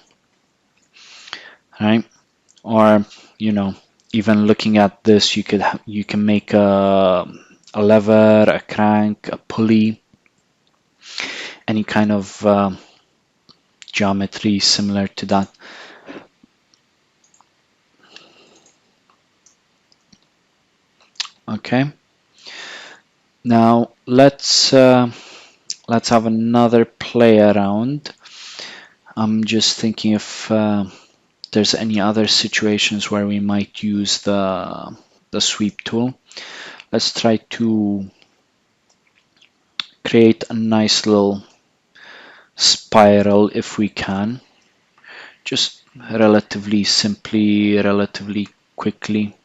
Speaker 2: right? Or, even looking at this, you can make a lever, a crank, a pulley, any kind of geometry similar to that. Okay. Now let's have another play around. I'm just thinking if there's any other situations where we might use the sweep tool. Let's try to create a nice little spiral if we can, just relatively simply, relatively quickly.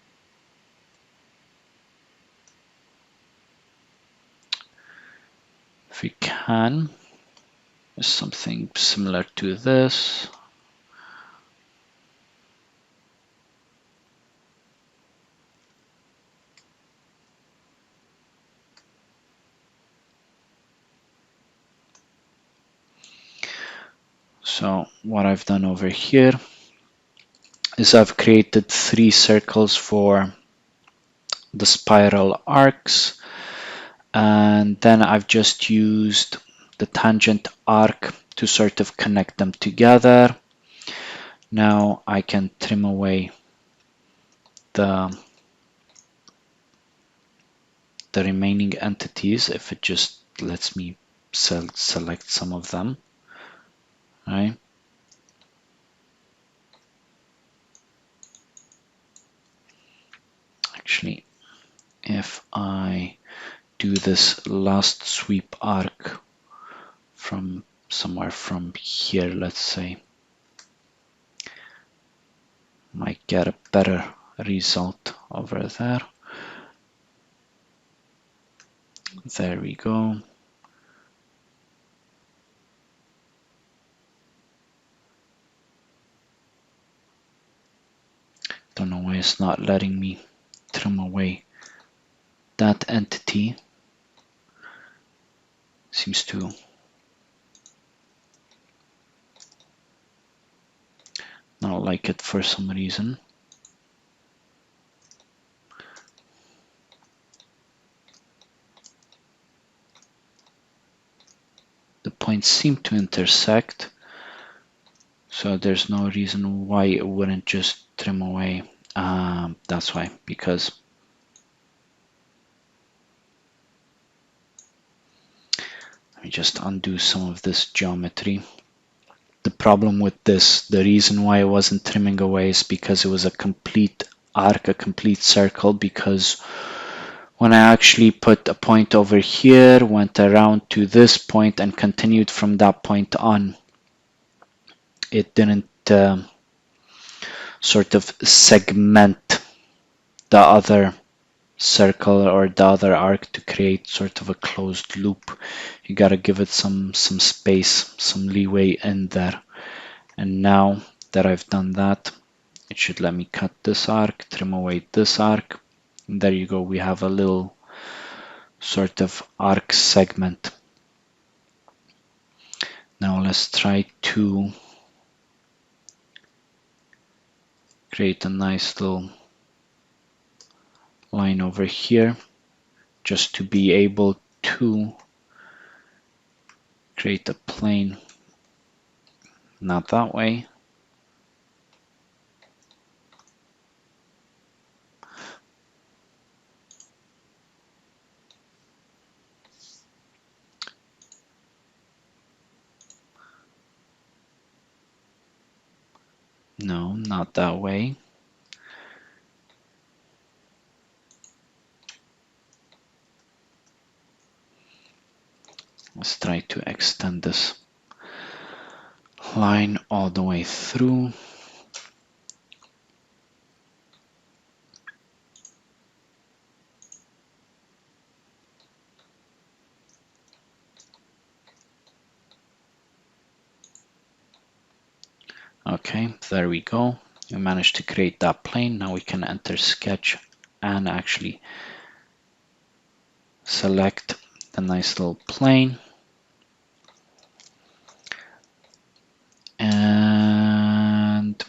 Speaker 2: If we can, something similar to this. So what I've done over here is I've created 3 circles for the spiral arcs, and then I've just used the tangent arc to sort of connect them together. Now I can trim away the the remaining entities if it just lets me select some of them, right? Actually, if I do this last sweep arc from somewhere from here, let's say, might get a better result over there. There we go. Don't know why it's not letting me trim away that entity. Seems to not like it for some reason. The points seem to intersect, so there's no reason why it wouldn't just trim away. That's why, because let me just undo some of this geometry. The problem with this, the reason why it wasn't trimming away is because it was a complete arc, a complete circle, because when I actually put a point over here, went around to this point and continued from that point on, it didn't sort of segment the other circle or the other arc to create sort of a closed loop. You gotta give it some space, some leeway in there. And now that I've done that, it should let me cut this arc, trim away this arc, and there you go, we have a little sort of arc segment. Now let's try to create a nice little line over here, just to be able to create a plane, not that way. No, not that way. Let's try to extend this line all the way through. Okay, there we go. We managed to create that plane. Now we can enter sketch and actually select the nice little plane. And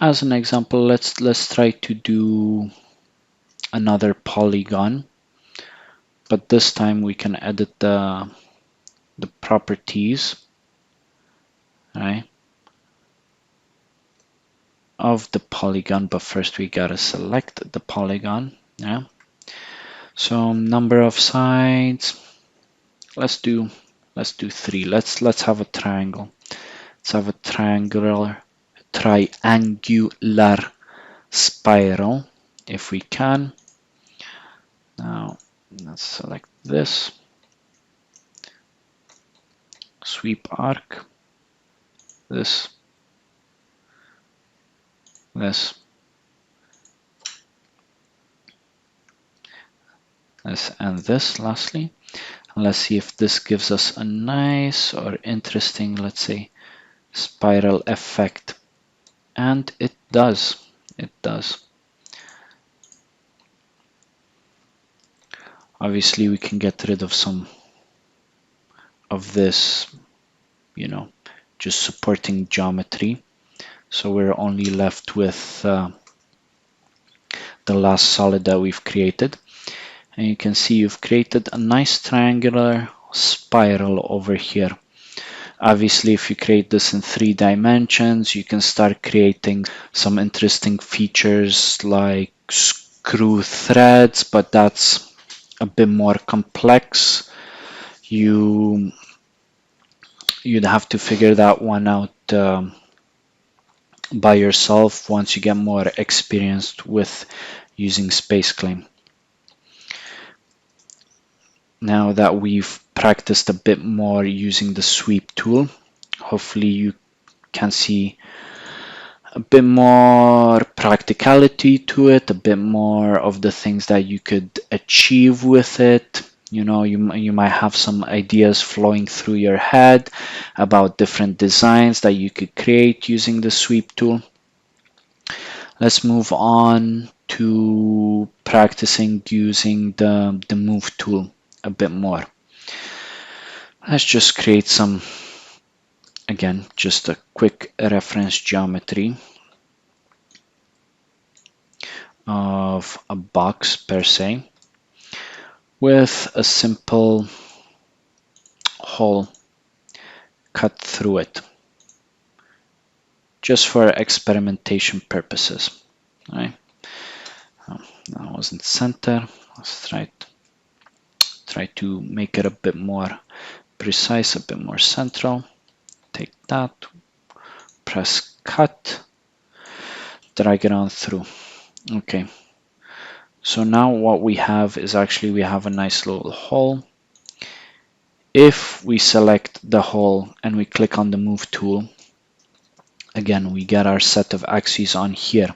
Speaker 2: as an example, let's try to do another polygon, but this time we can edit the properties, right, of the polygon, but first we gotta select the polygon. Yeah, so number of sides, let's do 3. Let's have a triangle. Let's have a triangular spiral if we can. Now let's select this sweep arc, this, and this lastly. And let's see if this gives us a nice or interesting, let's say, spiral effect. And it does. It does. Obviously, we can get rid of some of this, you know, just supporting geometry. So we're only left with the last solid that we've created. And you can see you've created a nice triangular spiral over here. Obviously, if you create this in 3 dimensions, you can start creating some interesting features like screw threads, but that's a bit more complex. You'd have to figure that one out by yourself once you get more experienced with using SpaceClaim. Now that we've practiced a bit more using the sweep tool, hopefully you can see a bit more practicality to it, a bit more of the things that you could achieve with it. You know, you might have some ideas flowing through your head about different designs that you could create using the sweep tool. Let's move on to practicing using the move tool a bit more. Let's just create some, again, just a quick reference geometry of a box per se with a simple hole cut through it, just for experimentation purposes. All right. That wasn't center. Let's try to make it a bit more precise, a bit more central. Take that, press cut, drag it on through. Okay, so now what we have is actually we have a nice little hole. If we select the hole and we click on the move tool, again we get our set of axes on here.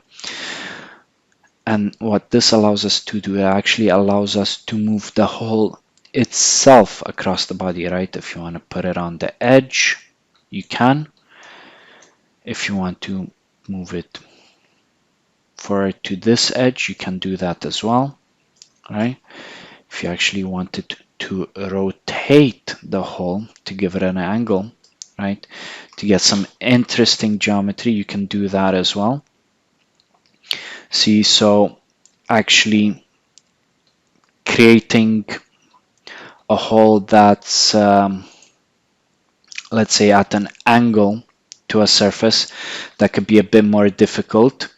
Speaker 2: And what this allows us to do, it actually allows us to move the hole itself across the body, right? If you want to put it on the edge, you can. If you want to move it forward to this edge, you can do that as well, right? If you actually wanted to rotate the hole to give it an angle, right? To get some interesting geometry, you can do that as well. See, so actually creating a hole that's, let's say, at an angle to a surface, that could be a bit more difficult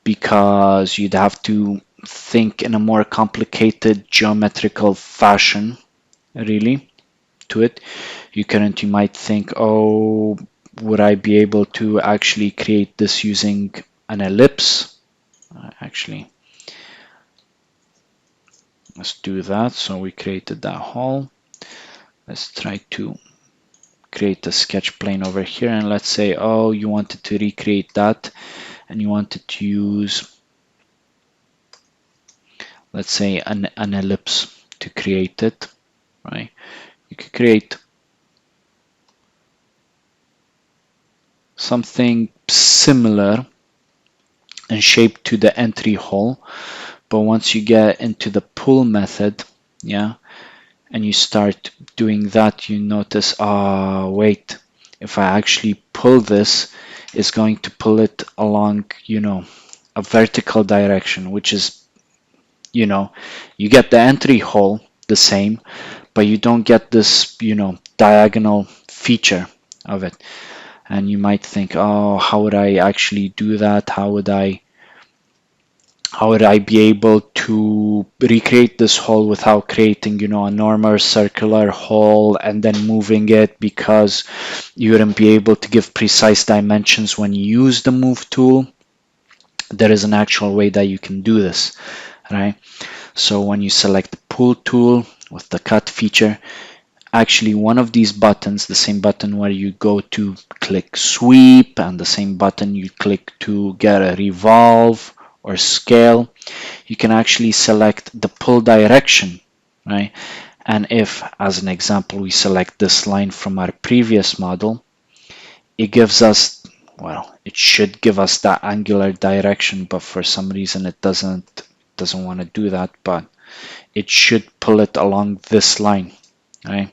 Speaker 2: because you'd have to think in a more complicated geometrical fashion, really, to it. You might think, oh, would I be able to actually create this using an ellipse? Actually, let's do that. So we created that hole. Let's try to create a sketch plane over here, and let's say, oh, you wanted to recreate that and you wanted to use, let's say, an ellipse to create it, right? You could create something similar and shaped to the entry hole, but once you get into the pull method, yeah, and you start doing that, you notice, wait, if I actually pull this, it's going to pull it along, you know, a vertical direction, which is, you know, you get the entry hole the same, but you don't get this, you know, diagonal feature of it. And you might think, oh, how would I actually do that? How would I be able to recreate this hole without creating, you know, a normal circular hole and then moving it, because you wouldn't be able to give precise dimensions when you use the move tool? There is an actual way that you can do this, right? So when you select the pull tool with the cut feature, actually one of these buttons, the same button where you go to click sweep and the same button you click to get a revolve or scale, you can actually select the pull direction, right? And if, as an example, we select this line from our previous model, it gives us, well, it should give us that angular direction, but for some reason it doesn't want to do that, but it should pull it along this line, right?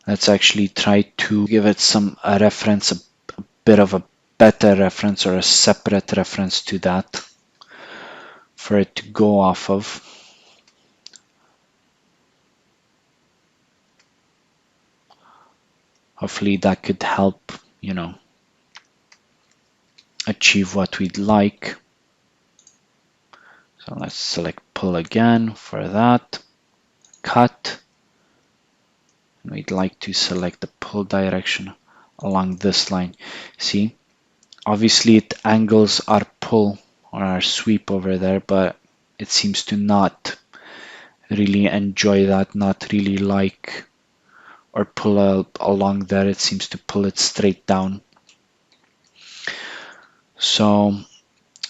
Speaker 2: Let's actually try to give it a reference, a bit of a better reference or a separate reference to that for it to go off of. Hopefully that could help, you know, achieve what we'd like. So let's select pull again for that, cut, and we'd like to select the pull direction along this line. See, obviously it angles our pull or our sweep over there, but it seems to not really enjoy that, not really like or pull along there. It seems to pull it straight down. So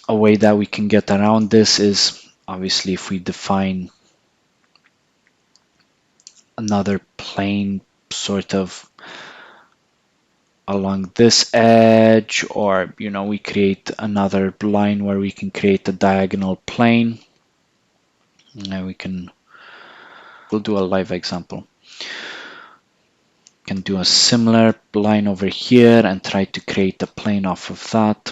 Speaker 2: a way that we can get around this is obviously if we define another plane sort of along this edge, or we create another line where we can create a diagonal plane. And we'll do a live example. Can do a similar line over here and try to create a plane off of that.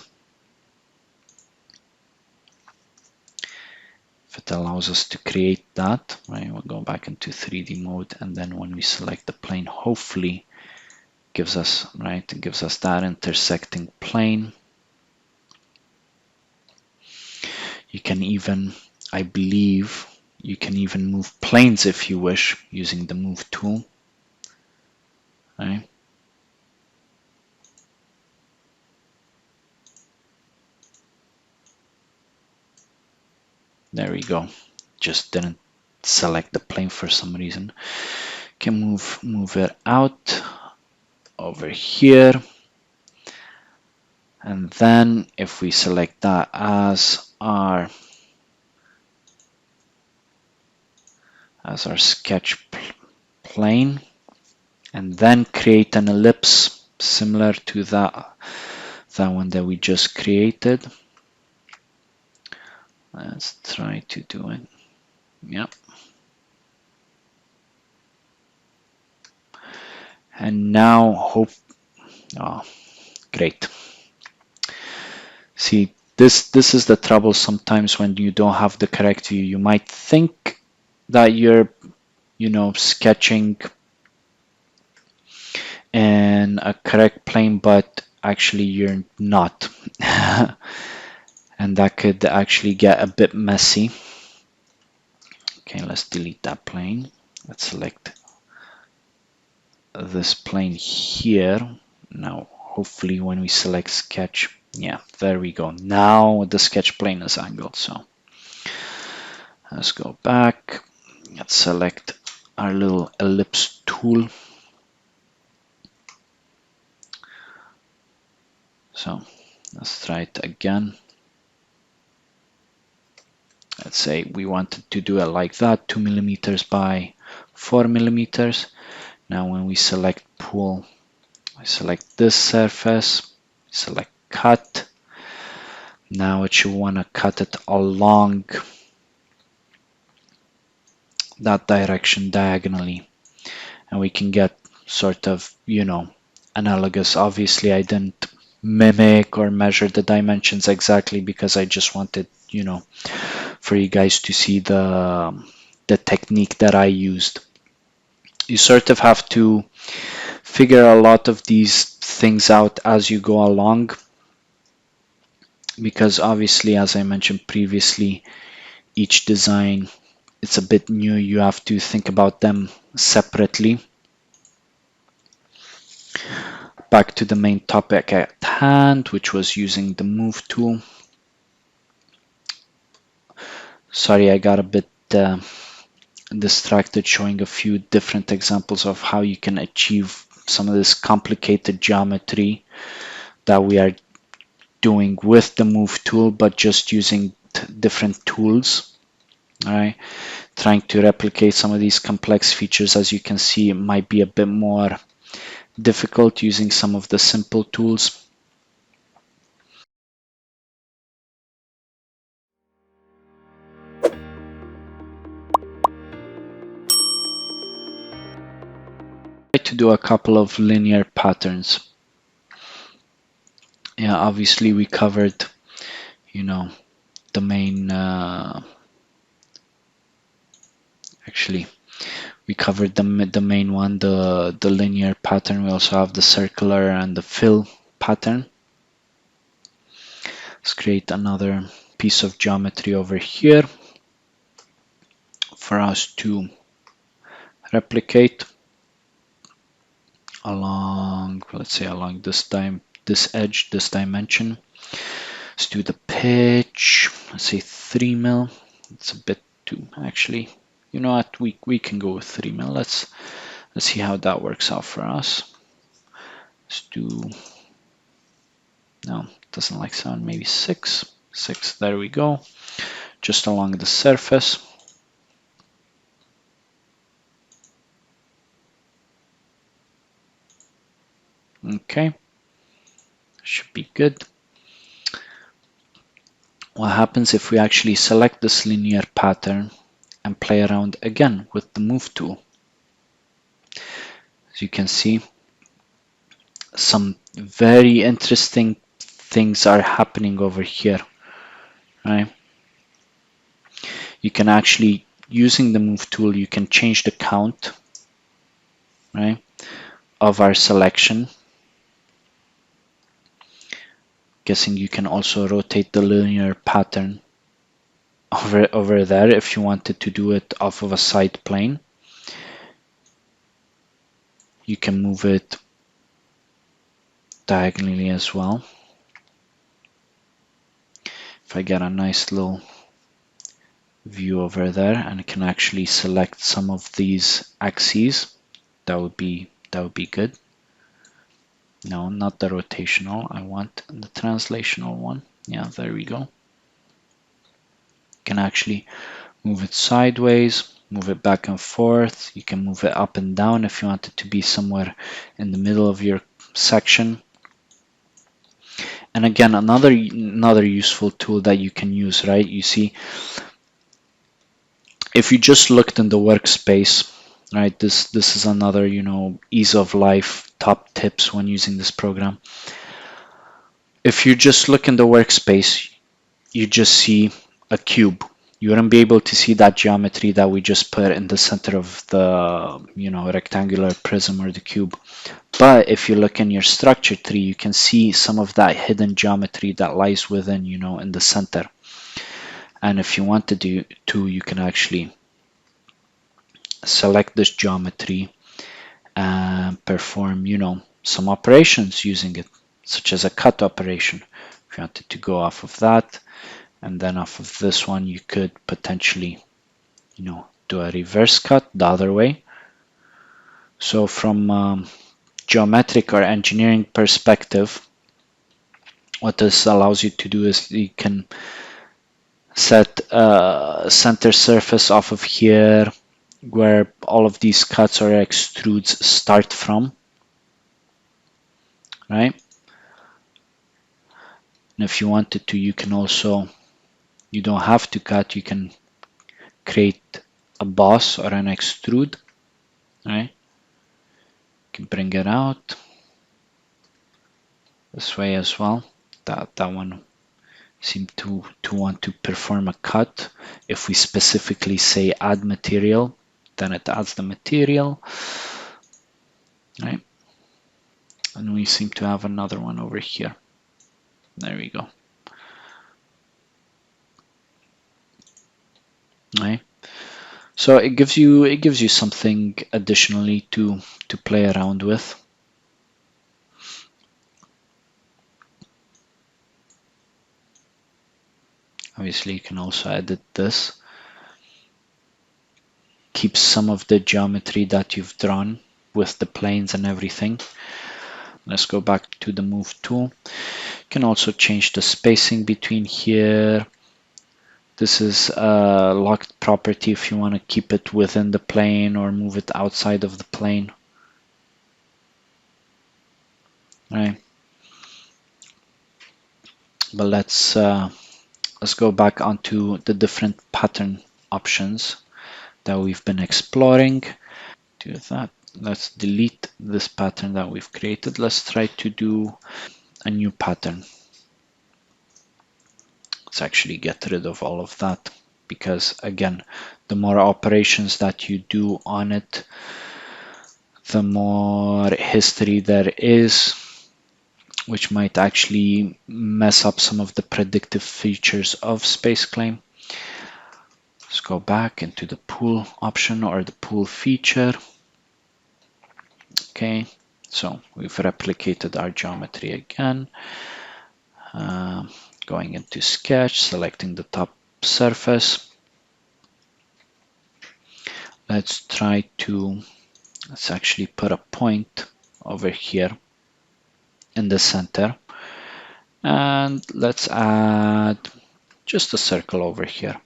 Speaker 2: If it allows us to create that, right, we'll go back into 3D mode, and then when we select the plane, hopefully gives us that intersecting plane. You can even, I believe, you can even move planes if you wish using the move tool. Right. There we go. Just didn't select the plane for some reason. Can move it out over here, and then if we select that as our sketch plane, and then create an ellipse similar to that one that we just created. Let's try to do it. Yep. And now great. See, this is the trouble sometimes when you don't have the correct view. You might think that you're sketching in a correct plane, but actually you're not. And that could actually get a bit messy. Okay, let's delete that plane. Let's select this plane here. Now, hopefully when we select sketch, yeah, there we go. Now the sketch plane is angled. So let's go back. Let's select our little ellipse tool. So let's try it again. Let's say we wanted to do it like that, 2 millimeters by 4 millimeters. Now when we select pull, I select this surface, select cut. Now it should want to cut it along that direction diagonally, and we can get sort of analogous. Obviously I didn't mimic or measure the dimensions exactly because I just wanted for you guys to see the technique that I used. You sort of have to figure a lot of these things out as you go along, because obviously, as I mentioned previously, each design, it's a bit new. You have to think about them separately. Back to the main topic at hand, which was using the move tool. Sorry, I got a bit distracted showing a few different examples of how you can achieve some of this complicated geometry that we are doing with the move tool, but just using different tools. All right, trying to replicate some of these complex features, as you can see, it might be a bit more difficult using some of the simple tools. To do a couple of linear patterns. Yeah, obviously we covered, the main, actually we covered the main one, the linear pattern. We also have the circular and the fill pattern. Let's create another piece of geometry over here for us to replicate along, let's say along this edge, this dimension. Let's do the pitch. Let's say 3 mil. It's a bit too, actually. You know what? We can go with 3 mil. Let's see how that works out for us. Let's do, no, doesn't like 7, maybe 6. 6, there we go. Just along the surface. Okay, should be good. What happens if we actually select this linear pattern and play around again with the move tool? As you can see, some very interesting things are happening over here, right? You can actually, using the move tool, you can change the count, right, of our selection. Guessing you can also rotate the linear pattern over there if you wanted to do it off of a side plane. You can move it diagonally as well. If I get a nice little view over there and I can actually select some of these axes, that would be good. No, not the rotational, I want the translational one. Yeah, there we go. You can actually move it sideways, move it back and forth. You can move it up and down if you want it to be somewhere in the middle of your section. And again, another useful tool that you can use, right? You see, if you just looked in the workspace, right, this is another, you know, ease of life top tips when using this program. If you just look in the workspace, you just see a cube. You wouldn't be able to see that geometry that we just put in the center of the, you know, rectangular prism or the cube. But if you look in your structure tree, you can see some of that hidden geometry that lies within, you know, in the center. And if you want to you can actually select this geometry and perform, you know, some operations using it, such as a cut operation. If you wanted to go off of that, and then off of this one, you could potentially, you know, do a reverse cut the other way. So from geometric or engineering perspective, what this allows you to do is you can set a center surface off of here where all of these cuts or extrudes start from, right? And if you wanted to, you can also, you don't have to cut, you can create a boss or an extrude, right? You can bring it out this way as well. That one seemed to want to perform a cut. If we specifically say add material, then it adds the material, right? And we seem to have another one over here. There we go. Right. So it gives you something additionally to play around with. Obviously, you can also edit this. Keep some of the geometry that you've drawn with the planes and everything. Let's go back to the move tool. You can also change the spacing between here. This is a locked property if you want to keep it within the plane or move it outside of the plane. Right. But let's go back onto the different pattern options that we've been exploring. Do that. Let's delete this pattern that we've created. Let's try to do a new pattern. Let's actually get rid of all of that, because again, the more operations that you do on it, the more history there is which might actually mess up some of the predictive features of SpaceClaim. Let's go back into the pool option or the pool feature. Okay, so we've replicated our geometry again. Going into sketch, selecting the top surface. Let's actually put a point over here in the center, and let's add just a circle over here.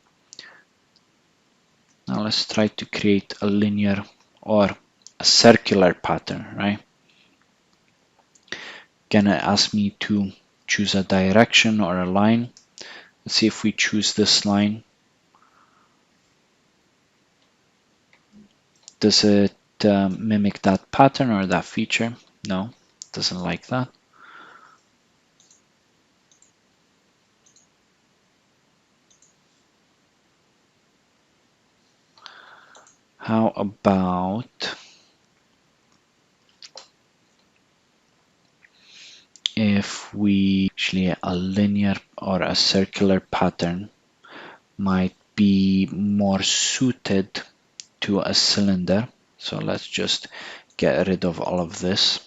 Speaker 2: Now let's try to create a linear or a circular pattern, right? Again, it asks me to choose a direction or a line. Let's see if we choose this line. Does it mimic that pattern or that feature? No, it doesn't like that. How about if we actually a linear or a circular pattern might be more suited to a cylinder. So let's just get rid of all of this.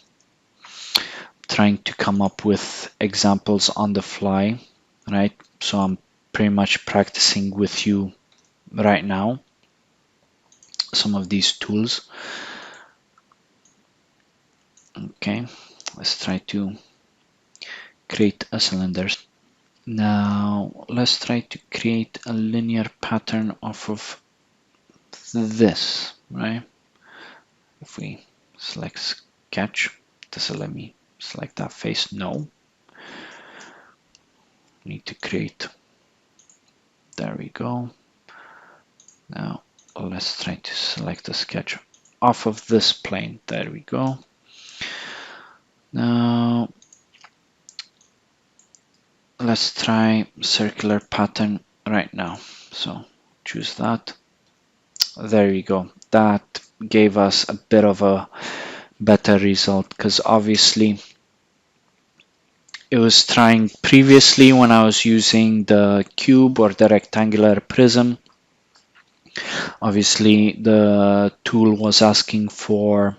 Speaker 2: Trying to come up with examples on the fly, right? So I'm pretty much practicing with you right now some of these tools. Okay, let's try to create a cylinder. Now let's try to create a linear pattern off of this, right? If we select sketch, does it let me select that face? No. Need to create. There we go. Now let's try to select a sketch off of this plane. There we go. Now let's try circular pattern right now. So choose that. There you go. That gave us a bit of a better result, because obviously it was trying previously when I was using the cube or the rectangular prism. Obviously the tool was asking for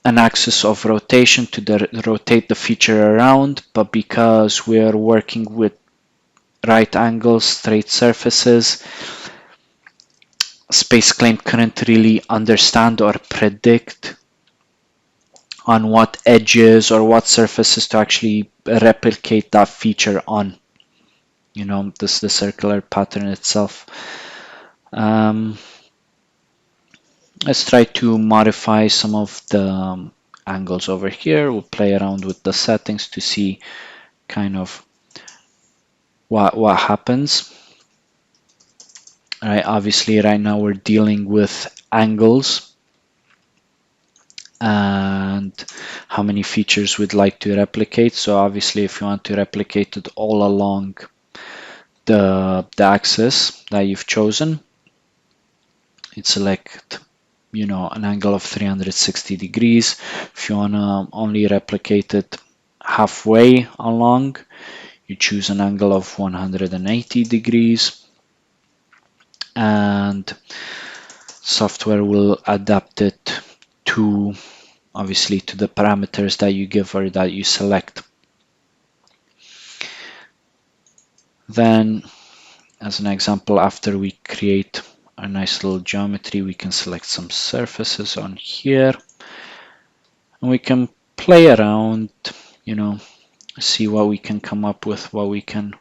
Speaker 2: an axis of rotation to rotate the feature around, but because we are working with right angles, straight surfaces, SpaceClaim couldn't really understand or predict on what edges or what surfaces to actually replicate that feature on. You know, this is the circular pattern itself. Let's try to modify some of the angles over here. We'll play around with the settings to see kind of what happens. All right, obviously right now we're dealing with angles and how many features we'd like to replicate. So obviously if you want to replicate it all along the axis that you've chosen, you'd select, you know, an angle of 360 degrees. If you want to only replicate it halfway along, you choose an angle of 180 degrees, and software will adapt it to, obviously, to the parameters that you give or that you select. Then, as an example, after we create a nice little geometry, we can select some surfaces on here, and we can play around, you know, see what we can come up with, what we can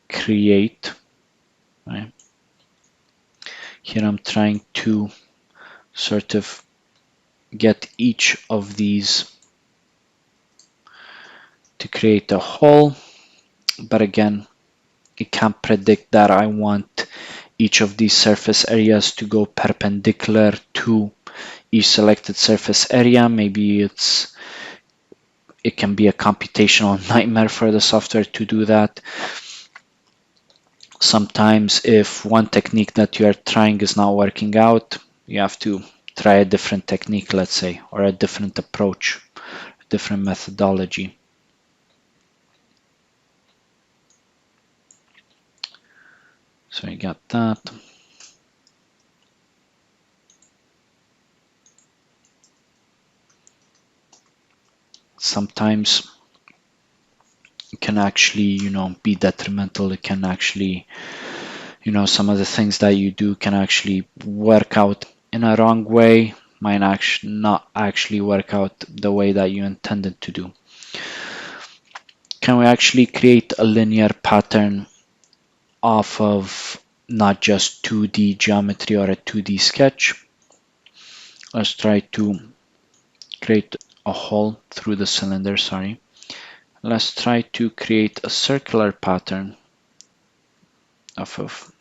Speaker 2: create, right? Here I'm trying to sort of get each of these to create a hole, but again, it can't predict that I want each of these surface areas to go perpendicular to each selected surface area. Maybe it can be a computational nightmare for the software to do that. Sometimes if one technique that you are trying is not working out, you have to try a different technique, let's say, or a different approach different methodology. So you got that. Sometimes it can actually, be detrimental. It can actually, some of the things that you do can actually work out in a wrong way, might not actually work out the way that you intended to do. Can we actually create a linear pattern off of not just 2D geometry or a 2D sketch? Let's try to create a hole through the cylinder, sorry. Let's try to create a circular pattern off of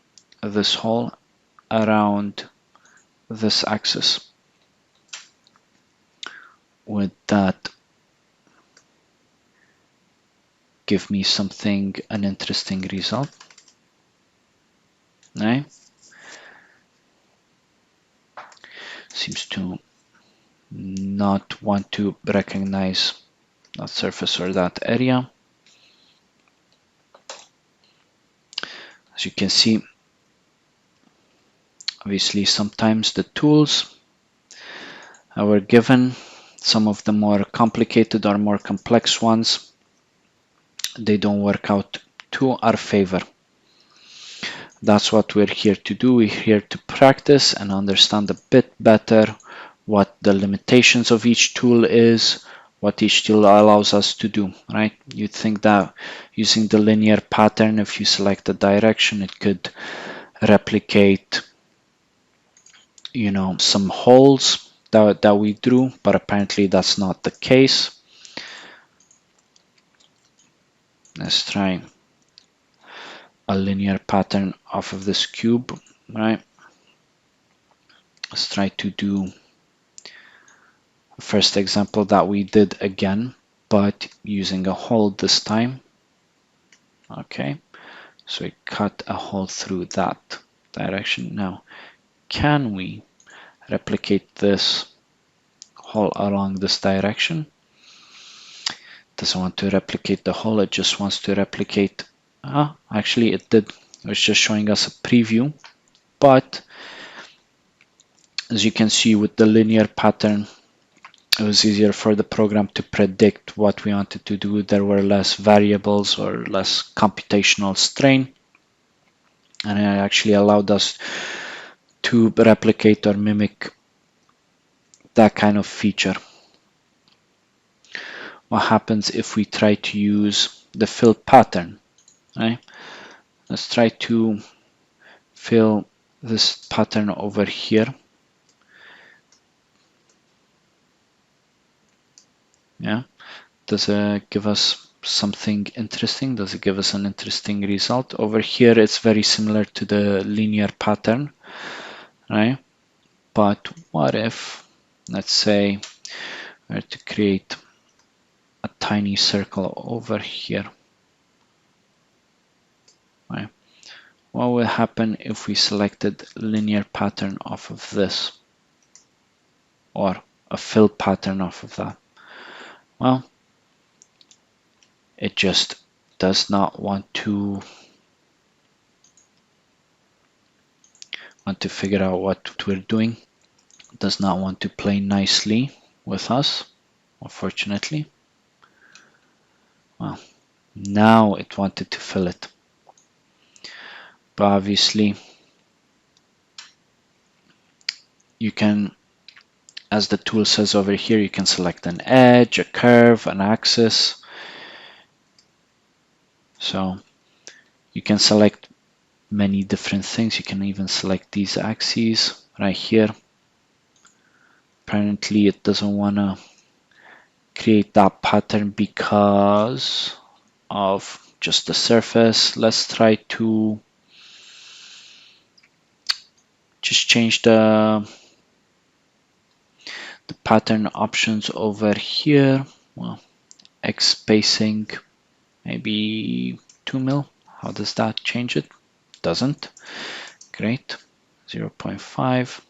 Speaker 2: this hole around this axis. Would that give me an interesting result? Right? Seems to not want to recognize that surface or that area. As you can see, obviously sometimes the tools that were given, some of the more complicated or more complex ones, they don't work out to our favor. That's what we're here to do. We're here to practice and understand a bit better what the limitations of each tool is, what each tool allows us to do, right? You'd think that using the linear pattern, if you select a direction, it could replicate, some holes that we drew, but apparently that's not the case. Let's try a linear pattern off of this cube, right? Let's try to do the first example that we did again, but using a hole this time. Okay, so we cut a hole through that direction. Now, can we replicate this hole along this direction? It doesn't want to replicate the hole, it just wants to replicate. Actually it did. It was just showing us a preview, but as you can see with the linear pattern, it was easier for the program to predict what we wanted to do. There were less variables or less computational strain, and it actually allowed us to replicate or mimic that kind of feature. What happens if we try to use the fill pattern, right? Let's try to fill this pattern over here. Yeah, does it give us something interesting? Does it give us an interesting result? Over here it's very similar to the linear pattern, right? But what if, let's say, we were to create a tiny circle over here, right? What will happen if we selected linear pattern off of this, or a fill pattern off of that? Well, it just does not want to figure out what we're doing. It does not want to play nicely with us, unfortunately. Well, now it wanted to fill it. But obviously, you can, as the tool says over here, you can select an edge, a curve, an axis. So you can select many different things. You can even select these axes right here. Apparently it doesn't want to create that pattern because of just the surface. Let's try to just change the pattern options over here. Well, X spacing, maybe 2 mil. How does that change it? Doesn't. Great. 0.5,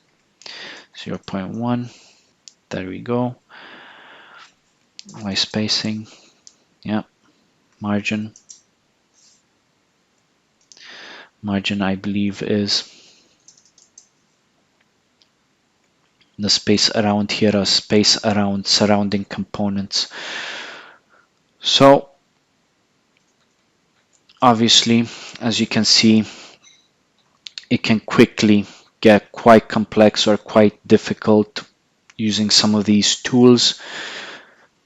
Speaker 2: 0.1. There we go. my spacing, yeah, margin I believe is the space around here, or space around surrounding components. So obviously, as you can see, it can quickly get quite complex or quite difficult using some of these tools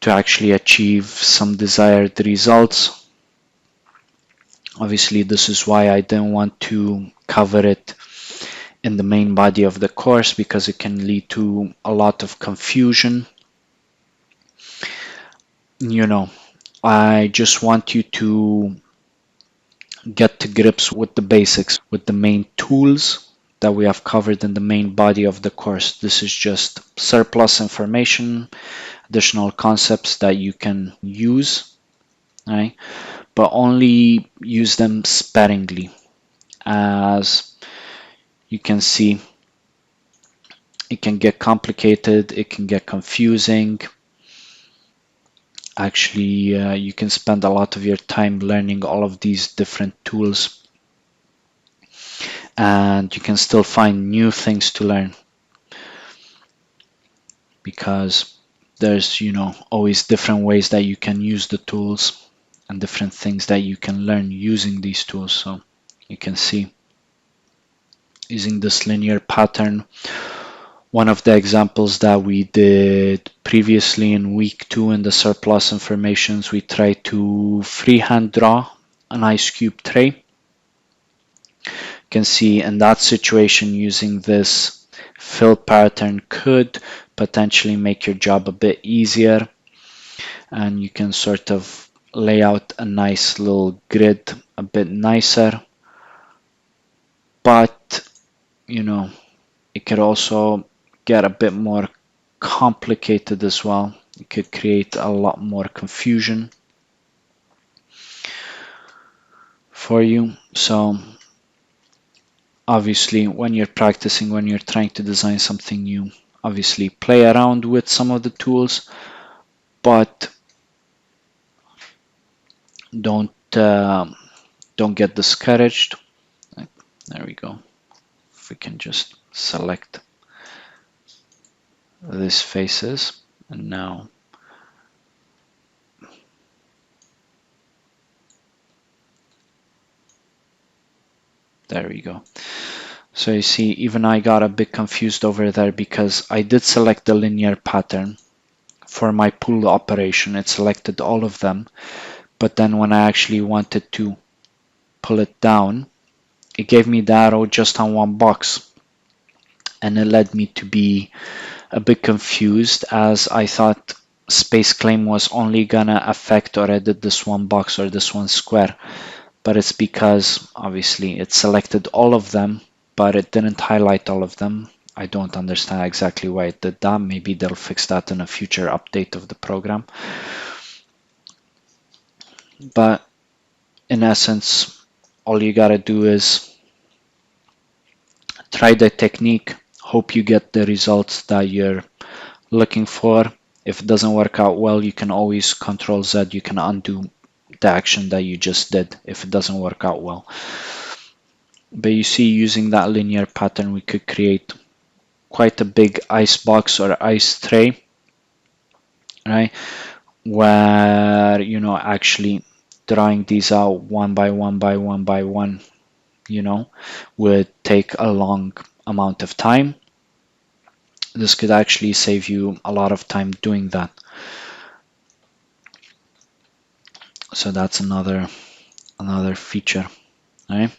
Speaker 2: to actually achieve some desired results. Obviously, this is why I didn't want to cover it in the main body of the course, because it can lead to a lot of confusion. You know, I just want you to get to grips with the basics, with the main tools that we have covered in the main body of the course. This is just surplus information, additional concepts that you can use, right? But only use them sparingly. As you can see, it can get complicated, it can get confusing. Actually, you can spend a lot of your time learning all of these different tools, and you can still find new things to learn, because there's, you know, always different ways that you can use the tools and different things that you can learn using these tools. So you can see, using this linear pattern, one of the examples that we did previously in week 2 in the surplus informations, we tried to freehand draw an ice cube tray. You can see in that situation, using this fill pattern could potentially make your job a bit easier, and you can sort of lay out a nice little grid a bit nicer. But you know, it could also get a bit more complicated as well. It could create a lot more confusion for you. So obviously, when you're practicing, when you're trying to design something new, obviously play around with some of the tools, but don't get discouraged. There we go. If we can just select these faces, and now there we go. So you see, even I got a bit confused over there, because I did select the linear pattern for my pull operation. It selected all of them, but then when I actually wanted to pull it down, it gave me the arrow just on one box, and it led me to be a bit confused, as I thought SpaceClaim was only gonna affect or edit this one box or this one square, but it's because obviously it selected all of them, but it didn't highlight all of them. I don't understand exactly why it did that. Maybe they'll fix that in a future update of the program. But in essence, all you gotta do is try the technique, hope you get the results that you're looking for. If it doesn't work out well, you can always Control Z, you can undo the action that you just did if it doesn't work out well. But you see, using that linear pattern, we could create quite a big ice box or ice tray, right? Where, you know, actually drawing these out one by one by one by one, you know, would take a long amount of time. This could actually save you a lot of time doing that. So that's another feature, right?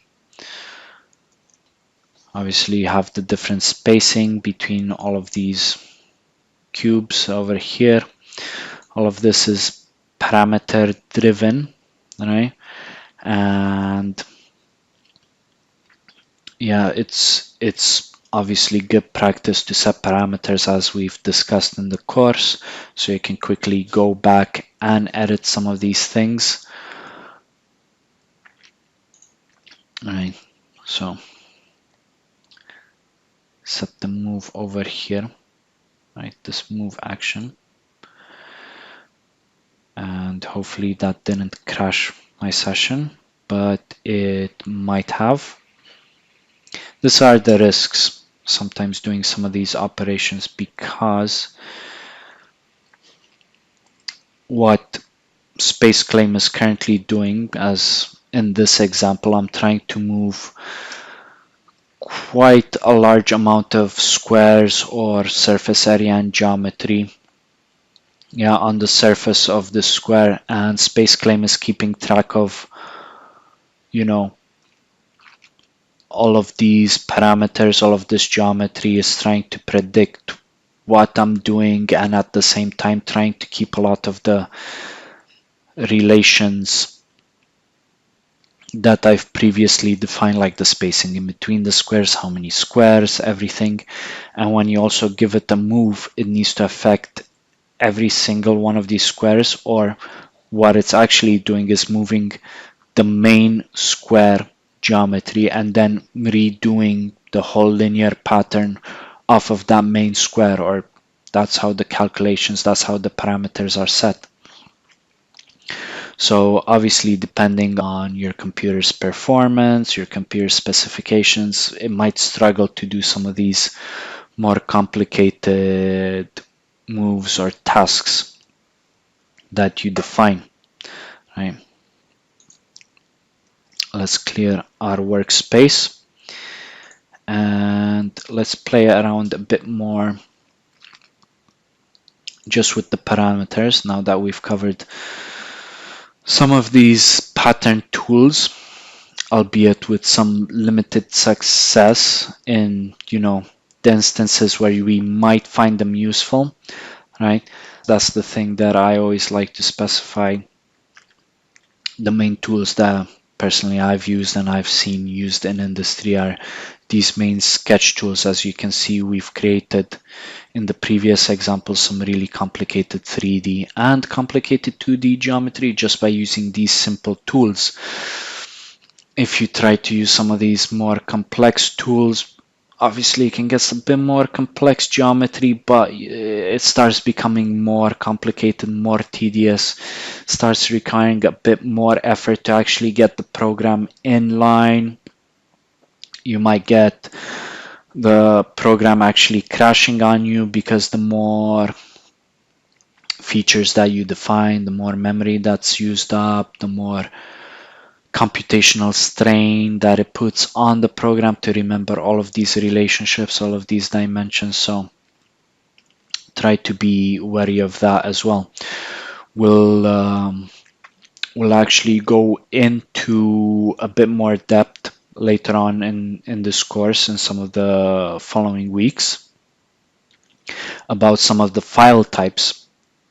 Speaker 2: Obviously, you have the different spacing between all of these cubes over here. All of this is parameter driven, right? And yeah, it's obviously good practice to set parameters, as we've discussed in the course, so you can quickly go back and edit some of these things. All right, so set the move over here, right? This move action. Hopefully that didn't crash my session, but it might have. These are the risks sometimes doing some of these operations, because what SpaceClaim is currently doing, as in this example, I'm trying to move quite a large amount of squares or surface area and geometry on the surface of the square, and SpaceClaim is keeping track of all of these parameters, all of this geometry, is trying to predict what I'm doing, and at the same time trying to keep a lot of the relations that I've previously defined, like the spacing in between the squares, how many squares, everything. And when you also give it a move, it needs to affect every single one of these squares, or what it's actually doing is moving the main square geometry and then redoing the whole linear pattern off of that main square, or that's how the calculations, that's how the parameters are set. So obviously, depending on your computer's performance, your computer specifications, it might struggle to do some of these more complicated moves or tasks that you define, right? Let's clear our workspace and let's play around a bit more just with the parameters now that we've covered some of these pattern tools, albeit with some limited success in the instances where we might find them useful, right? That's the thing that I always like to specify. The main tools that personally I've used and I've seen used in industry are these main sketch tools. As you can see, we've created in the previous example some really complicated 3D and complicated 2D geometry just by using these simple tools. If you try to use some of these more complex tools, obviously it can get a bit more complex geometry, but it starts becoming more complicated, more tedious, starts requiring a bit more effort to actually get the program in line. You might get the program actually crashing on you because the more features that you define, the more memory that's used up, the more computational strain that it puts on the program to remember all of these relationships, all of these dimensions. So try to be wary of that as well. We'll actually go into a bit more depth later on in this course in some of the following weeks about some of the file types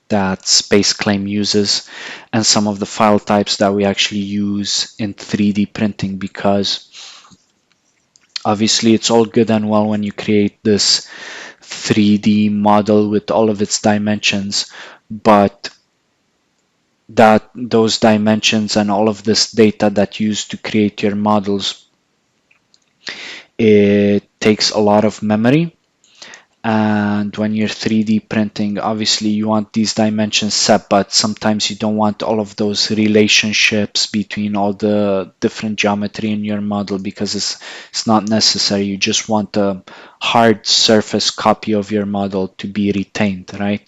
Speaker 2: that SpaceClaim uses and some of the file types that we actually use in 3D printing, because obviously it's all good and well when you create this 3D model with all of its dimensions, but those dimensions and all of this data that you use to create your models, it takes a lot of memory. And when you're 3D printing, obviously you want these dimensions set, but sometimes you don't want all of those relationships between all the different geometry in your model because it's not necessary. You just want a hard surface copy of your model to be retained, right?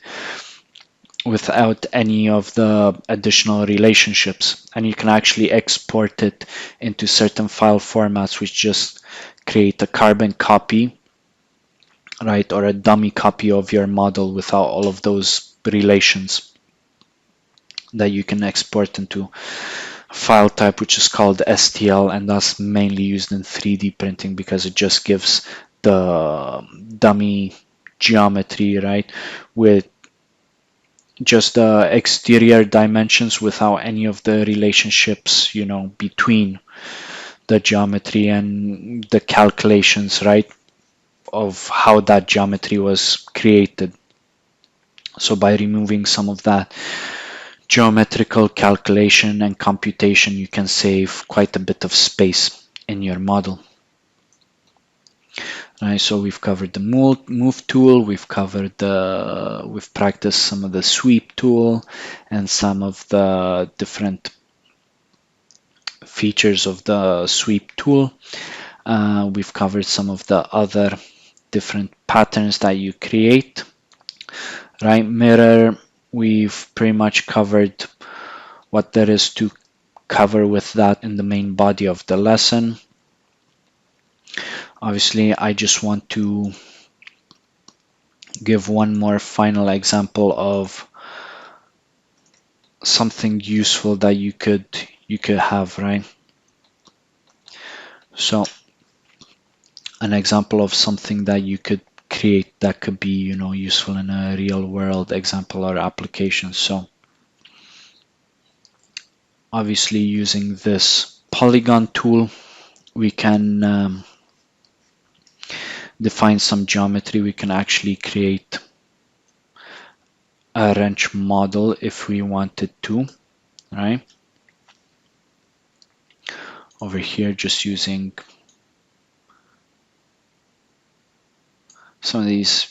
Speaker 2: Without any of the additional relationships. And you can actually export it into certain file formats which just create a carbon copy, right, or a dummy copy of your model without all of those relations that you can export into a file type which is called STL, and that's mainly used in 3D printing because it just gives the dummy geometry, right, with just the exterior dimensions without any of the relationships, between the geometry and the calculations, right, of how that geometry was created. So by removing some of that geometrical calculation and computation, you can save quite a bit of space in your model. Right, so we've covered the move tool, we've practiced some of the sweep tool and some of the different features of the sweep tool. We've covered some of the other different patterns that you create. Right, mirror, we've pretty much covered what there is to cover with that in the main body of the lesson. Obviously, I just want to give one more final example of something useful that you could have, right? So an example of something that you could create that could be, useful in a real world example or application. So obviously using this polygon tool, we can define some geometry. We can actually create a wrench model if we wanted to, right? Over here, just using some of these,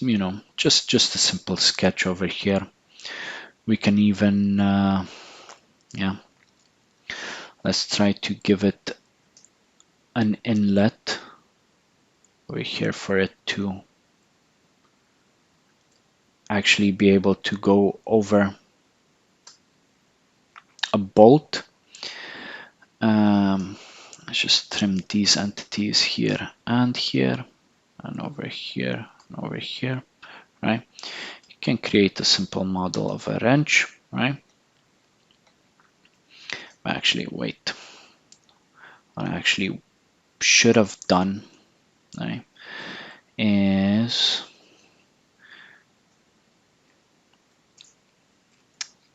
Speaker 2: just a simple sketch over here. We can even, let's try to give it an inlet over here for it to actually be able to go over a bolt. Let's just trim these entities here and over here and over here, right? You can create a simple model of a wrench, right? Actually, wait. What I actually should have done, right, is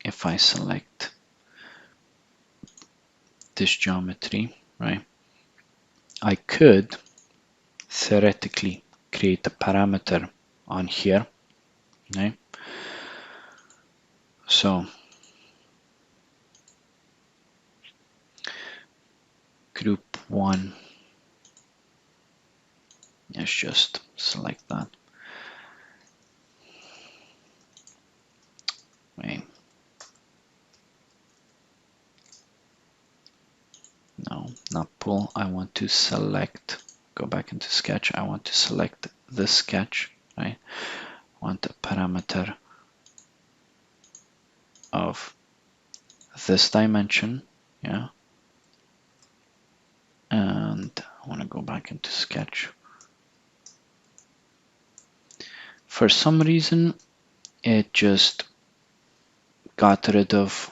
Speaker 2: if I select this geometry, right, I could theoretically create a parameter on here, right? So group 1, let's just select that. Right. No, not pull. I want to select, go back into sketch. I want to select this sketch, right? I want a parameter of this dimension, yeah. And I want to go back into sketch. For some reason, it just got rid of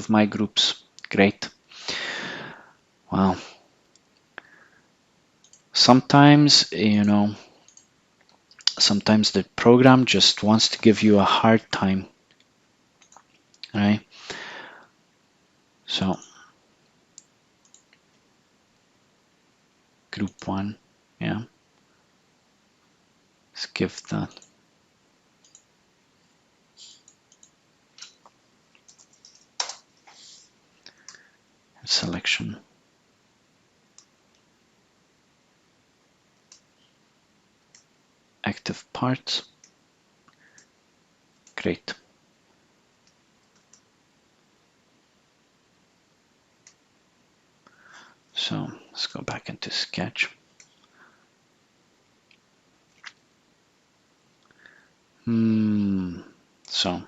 Speaker 2: my groups. Great. Wow. Sometimes, sometimes the program just wants to give you a hard time, right? So group 1, yeah. Let's give that. Selection. Active parts. Great. So let's go back into sketch. So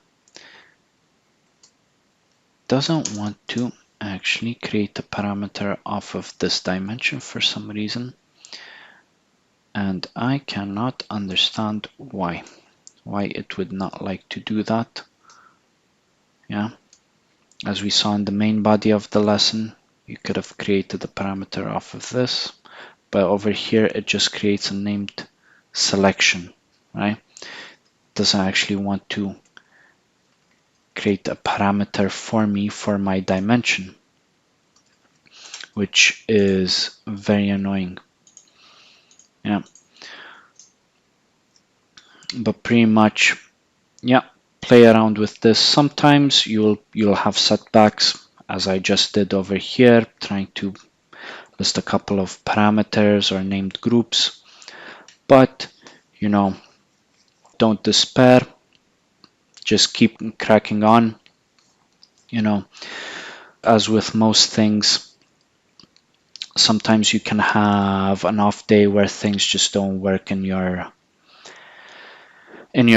Speaker 2: doesn't want to actually create a parameter off of this dimension for some reason, and I cannot understand why it would not like to do that. Yeah, as we saw in the main body of the lesson, you could have created a parameter off of this, but over here it just creates a named selection, right? Doesn't actually want to create a parameter for me for my dimension, which is very annoying. Yeah, but pretty much, yeah, play around with this. Sometimes you'll have setbacks, as I just did over here, trying to Just a couple of parameters or named groups, but don't despair. Just keep cracking on. As with most things, sometimes you can have an off day where things just don't work in your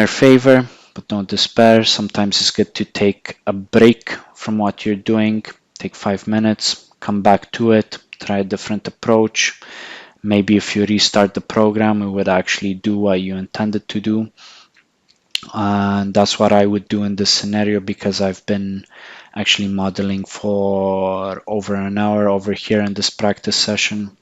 Speaker 2: favor, but don't despair. Sometimes it's good to take a break from what you're doing. Take 5 minutes, come back to it, try a different approach. Maybe if you restart the program, it would actually do what you intended to do. And that's what I would do in this scenario, because I've been actually modeling for over an hour over here in this practice session.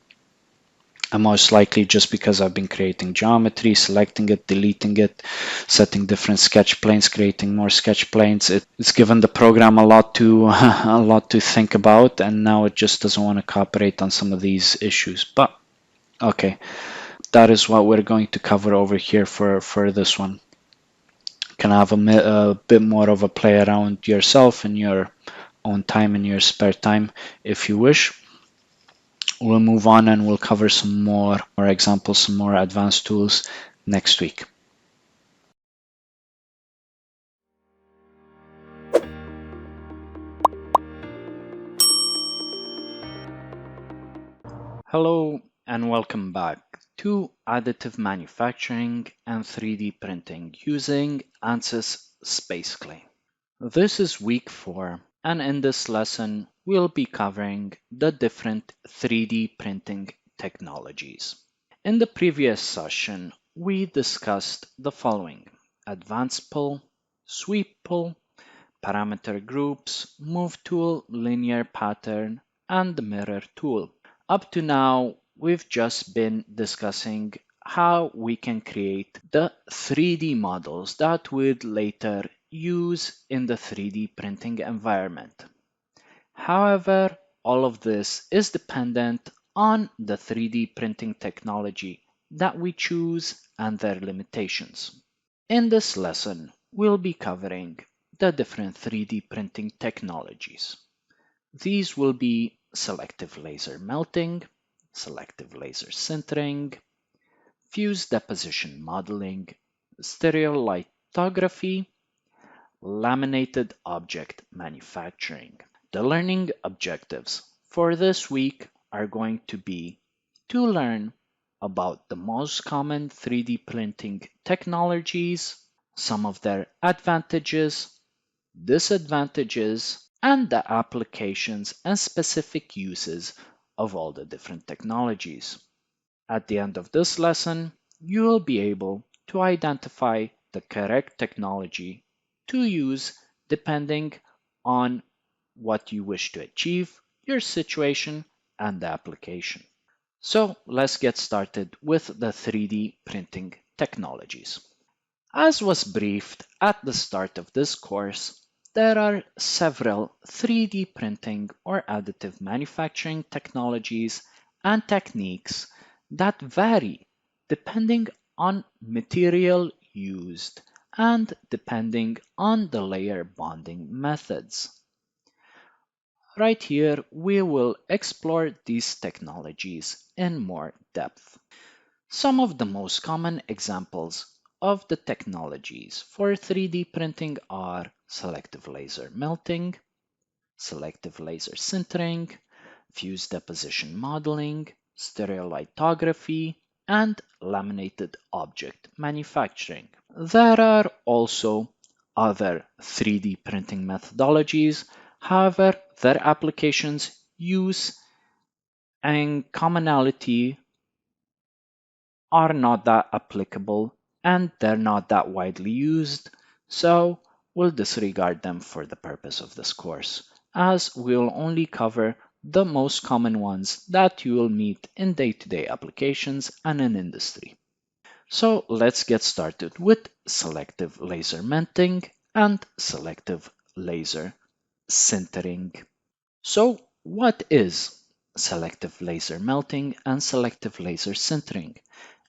Speaker 2: And most likely just because I've been creating geometry, selecting it, deleting it, setting different sketch planes, creating more sketch planes. It's given the program a lot to a lot to think about, and now it just doesn't want to cooperate on some of these issues. But okay, that is what we're going to cover over here for this one. You can have a bit more of a play around yourself in your own time, in your spare time, if you wish. We'll move on and we'll cover some more examples, some more advanced tools next week. Hello and welcome back to additive manufacturing and 3D printing using Ansys SpaceClaim. This is week 4, and in this lesson we'll be covering the different 3D printing technologies. In the previous session, we discussed the following: advanced pull, sweep pull, parameter groups, move tool, linear pattern, and the mirror tool. Up to now, we've just been discussing how we can create the 3D models that we'd later use in the 3D printing environment. However, all of this is dependent on the 3D printing technology that we choose and their limitations. In this lesson, we'll be covering the different 3D printing technologies. These will be selective laser melting, selective laser sintering, fused deposition modeling, stereolithography, laminated object manufacturing. The learning objectives for this week are going to be to learn about the most common 3D printing technologies, some of their advantages, disadvantages, and the applications and specific uses of all the different technologies. At the end of this lesson, you will be able to identify the correct technology to use depending on what you wish to achieve, your situation, and the application. So let's get started with the 3D printing technologies. As was briefed at the start of this course, there are several 3D printing or additive manufacturing technologies and techniques that vary depending on material used and depending on the layer bonding methods. Right here, we will explore these technologies in more depth. Some of the most common examples of the technologies for 3D printing are selective laser melting, selective laser sintering, fused deposition modeling, stereolithography, and laminated object manufacturing. There are also other 3D printing methodologies, however, their applications, use, and commonality are not that applicable and they're not that widely used, so we'll disregard them for the purpose of this course, as we'll only cover the most common ones that you will meet in day-to-day applications and in industry. So let's get started with selective laser melting and selective laser sintering. So what is selective laser melting and selective laser sintering?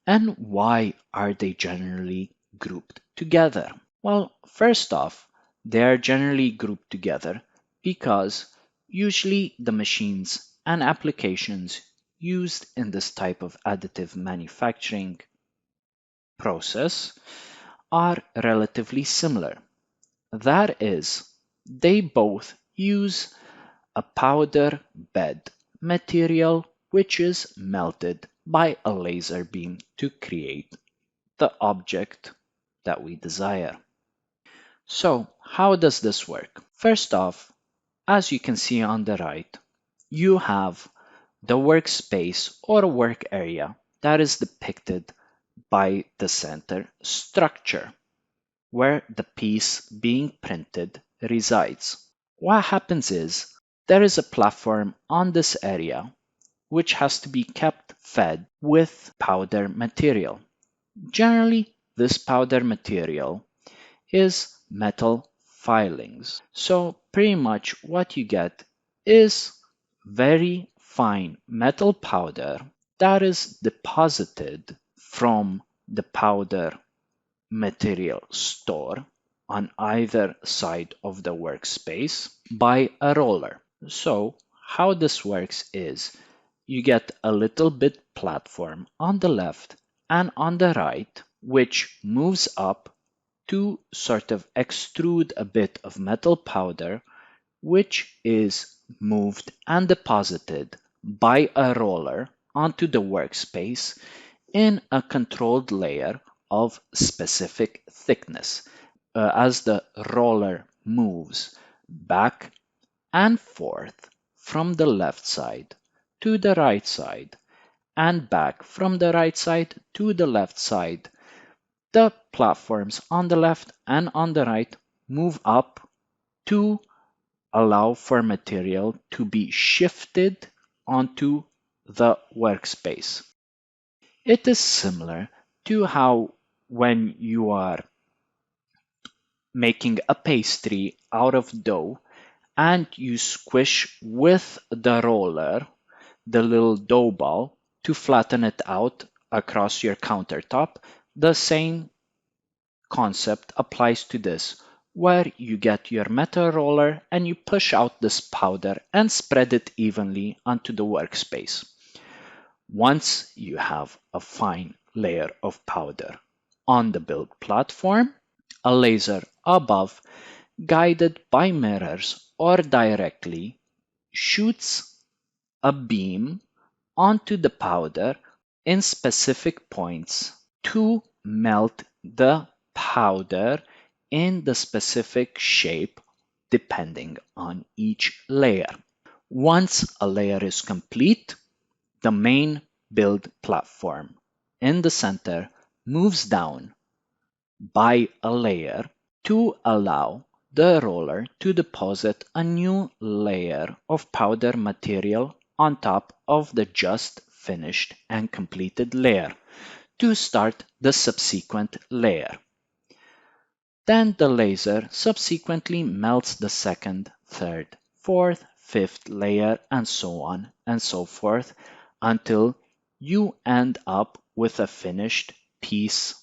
Speaker 2: And why are they generally grouped together? Well, first off, they are generally grouped together because usually the machines and applications used in this type of additive manufacturing process are relatively similar. That is, they both use a powder bed material which is melted by a laser beam to create the object that we desire. So, how does this work? First off, as you can see on the right, you have the workspace or work area that is depicted by the center structure, where the piece being printed resides. What happens is there is a platform on this area which has to be kept fed with powder material. Generally, this powder material is metal filings. So pretty much what you get is very fine metal powder that is deposited from the powder material store on either side of the workspace by a roller. So how this works is you get a little bit platform on the left and on the right, which moves up to sort of extrude a bit of metal powder, which is moved and deposited by a roller onto the workspace in a controlled layer of specific thickness. As the roller moves back and forth from the left side to the right side and back from the right side to the left side, the platforms on the left and on the right move up to allow for material to be shifted onto the workspace. It is similar to how when you are making a pastry out of dough and you squish with the roller the little dough ball to flatten it out across your countertop. The same concept applies to this, where you get your metal roller and you push out this powder and spread it evenly onto the workspace. Once you have a fine layer of powder on the build platform, a laser above, guided by mirrors or directly, shoots a beam onto the powder in specific points to melt the powder in the specific shape depending on each layer. Once a layer is complete, the main build platform in the center moves down by a layer to allow the roller to deposit a new layer of powder material on top of the just finished and completed layer to start the subsequent layer. Then the laser subsequently melts the second, third, fourth, fifth layer, and so on and so forth until you end up with a finished piece.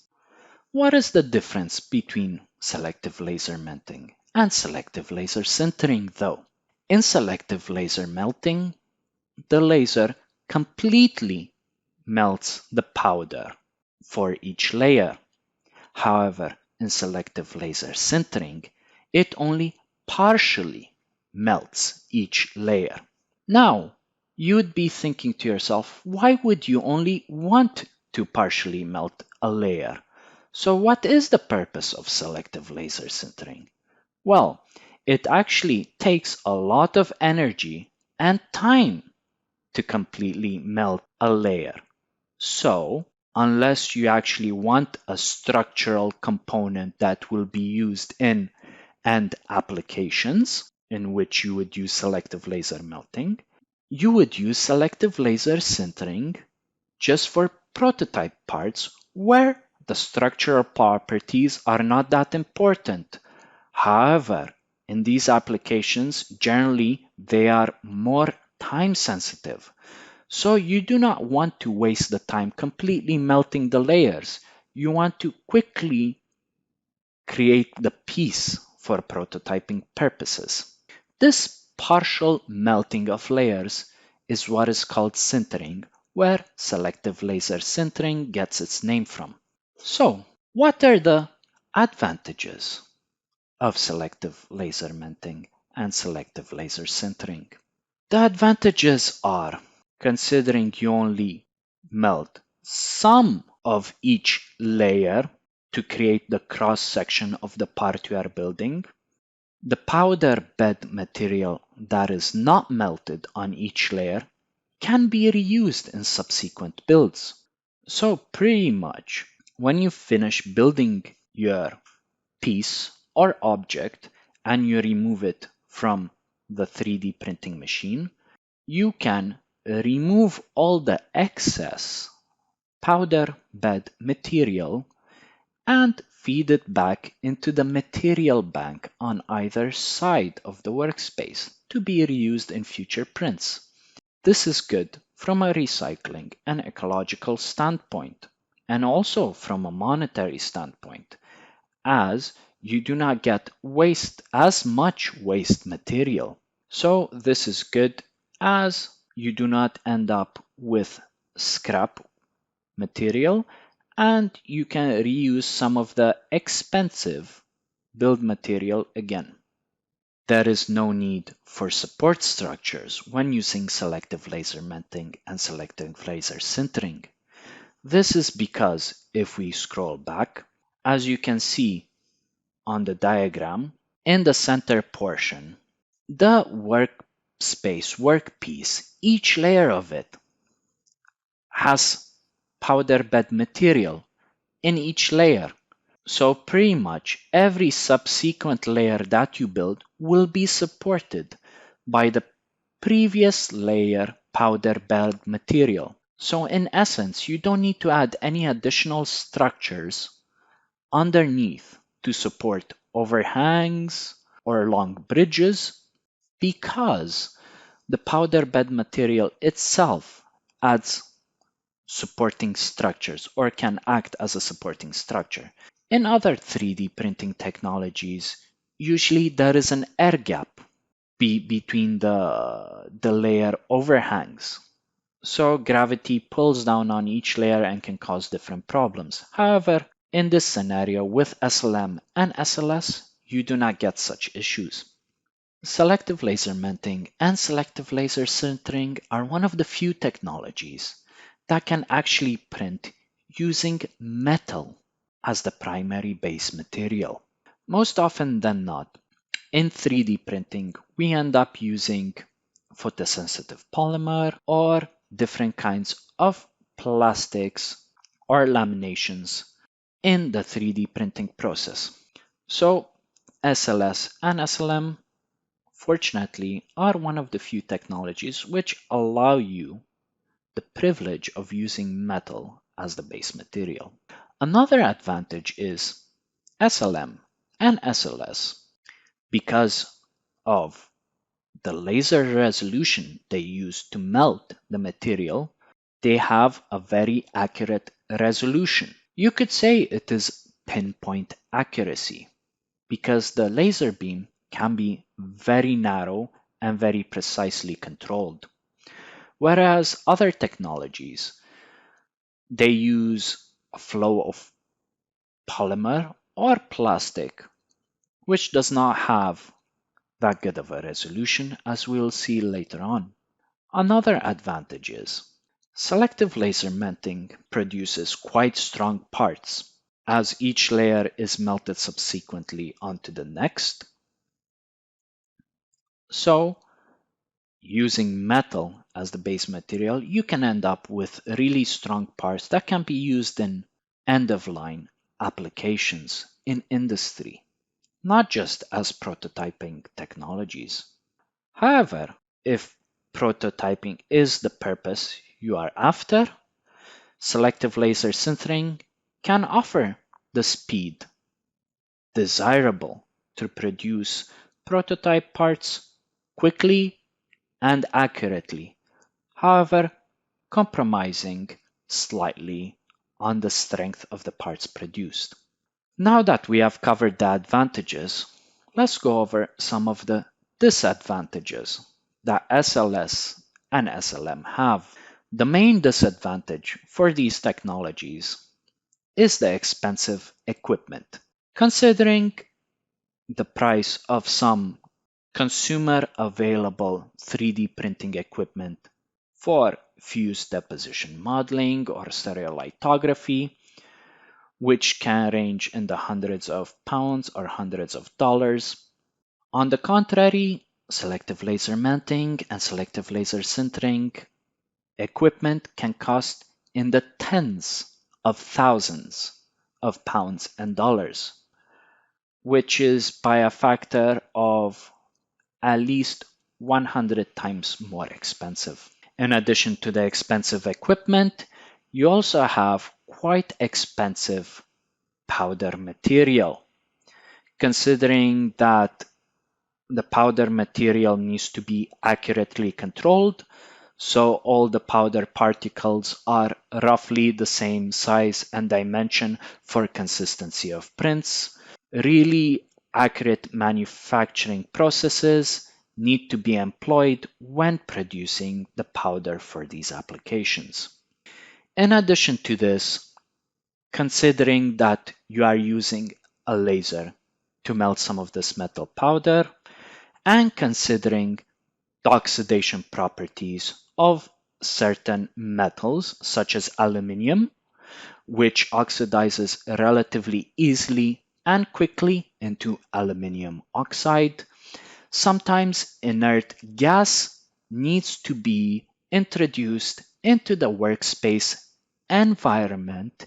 Speaker 2: What is the difference between selective laser melting and selective laser sintering, though? In selective laser melting, the laser completely melts the powder for each layer. However, in selective laser sintering, it only partially melts each layer. Now, you'd be thinking to yourself, why would you only want to partially melt a layer? So what is the purpose of selective laser sintering? Well, it actually takes a lot of energy and time to completely melt a layer. So, unless you actually want a structural component that will be used in end applications in which you would use selective laser melting, you would use selective laser sintering just for prototype parts where the structural properties are not that important. However, in these applications, generally they are more time sensitive. So you do not want to waste the time completely melting the layers. You want to quickly create the piece for prototyping purposes. This partial melting of layers is what is called sintering, where selective laser sintering gets its name from. So, what are the advantages of selective laser melting and selective laser sintering? The advantages are, considering you only melt some of each layer to create the cross section of the part you are building, the powder bed material that is not melted on each layer can be reused in subsequent builds. So pretty much, when you finish building your piece or object and you remove it from the 3D printing machine, you can remove all the excess powder bed material and feed it back into the material bank on either side of the workspace to be reused in future prints. This is good from a recycling and ecological standpoint, and also from a monetary standpoint, as you do not get as much waste material. So this is good as you do not end up with scrap material and you can reuse some of the expensive build material again. There is no need for support structures when using selective laser melting and selective laser sintering. This is because if we scroll back, as you can see on the diagram, in the center portion, the workpiece, each layer of it has powder bed material in each layer. So pretty much every subsequent layer that you build will be supported by the previous layer powder bed material. So in essence, you don't need to add any additional structures underneath to support overhangs or long bridges because the powder bed material itself adds supporting structures or can act as a supporting structure. In other 3D printing technologies, usually there is an air gap between the layer overhangs. So gravity pulls down on each layer and can cause different problems. However, in this scenario with SLM and SLS, you do not get such issues. Selective laser melting and selective laser sintering are one of the few technologies that can actually print using metal as the primary base material. Most often than not, in 3D printing, we end up using photosensitive polymer or different kinds of plastics or laminations in the 3D printing process. So SLS and SLM, fortunately, are one of the few technologies which allow you the privilege of using metal as the base material. Another advantage is SLM and SLS, because of the laser resolution they use to melt the material, they have a very accurate resolution. You could say it is pinpoint accuracy because the laser beam can be very narrow and very precisely controlled. Whereas other technologies, they use a flow of polymer or plastic, which does not have that good of a resolution, as we'll see later on. Another advantage is selective laser melting produces quite strong parts, as each layer is melted subsequently onto the next. So, using metal as the base material, you can end up with really strong parts that can be used in end-of-line applications in industry, not just as prototyping technologies. However, if prototyping is the purpose you are after, selective laser sintering can offer the speed desirable to produce prototype parts quickly and accurately, however, compromising slightly on the strength of the parts produced. Now that we have covered the advantages, let's go over some of the disadvantages that SLS and SLM have. The main disadvantage for these technologies is the expensive equipment. Considering the price of some consumer available 3D printing equipment for fused deposition modeling or stereolithography, which can range in the hundreds of pounds or hundreds of dollars. On the contrary, selective laser melting and selective laser sintering equipment can cost in the tens of thousands of pounds and dollars, which is by a factor of at least 100 times more expensive. In addition to the expensive equipment, you also have quite expensive powder material. Considering that the powder material needs to be accurately controlled, so all the powder particles are roughly the same size and dimension for consistency of prints. Really accurate manufacturing processes need to be employed when producing the powder for these applications. In addition to this, considering that you are using a laser to melt some of this metal powder, and considering the oxidation properties of certain metals, such as aluminium, which oxidizes relatively easily and quickly into aluminium oxide, sometimes inert gas needs to be introduced into the workspace environment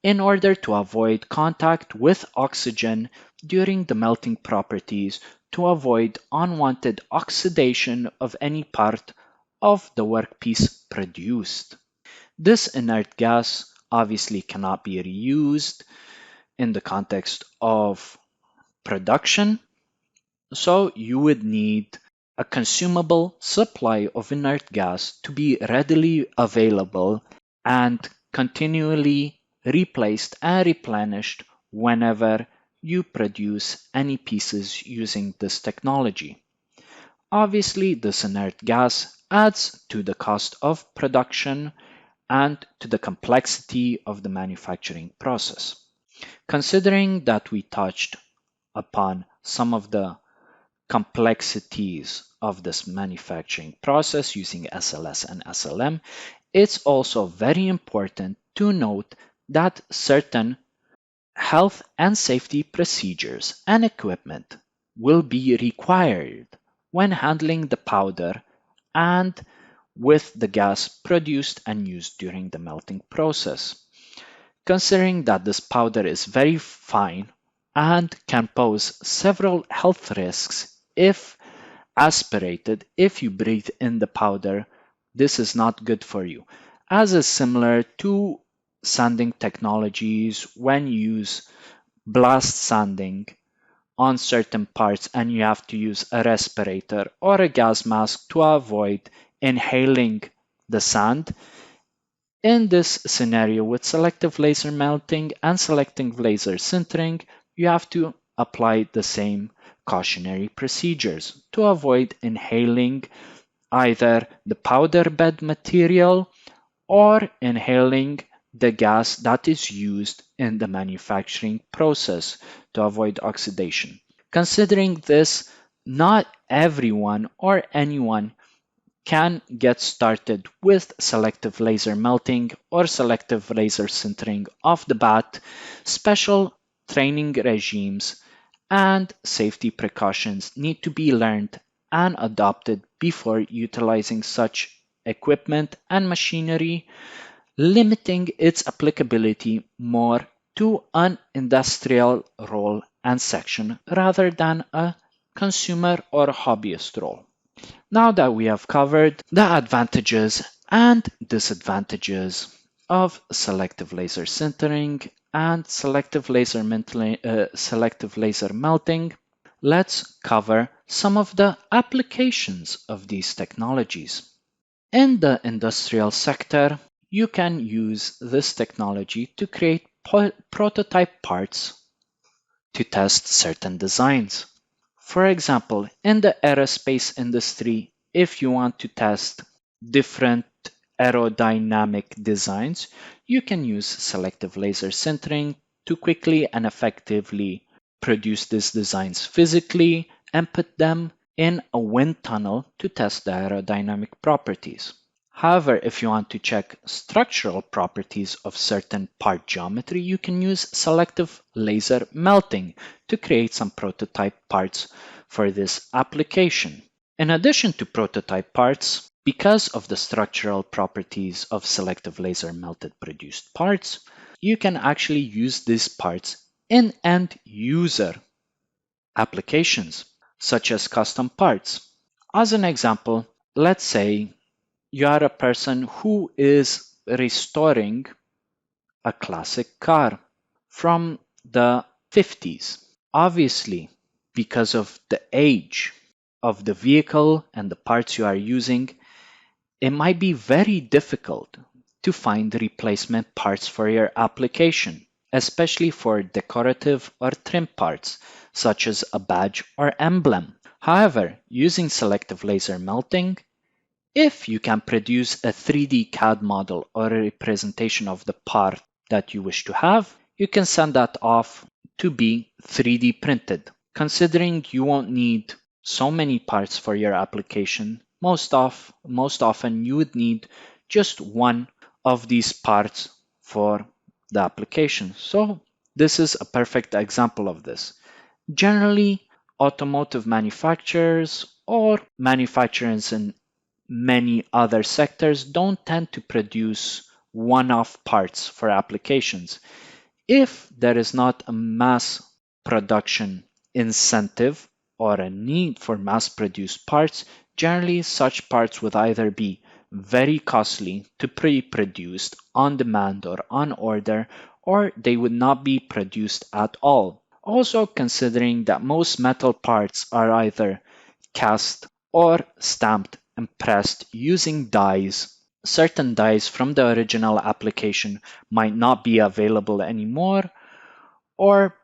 Speaker 2: in order to avoid contact with oxygen during the melting properties to avoid unwanted oxidation of any part of the workpiece produced. This inert gas obviously cannot be reused in the context of production, so you would need a consumable supply of inert gas to be readily available and continually replaced and replenished whenever you produce any pieces using this technology. Obviously, this inert gas adds to the cost of production and to the complexity of the manufacturing process. Considering that we touched upon some of the complexities of this manufacturing process using SLS and SLM, it's also very important to note that certain health and safety procedures and equipment will be required when handling the powder and with the gas produced and used during the melting process. Considering that this powder is very fine and can pose several health risks if aspirated, if you breathe in the powder, this is not good for you, as is similar to sanding technologies when you use blast sanding on certain parts and you have to use a respirator or a gas mask to avoid inhaling the sand. In this scenario with selective laser melting and selective laser sintering, you have to apply the same cautionary procedures to avoid inhaling either the powder bed material or inhaling the gas that is used in the manufacturing process to avoid oxidation. Considering this, not everyone or anyone can get started with selective laser melting or selective laser sintering off the bat. Special training regimes and safety precautions need to be learned and adopted before utilizing such equipment and machinery, limiting its applicability more to an industrial role and section rather than a consumer or hobbyist role. Now that we have covered the advantages and disadvantages of selective laser sintering and selective laser melting, let's cover some of the applications of these technologies. In the industrial sector, you can use this technology to create prototype parts to test certain designs. For example, in the aerospace industry, if you want to test different aerodynamic designs, you can use selective laser sintering to quickly and effectively produce these designs physically and put them in a wind tunnel to test the aerodynamic properties. However, if you want to check structural properties of certain part geometry, you can use selective laser melting to create some prototype parts for this application. In addition to prototype parts, because of the structural properties of selective laser melted produced parts, you can actually use these parts in end user applications, such as custom parts. As an example, let's say you are a person who is restoring a classic car from the 50s. Obviously, because of the age of the vehicle and the parts you are using, it might be very difficult to find replacement parts for your application, especially for decorative or trim parts, such as a badge or emblem. However, using selective laser melting, if you can produce a 3D CAD model or a representation of the part that you wish to have, you can send that off to be 3D printed. Considering you won't need so many parts for your application, most often you would need just one of these parts for the application. So this is a perfect example of this. Generally, automotive manufacturers or manufacturers in many other sectors don't tend to produce one-off parts for applications. If there is not a mass production incentive or a need for mass-produced parts, generally such parts would either be very costly to pre-produced on demand or on order, or they would not be produced at all. Also considering that most metal parts are either cast or stamped and pressed using dies. Certain dies from the original application might not be available anymore, or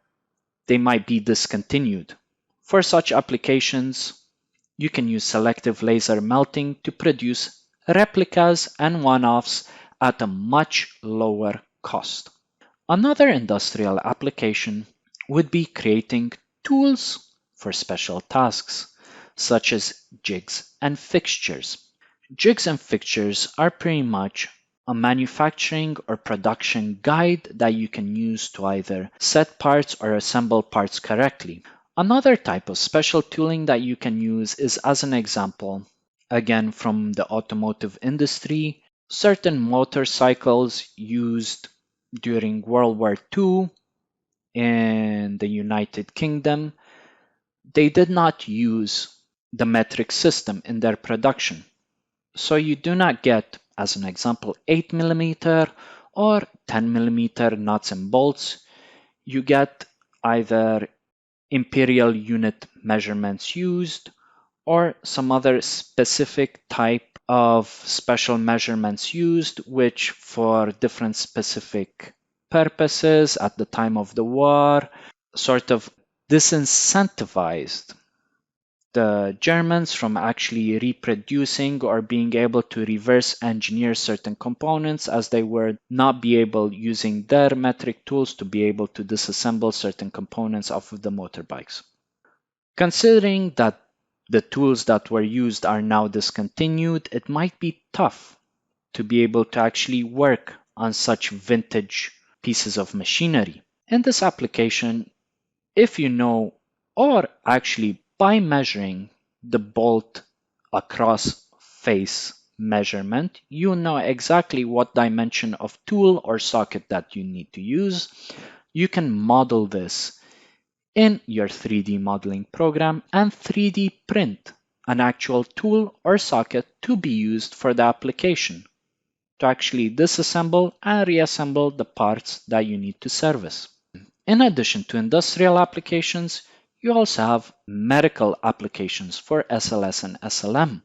Speaker 2: they might be discontinued. For such applications, you can use selective laser melting to produce replicas and one-offs at a much lower cost. Another industrial application would be creating tools for special tasks, such as jigs and fixtures. Jigs and fixtures are pretty much a manufacturing or production guide that you can use to either set parts or assemble parts correctly. Another type of special tooling that you can use is, as an example, again from the automotive industry, certain motorcycles used during World War II in the United Kingdom, they did not use the metric system in their production. So you do not get, as an example, 8mm or 10mm nuts and bolts. You get either imperial unit measurements used or some other specific type of special measurements used, which for different specific purposes at the time of the war sort of disincentivized the Germans from actually reproducing or being able to reverse engineer certain components, as they were not be able, using their metric tools, to be able to disassemble certain components off of the motorbikes. Considering that the tools that were used are now discontinued, it might be tough to be able to actually work on such vintage pieces of machinery. In this application, if you know, or actually by measuring the bolt across face measurement, you know exactly what dimension of tool or socket that you need to use. You can model this in your 3D modeling program and 3D print an actual tool or socket to be used for the application to actually disassemble and reassemble the parts that you need to service. In addition to industrial applications, you also have medical applications for SLS and SLM.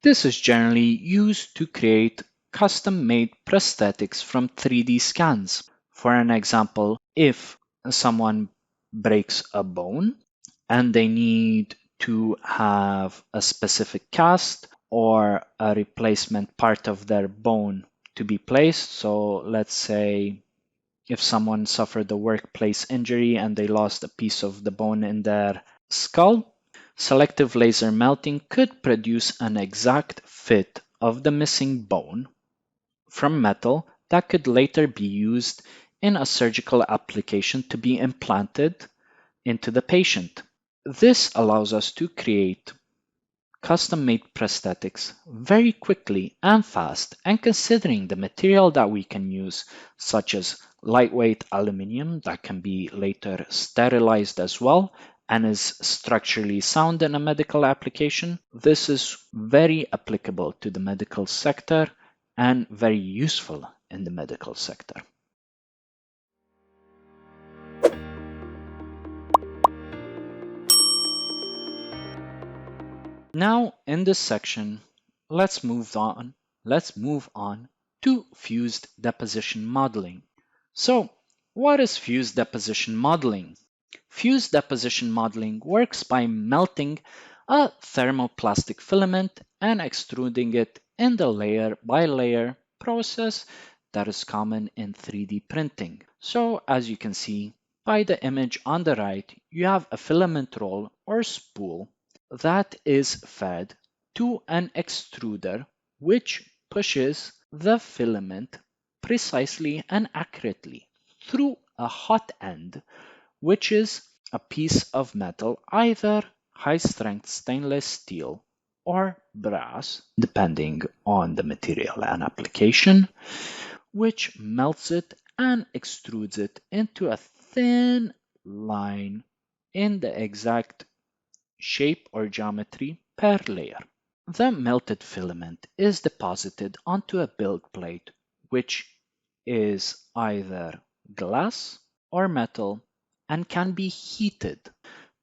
Speaker 2: This is generally used to create custom-made prosthetics from 3D scans. For an example, if someone breaks a bone and they need to have a specific cast, or a replacement part of their bone to be placed. So let's say if someone suffered a workplace injury and they lost a piece of the bone in their skull, selective laser melting could produce an exact fit of the missing bone from metal that could later be used in a surgical application to be implanted into the patient. This allows us to create custom-made prosthetics very quickly and fast, and considering the material that we can use, such as lightweight aluminum that can be later sterilized as well and is structurally sound in a medical application, this is very applicable to the medical sector and very useful in the medical sector. Now, in this section, let's move on to fused deposition modeling. So, what is fused deposition modeling? Fused deposition modeling works by melting a thermoplastic filament and extruding it in the layer by layer process that is common in 3D printing. So, as you can see by the image on the right, you have a filament roll or spool that is fed to an extruder which pushes the filament precisely and accurately through a hot end, which is a piece of metal, either high-strength stainless steel or brass, depending on the material and application, which melts it and extrudes it into a thin line in the exact shape or geometry per layer. The melted filament is deposited onto a build plate, which is either glass or metal and can be heated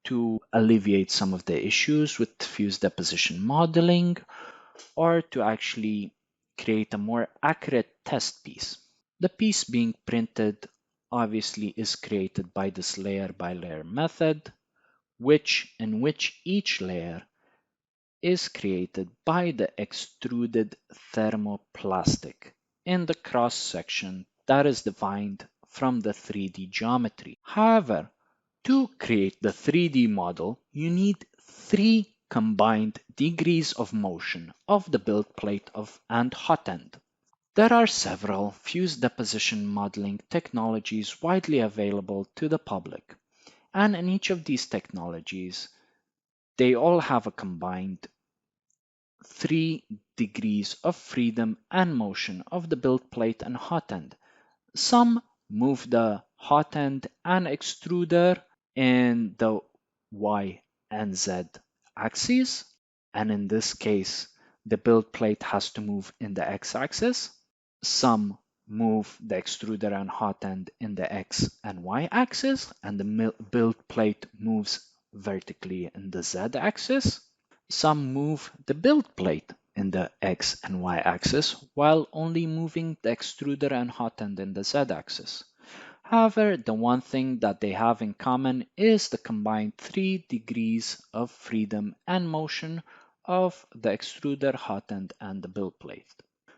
Speaker 2: to alleviate some of the issues with fused deposition modeling or to actually create a more accurate test piece. The piece being printed obviously is created by this layer by layer method, in which each layer is created by the extruded thermoplastic in the cross section that is defined from the 3D geometry. However, to create the 3D model, you need 3 combined degrees of motion of the build plate and hot end. There are several fused deposition modeling technologies widely available to the public. And in each of these technologies, they all have a combined 3 degrees of freedom and motion of the build plate and hot end. Some move the hot end and extruder in the Y and Z axes, and in this case, the build plate has to move in the X axis. Some move the extruder and hot end in the X and Y axis, and the build plate moves vertically in the Z axis. Some move the build plate in the X and Y axis while only moving the extruder and hot end in the Z axis. However, the one thing that they have in common is the combined 3 degrees of freedom and motion of the extruder, hot end, and the build plate.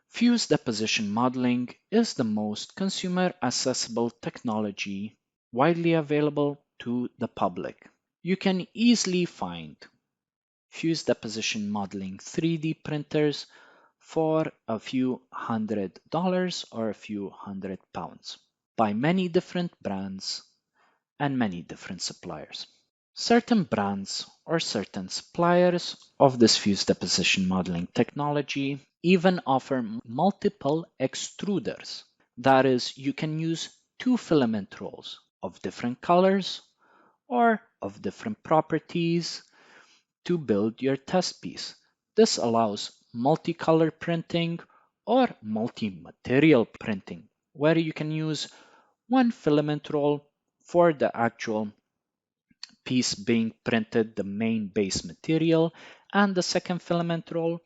Speaker 2: Fused deposition modeling is the most consumer accessible technology widely available to the public. You can easily find fused deposition modeling 3D printers for a few $100s or a few £100 by many different brands and many different suppliers. Certain brands or certain suppliers of this fused deposition modeling technology even offer multiple extruders. That is, you can use 2 filament rolls of different colors or of different properties to build your test piece. This allows multicolor printing or multi-material printing, where you can use 1 filament roll for the actual piece being printed, the main base material, and the second filament roll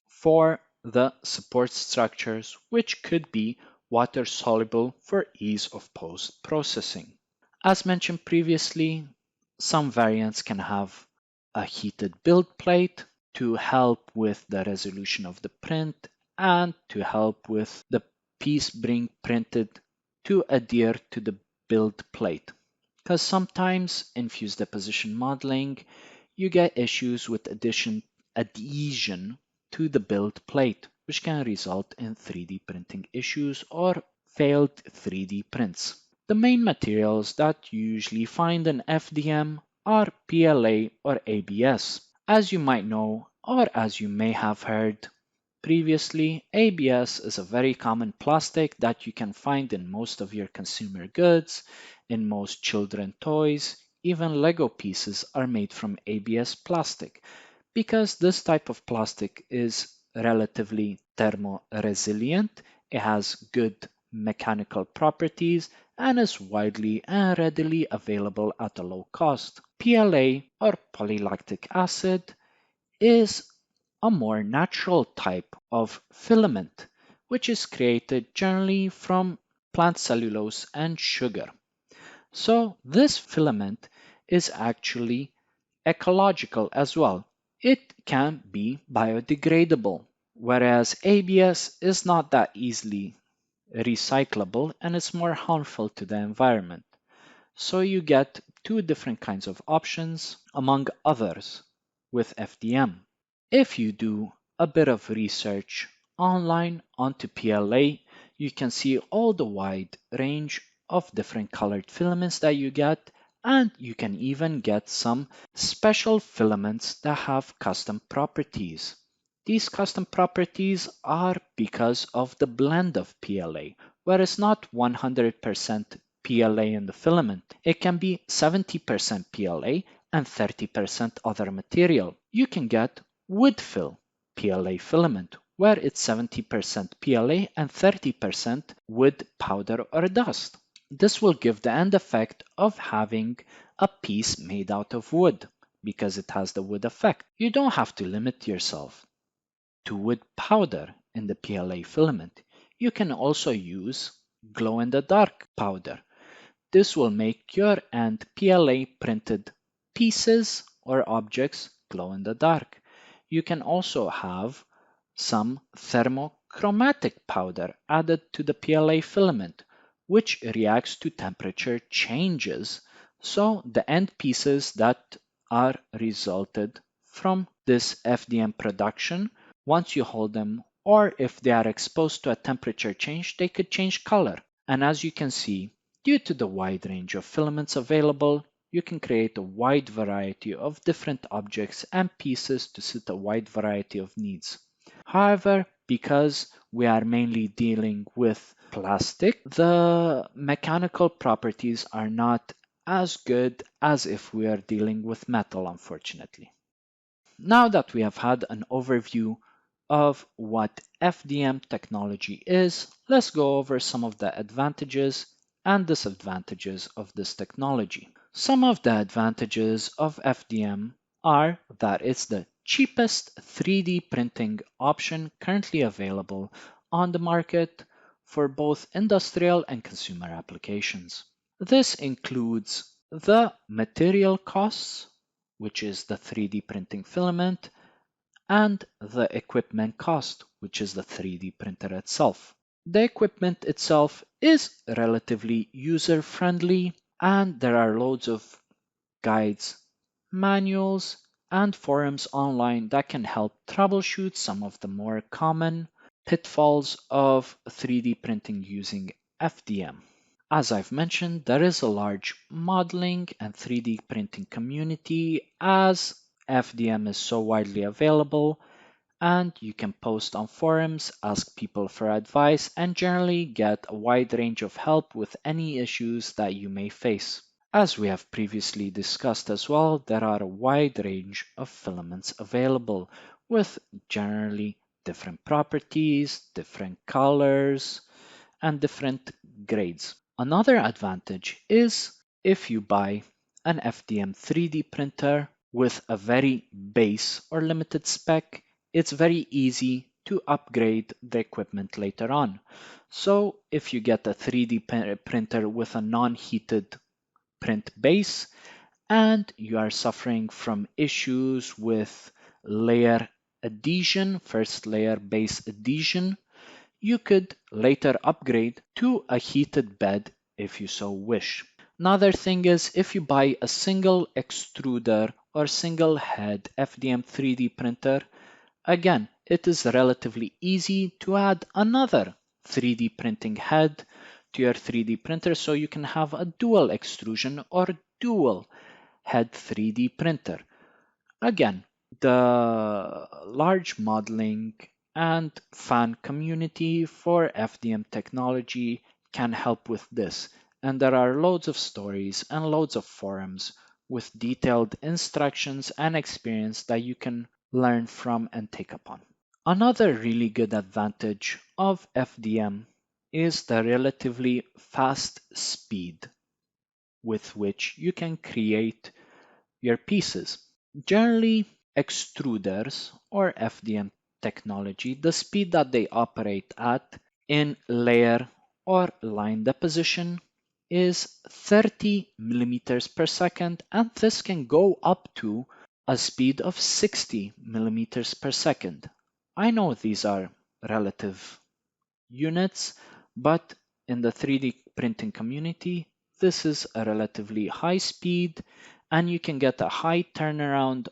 Speaker 2: for the support structures, which could be water soluble for ease of post-processing. As mentioned previously, some variants can have a heated build plate to help with the resolution of the print and to help with the piece being printed to adhere to the build plate. Because sometimes in fused deposition modeling, you get issues with adhesion to the build plate, which can result in 3D printing issues or failed 3D prints. The main materials that you usually find in FDM are PLA or ABS. As you might know, or as you may have heard previously, ABS is a very common plastic that you can find in most of your consumer goods, in most children toys, even Lego pieces are made from ABS plastic because this type of plastic is relatively thermo-resilient, it has good mechanical properties, and is widely and readily available at a low cost. PLA or polylactic acid is a more natural type of filament, which is created generally from plant cellulose and sugar. So this filament is actually ecological as well. It can be biodegradable, whereas ABS is not that easily recyclable and it's more harmful to the environment. So you get two different kinds of options among others with FDM. If you do a bit of research online onto PLA, you can see all the wide range of different colored filaments that you get, and you can even get some special filaments that have custom properties. These custom properties are because of the blend of PLA, where it's not 100% PLA in the filament. It can be 70% PLA and 30% other material. You can get wood fill PLA filament, where it's 70% PLA and 30% wood powder or dust. This will give the end effect of having a piece made out of wood because it has the wood effect. You don't have to limit yourself to wood powder in the PLA filament. You can also use glow-in-the-dark powder. This will make your end PLA printed pieces or objects glow in the dark. You can also have some thermochromatic powder added to the PLA filament, which reacts to temperature changes. So the end pieces that are resulted from this FDM production, once you hold them, or if they are exposed to a temperature change, they could change color. And as you can see, due to the wide range of filaments available, you can create a wide variety of different objects and pieces to suit a wide variety of needs. However, because we are mainly dealing with plastic, the mechanical properties are not as good as if we are dealing with metal, unfortunately. Now that we have had an overview of what FDM technology is, let's go over some of the advantages and disadvantages of this technology. Some of the advantages of FDM are that it's the cheapest 3D printing option currently available on the market for both industrial and consumer applications. This includes the material costs, which is the 3D printing filament, and the equipment cost, which is the 3D printer itself. The equipment itself is relatively user-friendly, and there are loads of guides, manuals, and forums online that can help troubleshoot some of the more common pitfalls of 3D printing using FDM. As I've mentioned, there is a large modeling and 3D printing community as FDM is so widely available, and you can post on forums, ask people for advice, and generally get a wide range of help with any issues that you may face. As we have previously discussed as well, there are a wide range of filaments available with generally different properties, different colors, and different grades. Another advantage is if you buy an FDM 3D printer with a very base or limited spec, it's very easy to upgrade the equipment later on. So if you get a 3D printer with a non-heated print base and you are suffering from issues with layer adhesion, first layer base adhesion. You could later upgrade to a heated bed if you so wish. Another thing is if you buy a single extruder or single head FDM 3D printer, again, it is relatively easy to add another 3D printing head to your 3D printer so you can have a dual extrusion or dual head 3D printer. Again, the large modeling and fan community for FDM technology can help with this. And there are loads of stories and loads of forums with detailed instructions and experience that you can learn from and take upon. Another really good advantage of FDM is the relatively fast speed with which you can create your pieces. Generally, extruders or FDM technology, the speed that they operate at in layer or line deposition is 30 millimeters per second, and this can go up to a speed of 60 millimeters per second. I know these are relative units, but in the 3D printing community, this is a relatively high speed and you can get a high turnaround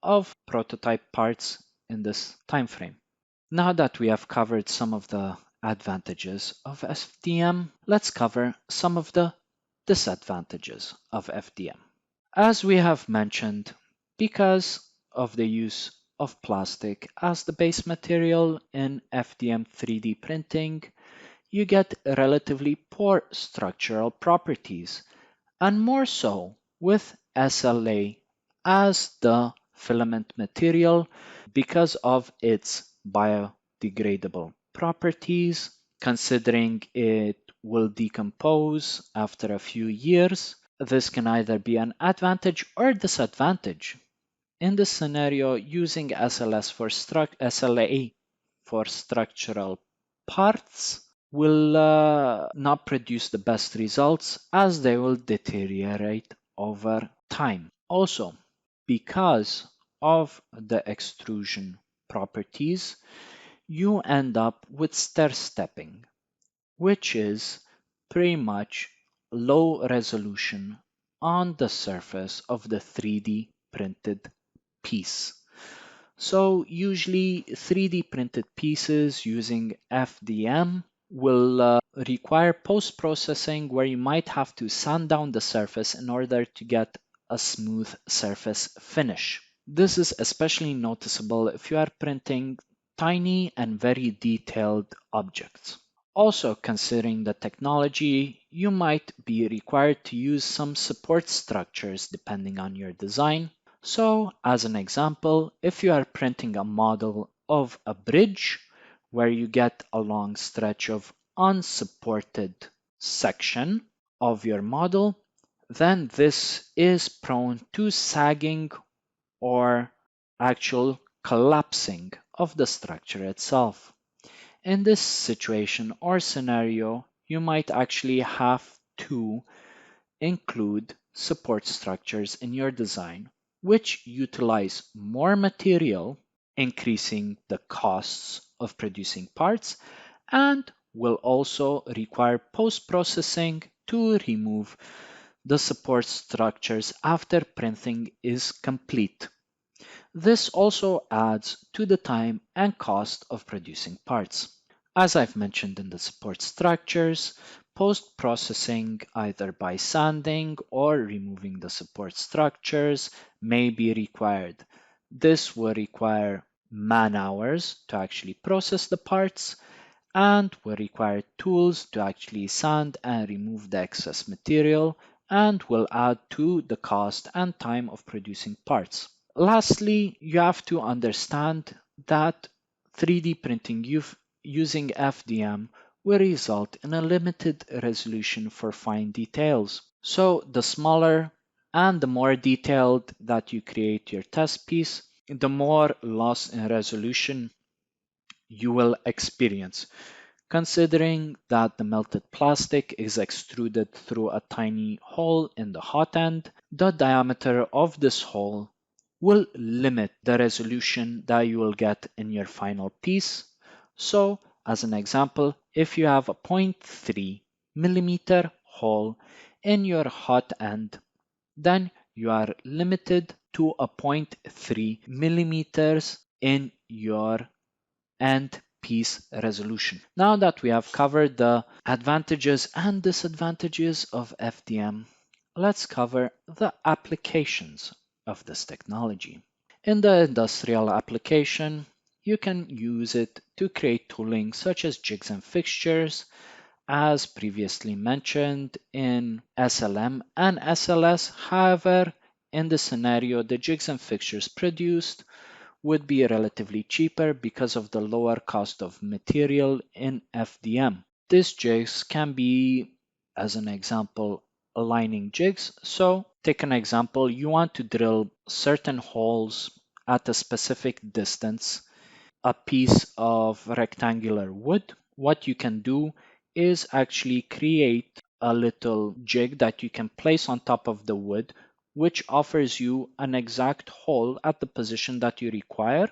Speaker 2: of prototype parts in this time frame. Now that we have covered some of the advantages of FDM, let's cover some of the disadvantages of FDM. As we have mentioned, because of the use of plastic as the base material in FDM 3D printing, you get relatively poor structural properties, and more so with SLA as the filament material because of its biodegradable properties, considering it will decompose after a few years. This can either be an advantage or disadvantage. In this scenario, using SLA for structural parts will not produce the best results as they will deteriorate over time. Also, because of the extrusion properties, you end up with stair stepping, which is pretty much low resolution on the surface of the 3D printed piece. So usually 3D printed pieces using FDM will require post-processing where you might have to sand down the surface in order to get a smooth surface finish. This is especially noticeable if you are printing tiny and very detailed objects. Also, considering the technology, you might be required to use some support structures depending on your design. So, as an example, if you are printing a model of a bridge where you get a long stretch of unsupported section of your model, then this is prone to sagging or actual collapsing of the structure itself. In this situation or scenario, you might actually have to include support structures in your design, which utilize more material, increasing the costs of producing parts, and will also require post-processing to remove the support structures after printing is complete. This also adds to the time and cost of producing parts. As I've mentioned in the support structures, post-processing either by sanding or removing the support structures may be required. This will require man-hours to actually process the parts and will require tools to actually sand and remove the excess material and will add to the cost and time of producing parts. Lastly, you have to understand that 3D printing using FDM will result in a limited resolution for fine details. So the smaller and the more detailed that you create your test piece, the more loss in resolution you will experience. Considering that the melted plastic is extruded through a tiny hole in the hot end, the diameter of this hole will limit the resolution that you will get in your final piece. So, as an example, if you have a 0.3 millimeter hole in your hot end, then you are limited to a 0.3 millimeters in your end piece resolution. Now that we have covered the advantages and disadvantages of FDM, let's cover the applications of this technology. In the industrial application, you can use it to create tooling such as jigs and fixtures, as previously mentioned in SLM and SLS. However, in this scenario, the jigs and fixtures produced would be relatively cheaper because of the lower cost of material in FDM. These jigs can be, as an example, aligning jigs. So take an example, you want to drill certain holes at a specific distance, a piece of rectangular wood. What you can do is actually create a little jig that you can place on top of the wood, which offers you an exact hole at the position that you require,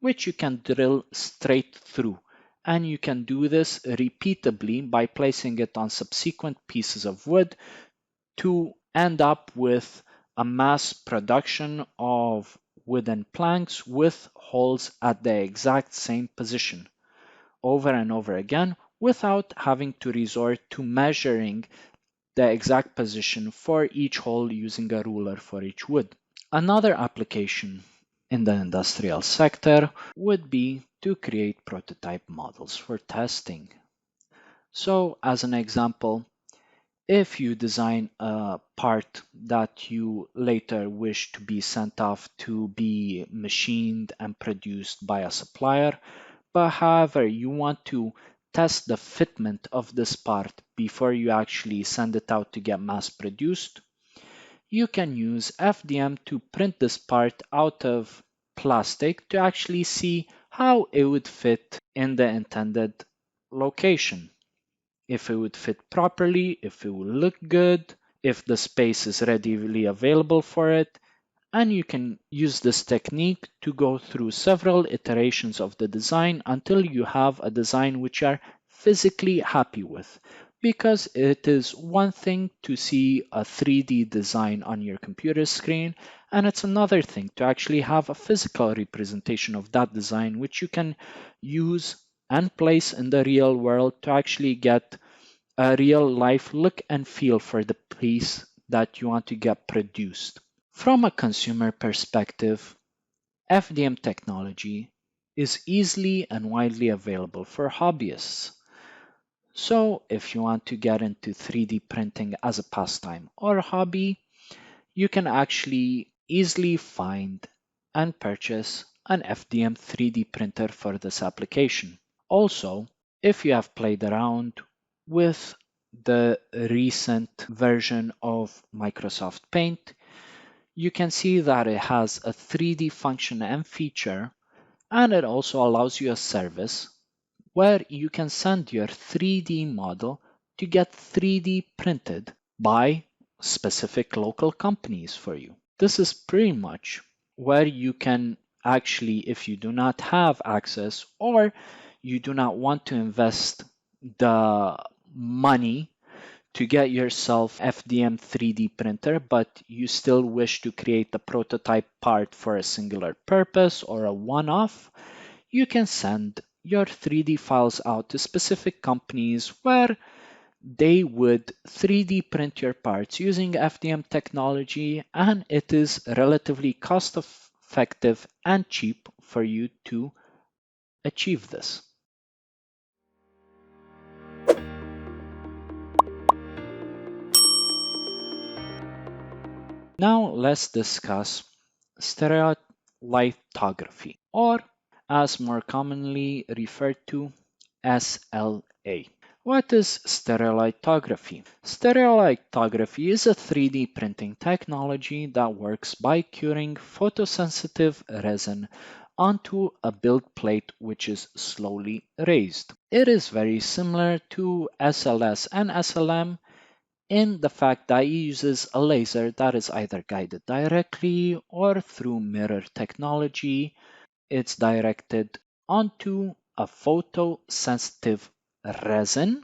Speaker 2: which you can drill straight through. And you can do this repeatably by placing it on subsequent pieces of wood to end up with a mass production of wooden planks with holes at the exact same position over and over again without having to resort to measuring the exact position for each hole using a ruler for each wood. Another application in the industrial sector would be to create prototype models for testing. So as an example, if you design a part that you later wish to be sent off to be machined and produced by a supplier, but however you want to test the fitment of this part before you actually send it out to get mass produced, you can use FDM to print this part out of plastic to actually see how it would fit in the intended location. If it would fit properly, if it will look good, if the space is readily available for it. And you can use this technique to go through several iterations of the design until you have a design which you are physically happy with. Because it is one thing to see a 3D design on your computer screen, and it's another thing to actually have a physical representation of that design which you can use and place in the real world to actually get a real life look and feel for the piece that you want to get produced. From a consumer perspective, FDM technology is easily and widely available for hobbyists. So if you want to get into 3D printing as a pastime or a hobby, you can actually easily find and purchase an FDM 3D printer for this application. Also, if you have played around with the recent version of Microsoft Paint, you can see that it has a 3D function and feature, and it also allows you a service where you can send your 3D model to get 3D printed by specific local companies for you. This is pretty much where you can actually, if you do not have access or you do not want to invest the money to get yourself FDM 3D printer, but you still wish to create a prototype part for a singular purpose or a one-off, you can send your 3D files out to specific companies where they would 3D print your parts using FDM technology, and it is relatively cost effective and cheap for you to achieve this. Now let's discuss stereolithography, or as more commonly referred to, SLA. What is stereolithography? Stereolithography is a 3D printing technology that works by curing photosensitive resin onto a build plate which is slowly raised. It is very similar to SLS and SLM in the fact that it uses a laser that is either guided directly or through mirror technology. It's directed onto a photosensitive resin,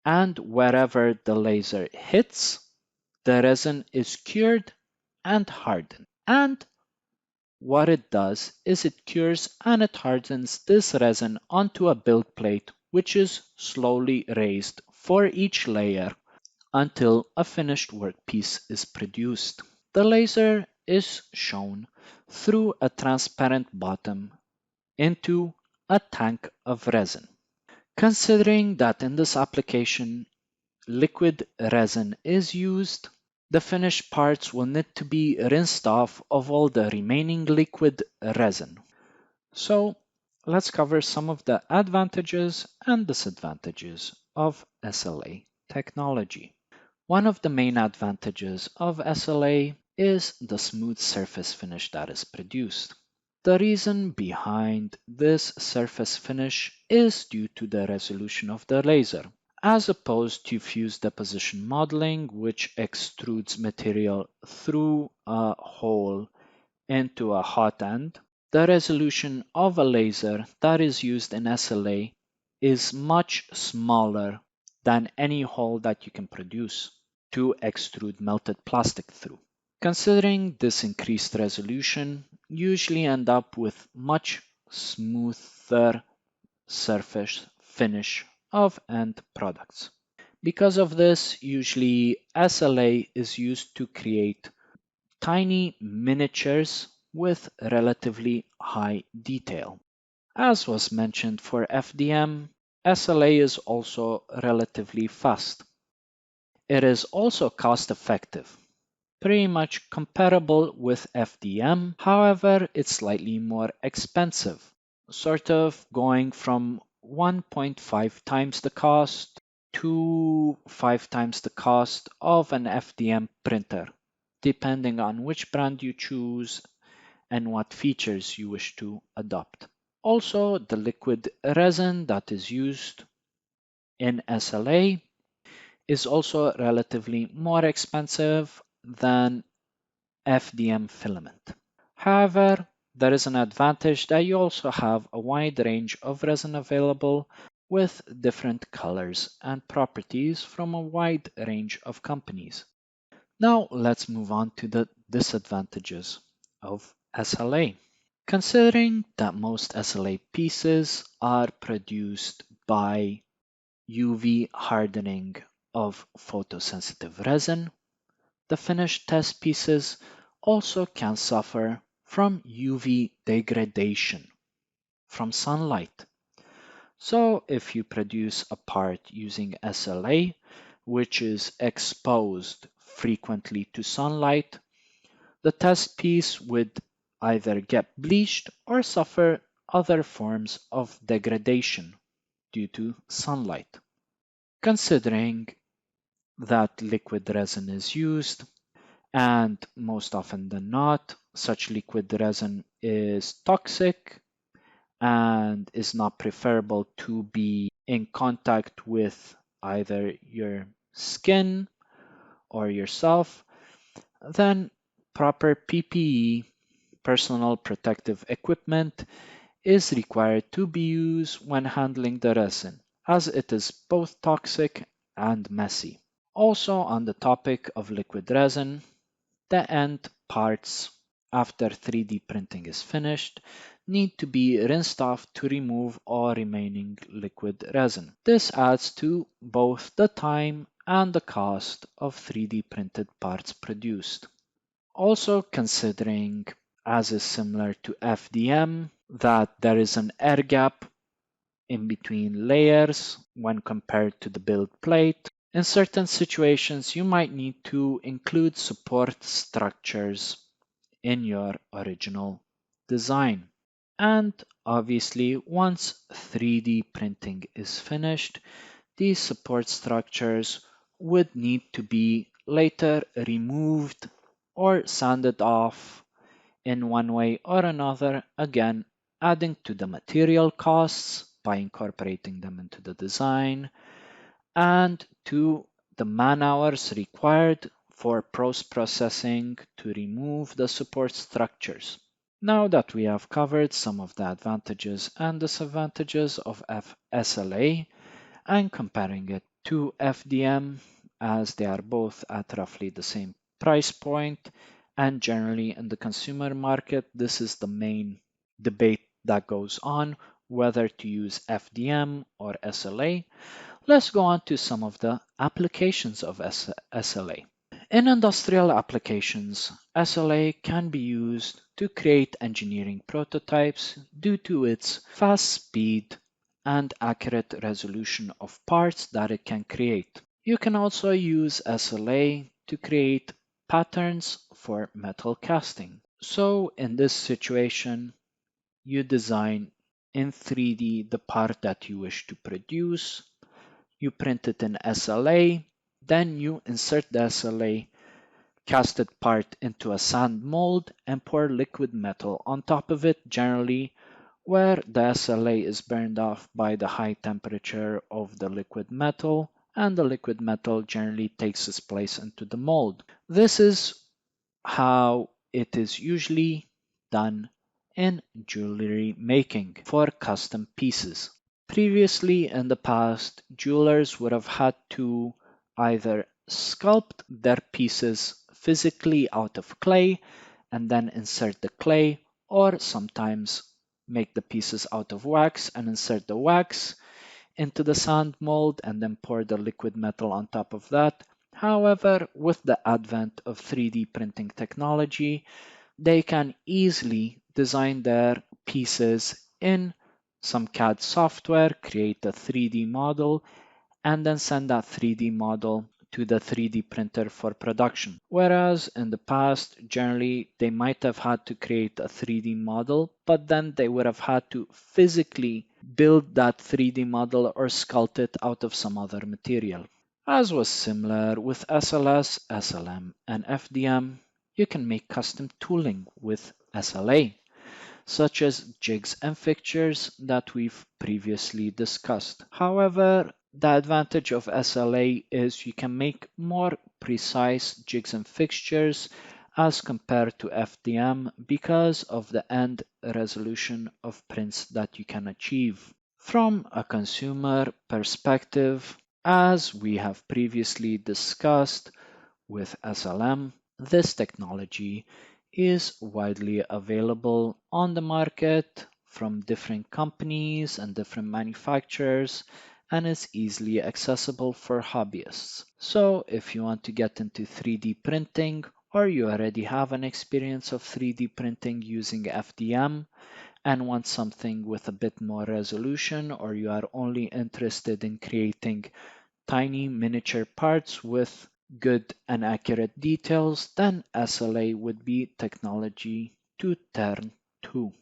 Speaker 2: and wherever the laser hits, the resin is cured and hardened. And what it does is it cures and it hardens this resin onto a build plate, which is slowly raised for each layer until a finished workpiece is produced. The laser is shown through a transparent bottom into a tank of resin. Considering that in this application liquid resin is used, the finished parts will need to be rinsed off of all the remaining liquid resin. So let's cover some of the advantages and disadvantages of SLA technology. One of the main advantages of SLA is the smooth surface finish that is produced. The reason behind this surface finish is due to the resolution of the laser. As opposed to fused deposition modeling, which extrudes material through a hole into a hot end, the resolution of a laser that is used in SLA is much smaller than any hole that you can produce to extrude melted plastic through. Considering this increased resolution, you usually end up with much smoother surface finish of end products. Because of this, usually SLA is used to create tiny miniatures with relatively high detail. As was mentioned for FDM, SLA is also relatively fast. It is also cost effective, pretty much comparable with FDM, however, it's slightly more expensive, sort of going from 1.5 times the cost to 5 times the cost of an FDM printer, depending on which brand you choose and what features you wish to adopt. Also, the liquid resin that is used in SLA is also relatively more expensive than FDM filament. However, there is an advantage that you also have a wide range of resin available with different colors and properties from a wide range of companies. Now let's move on to the disadvantages of SLA. Considering that most SLA pieces are produced by UV hardening of photosensitive resin, the finished test pieces also can suffer from UV degradation from sunlight. So if you produce a part using SLA, which is exposed frequently to sunlight, the test piece would either get bleached or suffer other forms of degradation due to sunlight. Considering that liquid resin is used, and most often than not, such liquid resin is toxic and is not preferable to be in contact with either your skin or yourself, then proper PPE, personal protective equipment, is required to be used when handling the resin, as it is both toxic and messy. Also, on the topic of liquid resin, the end parts after 3D printing is finished need to be rinsed off to remove all remaining liquid resin. This adds to both the time and the cost of 3D printed parts produced. Also considering, as is similar to FDM, that there is an air gap in between layers when compared to the build plate. In certain situations, you might need to include support structures in your original design. And obviously, once 3D printing is finished, these support structures would need to be later removed or sanded off in one way or another, again adding to the material costs by incorporating them into the design, and to the man-hours required for post-processing to remove the support structures. Now that we have covered some of the advantages and disadvantages of SLA and comparing it to FDM, as they are both at roughly the same price point, and generally in the consumer market, this is the main debate that goes on, whether to use FDM or SLA. Let's go on to some of the applications of SLA. In industrial applications, SLA can be used to create engineering prototypes due to its fast speed and accurate resolution of parts that it can create. You can also use SLA to create patterns for metal casting. So in this situation, you design in 3D the part that you wish to produce, you print it in SLA, then you insert the SLA casted part into a sand mold and pour liquid metal on top of it, generally where the SLA is burned off by the high temperature of the liquid metal, and the liquid metal generally takes its place into the mold. This is how it is usually done in jewelry making for custom pieces. Previously in the past, jewelers would have had to either sculpt their pieces physically out of clay and then insert the clay, or sometimes make the pieces out of wax and insert the wax into the sand mold and then pour the liquid metal on top of that. However, with the advent of 3D printing technology, they can easily design their pieces in some CAD software, create a 3D model, and then send that 3D model to the 3D printer for production. Whereas in the past, generally, they might have had to create a 3D model, but then they would have had to physically build that 3D model or sculpt it out of some other material. As was similar with SLS, SLM, and FDM, you can make custom tooling with SLA, such as jigs and fixtures that we've previously discussed. However, the advantage of SLA is you can make more precise jigs and fixtures as compared to FDM because of the end resolution of prints that you can achieve. From a consumer perspective, as we have previously discussed with SLM, this technology is widely available on the market from different companies and different manufacturers, and is easily accessible for hobbyists. So if you want to get into 3D printing, or you already have an experience of 3D printing using FDM and want something with a bit more resolution, or you are only interested in creating tiny miniature parts with good and accurate details, then SLA would be technology to turn to.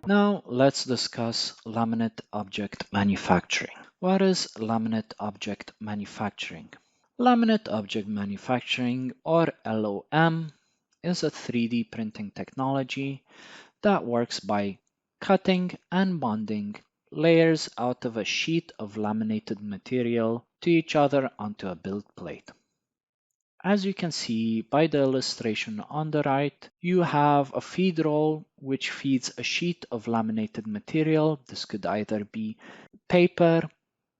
Speaker 2: Now let's discuss laminate object manufacturing. What is laminate object manufacturing? Laminate object manufacturing, or LOM, is a 3D printing technology that works by cutting and bonding layers out of a sheet of laminated material to each other onto a build plate. As you can see by the illustration on the right, you have a feed roll which feeds a sheet of laminated material. This could either be paper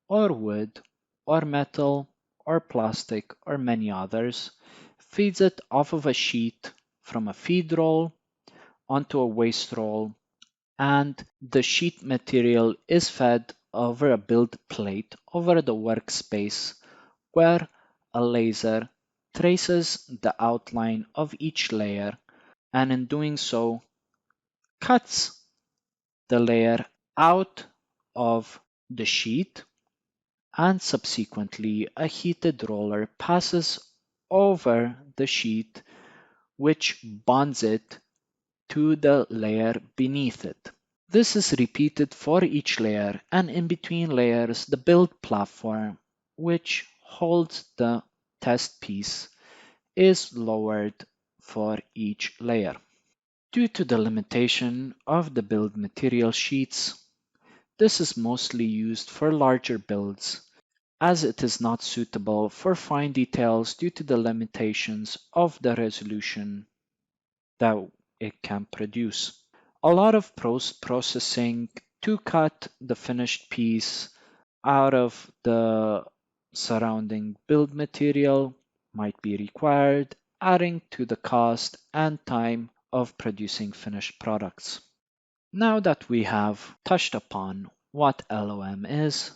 Speaker 2: or wood or metal or plastic or many others, feeds it off of a sheet from a feed roll onto a waste roll, and the sheet material is fed over a build plate over the workspace where a laser traces the outline of each layer, and in doing so cuts the layer out of the sheet, and subsequently a heated roller passes over the sheet which bonds it to the layer beneath it. This is repeated for each layer, and in between layers the build platform which holds the test piece is lowered for each layer. Due to the limitation of the build material sheets, this is mostly used for larger builds, as it is not suitable for fine details due to the limitations of the resolution that it can produce. A lot of processing to cut the finished piece out of the surrounding build material might be required, adding to the cost and time of producing finished products. Now that we have touched upon what LOM is,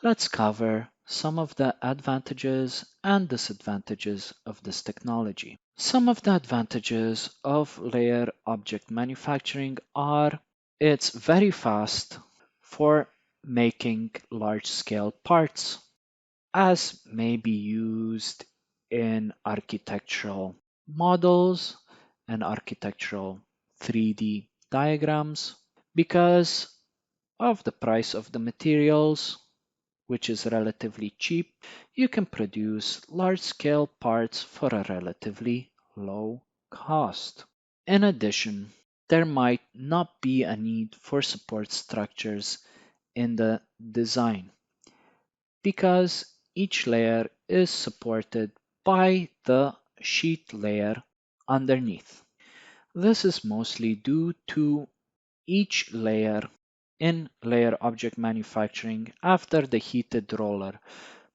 Speaker 2: let's cover some of the advantages and disadvantages of this technology. Some of the advantages of layer object manufacturing are it's very fast for making large-scale parts, as may be used in architectural models and architectural 3D diagrams. Because of the price of the materials, which is relatively cheap, you can produce large-scale parts for a relatively low cost. In addition, there might not be a need for support structures in the design because each layer is supported by the sheet layer underneath. This is mostly due to each layer in layer object manufacturing. After the heated roller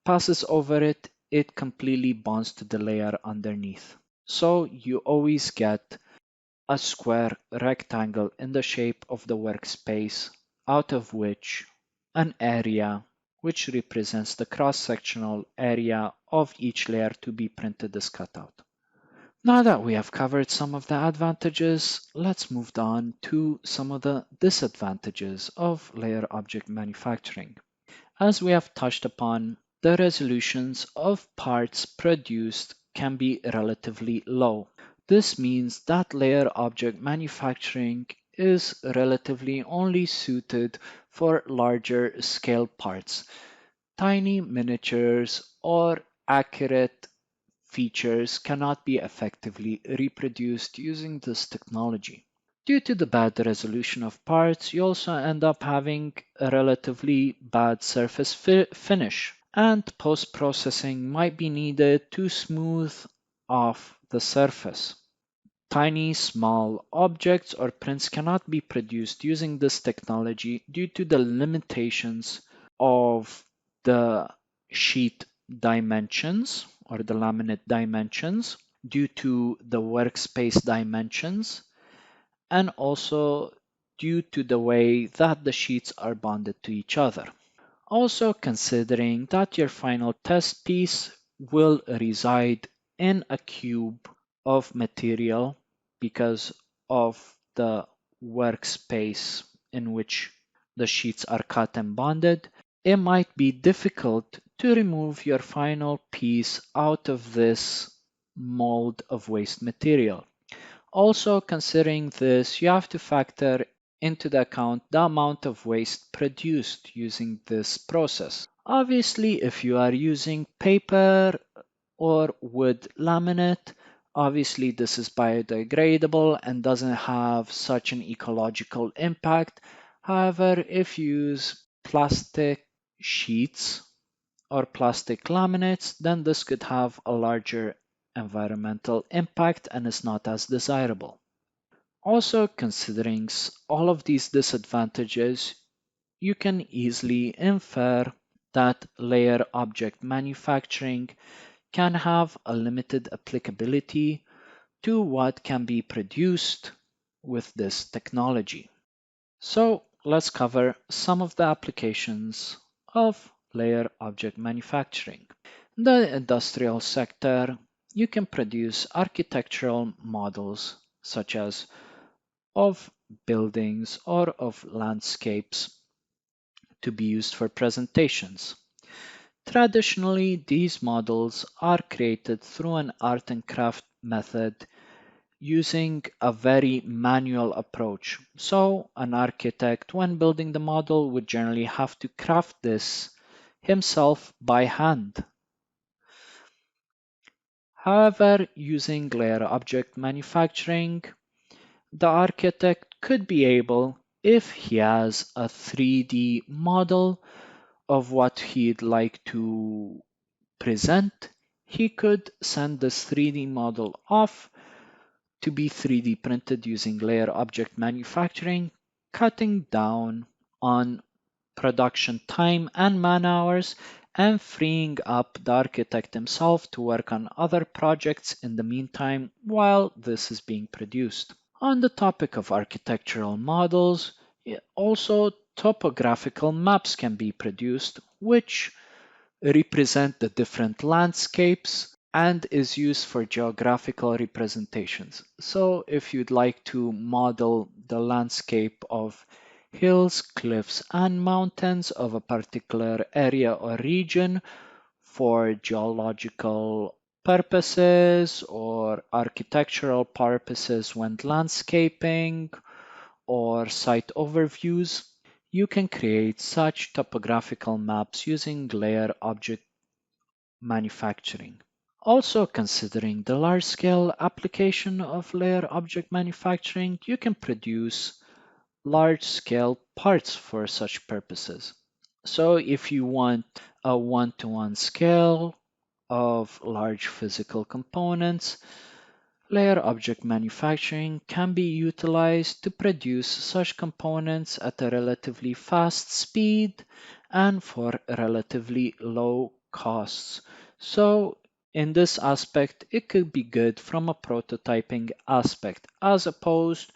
Speaker 2: passes over it, it completely bonds to the layer underneath. So you always get a square rectangle in the shape of the workspace, out of which an area which represents the cross-sectional area of each layer to be printed is cut out. Now that we have covered some of the advantages, let's move on to some of the disadvantages of layer object manufacturing. As we have touched upon, the resolutions of parts produced can be relatively low. This means that layer object manufacturing is relatively only suited for larger scale parts. Tiny miniatures or accurate features cannot be effectively reproduced using this technology. Due to the bad resolution of parts, you also end up having a relatively bad surface finish, and post-processing might be needed to smooth off the surface. Tiny, small objects or prints cannot be produced using this technology due to the limitations of the sheet dimensions or the laminate dimensions, due to the workspace dimensions, and also due to the way that the sheets are bonded to each other. Also considering that your final test piece will reside in a cube of material because of the workspace in which the sheets are cut and bonded, it might be difficult to remove your final piece out of this mold of waste material. Also considering this, you have to factor into the account the amount of waste produced using this process. Obviously, if you are using paper or wood laminate, obviously this is biodegradable and doesn't have such an ecological impact. However, if you use plastic sheets or plastic laminates, then this could have a larger environmental impact and is not as desirable. Also, considering all of these disadvantages, you can easily infer that layer object manufacturing can have a limited applicability to what can be produced with this technology. So let's cover some of the applications of layer object manufacturing. In the industrial sector, you can produce architectural models such as of buildings or of landscapes to be used for presentations. Traditionally, these models are created through an art and craft method using a very manual approach. So an architect, when building the model, would generally have to craft this himself by hand. However, using layer object manufacturing, the architect could be able, if he has a 3D model of what he'd like to present, he could send this 3D model off to be 3D printed using layer object manufacturing, cutting down on production time and man hours and freeing up the architect himself to work on other projects in the meantime while this is being produced. On the topic of architectural models, also topographical maps can be produced, which represent the different landscapes and is used for geographical representations. So if you'd like to model the landscape of hills, cliffs, and mountains of a particular area or region for geological purposes or architectural purposes when landscaping or site overviews, you can create such topographical maps using layer object manufacturing. Also considering the large-scale application of layer object manufacturing, you can produce large-scale parts for such purposes. So if you want a one-to-one scale of large physical components, layer object manufacturing can be utilized to produce such components at a relatively fast speed and for relatively low costs. So in this aspect, it could be good from a prototyping aspect as opposed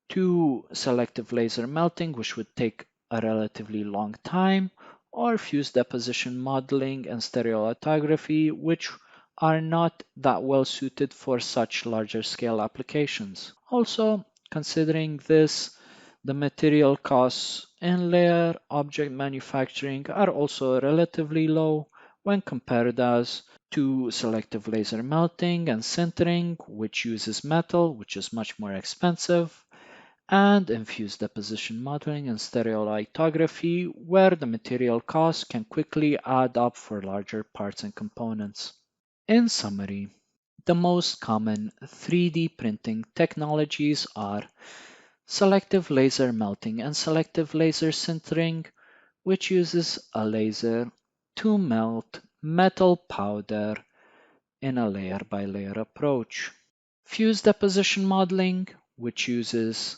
Speaker 2: to selective laser melting, which would take a relatively long time, or fused deposition modeling and stereolithography, which are not that well suited for such larger scale applications. Also, considering this, the material costs in layer object manufacturing are also relatively low when compared as to selective laser melting and sintering, which uses metal, which is much more expensive, and infused deposition modeling and stereolithography, where the material costs can quickly add up for larger parts and components. In summary, the most common 3D printing technologies are selective laser melting and selective laser sintering, which uses a laser to melt metal powder in a layer-by-layer approach. Fused deposition modeling, which uses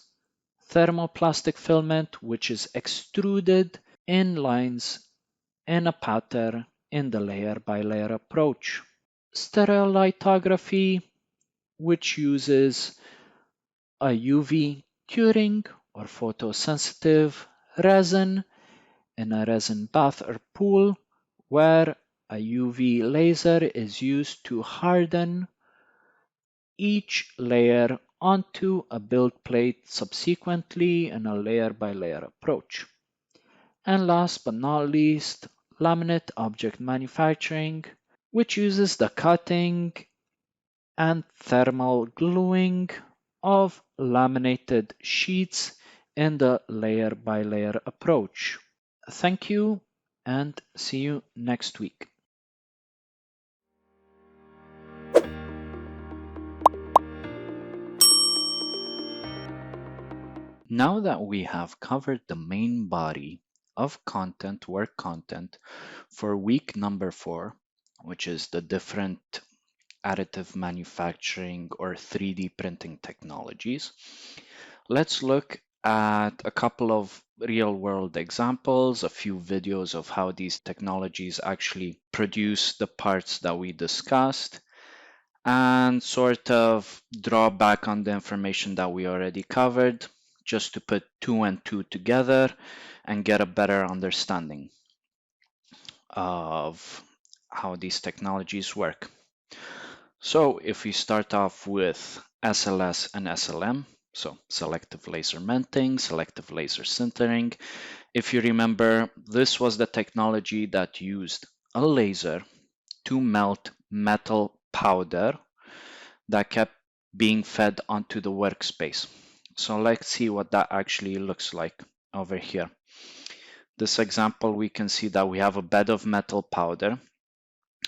Speaker 2: thermoplastic filament, which is extruded in lines in a pattern in the layer-by-layer approach. Stereolithography, which uses a UV curing or photosensitive resin in a resin bath or pool, where a UV laser is used to harden each layer onto a build plate subsequently in a layer-by-layer approach. And last but not least, laminate object manufacturing, which uses the cutting and thermal gluing of laminated sheets in the layer-by-layer approach. Thank you and see you next week. Now that we have covered the main body of content, work content, for week number 4, which is the different additive manufacturing or 3D printing technologies, let's look at a couple of real-world examples, a few videos of how these technologies actually produce the parts that we discussed, and sort of draw back on the information that we already covered, just to put 2 and 2 together and get a better understanding of how these technologies work. So if we start off with SLS and SLM, so selective laser melting, selective laser sintering, if you remember, this was the technology that used a laser to melt metal powder that kept being fed onto the workspace. So let's see what that actually looks like over here. This example, we can see that we have a bed of metal powder,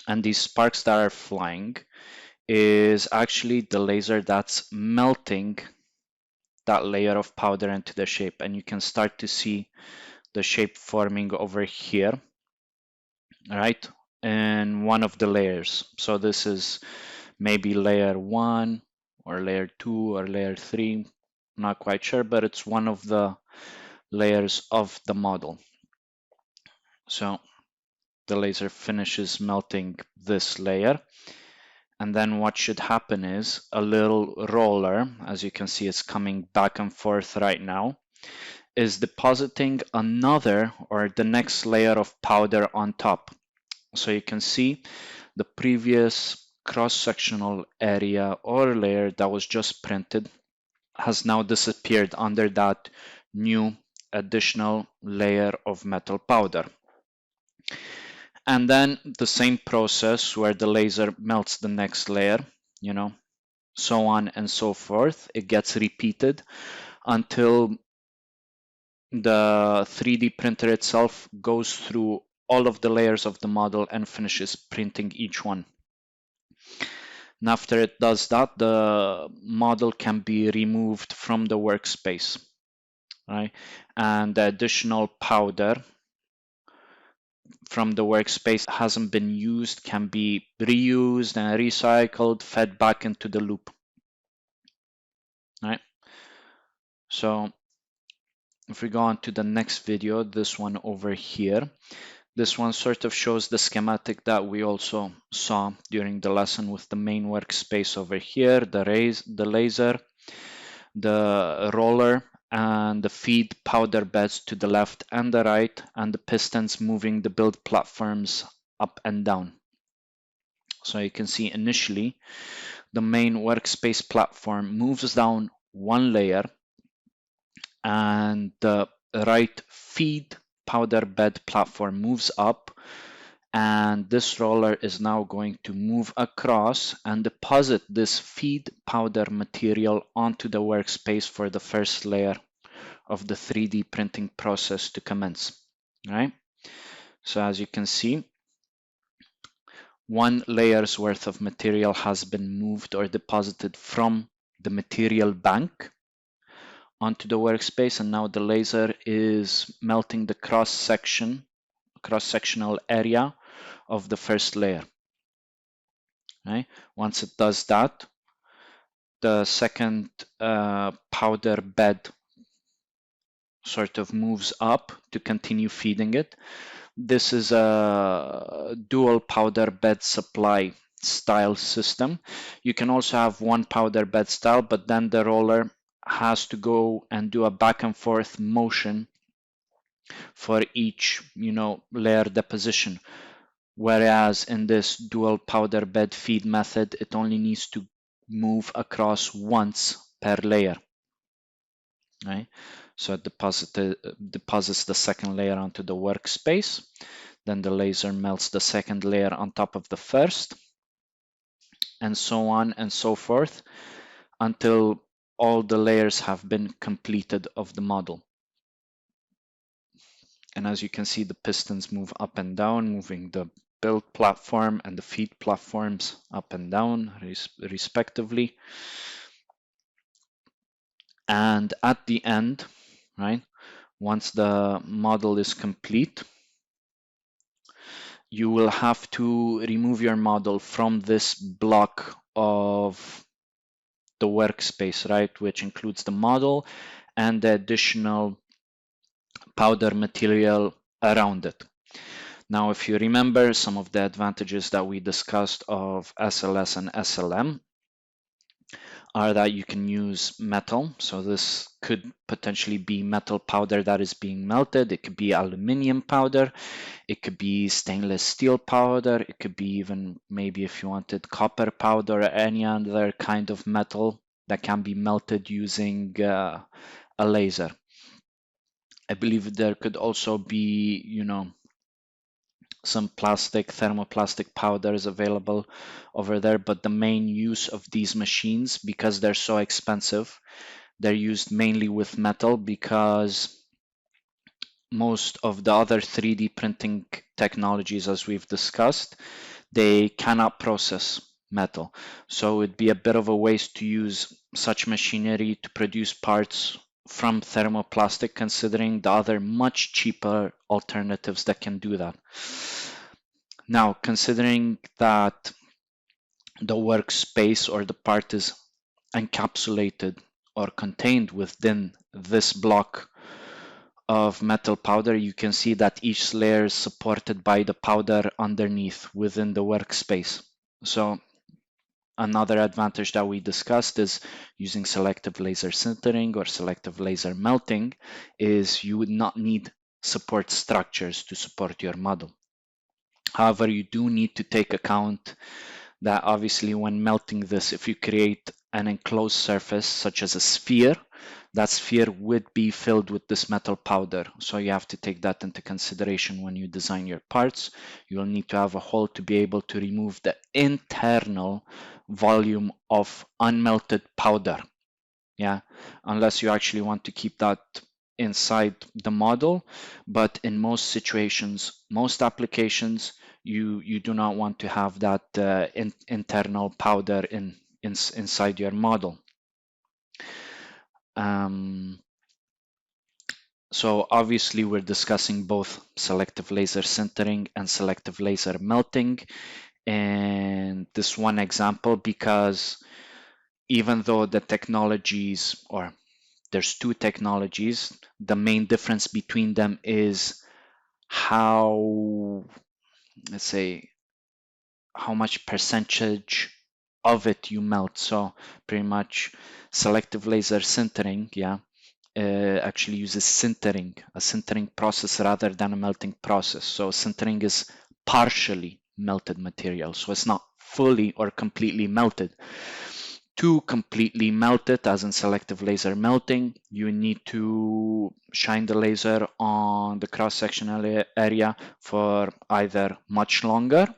Speaker 2: and these sparks that are flying is actually the laser that's melting that layer of powder into the shape, and you can start to see the shape forming over here, right, in one of the layers. So this is maybe layer 1 or layer 2 or layer 3, not quite sure, but it's one of the layers of the model. So the laser finishes melting this layer, and then what should happen is a little roller, as you can see, it's coming back and forth right now, is depositing another or the next layer of powder on top. So you can see the previous cross-sectional area or layer that was just printed has now disappeared under that new additional layer of metal powder. And then the same process where the laser melts the next layer, so on and so forth. It gets repeated until the 3D printer itself goes through all of the layers of the model and finishes printing each one. And after it does that, the model can be removed from the workspace, right? And the additional powder from the workspace hasn't been used can be reused and recycled, fed back into the loop, right? So if we go on to the next video, this one over here, this one sort of shows the schematic that we also saw during the lesson with the main workspace over here, the laser, the roller, and the feed powder beds to the left and the right, and the pistons moving the build platforms up and down. So you can see initially the main workspace platform moves down one layer, and the right feed powder bed platform moves up, and this roller is now going to move across and deposit this feed powder material onto the workspace for the first layer of the 3D printing process to commence, right? So as you can see, one layer's worth of material has been moved or deposited from the material bank onto the workspace, and now the laser is melting the cross-sectional area of the first layer, right? Once it does that, the second powder bed sort of moves up to continue feeding it. This is a dual powder bed supply style system. You can also have one powder bed style, but then the roller has to go and do a back and forth motion for each, layer deposition. Whereas in this dual powder bed feed method, it only needs to move across once per layer, right? So it deposits the second layer onto the workspace. Then the laser melts the second layer on top of the first, and so on and so forth until all the layers have been completed of the model. And as you can see, the pistons move up and down, moving the build platform and the feed platforms up and down respectively. And at the end, right, once the model is complete, you will have to remove your model from this block of the workspace, right, which includes the model and the additional powder material around it. Now, if you remember some of the advantages that we discussed of SLS and SLM are that you can use metal. So this could potentially be metal powder that is being melted. It could be aluminum powder. It could be stainless steel powder. It could be even maybe if you wanted copper powder or any other kind of metal that can be melted using a laser. I believe there could also be, some thermoplastic powders available over there, but the main use of these machines, because they're so expensive, they're used mainly with metal, because most of the other 3D printing technologies, as we've discussed, they cannot process metal. So it'd be a bit of a waste to use such machinery to produce parts from thermoplastic, considering the other much cheaper alternatives that can do that. Now, considering that the workspace or the part is encapsulated or contained within this block of metal powder, you can see that each layer is supported by the powder underneath within the workspace. So another advantage that we discussed is using selective laser sintering or selective laser melting is you would not need support structures to support your model. However, you do need to take account that obviously when melting this, if you create an enclosed surface such as a sphere, that sphere would be filled with this metal powder. So you have to take that into consideration when you design your parts. You will need to have a hole to be able to remove the internal volume of unmelted powder. Yeah, unless you actually want to keep that inside the model. But in most situations, most applications, you do not want to have that internal powder inside your model. So obviously we're discussing both selective laser sintering and selective laser melting, and this one example because even though the technologies, or there's two technologies, the main difference between them is how, let's say, how much percentage of it you melt. So pretty much selective laser sintering, yeah, actually uses sintering, a sintering process rather than a melting process. So sintering is partially melted material, so it's not fully or completely melted. To completely melt it, as in selective laser melting, you need to shine the laser on the cross-sectional area for either much longer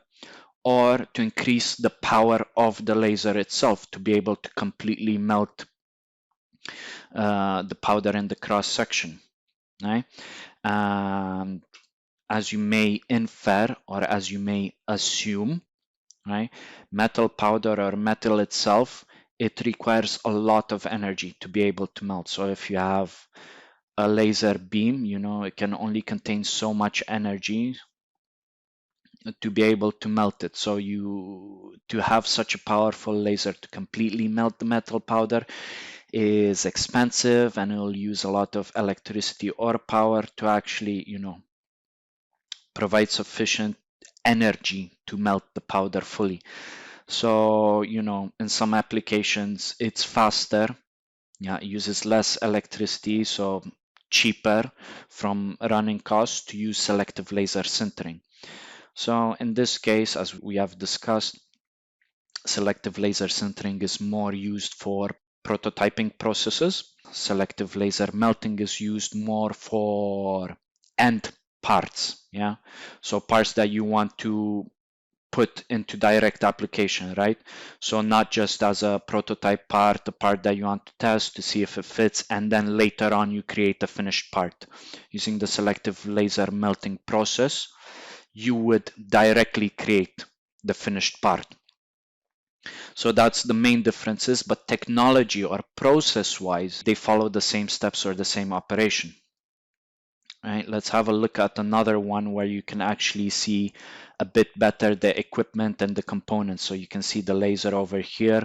Speaker 2: or to increase the power of the laser itself to be able to completely melt the powder in the cross-section. Right? As you may infer or as you may assume, right, metal powder or metal itself, it requires a lot of energy to be able to melt. So if you have a laser beam, you know, it can only contain so much energy to be able to melt it. So to have such a powerful laser to completely melt the metal powder is expensive, and it will use a lot of electricity or power to actually, you know, provide sufficient energy to melt the powder fully. So, you know, in some applications, it's faster. Yeah, it uses less electricity, so cheaper from running costs to use selective laser sintering. So in this case, as we have discussed, selective laser sintering is more used for prototyping processes. Selective laser melting is used more for end parts. Yeah, so parts that you want to put into direct application, right? So not just as a prototype part, a part that you want to test to see if it fits, and then later on you create a finished part. Using the selective laser melting process, you would directly create the finished part. So that's the main differences, but technology or process-wise, they follow the same steps or the same operation. Right, let's have a look at another one where you can actually see a bit better the equipment and the components. So you can see the laser over here.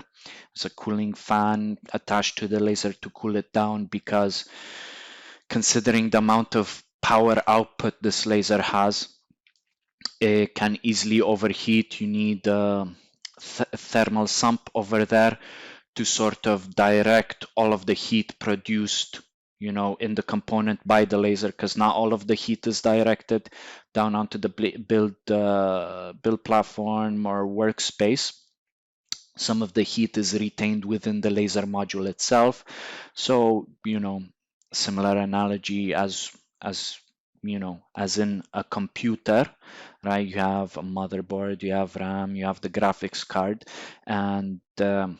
Speaker 2: There's a cooling fan attached to the laser to cool it down, because considering the amount of power output this laser has, it can easily overheat. You need a thermal sump over there to sort of direct all of the heat produced, you know, in the component by the laser, because not all of the heat is directed down onto the build platform or workspace. Some of the heat is retained within the laser module itself. So, you know, similar analogy as you know, as in a computer, right? You have a motherboard, you have RAM, you have the graphics card, and the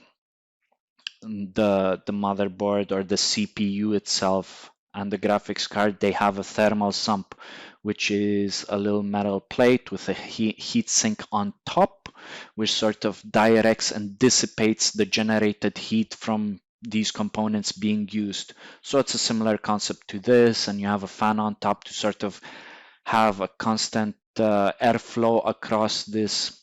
Speaker 2: motherboard or the CPU itself and the graphics card, they have a thermal sump, which is a little metal plate with a heat sink on top, which sort of directs and dissipates the generated heat from these components being used. So it's a similar concept to this, and you have a fan on top to sort of have a constant airflow across this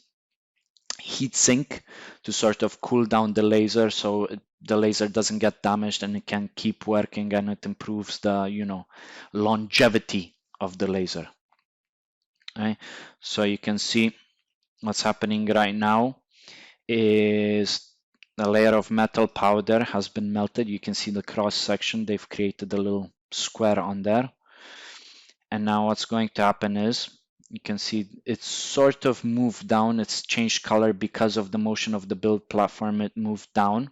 Speaker 2: heat sink to sort of cool down the laser, so the laser doesn't get damaged and it can keep working, and it improves the longevity of the laser. Right? So you can see what's happening right now is a layer of metal powder has been melted. You can see the cross section. They've created a little square on there. And now what's going to happen is you can see it's sort of moved down. It's changed color because of the motion of the build platform. It moved down.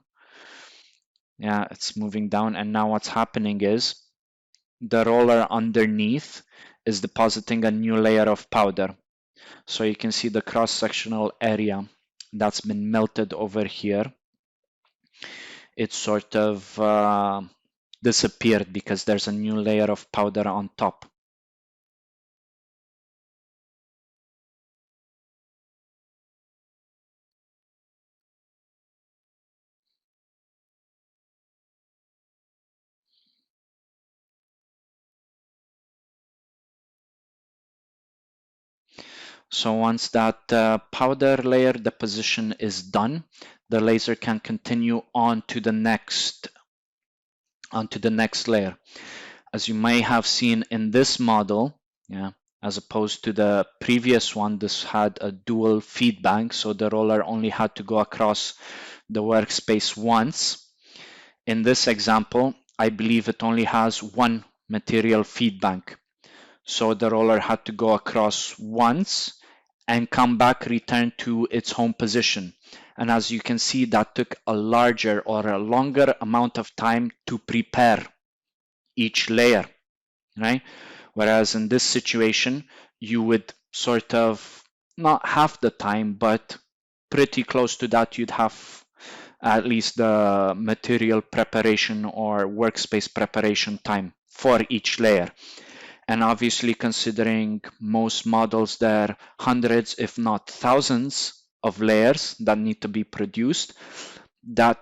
Speaker 2: Yeah, it's moving down. And now what's happening is the roller underneath is depositing a new layer of powder. So you can see the cross-sectional area that's been melted over here. It sort of disappeared because there's a new layer of powder on top. So once that powder layer deposition is done, the laser can continue on to the next layer. As you may have seen in this model, yeah, as opposed to the previous one, this had a dual feed bank, so the roller only had to go across the workspace once. In this example, I believe it only has one material feed bank. So the roller had to go across once and come back, return to its home position. And as you can see, that took a larger or a longer amount of time to prepare each layer, right? Whereas in this situation, you would sort of not half the time, but pretty close to that. You'd have at least the material preparation or workspace preparation time for each layer. And obviously, considering most models, there are hundreds, if not thousands, of layers that need to be produced, that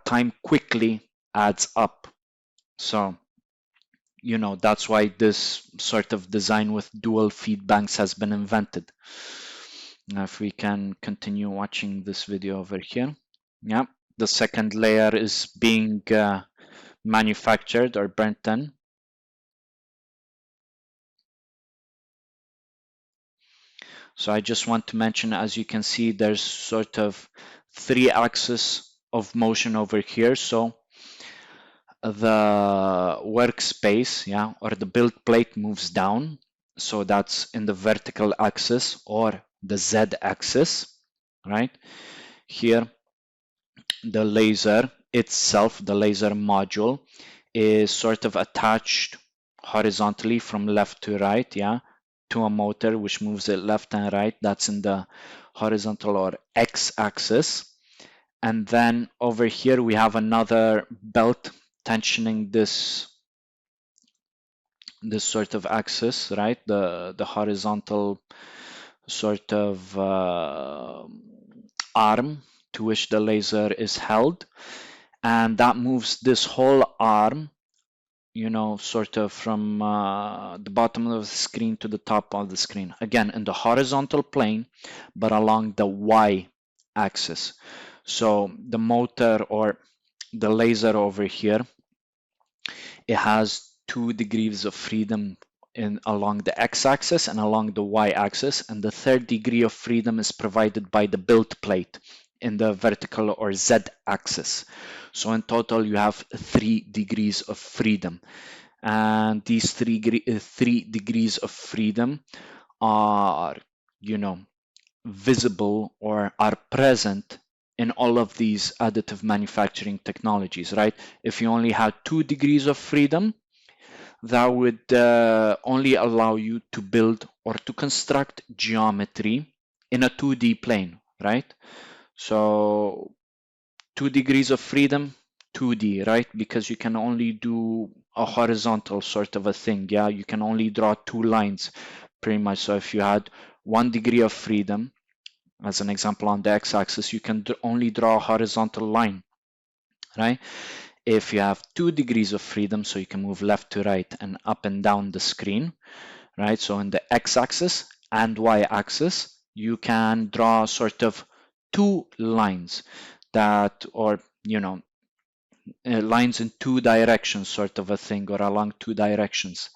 Speaker 2: time quickly adds up. So, that's why this sort of design with dual feed banks has been invented. Now, if we can continue watching this video over here. Yeah, the second layer is being manufactured or burnt in. So I just want to mention, as you can see, there's sort of 3 axes of motion over here. So the workspace, yeah, or the build plate moves down. So that's in the vertical axis or the Z axis, right? Here, the laser itself, the laser module, is sort of attached horizontally from left to right, yeah, to a motor which moves it left and right. That's in the horizontal or X axis. And then over here we have another belt tensioning this sort of axis, right? The horizontal sort of arm to which the laser is held, and that moves this whole arm, sort of from the bottom of the screen to the top of the screen, again in the horizontal plane but along the Y axis. So the motor or the laser over here, it has 2 degrees of freedom along the X-axis and along the Y-axis, and the 3rd degree of freedom is provided by the build plate in the vertical or Z-axis. So in total, you have 3 degrees of freedom, and these 3 degrees of freedom are, visible or are present in all of these additive manufacturing technologies, right? If you only had 2 degrees of freedom, that would only allow you to build or to construct geometry in a 2D plane, right? So 2 degrees of freedom, 2D, right? Because you can only do a horizontal sort of a thing, yeah? You can only draw 2 lines, pretty much. So if you had 1 degree of freedom, as an example on the X-axis, you can only draw a horizontal line. right? If you have 2 degrees of freedom, so you can move left to right and up and down the screen, right? So in the x-axis and y-axis, you can draw sort of 2 lines that, or lines in 2 directions, sort of a thing, or along 2 directions.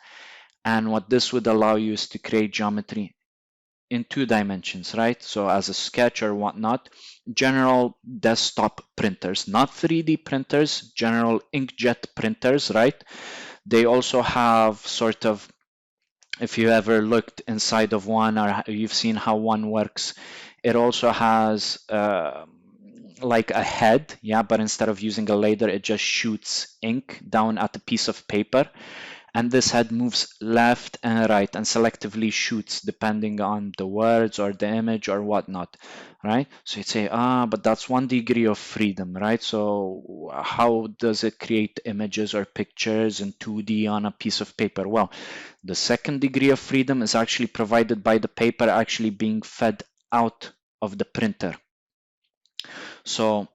Speaker 2: And what this would allow you is to create geometry in 2 dimensions, right? So as a sketch or whatnot, general desktop printers, not 3D printers, general inkjet printers, right? They also have sort of, if you ever looked inside of one or you've seen how one works, it also has like a head, yeah, but instead of using a laser, it just shoots ink down at a piece of paper. And this head moves left and right and selectively shoots depending on the words or the image or whatnot, right? So you'd say, but that's 1 degree of freedom, right? So how does it create images or pictures in 2D on a piece of paper? Well, the 2nd degree of freedom is actually provided by the paper actually being fed out of the printer. So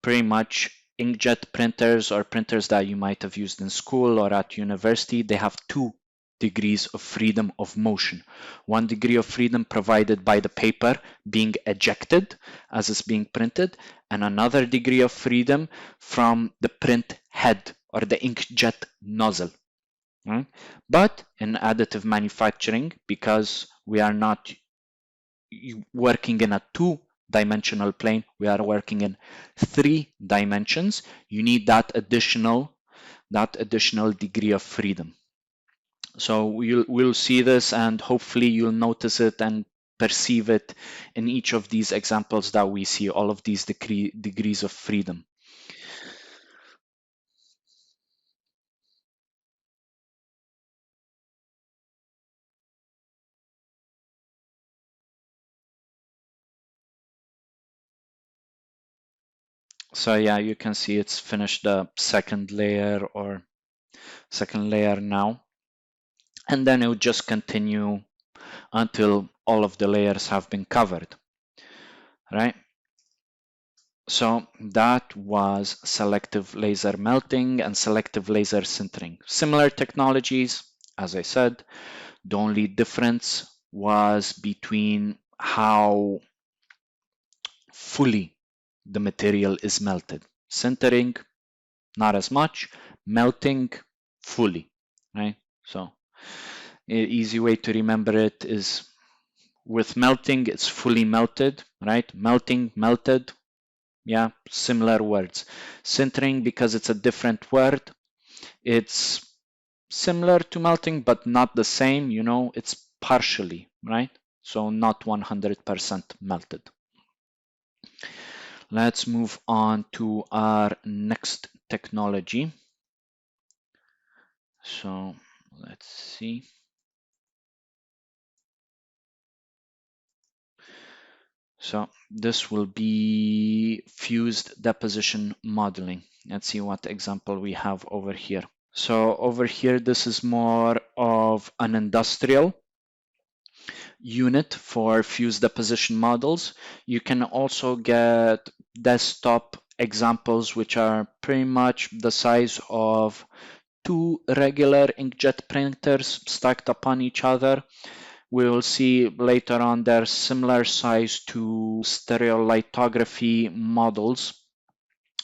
Speaker 2: pretty much inkjet printers or printers that you might have used in school or at university, they have 2 degrees of freedom of motion. 1 degree of freedom provided by the paper being ejected as it's being printed, and another degree of freedom from the print head or the inkjet nozzle. Right? But in additive manufacturing, because we are not working in a 2-dimensional plane, we are working in 3 dimensions, you need that additional degree of freedom. So we'll see this, and hopefully you'll notice it and perceive it in each of these examples that we see, all of these degrees of freedom. So yeah, you can see it's finished the second layer now. And then it would just continue until all of the layers have been covered, right? So that was selective laser melting and selective laser sintering. Similar technologies, as I said, the only difference was between how fully the material is melted. Sintering, not as much. Melting, fully, right? So an easy way to remember it is with melting, it's fully melted, right? Melting, melted, yeah, similar words. Sintering, because it's a different word, it's similar to melting, but not the same, it's partially, right? So not 100% melted. Let's move on to our next technology. So let's see. So this will be fused deposition modeling. Let's see what example we have over here. So over here, this is more of an industrial unit for fused deposition models. You can also get desktop examples, which are pretty much the size of 2 regular inkjet printers stacked upon each other. We will see later on they're similar size to stereolithography models.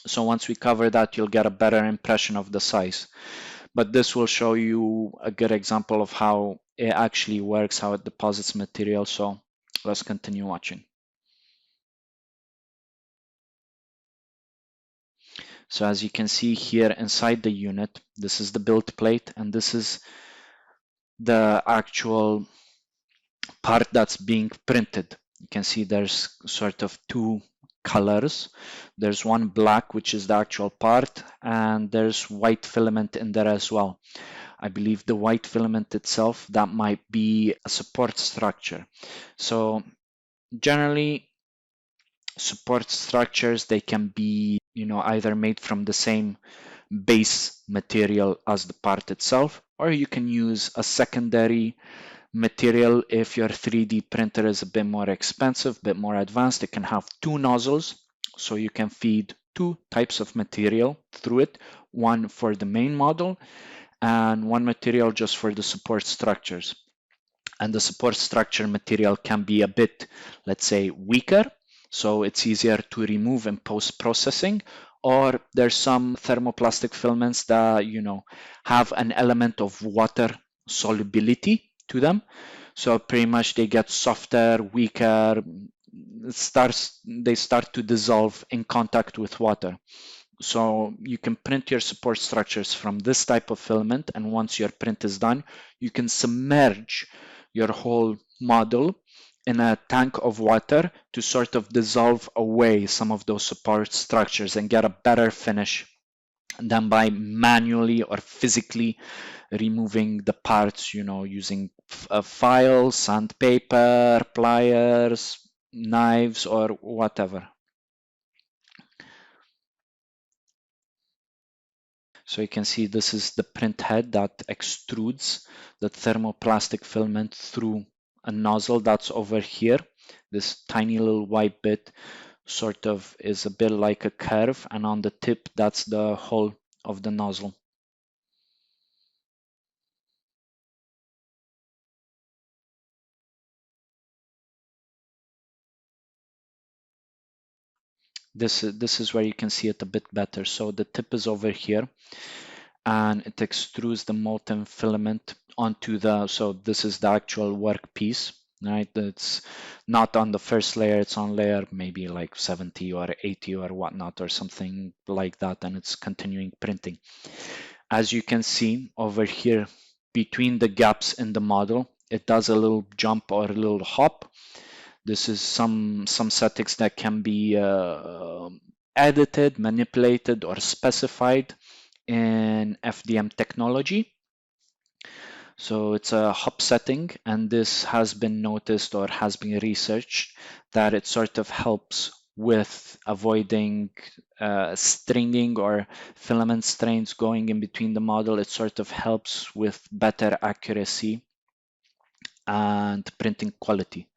Speaker 2: So once we cover that, you'll get a better impression of the size. But this will show you a good example of how it actually works, how it deposits material. So let's continue watching. So as you can see here inside the unit, this is the build plate, and this is the actual part that's being printed. You can see there's sort of 2 colors. There's one black, which is the actual part, and there's white filament in there as well. I believe the white filament itself, that might be a support structure. So generally, support structures, they can be, either made from the same base material as the part itself, or you can use a secondary material. If your 3D printer is a bit more expensive, a bit more advanced, it can have 2 nozzles, so you can feed two types of material through it, one for the main model and one material just for the support structures. And the support structure material can be a bit, let's say, weaker, so it's easier to remove in post-processing, or there's some thermoplastic filaments that, you know, have an element of water solubility to them. So pretty much they get softer, weaker, they start to dissolve in contact with water. So you can print your support structures from this type of filament, and once your print is done, you can submerge your whole model in a tank of water to sort of dissolve away some of those support structures and get a better finish than by manually or physically removing the parts, you know, using a file, sandpaper, pliers, knives, or whatever. So you can see this is the print head that extrudes the thermoplastic filament through a nozzle that's over here. This tiny little white bit sort of is a bit like a curve, and on the tip, that's the hole of the nozzle. This is where you can see it a bit better. So the tip is over here, and it extrudes the molten filament onto the, so this is the actual work piece, right? It's not on the first layer, it's on layer maybe like 70 or 80 or whatnot or something like that, and it's continuing printing. As you can see over here, between the gaps in the model, it does a little jump or a little hop. This is some settings that can be edited, manipulated, or specified in FDM technology. So it's a hop setting, and this has been noticed or has been researched that it sort of helps with avoiding stringing or filament strains going in between the model. It sort of helps with better accuracy and printing quality.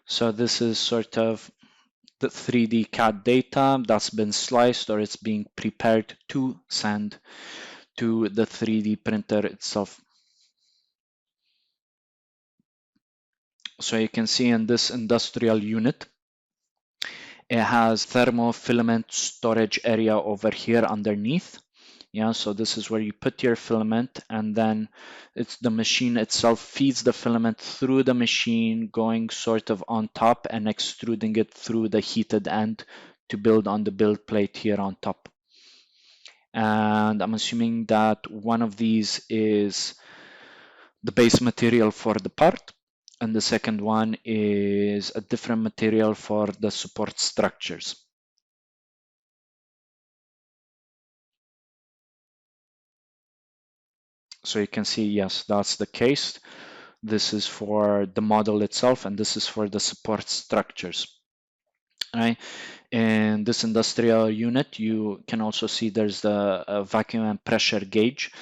Speaker 2: So this is sort of the 3D CAD data that's been sliced, or it's being prepared to send to the 3D printer itself. So you can see in this industrial unit, it has thermofilament storage area over here underneath. Yeah, so this is where you put your filament, and then it's the machine itself feeds the filament through the machine, going sort of on top and extruding it through the heated end to build on the build plate here on top. And I'm assuming that one of these is the base material for the part, and the second one is a different material for the support structures. So you can see, yes, that's the case. This is for the model itself, and this is for the support structures. Right? In this industrial unit, you can also see there's the vacuum and pressure gauge.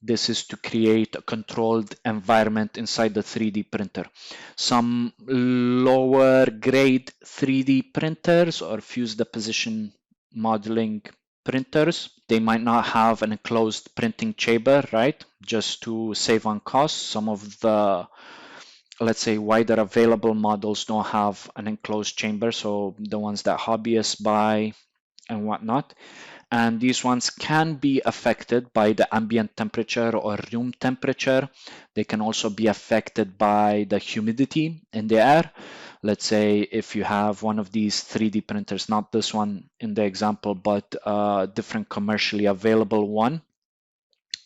Speaker 2: This is to create a controlled environment inside the 3D printer. Some lower grade 3D printers or fused deposition modeling printers, they might not have an enclosed printing chamber, right? Just to save on costs. Some of the, let's say, wider available models don't have an enclosed chamber, so the ones that hobbyists buy and whatnot. And these ones can be affected by the ambient temperature or room temperature. They can also be affected by the humidity in the air. Let's say if you have one of these 3D printers, not this one in the example, but a different commercially available one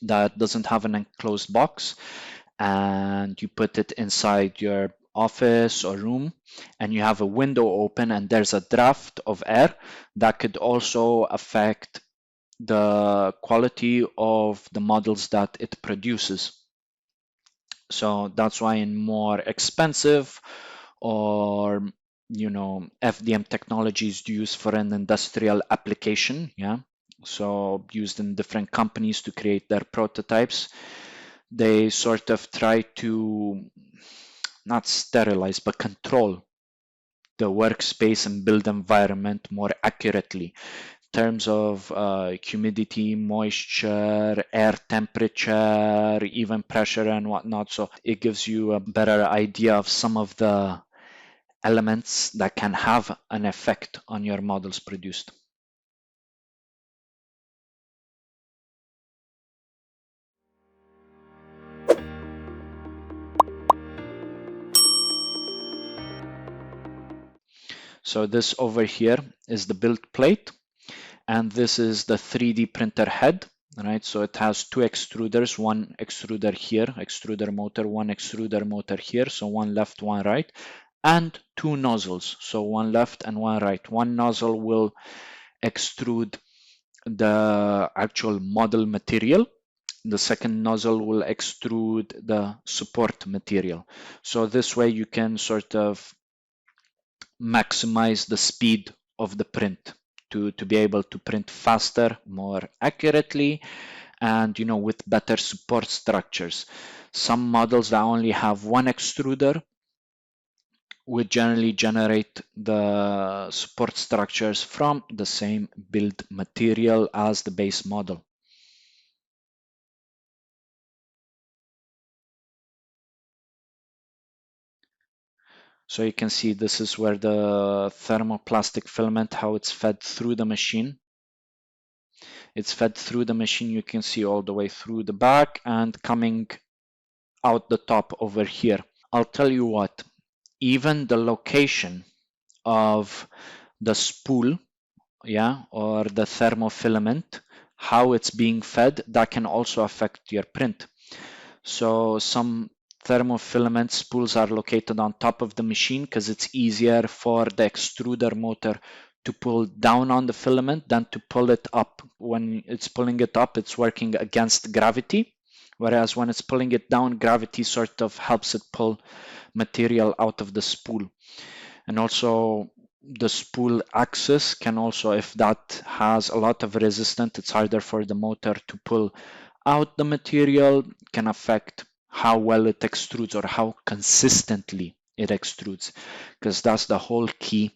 Speaker 2: that doesn't have an enclosed box, and you put it inside your office or room, and you have a window open and there's a draft of air, that could also affect the quality of the models that it produces. So that's why in more expensive or FDM technology is used for an industrial application, yeah, so used in different companies to create their prototypes. they sort of try to not sterilize, but control the workspace and build environment more accurately in terms of humidity, moisture, air temperature, even pressure and whatnot. So it gives you a better idea of some of the elements that can have an effect on your models produced. So this over here is the build plate, and this is the 3D printer head, right? So it has two extruders, one extruder here, extruder motor, one extruder motor here, so one left, one right, and two nozzles, so one left and one right. One nozzle will extrude the actual model material. The second nozzle will extrude the support material. So this way you can sort of maximize the speed of the print to be able to print faster, more accurately, and with better support structures. Some models that only have one extruder would generally generate the support structures from the same build material as the base model. So you can see this is where the thermoplastic filament, how it's fed through the machine. It's fed through the machine, you can see all the way through the back and coming out the top over here. I'll tell you what, even the location of the spool, or the thermofilament, how it's being fed, that can also affect your print. So some thermofilament spools are located on top of the machine because it's easier for the extruder motor to pull down on the filament than to pull it up. When it's pulling it up, it's working against gravity, whereas when it's pulling it down, gravity sort of helps it pull material out of the spool. And also the spool axis can also, if that has a lot of resistance, it's harder for the motor to pull out the material, can affect how well it extrudes or how consistently it extrudes, because that's the whole key,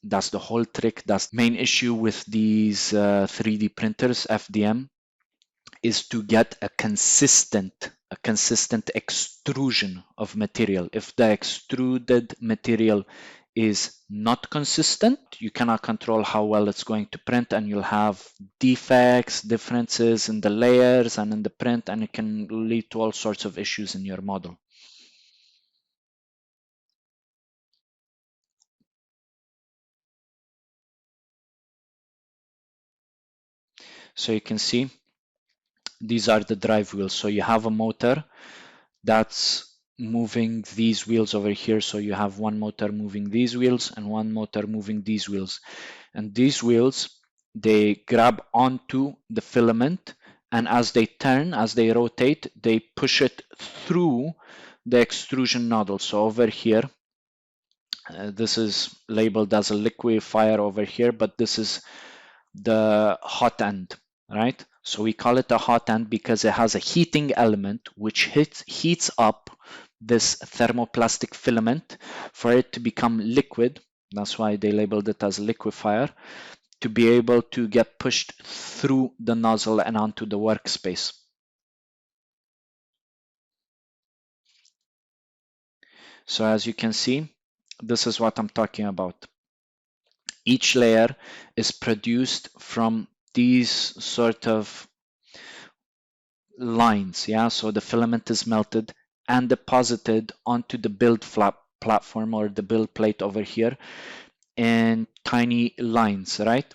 Speaker 2: that's the whole trick. That's the main issue with these 3D printers, FDM, is to get a consistent extrusion of material. If the extruded material is not consistent, you cannot control how well it's going to print, and you'll have defects, differences in the layers and in the print, and it can lead to all sorts of issues in your model. So you can see these are the drive wheels. So you have a motor that's moving these wheels over here. So you have one motor moving these wheels and one motor moving these wheels. And these wheels, they grab onto the filament, and as they turn, as they rotate, they push it through the extrusion nozzle. So over here, this is labeled as a liquefier over here, but this is the hot end, right? So we call it a hot end because it has a heating element which heats up this thermoplastic filament for it to become liquid. That's why they labeled it as a liquefier, to be able to get pushed through the nozzle and onto the workspace. So as you can see, this is what I'm talking about. Each layer is produced from these sort of lines, so the filament is melted and deposited onto the build platform or the build plate over here in tiny lines, right?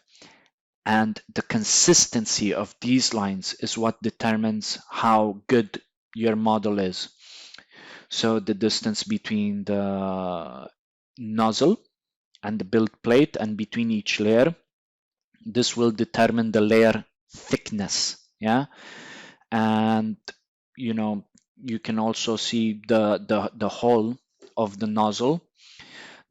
Speaker 2: And the consistency of these lines is what determines how good your model is. So the distance between the nozzle and the build plate and between each layer, this will determine the layer thickness, and you can also see the hole of the nozzle.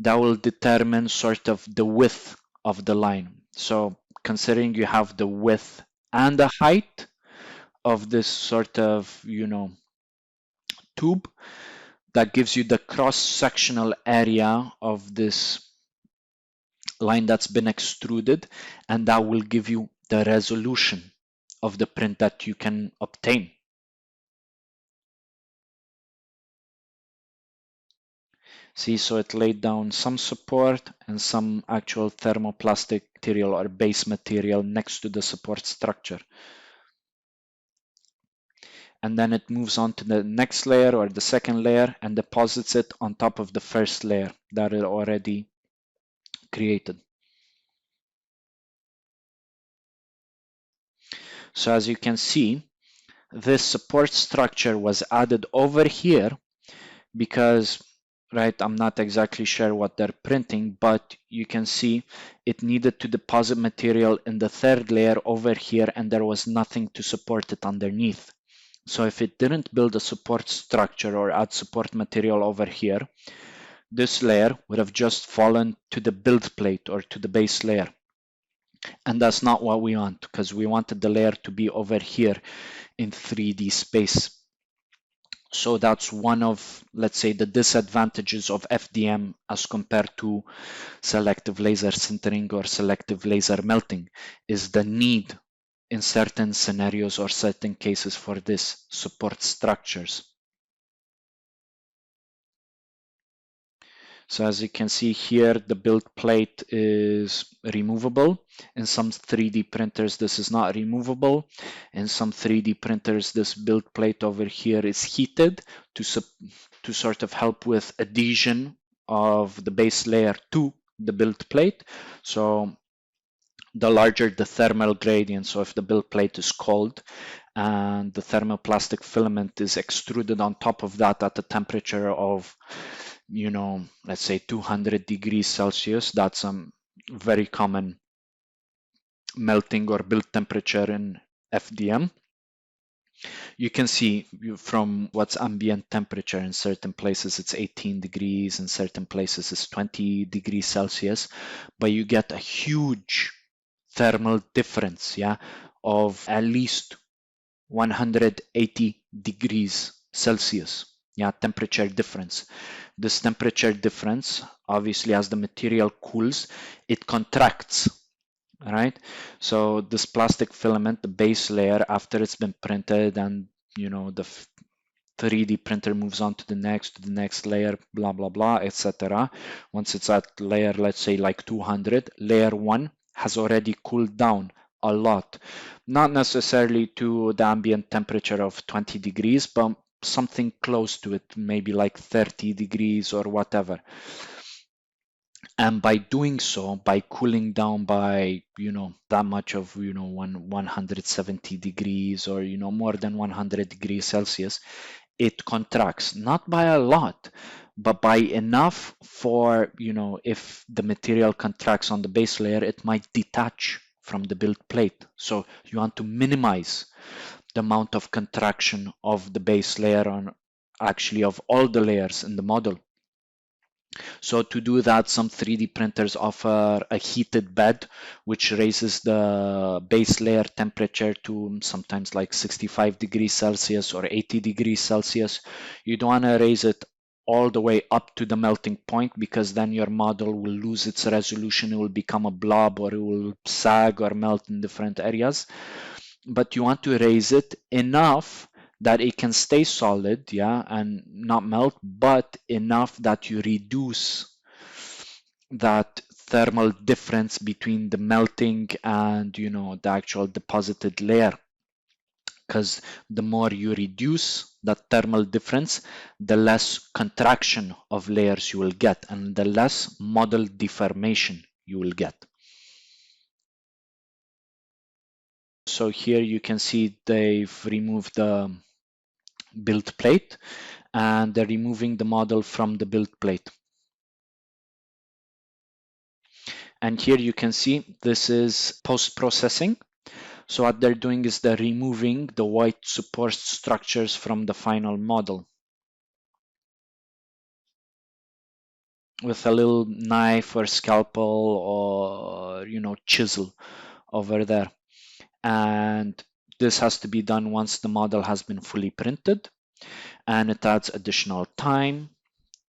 Speaker 2: That will determine sort of the width of the line. So considering you have the width and the height of this sort of tube that gives you the cross-sectional area of this line that's been extruded, and that will give you the resolution of the print that you can obtain. See, so it laid down some support and some actual thermoplastic material or base material next to the support structure. And then it moves on to the next layer or the second layer and deposits it on top of the first layer that it already created. So as you can see, this support structure was added over here because, right, I'm not exactly sure what they're printing, but you can see it needed to deposit material in the third layer over here, and there was nothing to support it underneath. So if it didn't build a support structure or add support material over here, this layer would have just fallen to the build plate or to the base layer. And that's not what we want, because we wanted the layer to be over here in 3D space. So that's one of, let's say, the disadvantages of FDM as compared to selective laser sintering or selective laser melting, is the need in certain scenarios or certain cases for this support structures. So as you can see here, the build plate is removable. In some 3D printers, this is not removable. In some 3D printers, this build plate over here is heated to sort of help with adhesion of the base layer to the build plate. So the larger the thermal gradient, so if the build plate is cold and the thermoplastic filament is extruded on top of that at a temperature of, you know, let's say 200 degrees Celsius, that's a very common melting or build temperature in FDM. You can see from what's ambient temperature, in certain places it's 18 degrees, in certain places it's 20 degrees Celsius, but you get a huge thermal difference, yeah, of at least 180 degrees Celsius, yeah, temperature difference. This temperature difference, obviously, as the material cools, it contracts, right? So this plastic filament, the base layer, after it's been printed and, you know, the 3D printer moves on to the next layer, blah, blah, blah, etc. Once it's at layer, let's say like 200, layer 1 has already cooled down a lot. Not necessarily to the ambient temperature of 20 degrees, but something close to it, maybe like 30 degrees or whatever. And by doing so, by cooling down by, you know, that much of, you know, 170 degrees or, you know, more than 100 degrees Celsius, it contracts, not by a lot, but by enough for, you know, if the material contracts on the base layer, it might detach from the build plate. So you want to minimize the amount of contraction of the base layer, on actually of all the layers in the model. So to do that, some 3D printers offer a heated bed, which raises the base layer temperature to sometimes like 65 degrees Celsius or 80 degrees Celsius. You don't want to raise it all the way up to the melting point, because then your model will lose its resolution. It will become a blob, or it will sag or melt in different areas. But you want to raise it enough that it can stay solid, yeah, and not melt, but enough that you reduce that thermal difference between the melting and, you know, the actual deposited layer. Because the more you reduce that thermal difference, the less contraction of layers you will get, and the less model deformation you will get. So here you can see they've removed the build plate, and they're removing the model from the build plate. And here you can see this is post-processing. So what they're doing is they're removing the white support structures from the final model with a little knife or scalpel or, you know, chisel over there. And this has to be done once the model has been fully printed. and it adds additional time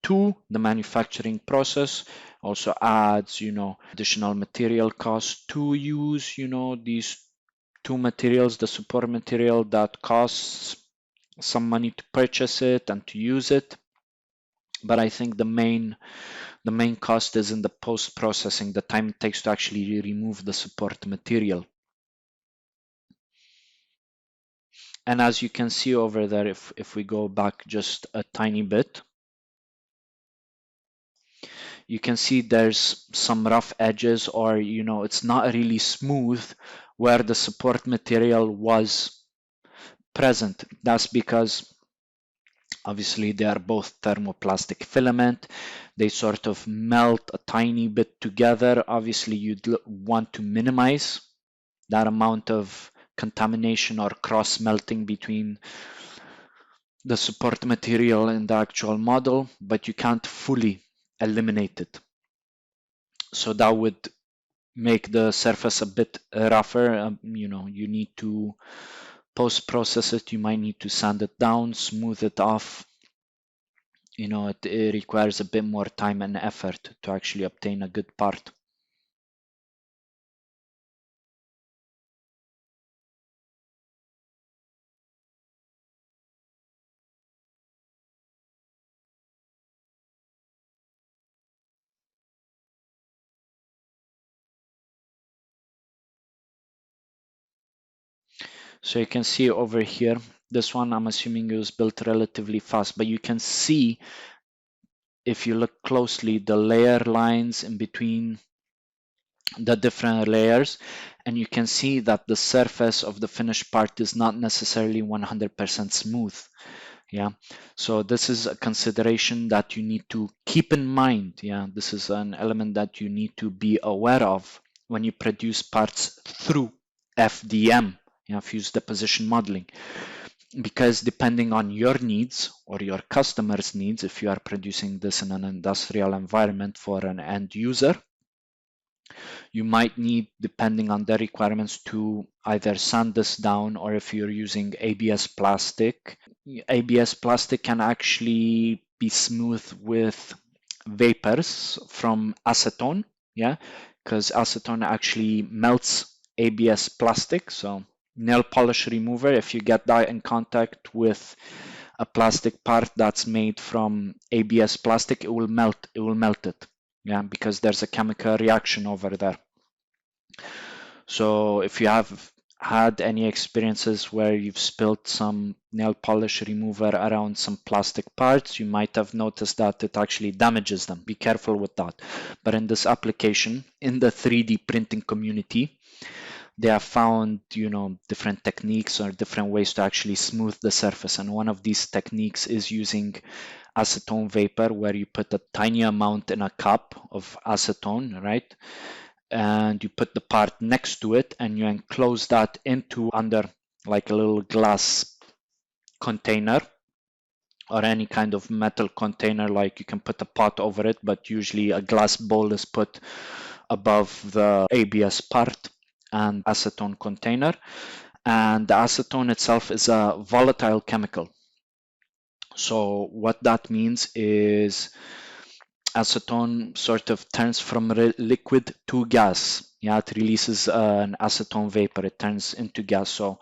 Speaker 2: to the manufacturing process. Also adds, additional material costs to use, these two materials, the support material that costs some money to purchase it and to use it. But I think the main cost is in the post-processing, the time it takes to actually remove the support material. And as you can see over there, if we go back just a tiny bit, you can see there's some rough edges, or it's not really smooth where the support material was present. That's because obviously they are both thermoplastic filament. They sort of melt a tiny bit together. Obviously you'd want to minimize that amount of contamination or cross melting between the support material and the actual model, but you can't fully eliminate it. So that would make the surface a bit rougher. You need to post-process it. You might need to sand it down, smooth it off. It requires a bit more time and effort to actually obtain a good part. So you can see over here, this one I'm assuming it was built relatively fast, but you can see, if you look closely, the layer lines in between the different layers, and you can see that the surface of the finished part is not necessarily 100% smooth. Yeah, so this is a consideration that you need to keep in mind. Yeah, this is an element that you need to be aware of when you produce parts through FDM, fused deposition modeling, because depending on your needs or your customer's needs, if you are producing this in an industrial environment for an end user, you might need, depending on the requirements, to either sand this down, or if you're using ABS plastic, ABS plastic can actually be smooth with vapors from acetone, because acetone actually melts ABS plastic. So nail polish remover, if you get that in contact with a plastic part that's made from ABS plastic, it will melt it. Yeah, because there's a chemical reaction over there. So if you have had any experiences where you've spilled some nail polish remover around some plastic parts, you might have noticed that it actually damages them. Be careful with that. But in this application, in the 3D printing community, they have found, different techniques or different ways to actually smooth the surface. And one of these techniques is using acetone vapor, where you put a tiny amount in a cup of acetone, right? And you put the part next to it, and you enclose that into under like a little glass container or any kind of metal container. Like you can put a pot over it, but usually a glass bowl is put above the ABS part and acetone container. And the acetone itself is a volatile chemical. So what that means is acetone sort of turns from liquid to gas. Yeah, it releases an acetone vapor, it turns into gas. So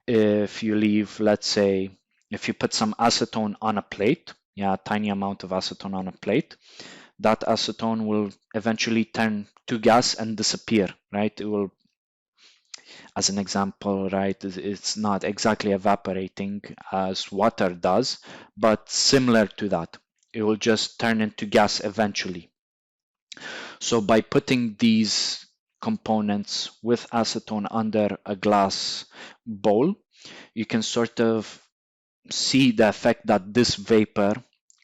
Speaker 2: if you leave, let's say, if you put some acetone on a plate, a tiny amount of acetone on a plate, that acetone will eventually turn to gas and disappear, right? It will, as an example, right, it's not exactly evaporating as water does, but similar to that. It will just turn into gas eventually. So by putting these components with acetone under a glass bowl, you can sort of see the effect that this vapor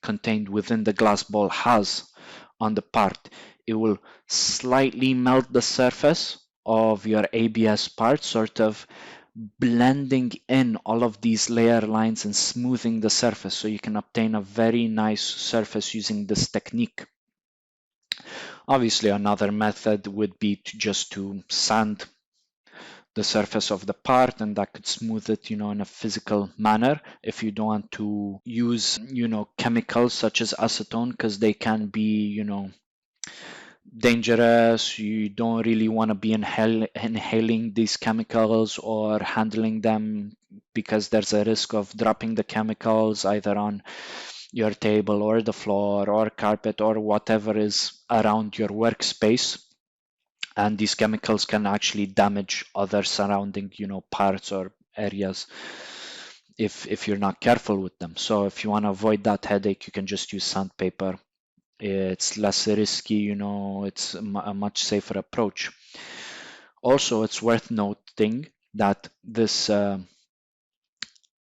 Speaker 2: contained within the glass bowl has on the part. It will slightly melt the surface of your ABS part, sort of blending in all of these layer lines and smoothing the surface, so you can obtain a very nice surface using this technique. Obviously, another method would be to sand the surface of the part, and that could smooth it, in a physical manner. If you don't want to use, chemicals such as acetone, because they can be, dangerous. You don't really want to be inhaling these chemicals or handling them, because there's a risk of dropping the chemicals either on your table or the floor or carpet or whatever is around your workspace. And these chemicals can actually damage other surrounding, parts or areas if you're not careful with them. So if you want to avoid that headache, you can just use sandpaper. It's less risky, it's a much safer approach. Also, it's worth noting that this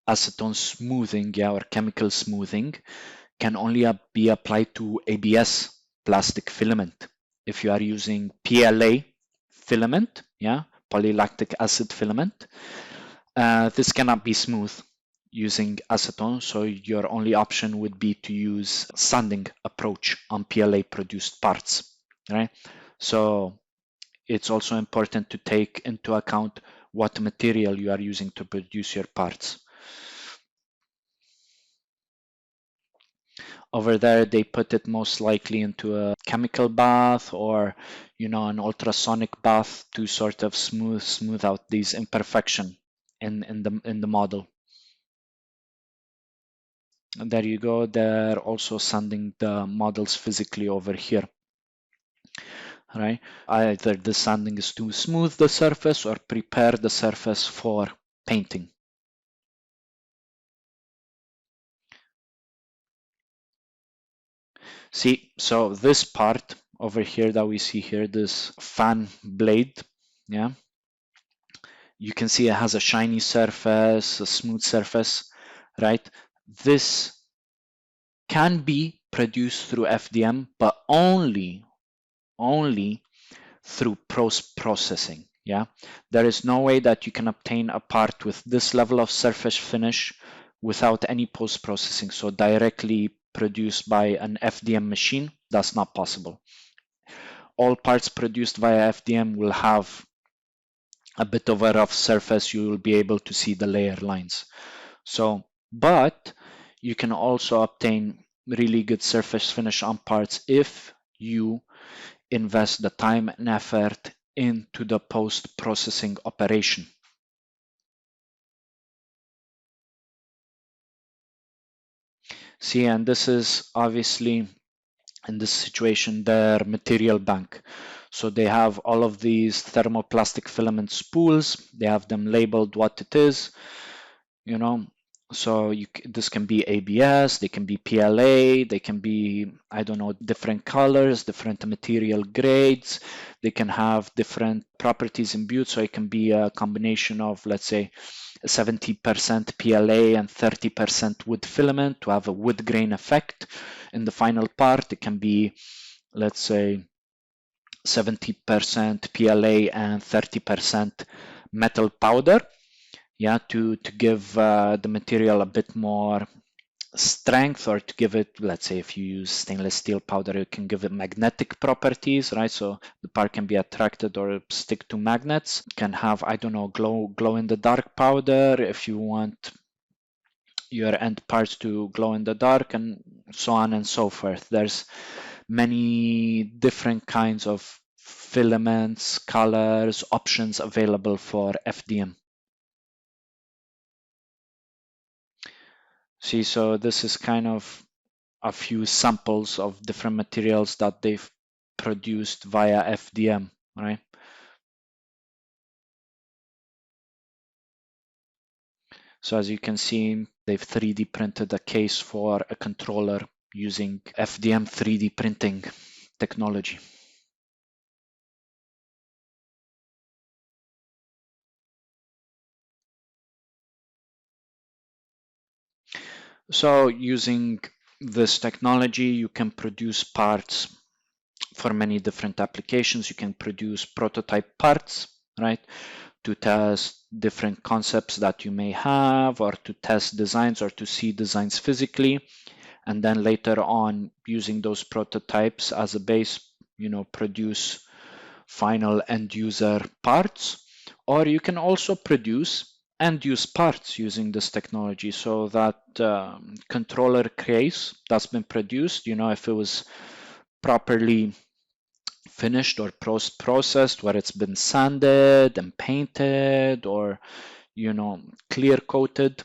Speaker 2: acetone smoothing, or chemical smoothing, can only be applied to ABS plastic filament. If you are using PLA filament, polylactic acid filament, this cannot be smooth using acetone, so your only option would be to use sanding approach on PLA produced parts, right? So it's also important to take into account what material you are using to produce your parts. Over there, they put it most likely into a chemical bath or, an ultrasonic bath to sort of smooth out these imperfections in the model. And there you go. They're also sanding the models physically over here. Right? Either the sanding is to smooth the surface or prepare the surface for painting. See, so this part over here that we see here, this fan blade, you can see it has a shiny surface, a smooth surface, right? This can be produced through FDM, but only through post-processing. There is no way that you can obtain a part with this level of surface finish without any post-processing. So directly produced by an FDM machine, that's not possible. All parts produced via FDM will have a bit of a rough surface. You will be able to see the layer lines. So, but you can also obtain really good surface finish on parts if you invest the time and effort into the post-processing operation. See, and this is obviously in this situation their material bank. So they have all of these thermoplastic filament spools. They have them labeled what it is, So this can be ABS, they can be PLA, they can be, I don't know, different colors, different material grades. They can have different properties imbued. So it can be a combination of, let's say, 70% PLA and 30% wood filament to have a wood grain effect in the final part. It can be, let's say, 70% PLA and 30% metal powder. To give the material a bit more strength, or to give it, let's say, if you use stainless steel powder, you can give it magnetic properties, right? So the part can be attracted or stick to magnets. Can have, I don't know, glow in the dark powder if you want your end parts to glow in the dark, and so on and so forth. There's many different kinds of filaments, colors, options available for FDM. See, so this is kind of a few samples of different materials that they've produced via FDM, right? So as you can see, they've 3D printed a case for a controller using FDM 3D printing technology. So using this technology, you can produce parts for many different applications. You can produce prototype parts, right, to test different concepts that you may have, or to test designs, or to see designs physically, and then later on, using those prototypes as a base, produce final end user parts. Or you can also produce and use parts using this technology. So that controller case that's been produced, if it was properly finished or processed, where it's been sanded and painted or clear coated,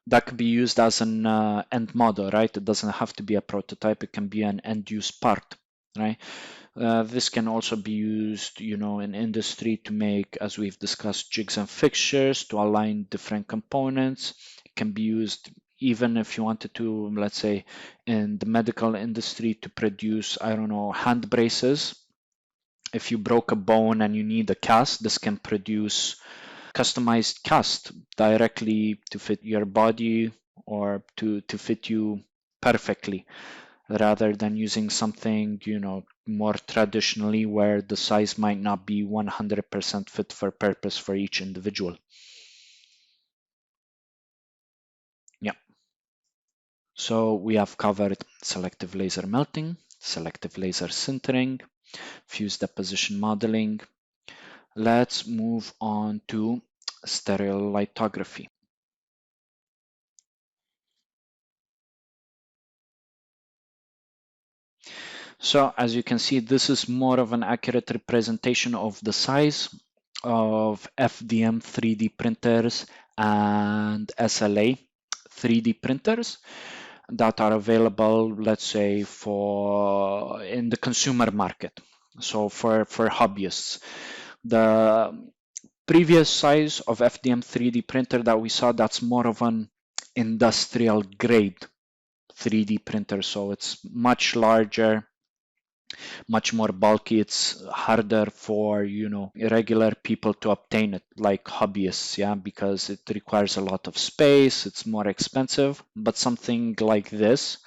Speaker 2: that could be used as an end model, right? It doesn't have to be a prototype, it can be an end use part, right? This can also be used, in industry to make, as we've discussed, jigs and fixtures to align different components. It can be used even if you wanted to, let's say, in the medical industry to produce, I don't know, hand braces. If you broke a bone and you need a cast, this can produce customized cast directly to fit your body or to fit you perfectly, rather than using something more traditionally where the size might not be 100% fit for purpose for each individual. Yeah. So we have covered selective laser melting, selective laser sintering, fused deposition modeling. Let's move on to stereolithography. So as you can see, this is more of an accurate representation of the size of FDM 3D printers and SLA 3D printers that are available, let's say, for in the consumer market. So for hobbyists. The previous size of FDM 3D printer that we saw, that's more of an industrial grade 3D printer. So it's much larger, much more bulky. It's harder for irregular people to obtain it, like hobbyists, yeah, because it requires a lot of space, it's more expensive. But something like this,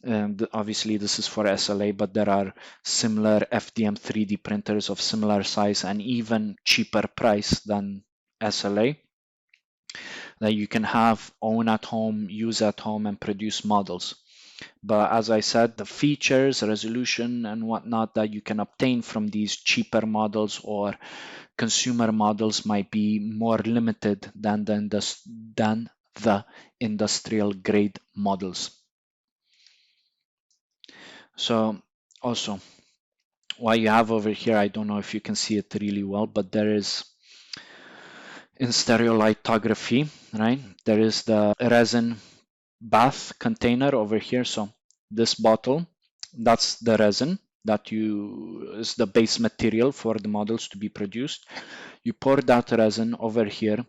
Speaker 2: and obviously this is for SLA, but there are similar FDM 3D printers of similar size and even cheaper price than SLA that you can have, own at home, use at home, and produce models. But as I said, the features, resolution, and whatnot that you can obtain from these cheaper models or consumer models might be more limited than the industrial grade models. So also, what you have over here, I don't know if you can see it really well, but there is in stereolithography, right? There is the resin bath container over here. So this bottle, that's the resin that is the base material for the models to be produced. You pour that resin over here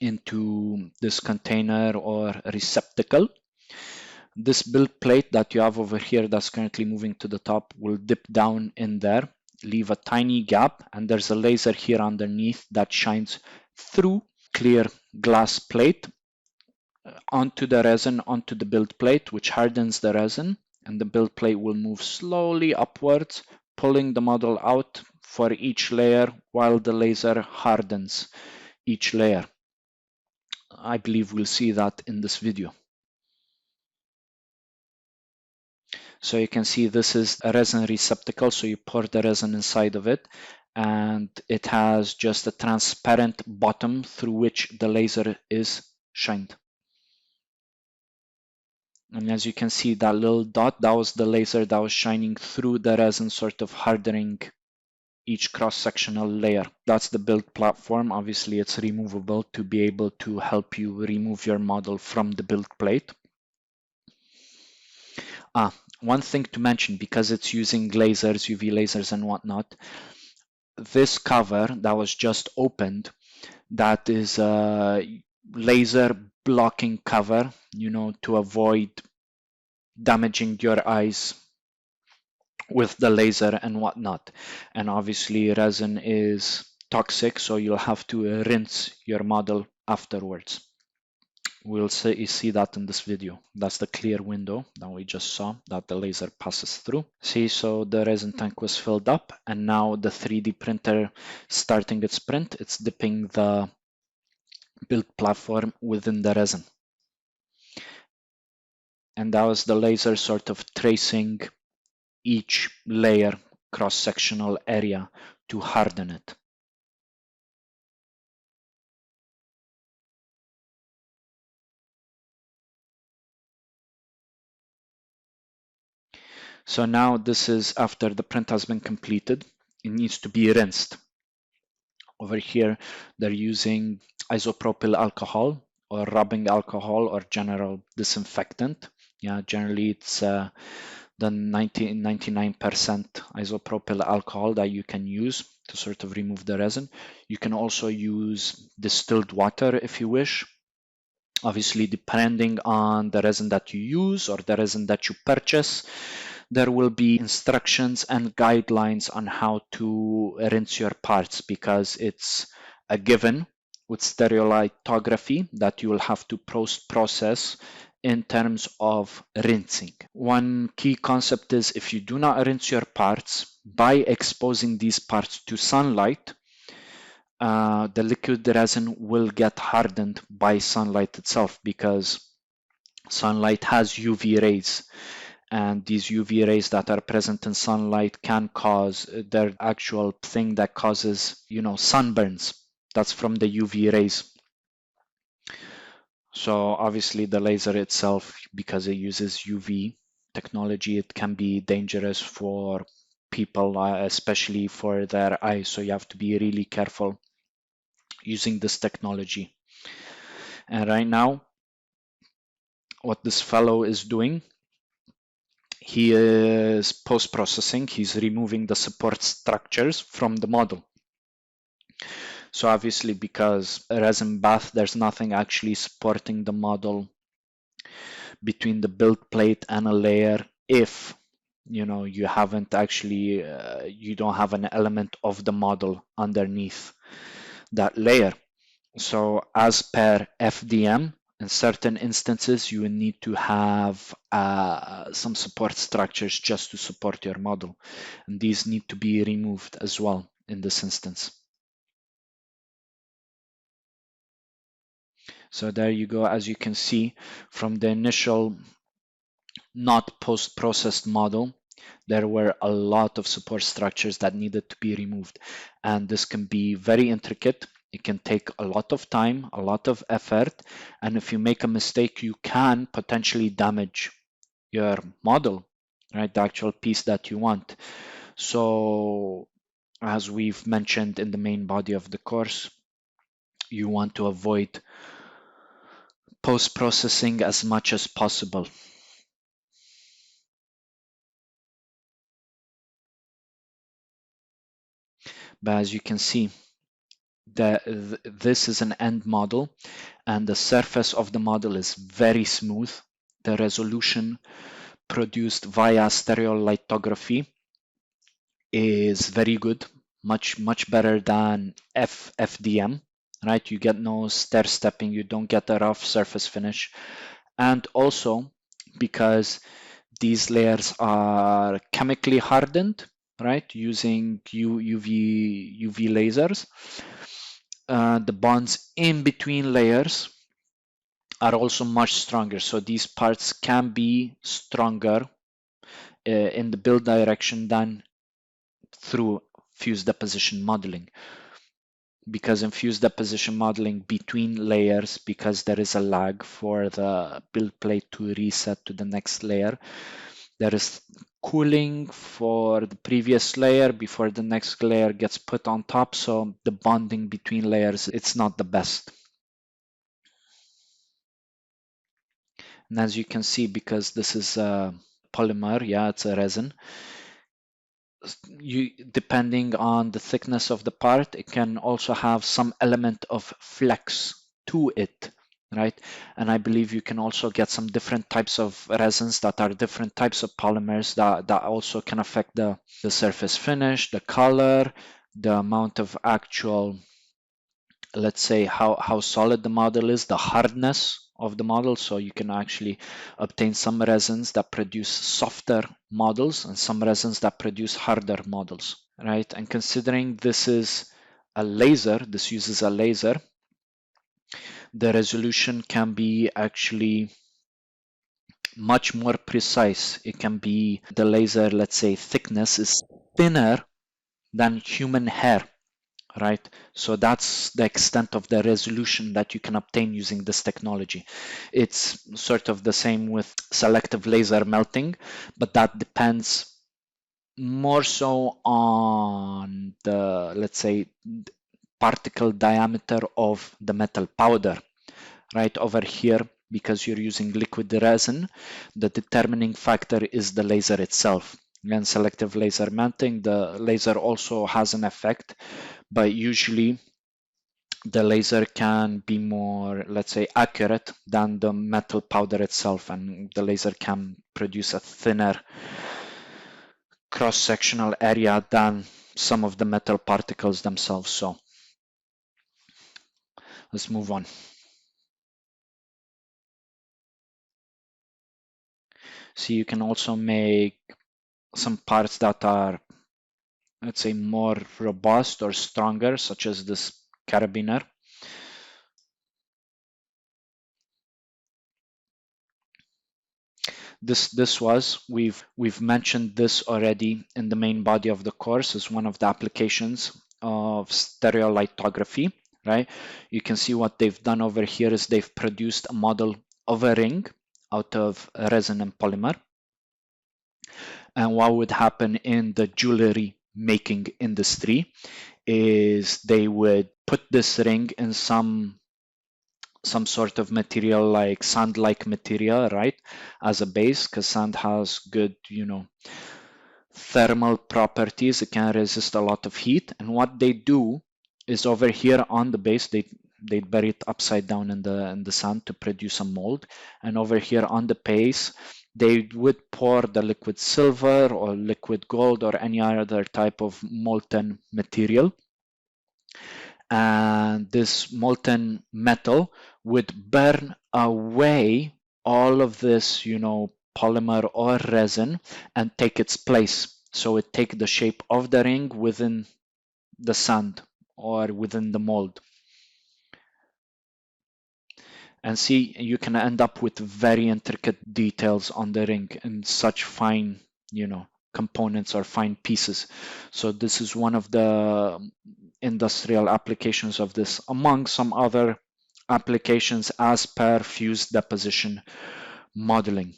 Speaker 2: into this container or receptacle. This build plate that you have over here that's currently moving to the top will dip down in there, leave a tiny gap, and there's a laser here underneath that shines through clear glass plate onto the resin, onto the build plate, which hardens the resin, and the build plate will move slowly upwards, pulling the model out for each layer while the laser hardens each layer. I believe we'll see that in this video. So you can see this is a resin receptacle, so you pour the resin inside of it, and it has just a transparent bottom through which the laser is shined. And as you can see, that little dot, that was the laser that was shining through the resin, sort of hardening each cross-sectional layer. That's the build platform. Obviously, it's removable to be able to help you remove your model from the build plate. One thing to mention, because it's using lasers, UV lasers and whatnot, this cover that was just opened, that is a laser blocking cover, to avoid damaging your eyes with the laser and whatnot. And obviously resin is toxic, so you'll have to rinse your model afterwards. We'll see that in this video. That's the clear window that we just saw that the laser passes through. See, so the resin tank was filled up, and now the 3D printer starting its print, it's dipping the build platform within the resin. And that was the laser sort of tracing each layer cross-sectional area to harden it. So now this is after the print has been completed. It needs to be rinsed. Over here, they're using isopropyl alcohol or rubbing alcohol or general disinfectant. Yeah, generally it's the 99% isopropyl alcohol that you can use to sort of remove the resin. You can also use distilled water if you wish. Obviously, depending on the resin that you use or the resin that you purchase, there will be instructions and guidelines on how to rinse your parts, because it's a given with stereolithography that you will have to process in terms of rinsing. One key concept is if you do not rinse your parts by exposing these parts to sunlight, the liquid resin will get hardened by sunlight itself, because sunlight has UV rays, and these UV rays that are present in sunlight can cause the actual thing that causes, sunburns. That's from the UV rays. So obviously the laser itself, because it uses UV technology, it can be dangerous for people, especially for their eyes. So you have to be really careful using this technology. And right now, what this fellow is doing, he is post-processing. He's removing the support structures from the model. So obviously, because resin bath, there's nothing actually supporting the model between the build plate and a layer if you haven't actually you don't have an element of the model underneath that layer. So as per FDM, in certain instances, you will need to have some support structures just to support your model. And these need to be removed as well in this instance. So there you go. As you can see from the initial not post-processed model, there were a lot of support structures that needed to be removed. And this can be very intricate. It can take a lot of time, a lot of effort, and if you make a mistake, you can potentially damage your model, right? The actual piece that you want. So, as we've mentioned in the main body of the course, you want to avoid post-processing as much as possible. But as you can see, this is an end model, and the surface of the model is very smooth. The resolution produced via stereolithography is very good, much better than FDM, right? You get no stair stepping, you don't get a rough surface finish. And also because these layers are chemically hardened, right, using UV lasers, the bonds in between layers are also much stronger. So these parts can be stronger in the build direction than through fused deposition modeling. Because in fused deposition modeling between layers, because there is a lag for the build plate to reset to the next layer, there is cooling for the previous layer before the next layer gets put on top. So the bonding between layers, it's not the best. And as you can see, because this is a polymer, yeah, it's a resin, depending on the thickness of the part, it can also have some element of flex to it, right? And I believe you can also get some different types of resins that are different types of polymers that also can affect the surface finish, the color, the amount of actual, let's say, how solid the model is, the hardness of the model. So you can actually obtain some resins that produce softer models and some resins that produce harder models, right? And considering this is a laser, this uses a laser, the resolution can be actually much more precise. It can be, the laser, let's say, thickness is thinner than human hair, right? So that's the extent of the resolution that you can obtain using this technology. It's sort of the same with selective laser melting, but that depends more so on the, let's say, particle diameter of the metal powder. Right over here, because you're using liquid resin, the determining factor is the laser itself. And selective laser melting, the laser also has an effect, but usually the laser can be more, let's say, accurate than the metal powder itself, and the laser can produce a thinner cross-sectional area than some of the metal particles themselves. So let's move on. So you can also make some parts that are, let's say, more robust or stronger, such as this carabiner. We've mentioned this already in the main body of the course as one of the applications of stereolithography, right? You can see what they've done over here is they've produced a model of a ring out of resin and polymer. And what would happen in the jewelry making industry is they would put this ring in some sort of material like sand-like material, right, as a base, because sand has good, thermal properties. It can resist a lot of heat. And what they do is over here on the base, they bury it upside down in the sand to produce a mold. And over here on the base, they would pour the liquid silver or liquid gold or any other type of molten material. And this molten metal would burn away all of this, polymer or resin and take its place. So it take the shape of the ring within the sand or within the mold. And see, you can end up with very intricate details on the ring and such fine, components or fine pieces. So this is one of the industrial applications of this, among some other applications as per fused deposition modeling.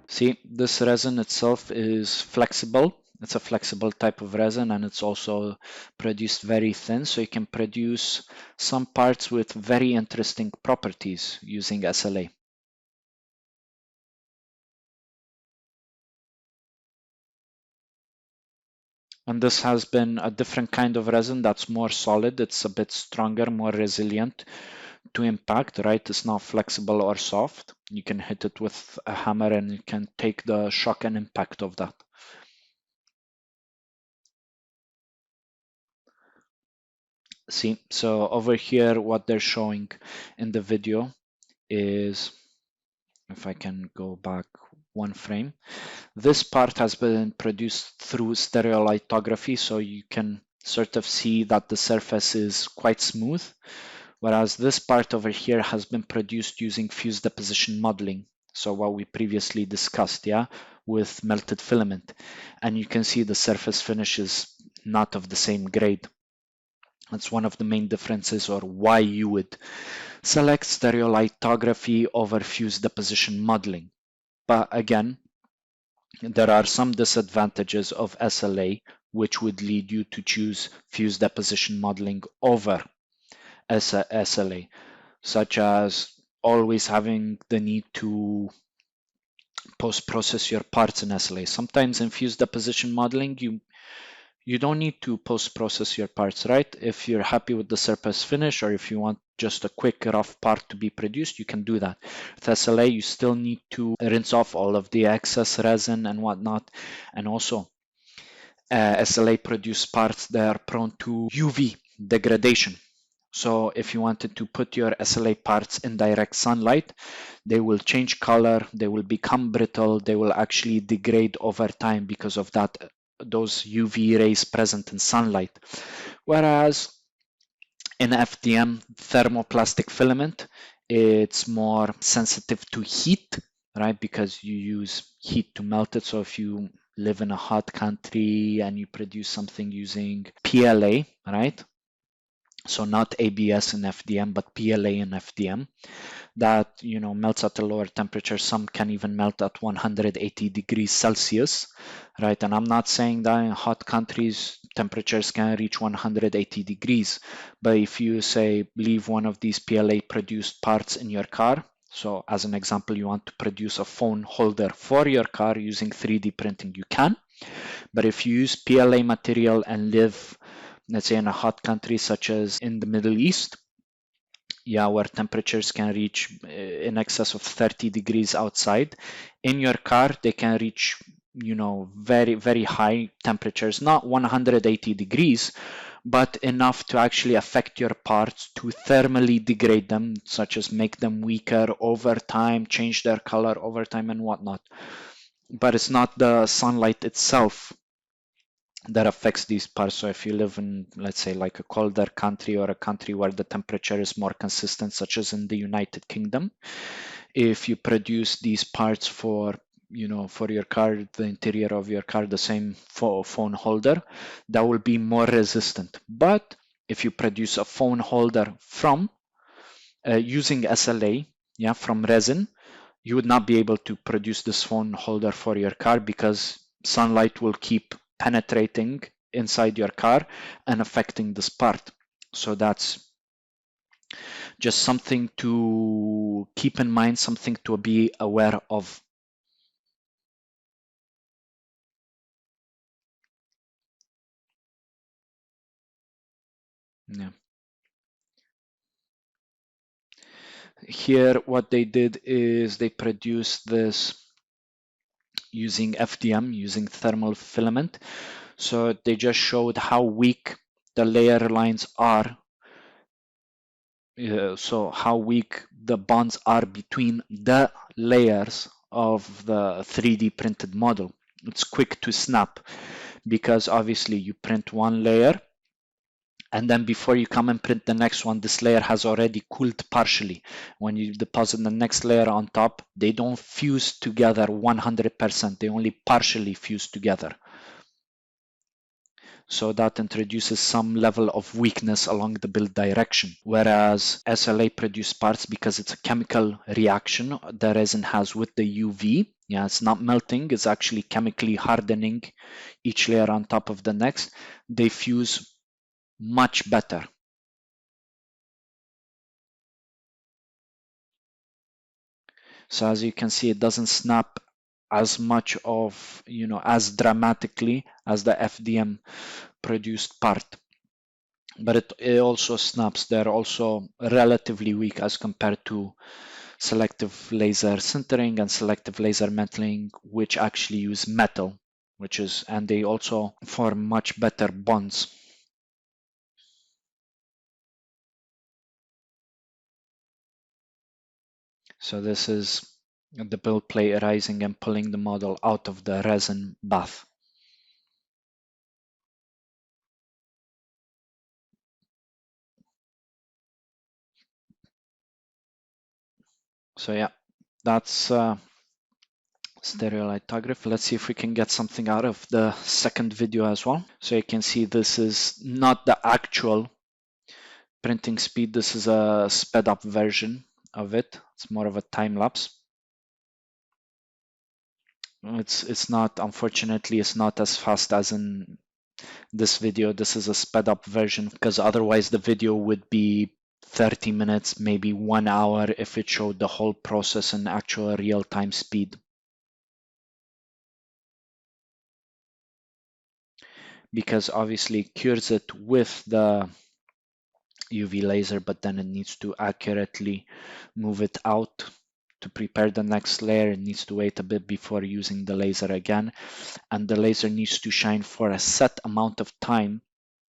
Speaker 2: See, this resin itself is flexible. It's a flexible type of resin, and it's also produced very thin, so you can produce some parts with very interesting properties using SLA. And this has been a different kind of resin that's more solid. It's a bit stronger, more resilient to impact, right? It's not flexible or soft. You can hit it with a hammer and you can take the shock and impact of that. See, so over here, what they're showing in the video is, if I can go back one frame, this part has been produced through stereolithography, so you can sort of see that the surface is quite smooth, whereas this part over here has been produced using fused deposition modeling. So what we previously discussed, yeah, with melted filament. And you can see the surface finish is not of the same grade. That's one of the main differences, or why you would select stereolithography over fused deposition modeling. But again, there are some disadvantages of SLA which would lead you to choose fused deposition modeling over SLA, such as always having the need to post-process your parts in SLA. Sometimes in fused deposition modeling, you don't need to post-process your parts, right? If you're happy with the surface finish, or if you want just a quick rough part to be produced, you can do that. With SLA, you still need to rinse off all of the excess resin and whatnot. And also, SLA produce parts that are prone to UV degradation. So if you wanted to put your SLA parts in direct sunlight, they will change color, they will become brittle, they will actually degrade over time because of those UV rays present in sunlight. Whereas In FDM, thermoplastic filament, it's more sensitive to heat, right? Because you use heat to melt it. So if you live in a hot country and you produce something using PLA, right? So not ABS in FDM, but PLA in FDM, that melts at a lower temperature. Some can even melt at 180 degrees Celsius, right? And I'm not saying that in hot countries temperatures can reach 180 degrees, but if you say leave one of these PLA produced parts in your car, so as an example, you want to produce a phone holder for your car using 3D printing, you can. But if you use PLA material and live, let's say, in a hot country such as in the Middle East, yeah, where temperatures can reach in excess of 30 degrees outside, in your car they can reach very, very high temperatures, not 180 degrees, but enough to actually affect your parts, to thermally degrade them, such as make them weaker over time, change their color over time and whatnot. But it's not the sunlight itself that affects these parts. So if you live in, let's say, like a colder country or a country where the temperature is more consistent, such as in the United Kingdom, if you produce these parts for for your car, the interior of your car, the same phone holder, that will be more resistant. But if you produce a phone holder from using SLA, yeah, from resin, you would not be able to produce this phone holder for your car because sunlight will keep penetrating inside your car and affecting this part. So that's just something to keep in mind, something to be aware of. Yeah. Here, what they did is they produced this using FDM, using thermal filament. So they just showed how weak the layer lines are. So how weak the bonds are between the layers of the 3D printed model. It's quick to snap because obviously you print one layer and then before you come and print the next one, this layer has already cooled partially. When you deposit the next layer on top, they don't fuse together 100%, they only partially fuse together. So that introduces some level of weakness along the build direction. Whereas SLA produced parts, because it's a chemical reaction the resin has with the UV, yeah, it's not melting, it's actually chemically hardening each layer on top of the next, they fuse much better. So as you can see, it doesn't snap as much of, as dramatically as the FDM produced part. But it also snaps. They're also relatively weak as compared to selective laser sintering and selective laser melting, which actually use metal, and they also form much better bonds. So this is the build plate arising and pulling the model out of the resin bath. So yeah, that's stereolithography. Let's see if we can get something out of the second video as well. So you can see this is not the actual printing speed. This is a sped up version of it. It's more of a time lapse. It's not, unfortunately, it's not as fast as in this video. This is a sped up version because otherwise the video would be 30 minutes, maybe 1 hour if it showed the whole process in actual real-time speed. Because obviously it cures it with the UV laser, but then it needs to accurately move it out to prepare the next layer. It needs to wait a bit before using the laser again, and the laser needs to shine for a set amount of time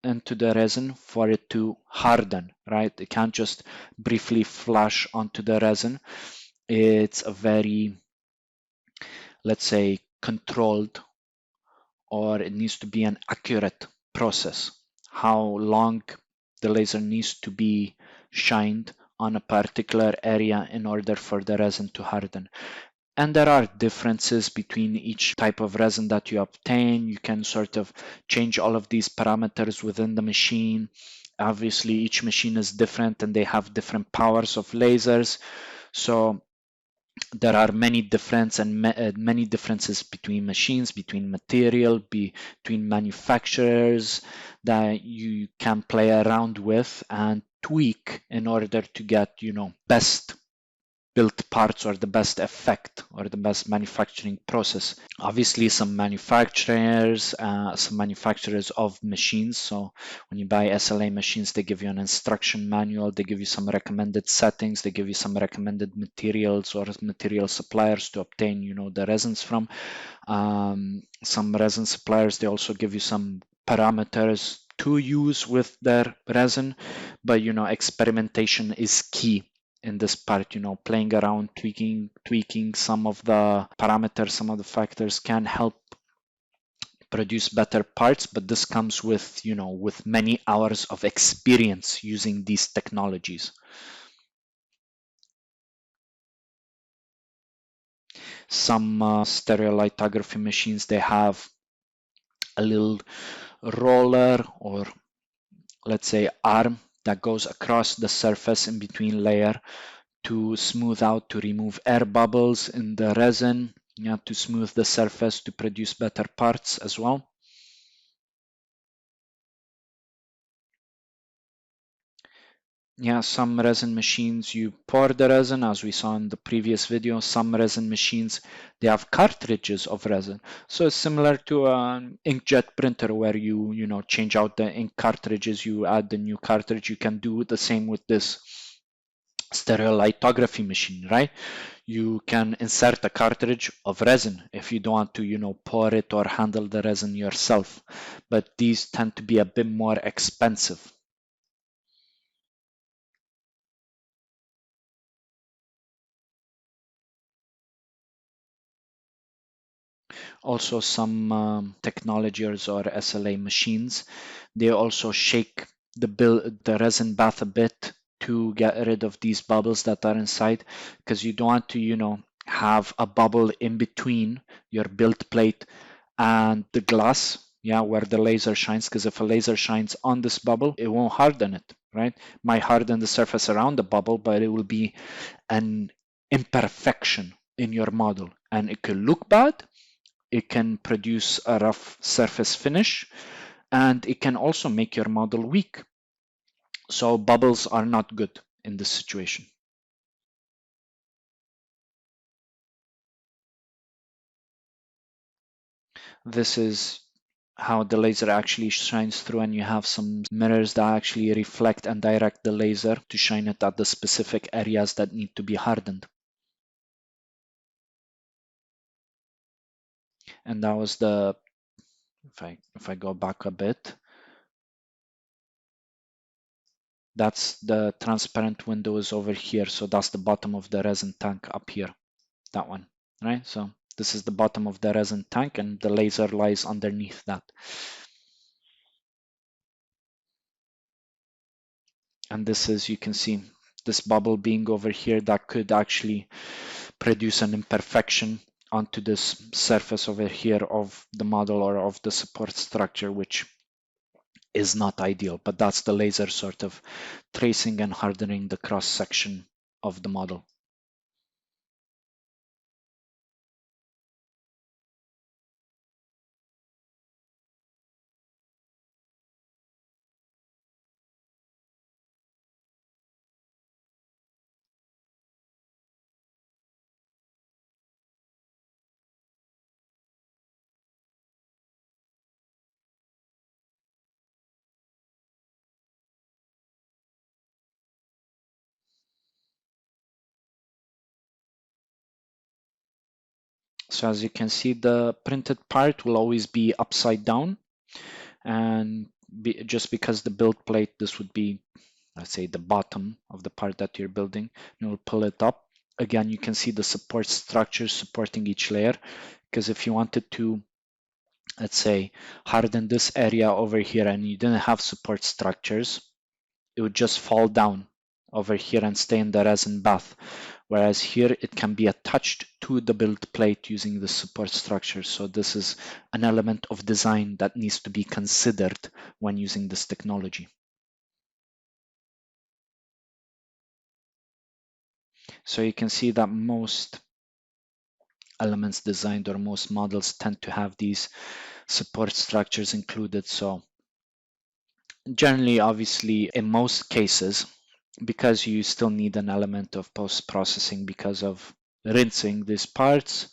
Speaker 2: into the resin for it to harden, right? It can't just briefly flash onto the resin. It's a very, let's say, controlled, or it needs to be an accurate process. How long the laser needs to be shined on a particular area in order for the resin to harden. And there are differences between each type of resin that you obtain. You can sort of change all of these parameters within the machine. Obviously, each machine is different and they have different powers of lasers. So there are many many differences between machines, between material, between manufacturers that you can play around with and tweak in order to get, best built parts or the best effect or the best manufacturing process. Obviously, some manufacturers of machines. So when you buy SLA machines, they give you an instruction manual, they give you some recommended settings, they give you some recommended materials or material suppliers to obtain, the resins from. Some resin suppliers, they also give you some parameters to use with their resin, but experimentation is key in this part. Playing around, tweaking some of the parameters, some of the factors can help produce better parts, but this comes with, with many hours of experience using these technologies. Some stereolithography machines, they have a little roller or let's say arm that goes across the surface in between layer to smooth out, to remove air bubbles in the resin, to smooth the surface, to produce better parts as well. Some resin machines, you pour the resin, as we saw in the previous video. Some resin machines, they have cartridges of resin. So it's similar to an inkjet printer where you change out the ink cartridges, you add the new cartridge. You can do the same with this stereolithography machine, right? You can insert a cartridge of resin if you don't want to, pour it or handle the resin yourself. But these tend to be a bit more expensive. Also, some technologies or SLA machines, they also shake the resin bath a bit to get rid of these bubbles that are inside, because you don't want to, have a bubble in between your build plate and the glass, where the laser shines, because if a laser shines on this bubble, it won't harden it, right? It might harden the surface around the bubble, but it will be an imperfection in your model, and it could look bad. It can produce a rough surface finish, and it can also make your model weak. So bubbles are not good in this situation. This is how the laser actually shines through, and you have some mirrors that actually reflect and direct the laser to shine it at the specific areas that need to be hardened. And that was if I go back a bit, that's the transparent window is over here. So that's the bottom of the resin tank up here, that one, right? So this is the bottom of the resin tank and the laser lies underneath that. And this is, you can see this bubble being over here that could actually produce an imperfection onto this surface over here of the model or of the support structure, which is not ideal, but that's the laser sort of tracing and hardening the cross section of the model. So as you can see, the printed part will always be upside down, and just because the build plate, this would be, let's say, the bottom of the part that you're building. You'll pull it up. Again, you can see the support structures supporting each layer, because if you wanted to, let's say, harden this area over here and you didn't have support structures, it would just fall down over here and stay in the resin bath. Whereas here it can be attached to the build plate using the support structure. So this is an element of design that needs to be considered when using this technology. So you can see that most elements designed or most models tend to have these support structures included. So generally, obviously, in most cases, because you still need an element of post-processing because of rinsing these parts,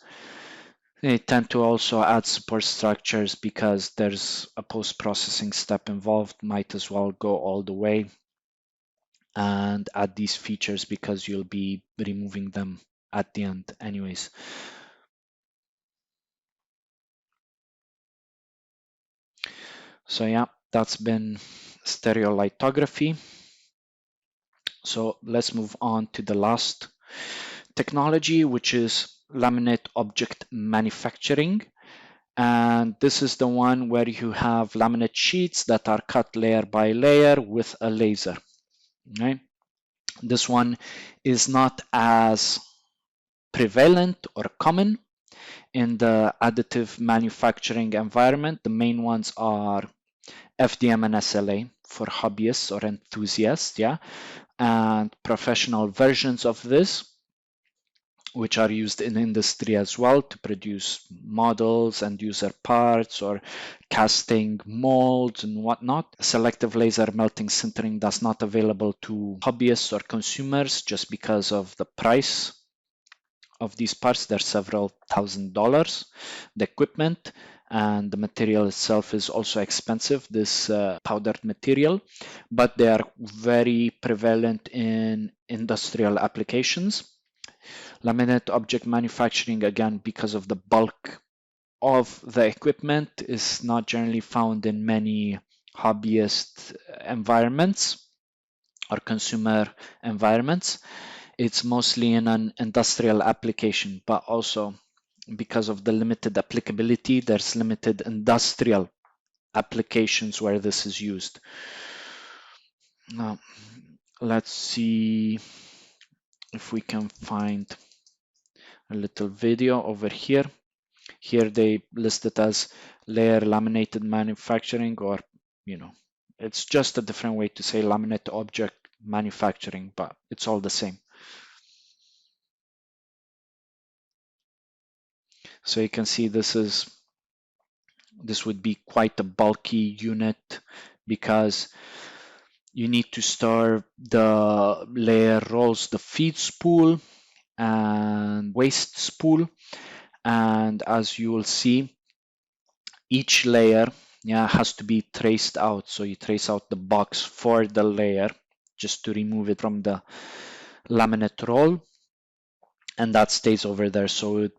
Speaker 2: they tend to also add support structures because there's a post-processing step involved. Might as well go all the way and add these features because you'll be removing them at the end anyways. So yeah, that's been stereolithography. So let's move on to the last technology, which is laminate object manufacturing. And this is the one where you have laminate sheets that are cut layer by layer with a laser. Right? This one is not as prevalent or common in the additive manufacturing environment. The main ones are FDM and SLA for hobbyists or enthusiasts, yeah, and professional versions of this, which are used in industry as well to produce models and user parts or casting molds and whatnot. Selective laser melting sintering that's not available to hobbyists or consumers just because of the price of these parts. They're several $1,000s. The equipment and the material itself is also expensive, this powdered material, but they are very prevalent in industrial applications. Laminate object manufacturing, again, because of the bulk of the equipment, is not generally found in many hobbyist environments or consumer environments. It's mostly in an industrial application, but also because of the limited applicability, there's limited industrial applications where this is used. Now, let's see if we can find a little video over here. Here they list it as layer laminated manufacturing, or, it's just a different way to say laminate object manufacturing, but it's all the same. So you can see this would be quite a bulky unit because you need to store the layer rolls, the feed spool and waste spool. And as you will see, each layer has to be traced out. So you trace out the box for the layer just to remove it from the laminate roll. And that stays over there. So it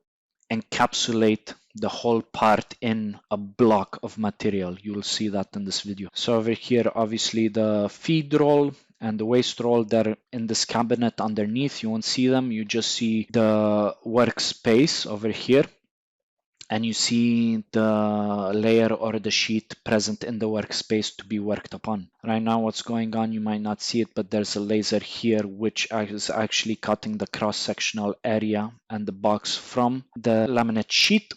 Speaker 2: encapsulate the whole part in a block of material. You'll see that in this video. So over here, obviously the feed roll and the waste roll, they're in this cabinet underneath. You won't see them. You just see the workspace over here. And you see the layer or the sheet present in the workspace to be worked upon. Right now, what's going on, you might not see it, but there's a laser here which is actually cutting the cross-sectional area and the box from the laminate sheet.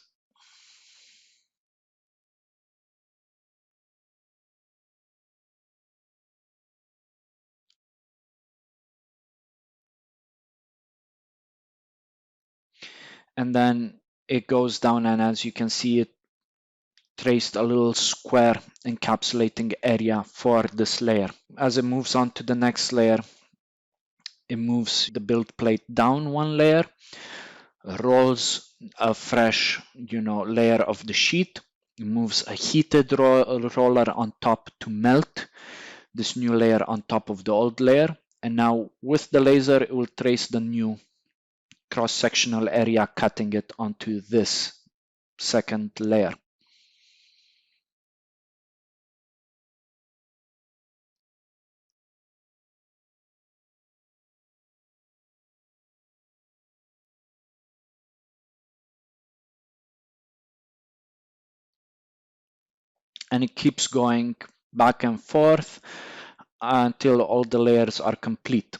Speaker 2: And then it goes down, and as you can see, it traced a little square encapsulating area for this layer. As it moves on to the next layer, it moves the build plate down one layer, rolls a fresh, layer of the sheet, moves a heated roller on top to melt this new layer on top of the old layer. And now with the laser, it will trace the new cross-sectional area, cutting it onto this second layer. And it keeps going back and forth until all the layers are complete.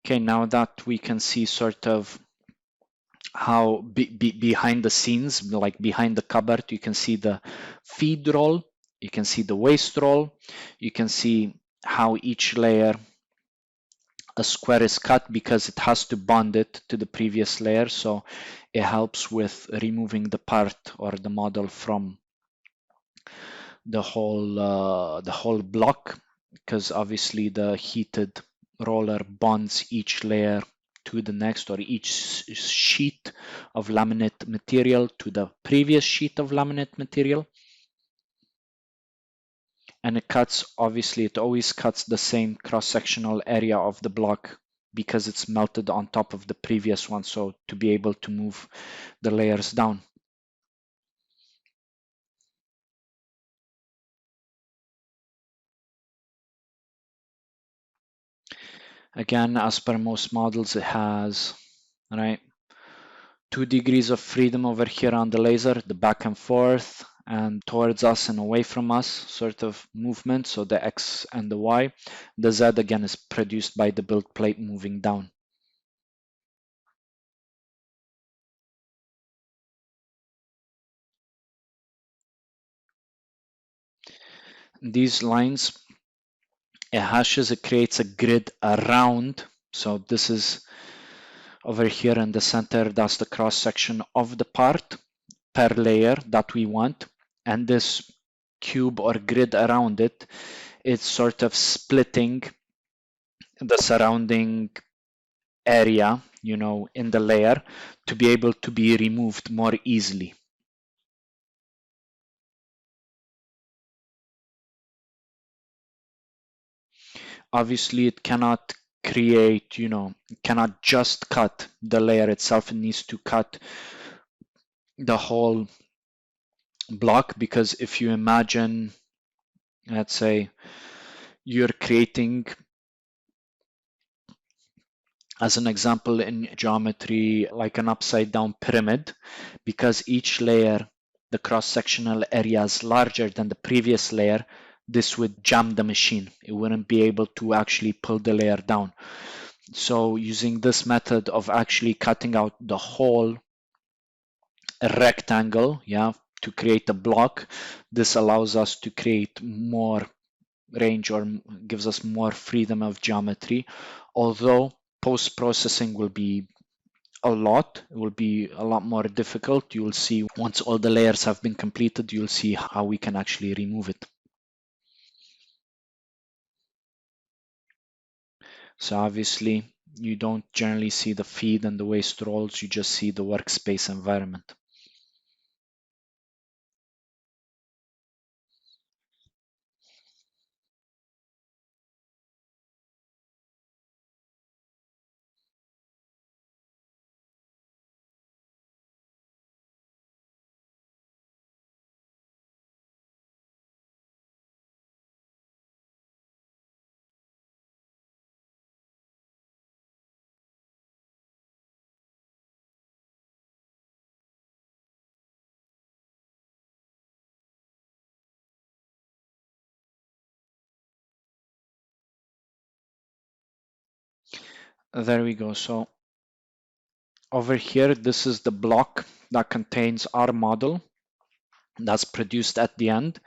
Speaker 2: Okay, now that we can see sort of how behind the scenes, like behind the cupboard, you can see the feed roll, you can see the waste roll, you can see how each layer a square is cut because it has to bond it to the previous layer, so it helps with removing the part or the model from the whole block, because obviously the heated roller bonds each layer to the next, or each sheet of laminate material to the previous sheet of laminate material. And it cuts, obviously it always cuts the same cross-sectional area of the block because it's melted on top of the previous one, so to be able to move the layers down. Again, as per most models, it has, right, 2 degrees of freedom over here on the laser, the back and forth and towards us and away from us sort of movement, so the X and the Y. The Z again is produced by the build plate moving down. These lines, it hashes, it creates a grid around, so this is over here in the center, that's the cross section of the part per layer that we want, and this cube or grid around it, it's sort of splitting the surrounding area, you know, in the layer to be able to be removed more easily. Obviously, it cannot create, you know, it cannot just cut the layer itself. It needs to cut the whole block, because if you imagine, let's say, you're creating, as an example in geometry, like an upside down pyramid, because each layer, the cross-sectional area is larger than the previous layer, this would jam the machine. It wouldn't be able to actually pull the layer down. So using this method of actually cutting out the whole rectangle, yeah, to create a block, this allows us to create more range, or gives us more freedom of geometry, although post-processing will be a lot. It will be a lot more difficult. You will see once all the layers have been completed, you'll see how we can actually remove it. So obviously you don't generally see the feed and the waste rolls, you just see the workspace environment. There we go. So over here, this is the block that contains our model that's produced at the end.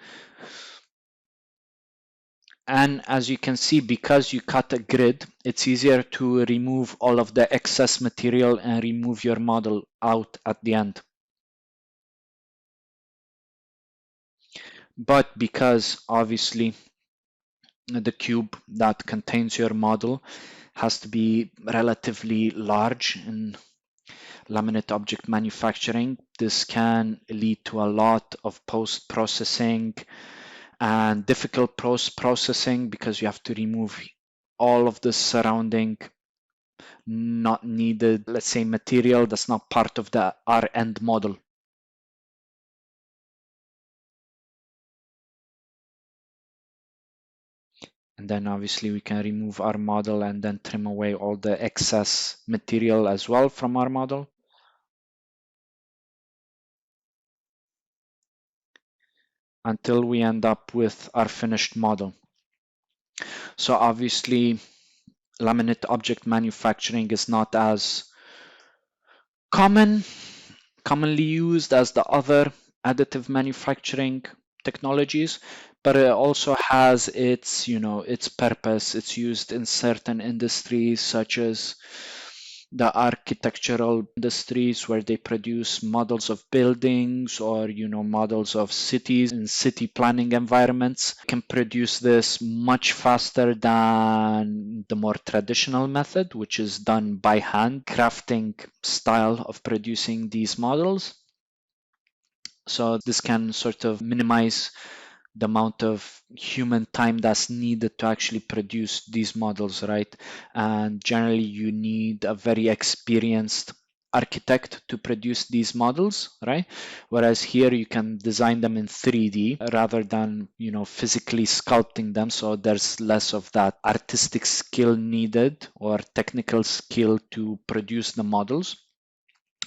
Speaker 2: And as you can see, because you cut a grid, it's easier to remove all of the excess material and remove your model out at the end. But because obviously the cube that contains your model has to be relatively large in laminate object manufacturing, this can lead to a lot of post-processing and difficult post-processing, because you have to remove all of the surrounding not needed, let's say, material that's not part of the our end model.
Speaker 3: And then obviously we can remove our model and then trim away all the excess material as well from our model. Until we end up with our finished model. So obviously, laminate object manufacturing is not as commonly used as the other additive manufacturing technologies, but it also has its, its purpose. It's used in certain industries such as the architectural industries where they produce models of buildings or models of cities in city planning environments. Can produce this much faster than the more traditional method, which is done by hand crafting style of producing these models. So this can sort of minimize the amount of human time that's needed to actually produce these models, right? And generally you need a very experienced architect to produce these models, right? Whereas here you can design them in 3D rather than, physically sculpting them. So there's less of that artistic skill needed or technical skill to produce the models.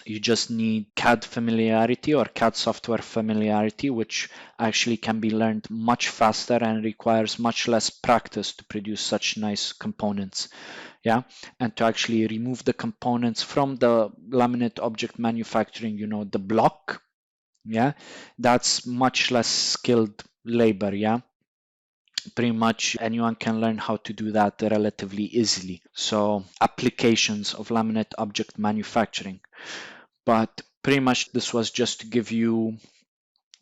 Speaker 3: You just need CAD familiarity or CAD software familiarity, which actually can be learned much faster and requires much less practice to produce such nice components. Yeah, and to actually remove the components from the laminate object manufacturing, the block, yeah, that's much less skilled labor. Yeah, pretty much anyone can learn how to do that relatively easily. So applications of laminate object manufacturing. But pretty much this was just to give you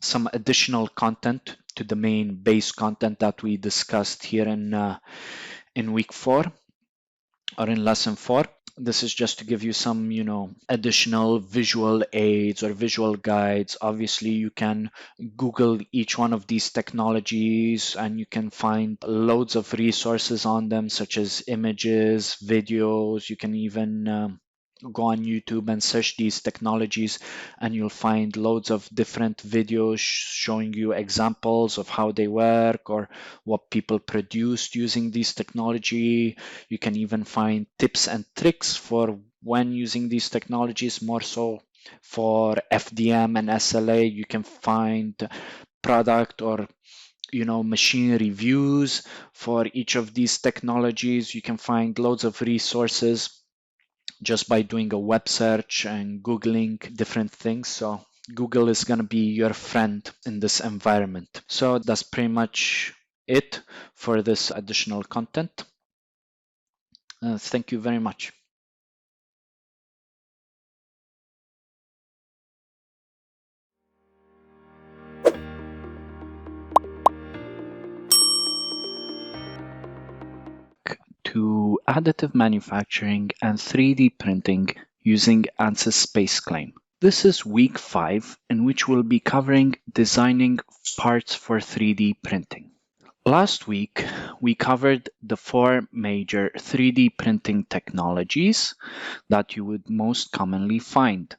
Speaker 3: some additional content to the main base content that we discussed here in week 4 or in lesson 4. This is just to give you some, additional visual aids or visual guides. Obviously, you can Google each one of these technologies and you can find loads of resources on them, such as images, videos. You can even go on YouTube and search these technologies and you'll find loads of different videos showing you examples of how they work or what people produced using this technology. You can even find tips and tricks for when using these technologies, more so for FDM and SLA. You can find product or machine reviews for each of these technologies. You can find loads of resources just by doing a web search and Googling different things. So Google is going to be your friend in this environment. So that's pretty much it for this additional content. Thank you very much. To additive manufacturing and 3D printing using Ansys SpaceClaim. This is week 5, in which we'll be covering designing parts for 3D printing. Last week, we covered the 4 major 3D printing technologies that you would most commonly find.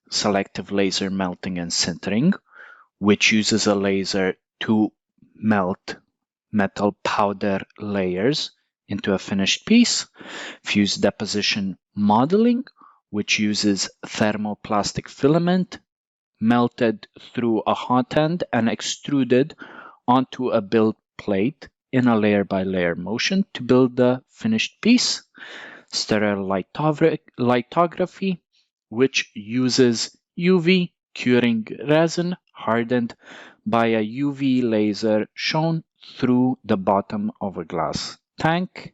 Speaker 3: Selective laser melting and sintering, which uses a laser to melt metal powder layers into a finished piece. Fuse deposition modeling, which uses thermoplastic filament melted through a hot end and extruded onto a build plate in a layer by layer motion to build the finished piece. Stereolithography, which uses UV curing resin hardened by a UV laser shown through the bottom of a glass tank,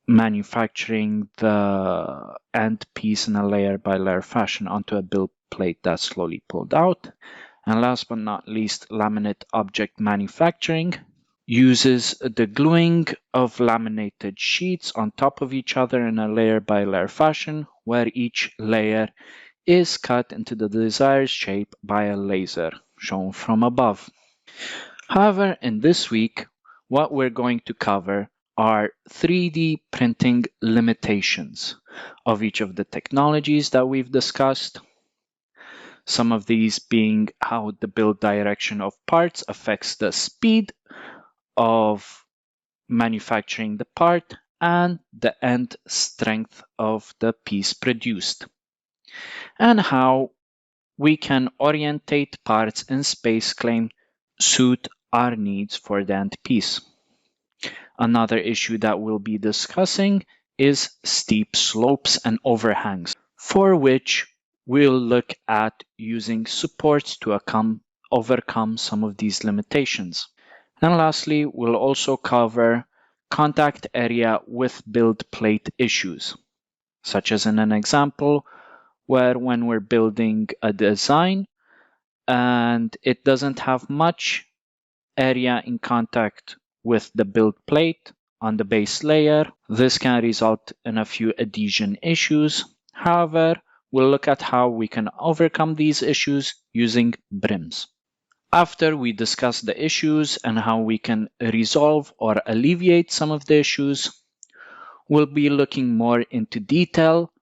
Speaker 3: manufacturing the end piece in a layer by layer fashion onto a build plate that's slowly pulled out. And last but not least, laminate object manufacturing uses the gluing of laminated sheets on top of each other in a layer by layer fashion, where each layer is cut into the desired shape by a laser shown from above. However, in this week, what we're going to cover are 3D printing limitations of each of the technologies that we've discussed. Some of these being how the build direction of parts affects the speed of
Speaker 2: manufacturing the part and the end strength of the piece produced, and how we can orientate parts in SpaceClaim suit our needs for the end piece. Another issue that we'll be discussing is steep slopes and overhangs, for which we'll look at using supports to overcome some of these limitations. And lastly, we'll also cover contact area with build plate issues, such as in an example where when we're building a design and it doesn't have much area in contact with the build plate on the base layer, this can result in a few adhesion issues. However, we'll look at how we can overcome these issues using brims. After we discuss the issues and how we can resolve or alleviate some of the issues, we'll be looking more into detail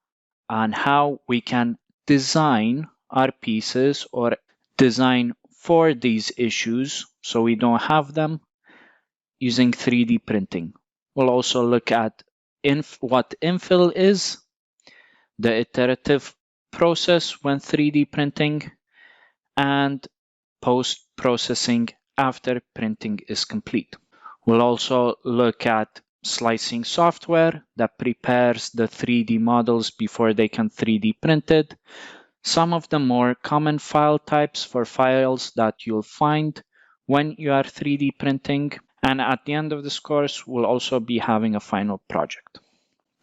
Speaker 2: on how we can design our pieces or design for these issues so we don't have them using 3D printing. We'll also look at what infill is, the iterative process when 3D printing, and post-processing after printing is complete. We'll also look at slicing software that prepares the 3D models before they can 3D printed, some of the more common file types for files that you'll find when you are 3D printing, and at the end of this course, we'll also be having a final project.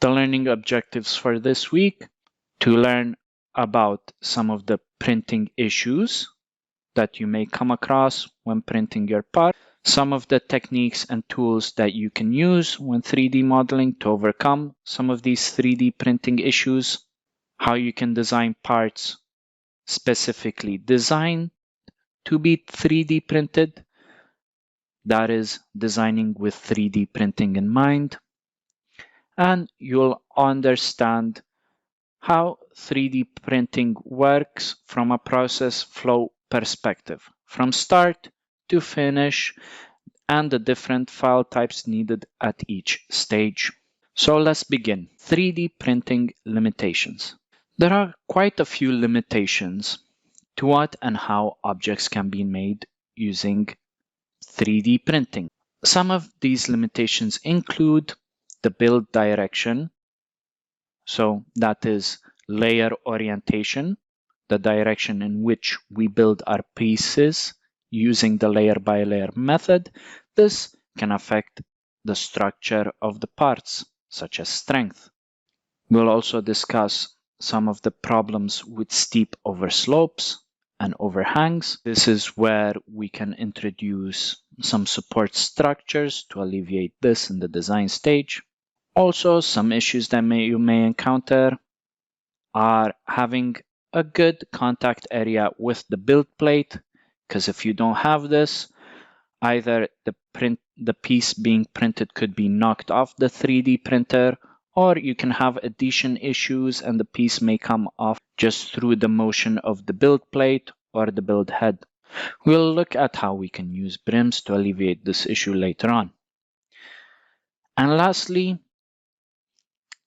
Speaker 2: The learning objectives for this week: to learn about some of the printing issues that you may come across when printing your part, some of the techniques and tools that you can use when 3D modeling to overcome some of these 3D printing issues, how you can design parts specifically designed to be 3D printed, that is, designing with 3D printing in mind, and you'll understand how 3D printing works from a process flow perspective, from start to finish, and the different file types needed at each stage. So let's begin. 3D printing limitations. There are quite a few limitations to what and how objects can be made using 3D printing. Some of these limitations include the build direction, so that is layer orientation, the direction in which we build our pieces using the layer by layer method. This can affect the structure of the parts, such as strength. We'll also discuss some of the problems with steep overslopes and overhangs. This is where we can introduce some support structures to alleviate this in the design stage. Also, some issues that you may encounter are having a good contact area with the build plate, because if you don't have this, either the piece being printed could be knocked off the 3D printer, or you can have adhesion issues and the piece may come off just through the motion of the build plate or the build head. We'll look at how we can use brims to alleviate this issue later on. And lastly,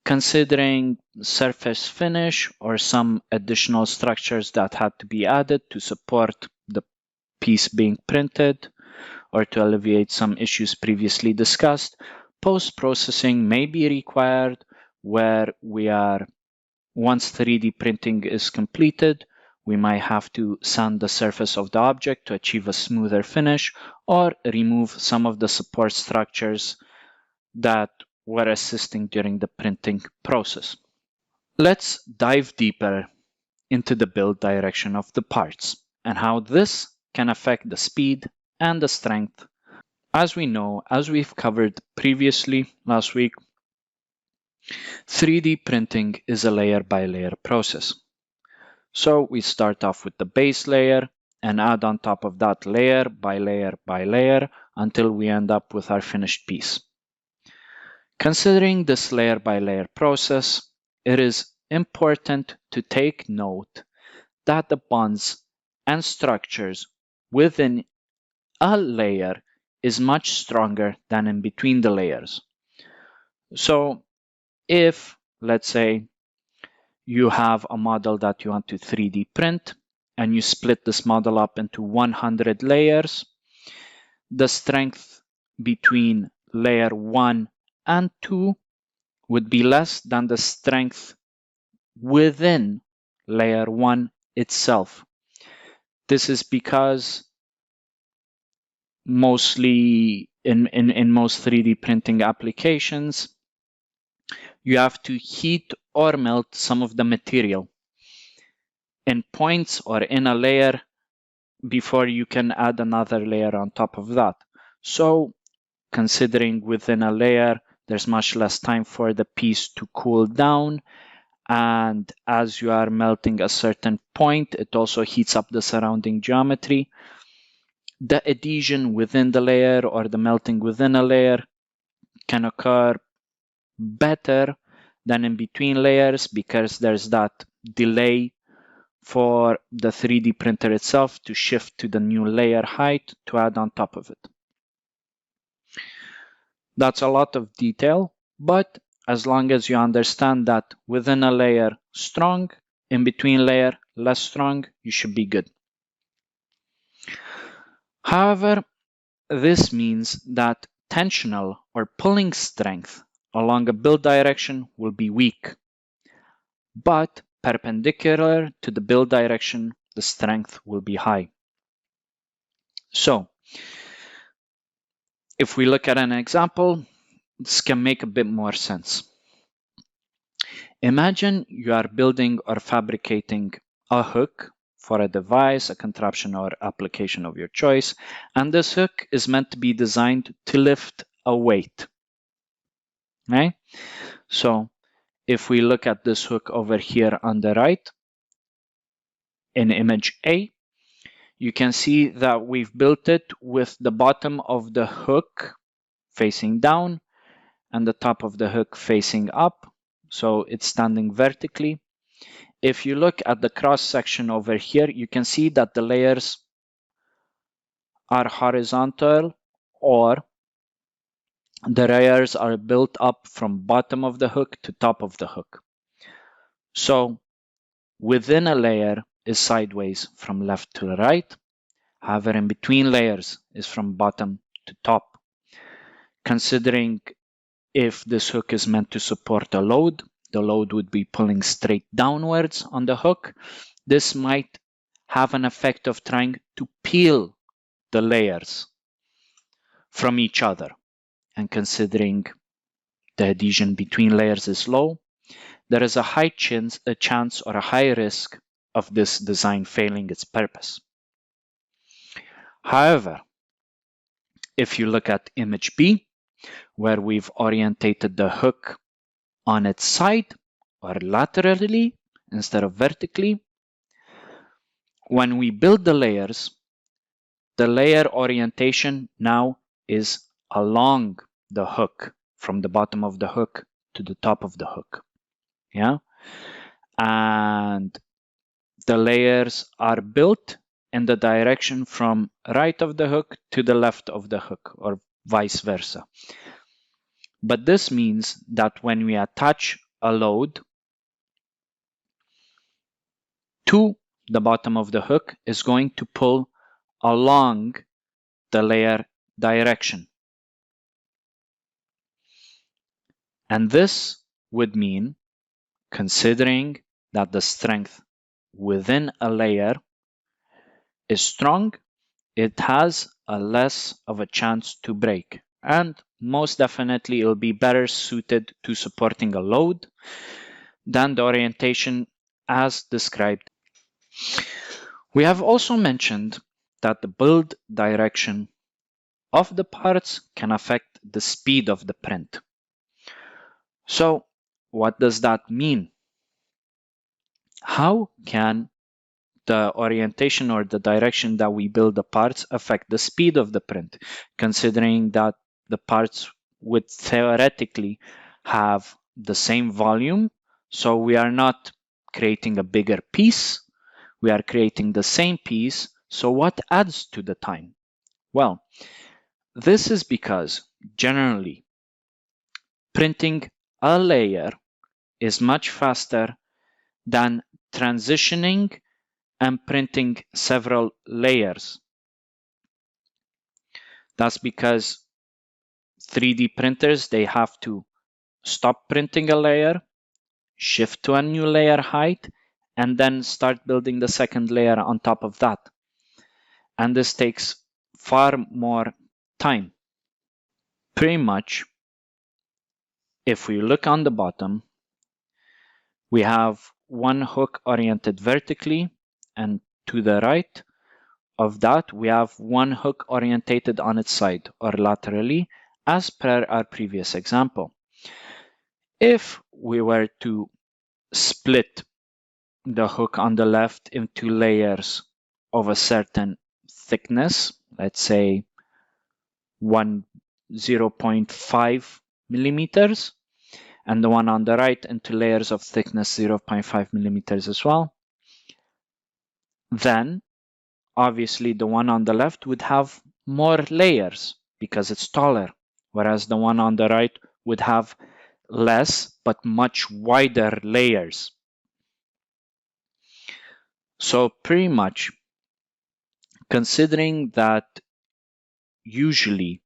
Speaker 2: considering surface finish or some additional structures that had to be added to support the piece being printed or to alleviate some issues previously discussed, post-processing may be required where once 3D printing is completed, we might have to sand the surface of the object to achieve a smoother finish or remove some of the support structures that were assisting during the printing process. Let's dive deeper into the build direction of the parts and how this can affect the speed and the strength. As we know, as we've covered previously last week, 3D printing is a layer by layer process. So we start off with the base layer and add on top of that layer by layer by layer until we end up with our finished piece. Considering this layer by layer process, it is important to take note that the bonds and structures within a layer is much stronger than in between the layers. So if, let's say, you have a model that you want to 3D print and you split this model up into 100 layers, the strength between layer 1 and 2 would be less than the strength within layer 1 itself. This is because mostly in most 3D printing applications, you have to heat or melt some of the material in points or in a layer before you can add another layer on top of that. So considering within a layer, there's much less time for the piece to cool down. And as you are melting a certain point, it also heats up the surrounding geometry. The adhesion within the layer or the melting within a layer can occur better than in between layers because there's that delay for the 3D printer itself to shift to the new layer height to add on top of it. That's a lot of detail, but as long as you understand that within a layer strong, in between layer less strong, you should be good. However, this means that tensional or pulling strength along a build direction will be weak, but perpendicular to the build direction, the strength will be high. So if we look at an example, this can make a bit more sense. Imagine you are building or fabricating a hook for a device, a contraption, or application of your choice, and this hook is meant to be designed to lift a weight. Okay? So if we look at this hook over here on the right, in image A, you can see that we've built it with the bottom of the hook facing down and the top of the hook facing up. So it's standing vertically. If you look at the cross section over here, you can see that the layers are horizontal, or the layers are built up from bottom of the hook to top of the hook. So within a layer is sideways from left to right. However, in between layers is from bottom to top. Considering if this hook is meant to support a load, the load would be pulling straight downwards on the hook. This might have an effect of trying to peel the layers from each other. And considering the adhesion between layers is low, there is a high chance or a high risk of this design failing its purpose. However, if you look at image B, where we've orientated the hook on its side or laterally instead of vertically, when we build the layers, the layer orientation now is along the hook, from the bottom of the hook to the top of the hook. Yeah, and the layers are built in the direction from right of the hook to the left of the hook, or vice versa. But this means that when we attach a load to the bottom of the hook, is going to pull along the layer direction. And this would mean, considering that the strength within a layer is strong, it has a less of a chance to break. And most definitely, it'll be better suited to supporting a load than the orientation as described. We have also mentioned that the build direction of the parts can affect the speed of the print. So what does that mean? How can the orientation or the direction that we build the parts affect the speed of the print, considering that the parts would theoretically have the same volume? So we are not creating a bigger piece, we are creating the same piece. So what adds to the time? Well, This is because generally printing a layer is much faster than transitioning and printing several layers. That's because 3D printers, they have to stop printing a layer, shift to a new layer height, and then start building the second layer on top of that. And this takes far more time. Pretty much, if we look on the bottom, we have one hook oriented vertically, and to the right of that, we have one hook orientated on its side or laterally, as per our previous example. If we were to split the hook on the left into layers of a certain thickness, let's say 0.5 millimeters, and the one on the right into layers of thickness 0.5 millimeters as well, then obviously the one on the left would have more layers because it's taller, whereas the one on the right would have less but much wider layers. So pretty much, considering that usually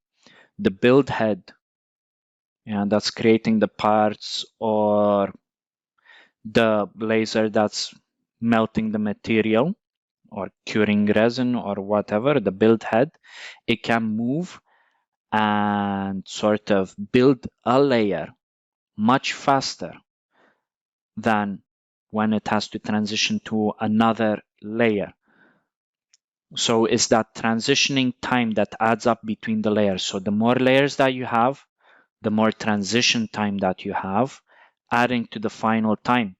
Speaker 2: the build head, and that's creating the parts, or the laser that's melting the material or curing resin or whatever, the build head, it can move and sort of build a layer much faster than when it has to transition to another layer. So it's that transitioning time that adds up between the layers. So the more layers that you have, the more transition time that you have, adding to the final time.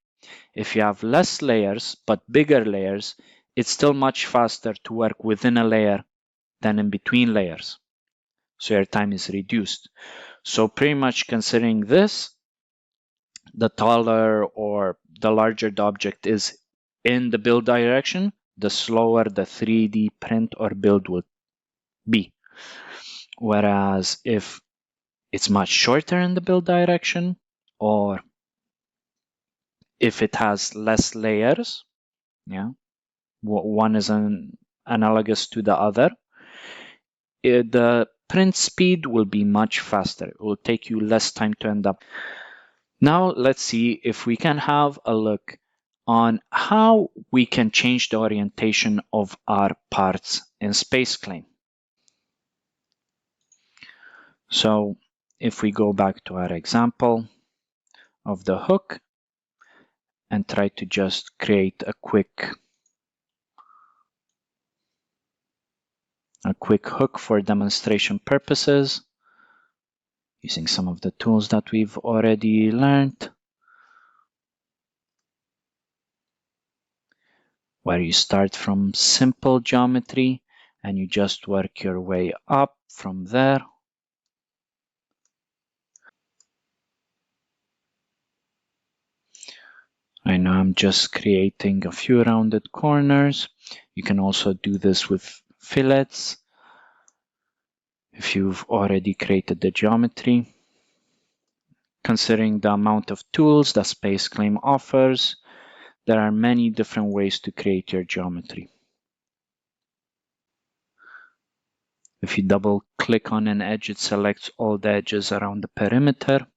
Speaker 2: If you have less layers but bigger layers, it's still much faster to work within a layer than in between layers. So your time is reduced. So pretty much considering this, the taller or the larger the object is in the build direction, the slower the 3D print or build will be. Whereas if it's much shorter in the build direction, or if it has less layers, yeah, one is analogous to the other, the print speed will be much faster. It will take you less time to end up. Now let's see if we can have a look on how we can change the orientation of our parts in SpaceClaim. So if we go back to our example of the hook and try to just create a quick hook for demonstration purposes, using some of the tools that we've already learned, where you start from simple geometry and you just work your way up from there. Right now I'm just creating a few rounded corners. You can also do this with fillets if you've already created the geometry. Considering the amount of tools that SpaceClaim offers, there are many different ways to create your geometry. If you double click on an edge, it selects all the edges around the perimeter.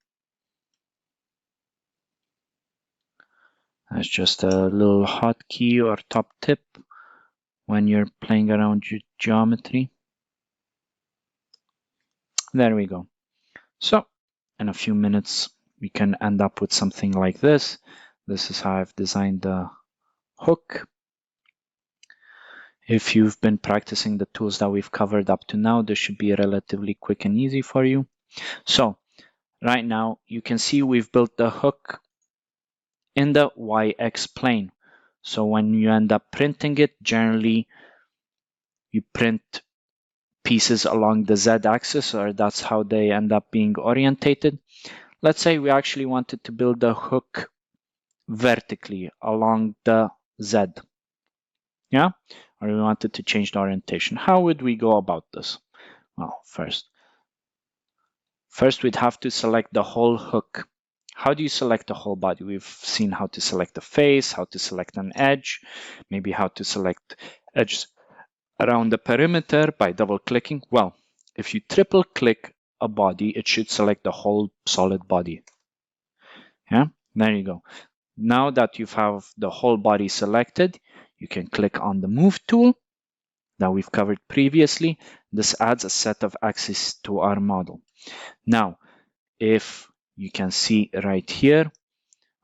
Speaker 2: That's just a little hotkey or top tip when you're playing around with geometry. There we go. So in a few minutes, we can end up with something like this. This is how I've designed the hook. If you've been practicing the tools that we've covered up to now, this should be relatively quick and easy for you. So right now, you can see we've built the hook in the YX plane. So when you end up printing it, generally you print pieces along the Z axis, or that's how they end up being orientated. Let's say we actually wanted to build the hook vertically along the Z, yeah? Or we wanted to change the orientation. How would we go about this? Well, first we'd have to select the whole hook. How do you select the whole body? We've seen how to select the face, how to select an edge, maybe how to select edges around the perimeter by double clicking. Well, if you triple click a body, it should select the whole solid body. Yeah, there you go. Now that you have the whole body selected, you can click on the Move tool that we've covered previously. This adds a set of axes to our model. Now, if you can see right here,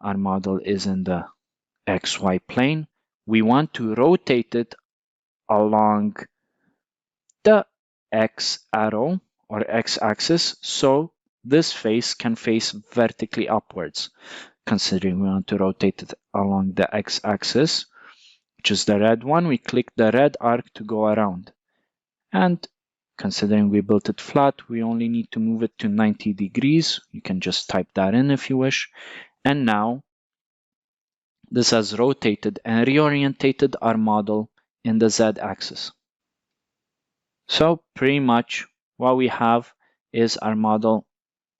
Speaker 2: our model is in the XY plane. We want to rotate it along the X arrow or X axis, so this face can face vertically upwards. Considering we want to rotate it along the X axis, which is the red one, we click the red arc to go around. And considering we built it flat, we only need to move it to 90 degrees. You can just type that in if you wish. And now this has rotated and reorientated our model in the Z axis. So pretty much what we have is our model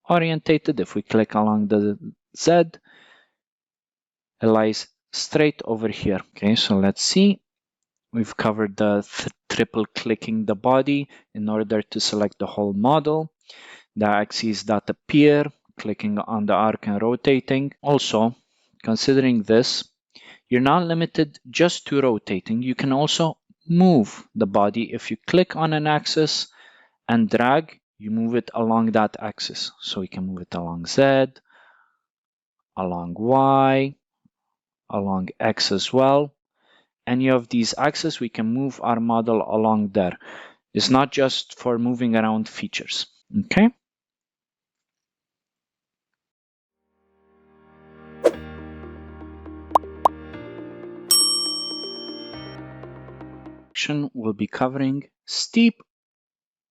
Speaker 2: orientated. If we click along the Z, it lies straight over here. Okay, so let's see. We've covered the triple clicking the body in order to select the whole model. The axes that appear, clicking on the arc and rotating. Also, considering this, you're not limited just to rotating. You can also move the body. If you click on an axis and drag, you move it along that axis. So we can move it along Z, along Y, along X as well. Any of these axes, we can move our model along there. It's not just for moving around features. Okay. We'll be covering steep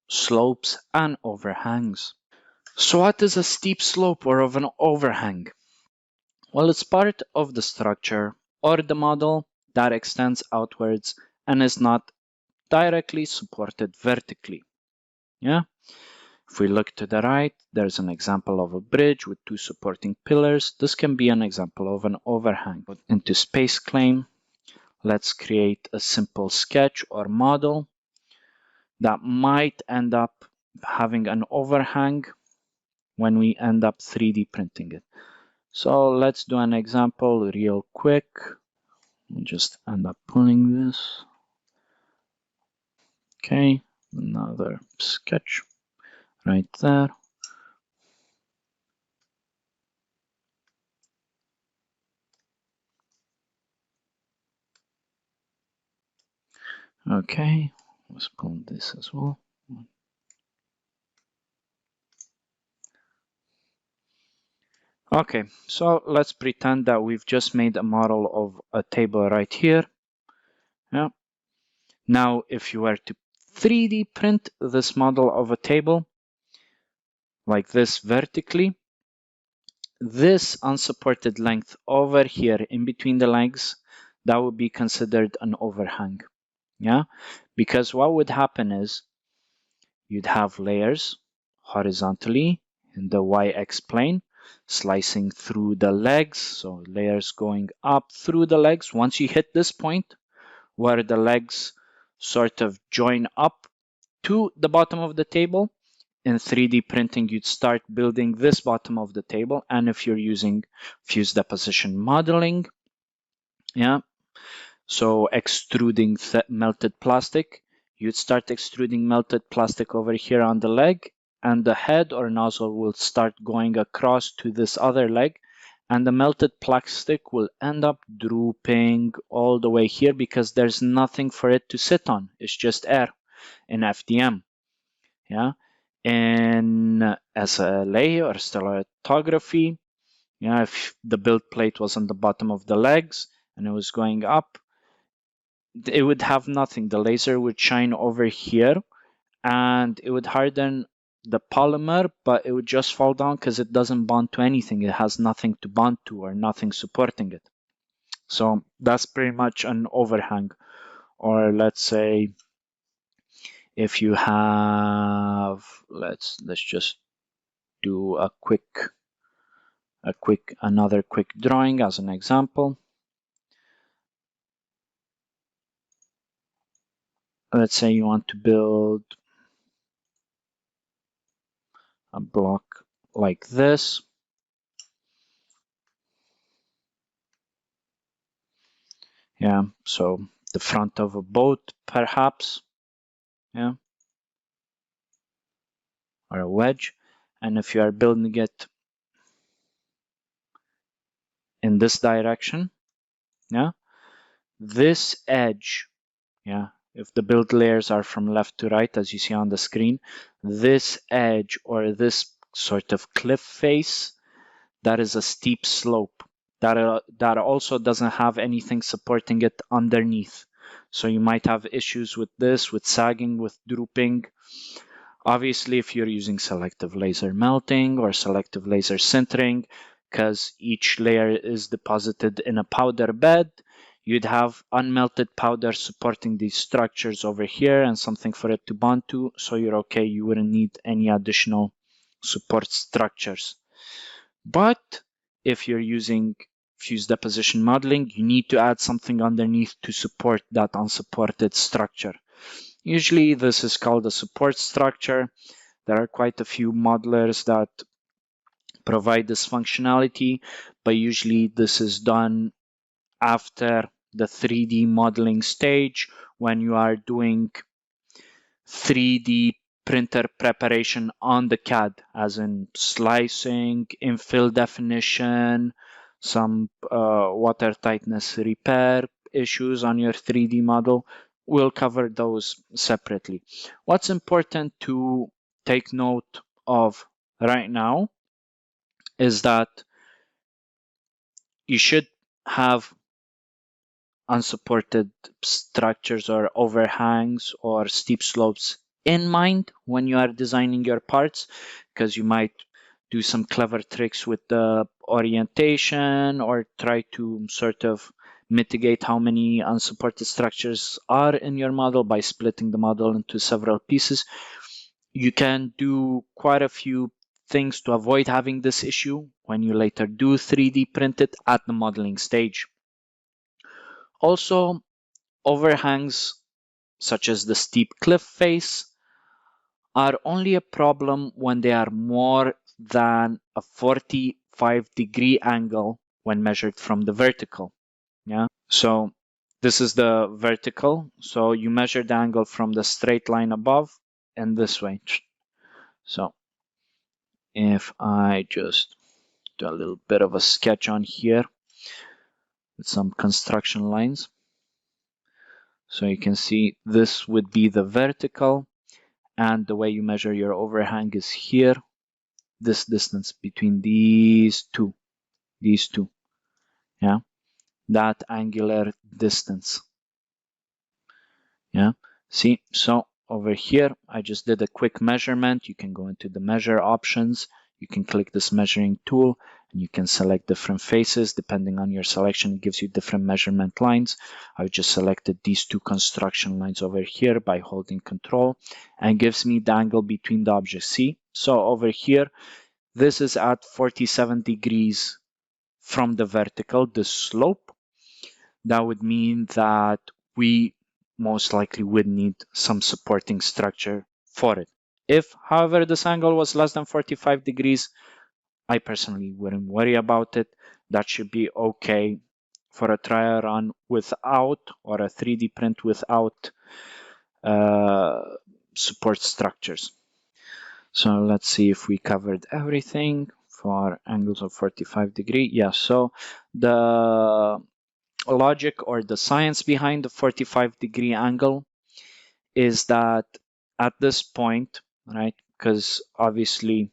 Speaker 2: slopes and overhangs. So what is a steep slope or of an overhang? Well, it's part of the structure or the model that extends outwards and is not directly supported vertically. Yeah. If we look to the right, there's an example of a bridge with two supporting pillars. This can be an example of an overhang. Into SpaceClaim, let's create a simple sketch or model that might end up having an overhang when we end up 3D printing it. So let's do an example real quick. We'll just end up pulling this. Okay, another sketch right there. Okay, let's pull this as well. Okay, so let's pretend that we've just made a model of a table right here. Yeah. Now, if you were to 3D print this model of a table like this vertically, this unsupported length over here in between the legs, that would be considered an overhang. Yeah, because what would happen is you'd have layers horizontally in the YX plane slicing through the legs. So layers going up through the legs. Once you hit this point where the legs sort of join up to the bottom of the table, in 3D printing, you'd start building this bottom of the table. And if you're using fused deposition modeling, yeah, so extruding melted plastic, you'd start extruding melted plastic over here on the leg, and the head or nozzle will start going across to this other leg, and the melted plastic will end up drooping all the way here because there's nothing for it to sit on. It's just air in FDM. Yeah. In SLA or stereolithography, yeah, if the build plate was on the bottom of the legs and it was going up, it would have nothing. The laser would shine over here and it would harden the polymer, but it would just fall down because it doesn't bond to anything. It has nothing to bond to or nothing supporting it. So that's pretty much an overhang. Or let's say If you have, let's just do another quick drawing as an example. Let's say you want to build a block like this. Yeah, so the front of a boat, perhaps. Yeah, or a wedge. And if you are building it in this direction, yeah, this edge, yeah, if the build layers are from left to right, as you see on the screen, this edge or this sort of cliff face, that is a steep slope that also doesn't have anything supporting it underneath. So you might have issues with this, with sagging, with drooping. Obviously, if you're using selective laser melting or selective laser sintering, because each layer is deposited in a powder bed, you'd have unmelted powder supporting these structures over here and something for it to bond to, so you're okay. You wouldn't need any additional support structures. But if you're using fused deposition modeling, you need to add something underneath to support that unsupported structure. Usually this is called a support structure. There are quite a few modelers that provide this functionality, but usually this is done after the 3D modeling stage when you are doing 3D printer preparation on the CAD, as in slicing, infill definition, some water tightness repair issues on your 3D model. We'll cover those separately. What's important to take note of right now is that you should have unsupported structures or overhangs or steep slopes in mind when you are designing your parts, because you might do some clever tricks with the orientation or try to sort of mitigate how many unsupported structures are in your model by splitting the model into several pieces. You can do quite a few things to avoid having this issue when you later do 3D print it at the modeling stage. Also, overhangs such as the steep cliff face are only a problem when they are more than a 45-degree angle when measured from the vertical. Yeah, so this is the vertical. So you measure the angle from the straight line above and this way. So if I just do a little bit of a sketch on here with some construction lines. So you can see this would be the vertical, and the way you measure your overhang is here, this distance between these two, yeah, that angular distance, yeah. See, so over here, I just did a quick measurement. You can go into the measure options. You can click this measuring tool and you can select different faces. Depending on your selection, it gives you different measurement lines. I just selected these two construction lines over here by holding Control, and gives me the angle between the objects. See, so over here, this is at 47 degrees from the vertical, the slope. That would mean that we most likely would need some supporting structure for it. If, however, this angle was less than 45 degrees, I personally wouldn't worry about it. That should be okay for a trial run without, or a 3D print without support structures. So let's see if we covered everything for angles of 45 degree. Yeah, so the logic or the science behind the 45-degree angle is that at this point, right, because obviously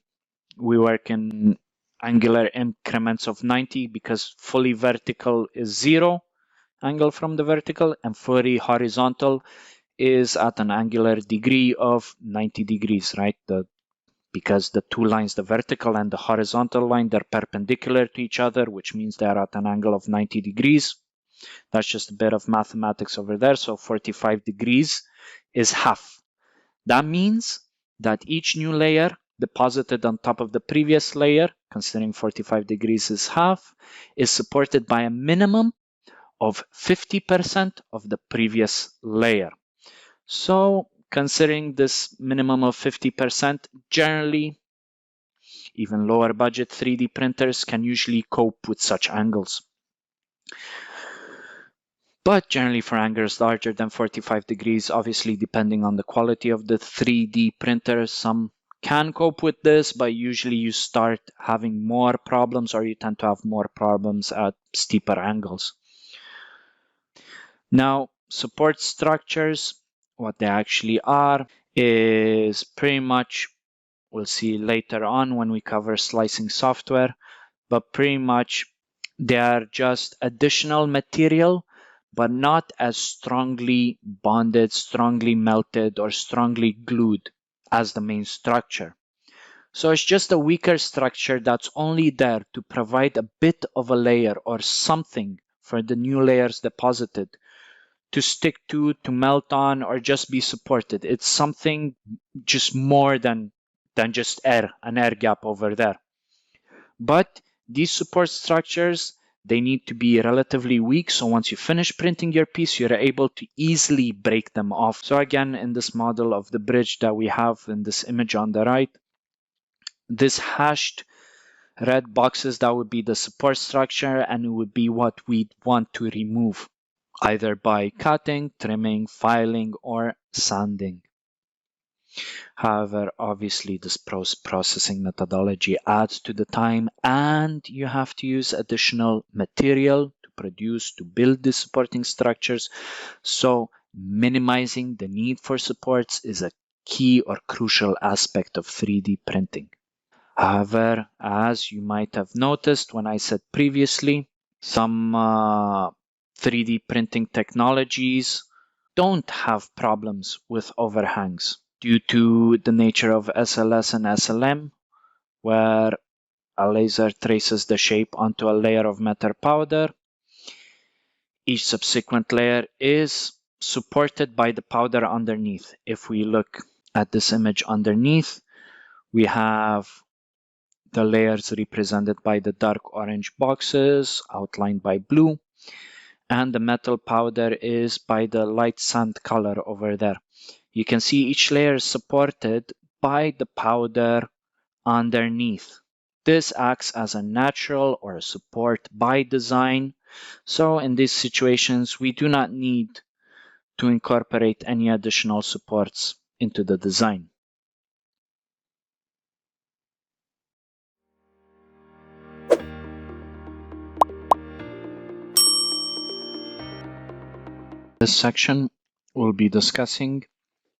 Speaker 2: we work in angular increments of 90, because fully vertical is 0 angle from the vertical and fully horizontal is at an angular degree of 90 degrees, right? Because the two lines, the vertical and the horizontal line, they're perpendicular to each other, which means they're at an angle of 90 degrees. That's just a bit of mathematics over there. So 45 degrees is half. That means that each new layer deposited on top of the previous layer, considering 45 degrees is half, is supported by a minimum of 50% of the previous layer. So considering this minimum of 50%, generally, even lower budget 3D printers can usually cope with such angles. But generally for angles larger than 45 degrees, obviously depending on the quality of the 3D printer, some can cope with this, but usually you start having more problems, or you tend to have more problems at steeper angles. Now, support structures, what they actually are is pretty much, we'll see later on when we cover slicing software, but pretty much they are just additional material, but not as strongly bonded, strongly melted, or strongly glued as the main structure. So it's just a weaker structure that's only there to provide a bit of a layer or something for the new layers deposited to stick to melt on, or just be supported. It's something just more than just an air gap over there. But these support structures, they need to be relatively weak, so once you finish printing your piece, you're able to easily break them off. So again, in this model of the bridge that we have in this image on the right, this hashed red boxes, that would be the support structure, and it would be what we'd want to remove, either by cutting, trimming, filing, or sanding. However, obviously this processing methodology adds to the time, and you have to use additional material to build the supporting structures. So minimizing the need for supports is a key or crucial aspect of 3D printing. However, as you might have noticed when I said previously, some 3D printing technologies don't have problems with overhangs due to the nature of SLS and SLM, where a laser traces the shape onto a layer of metal powder. Each subsequent layer is supported by the powder underneath. If we look at this image underneath, we have the layers represented by the dark orange boxes outlined by blue, and the metal powder is by the light sand color over there. You can see each layer is supported by the powder underneath. This acts as a natural or a support by design. So in these situations, we do not need to incorporate any additional supports into the design. This section will be discussing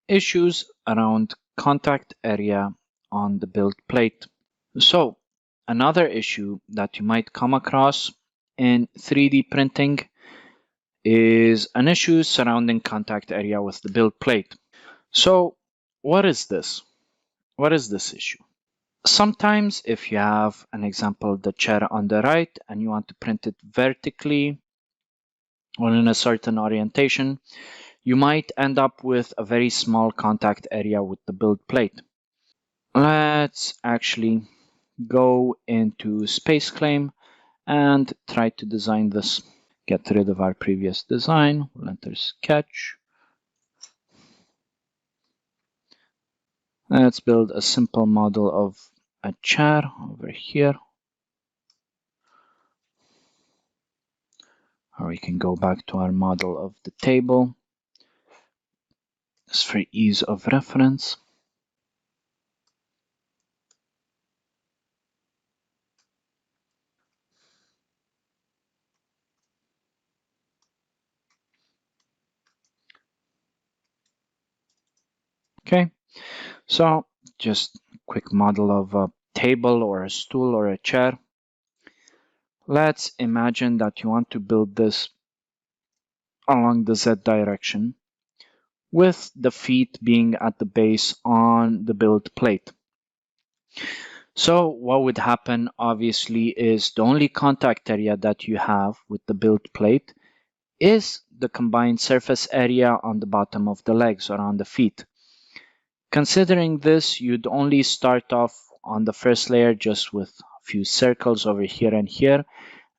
Speaker 2: issues around contact area on the build plate. So another issue that you might come across in 3D printing is an issue surrounding contact area with the build plate. So what is this? What is this issue? Sometimes if you have an example, the chair on the right, and you want to print it vertically or in a certain orientation, you might end up with a very small contact area with the build plate. Let's actually go into SpaceClaim and try to design this. Get rid of our previous design. We'll enter Sketch. Let's build a simple model of a chair over here. Or we can go back to our model of the table. Just for ease of reference. Okay, so just a quick model of a table or a stool or a chair. Let's imagine that you want to build this along the Z direction, with the feet being at the base on the build plate. So what would happen obviously is the only contact area that you have with the build plate is the combined surface area on the bottom of the legs or on the feet. Considering this, you'd only start off on the first layer just with a few circles over here and here.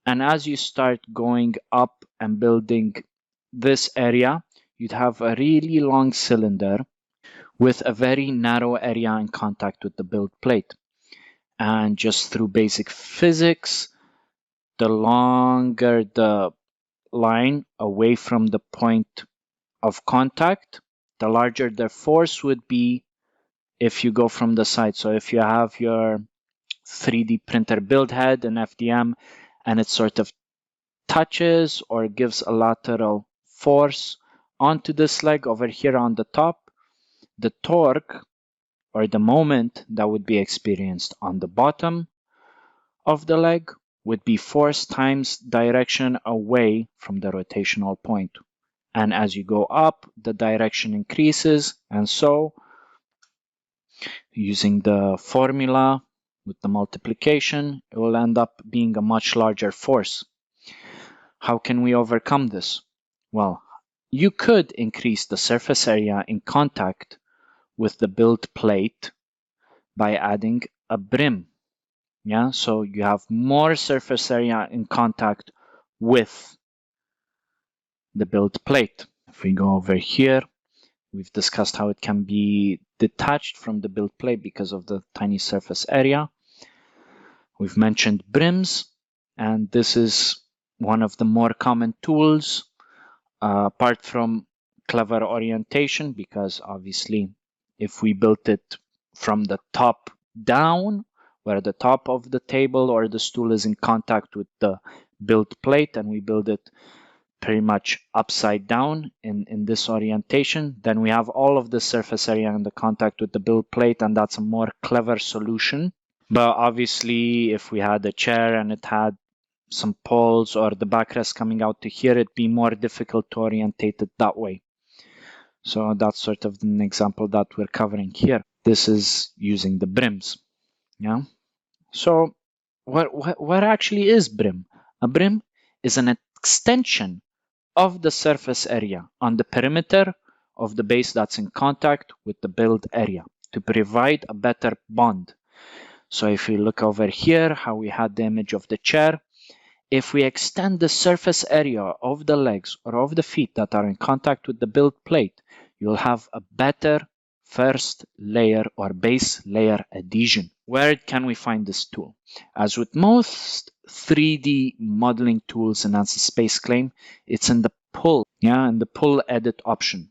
Speaker 2: And as you start going up and building this area, you'd have a really long cylinder with a very narrow area in contact with the build plate. And just through basic physics, the longer the line away from the point of contact, the larger the force would be if you go from the side. So if you have your 3D printer build head and FDM and it sort of touches or gives a lateral force onto this leg over here on the top, the torque or the moment that would be experienced on the bottom of the leg would be force times direction away from the rotational point. And as you go up, the direction increases. And so using the formula with the multiplication, it will end up being a much larger force. How can we overcome this? Well, you could increase the surface area in contact with the build plate by adding a brim. Yeah, so you have more surface area in contact with the build plate. If we go over here, we've discussed how it can be detached from the build plate because of the tiny surface area. We've mentioned brims, and this is one of the more common tools, apart from clever orientation, because obviously if we built it from the top down, where the top of the table or the stool is in contact with the build plate, and we build it pretty much upside down in this orientation, then we have all of the surface area in the contact with the build plate, and that's a more clever solution. But obviously, if we had a chair and it had some poles or the backrest coming out to here, it'd be more difficult to orientate it that way. So that's sort of an example that we're covering here. This is using the brims. Yeah. So what actually is brim? A brim is an extension of the surface area on the perimeter of the base that's in contact with the build area to provide a better bond. So if you look over here, how we had the image of the chair, if we extend the surface area of the legs or of the feet that are in contact with the build plate, you'll have a better first layer or base layer adhesion. Where can we find this tool? As with most 3D modeling tools in Ansys SpaceClaim, it's in the pull, in the pull edit option.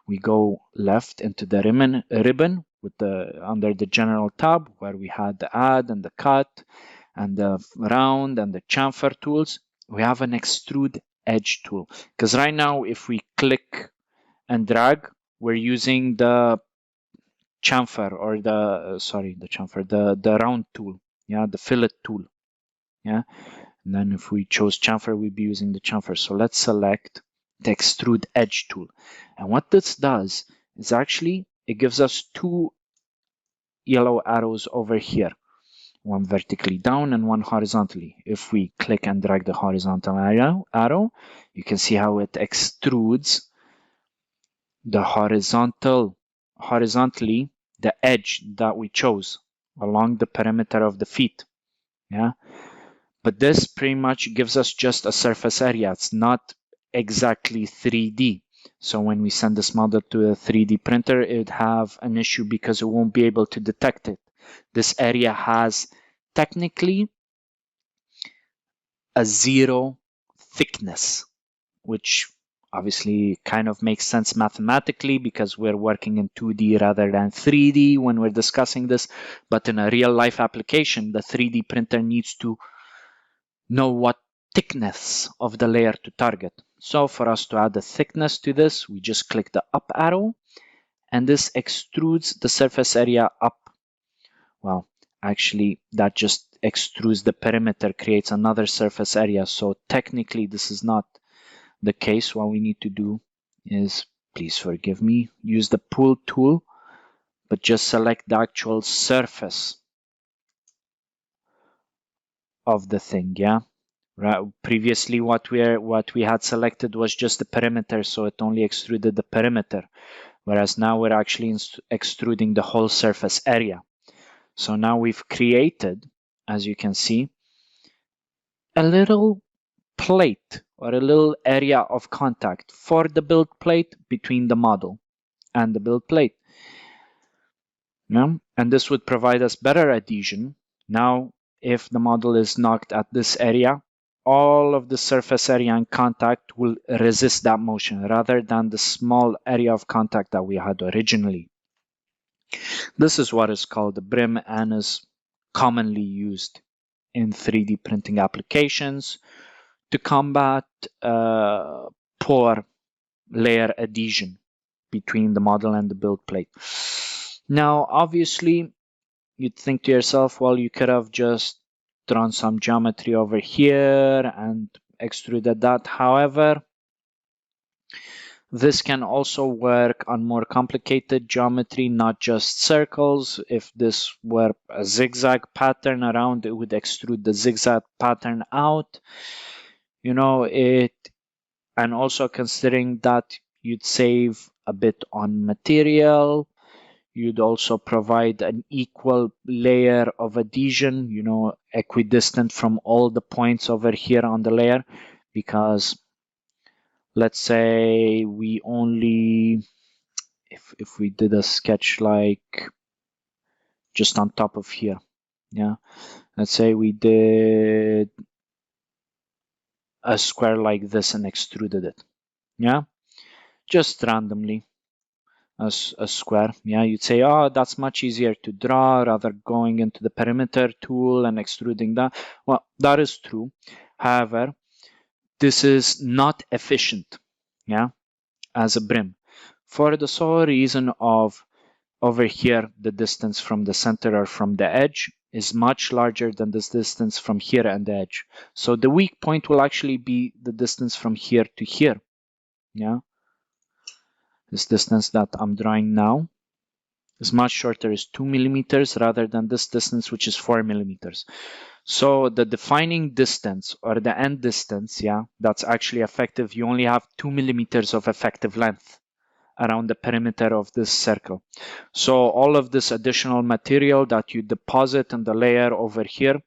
Speaker 2: We go left into the ribbon with under the general tab where we had the add and the cut and the round and the chamfer tools. We have an extrude edge tool, because right now if we click and drag, we're using the chamfer or the round tool, the fillet tool, and then if we chose chamfer, we'd be using the chamfer. So let's select the extrude edge tool, and what this does is actually it gives us two yellow arrows over here, one vertically down and one horizontally. If we click and drag the horizontal arrow, you can see how it extrudes the horizontally the edge that we chose along the perimeter of the feet. But this pretty much gives us just a surface area. It's not exactly 3D. So when we send this model to a 3D printer, it would have an issue because it won't be able to detect it. This area has technically a 0 thickness, which obviously kind of makes sense mathematically because we're working in 2D rather than 3D when we're discussing this. But in a real life application, the 3D printer needs to know what thickness of the layer to target. So for us to add the thickness to this, we just click the up arrow, and this extrudes the surface area up. Well, actually, that just extrudes the perimeter, creates another surface area. So technically, this is not the case. What we need to do is, please forgive me, use the pull tool, but just select the actual surface of the thing. Right. Previously, what we had selected was just the perimeter, so it only extruded the perimeter. whereas now we're actually extruding the whole surface area. So now we've created, as you can see, a little plate or a little area of contact for the build plate between the model and the build plate. Yeah? And this would provide us better adhesion. Now, if the model is knocked at this area, all of the surface area in contact will resist that motion rather than the small area of contact that we had originally. This is what is called the brim and is commonly used in 3D printing applications to combat poor layer adhesion between the model and the build plate. Now, obviously, you'd think to yourself, well, you could have just drawn some geometry over here and extruded that. However, this can also work on more complicated geometry, not just circles. If this were a zigzag pattern around, it would extrude the zigzag pattern out. You know, and also considering that you'd save a bit on material, you'd also provide an equal layer of adhesion, you know, equidistant from all the points over here on the layer, because let's say we only, if we did a sketch like just on top of here, yeah, let's say we did a square like this and extruded it, yeah, just randomly as a square. Yeah, you'd say, oh, that's much easier to draw rather going into the perimeter tool and extruding that. Well, that is true. However, this is not efficient, yeah, as a brim, for the sole reason of over here, the distance from the center or from the edge is much larger than this distance from here and the edge. So the weak point will actually be the distance from here to here, yeah. This distance that I'm drawing now is much shorter, is 2 millimeters rather than this distance, which is 4 millimeters. So the defining distance or the end distance, yeah, that's actually effective. You only have 2 millimeters of effective length around the perimeter of this circle. So all of this additional material that you deposit in the layer over here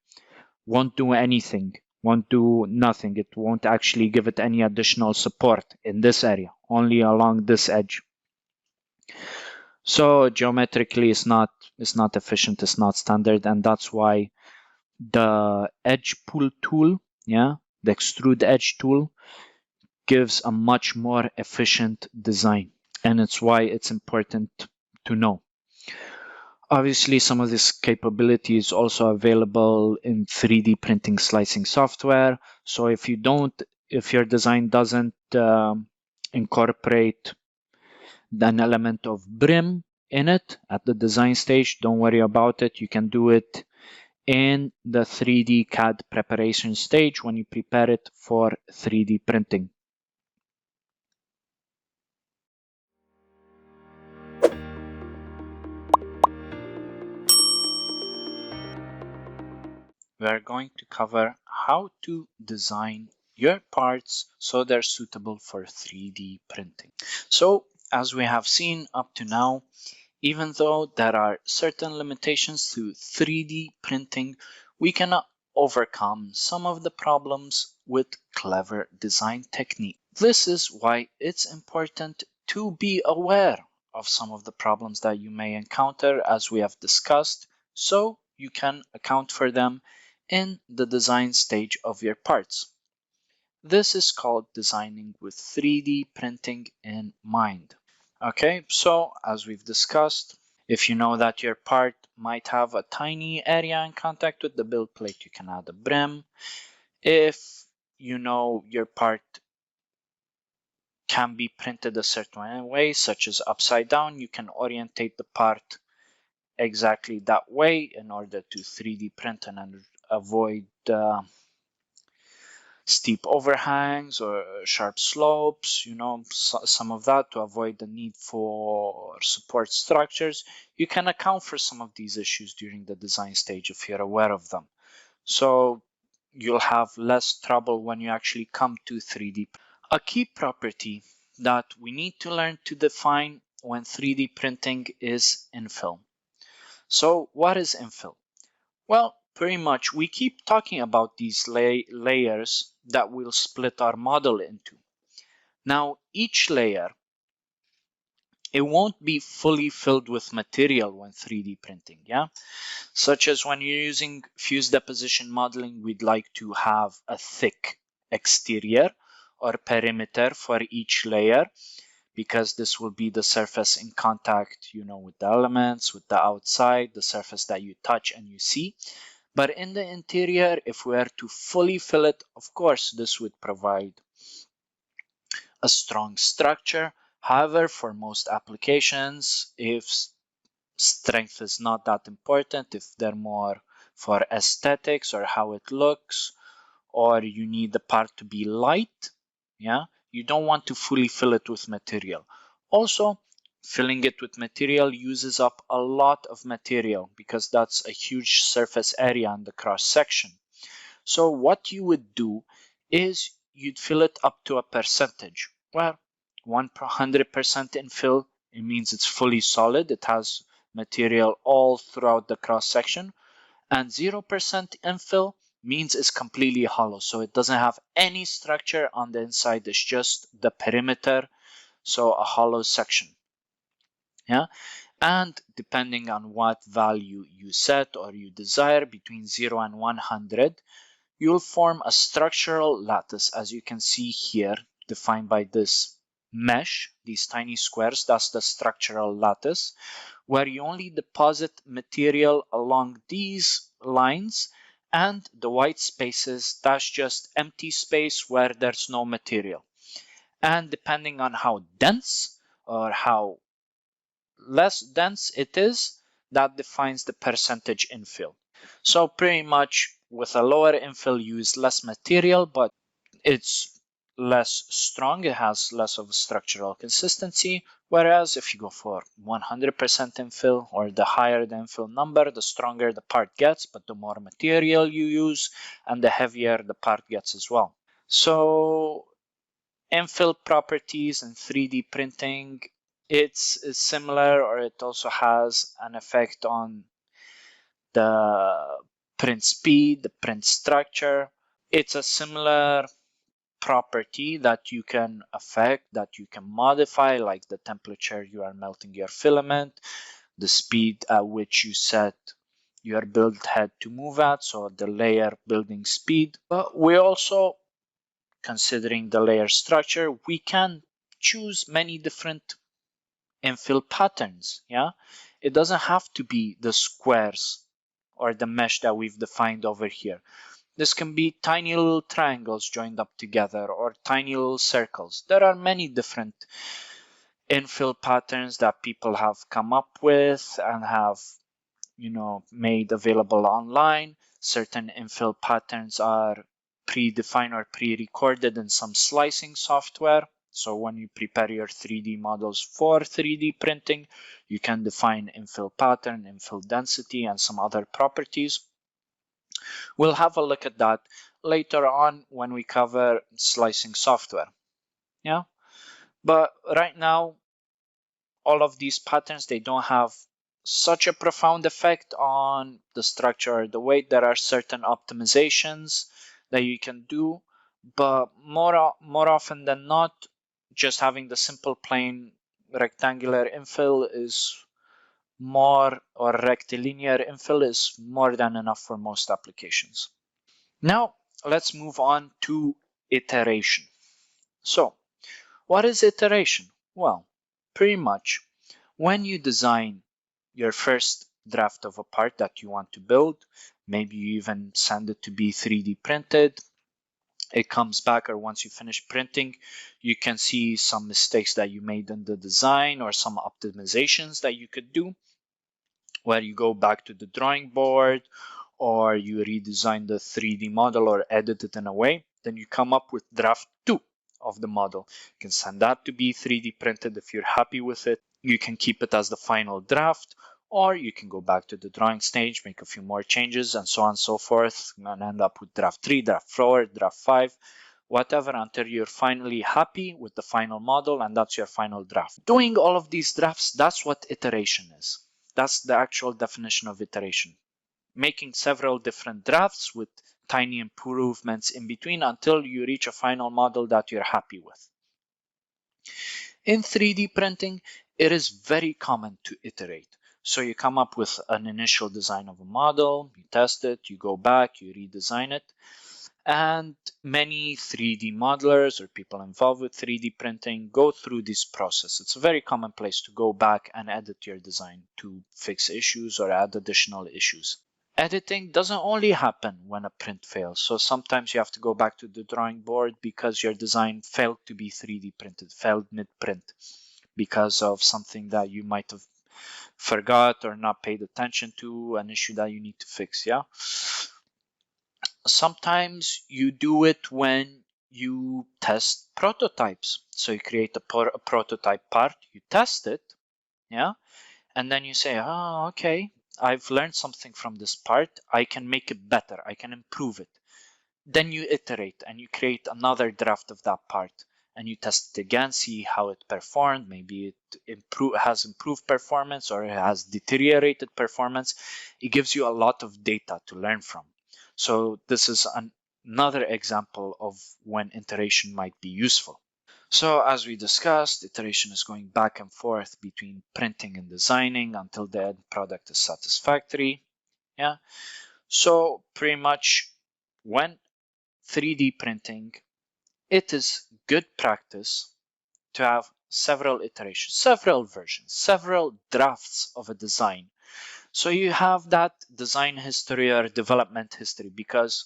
Speaker 2: won't do anything, won't do nothing. It won't actually give it any additional support in this area, only along this edge. So geometrically it's not efficient, it's not standard, and that's why the edge pull tool, yeah, the extrude edge tool gives a much more efficient design, and it's why it's important to know. Obviously, some of this capability is also available in 3D printing slicing software. So if your design doesn't incorporate an element of brim in it at the design stage, don't worry about it. You can do it in the 3D CAD preparation stage when you prepare it for 3D printing. We are going to cover how to design your parts so they're suitable for 3D printing. So, as we have seen up to now, even though there are certain limitations to 3D printing, we cannot overcome some of the problems with clever design technique. This is why it's important to be aware of some of the problems that you may encounter, as we have discussed, so you can account for them in the design stage of your parts. This is called designing with 3D printing in mind. Okay, so as we've discussed, if you know that your part might have a tiny area in contact with the build plate, you can add a brim. If you know your part can be printed a certain way, such as upside down, you can orientate the part exactly that way in order to 3D print and avoid steep overhangs or sharp slopes, you know, some of that, to avoid the need for support structures. You can account for some of these issues during the design stage if you're aware of them. So you'll have less trouble when you actually come to 3D. A key property that we need to learn to define when 3D printing is infill. So what is infill? Well, pretty much we keep talking about these layers that we'll split our model into. Now, each layer, it won't be fully filled with material when 3D printing, yeah? Such as when you're using fused deposition modeling, we'd like to have a thick exterior or perimeter for each layer, because this will be the surface in contact, with the elements, with the outside, the surface that you touch and you see. But in the interior, if we are to fully fill it, of course, this would provide a strong structure. However, for most applications, if strength is not that important, if they're more for aesthetics or how it looks, or you need the part to be light, yeah, you don't want to fully fill it with material. Also, filling it with material uses up a lot of material because that's a huge surface area in the cross section. So what you would do is you'd fill it up to a percentage. Well, 100% infill, it means it's fully solid. It has material all throughout the cross section. And 0% infill means it's completely hollow. So it doesn't have any structure on the inside. It's just the perimeter. So a hollow section. Yeah. And depending on what value you set or you desire, between 0 and 100, you'll form a structural lattice, as you can see here, defined by this mesh, these tiny squares. That's the structural lattice, where you only deposit material along these lines, and the white spaces, that's just empty space where there's no material. And depending on how dense or how less dense it is, that defines the percentage infill. So pretty much with a lower infill, you use less material, but it's less strong. It has less of a structural consistency. Whereas if you go for 100% infill, or the higher the infill number, the stronger the part gets, but the more material you use and the heavier the part gets as well. So infill properties in 3D printing, it's similar, or it also has an effect on the print speed, the print structure. It's a similar property that you can affect, that you can modify, like the temperature you are melting your filament, the speed at which you set your build head to move at, so the layer building speed. But we also, considering the layer structure, we can choose many different infill patterns. Yeah, it doesn't have to be the squares or the mesh that we've defined over here. This can be tiny little triangles joined up together, or tiny little circles. There are many different infill patterns that people have come up with and have, made available online. Certain infill patterns are predefined or pre-recorded in some slicing software. So when you prepare your 3D models for 3D printing, you can define infill pattern, infill density, and some other properties. We'll have a look at that later on when we cover slicing software. Yeah, but right now, all of these patterns, they don't have such a profound effect on the structure or the weight. There are certain optimizations that you can do, but more often than not, just having the simple plain rectangular infill is more, or rectilinear infill is more than enough for most applications. Now, let's move on to iteration. So, what is iteration? Well, pretty much when you design your first draft of a part that you want to build, maybe you even send it to be 3D printed, it comes back, or once you finish printing, you can see some mistakes that you made in the design or some optimizations that you could do, where you go back to the drawing board, or you redesign the 3D model or edit it in a way. Then you come up with draft 2 of the model. You can send that to be 3D printed. If you're happy with it, you can keep it as the final draft, or you can go back to the drawing stage, make a few more changes, and so on and so forth, and end up with draft 3, draft 4, draft 5, whatever, until you're finally happy with the final model, and that's your final draft. Doing all of these drafts, that's what iteration is. That's the actual definition of iteration. Making several different drafts with tiny improvements in between until you reach a final model that you're happy with. In 3D printing, it is very common to iterate. So you come up with an initial design of a model, you test it, you go back, you redesign it. And many 3D modelers or people involved with 3D printing go through this process. It's a very common place to go back and edit your design to fix issues or add additional issues. Editing doesn't only happen when a print fails. So sometimes you have to go back to the drawing board because your design failed to be 3D printed, failed mid-print because of something that you might have forgot or not paid attention to, an issue that you need to fix, yeah? Sometimes you do it when you test prototypes. So you create a prototype part, you test it, yeah? And then you say, oh, okay, I've learned something from this part. I can make it better. I can improve it. Then you iterate and you create another draft of that part and you test it again, see how it performed. Maybe it has improved performance or it has deteriorated performance. It gives you a lot of data to learn from. So this is another example of when iteration might be useful. So as we discussed, iteration is going back and forth between printing and designing until the end product is satisfactory. Yeah. So pretty much when 3D printing, it is good practice to have several iterations, several versions, several drafts of a design. So you have that design history or development history, because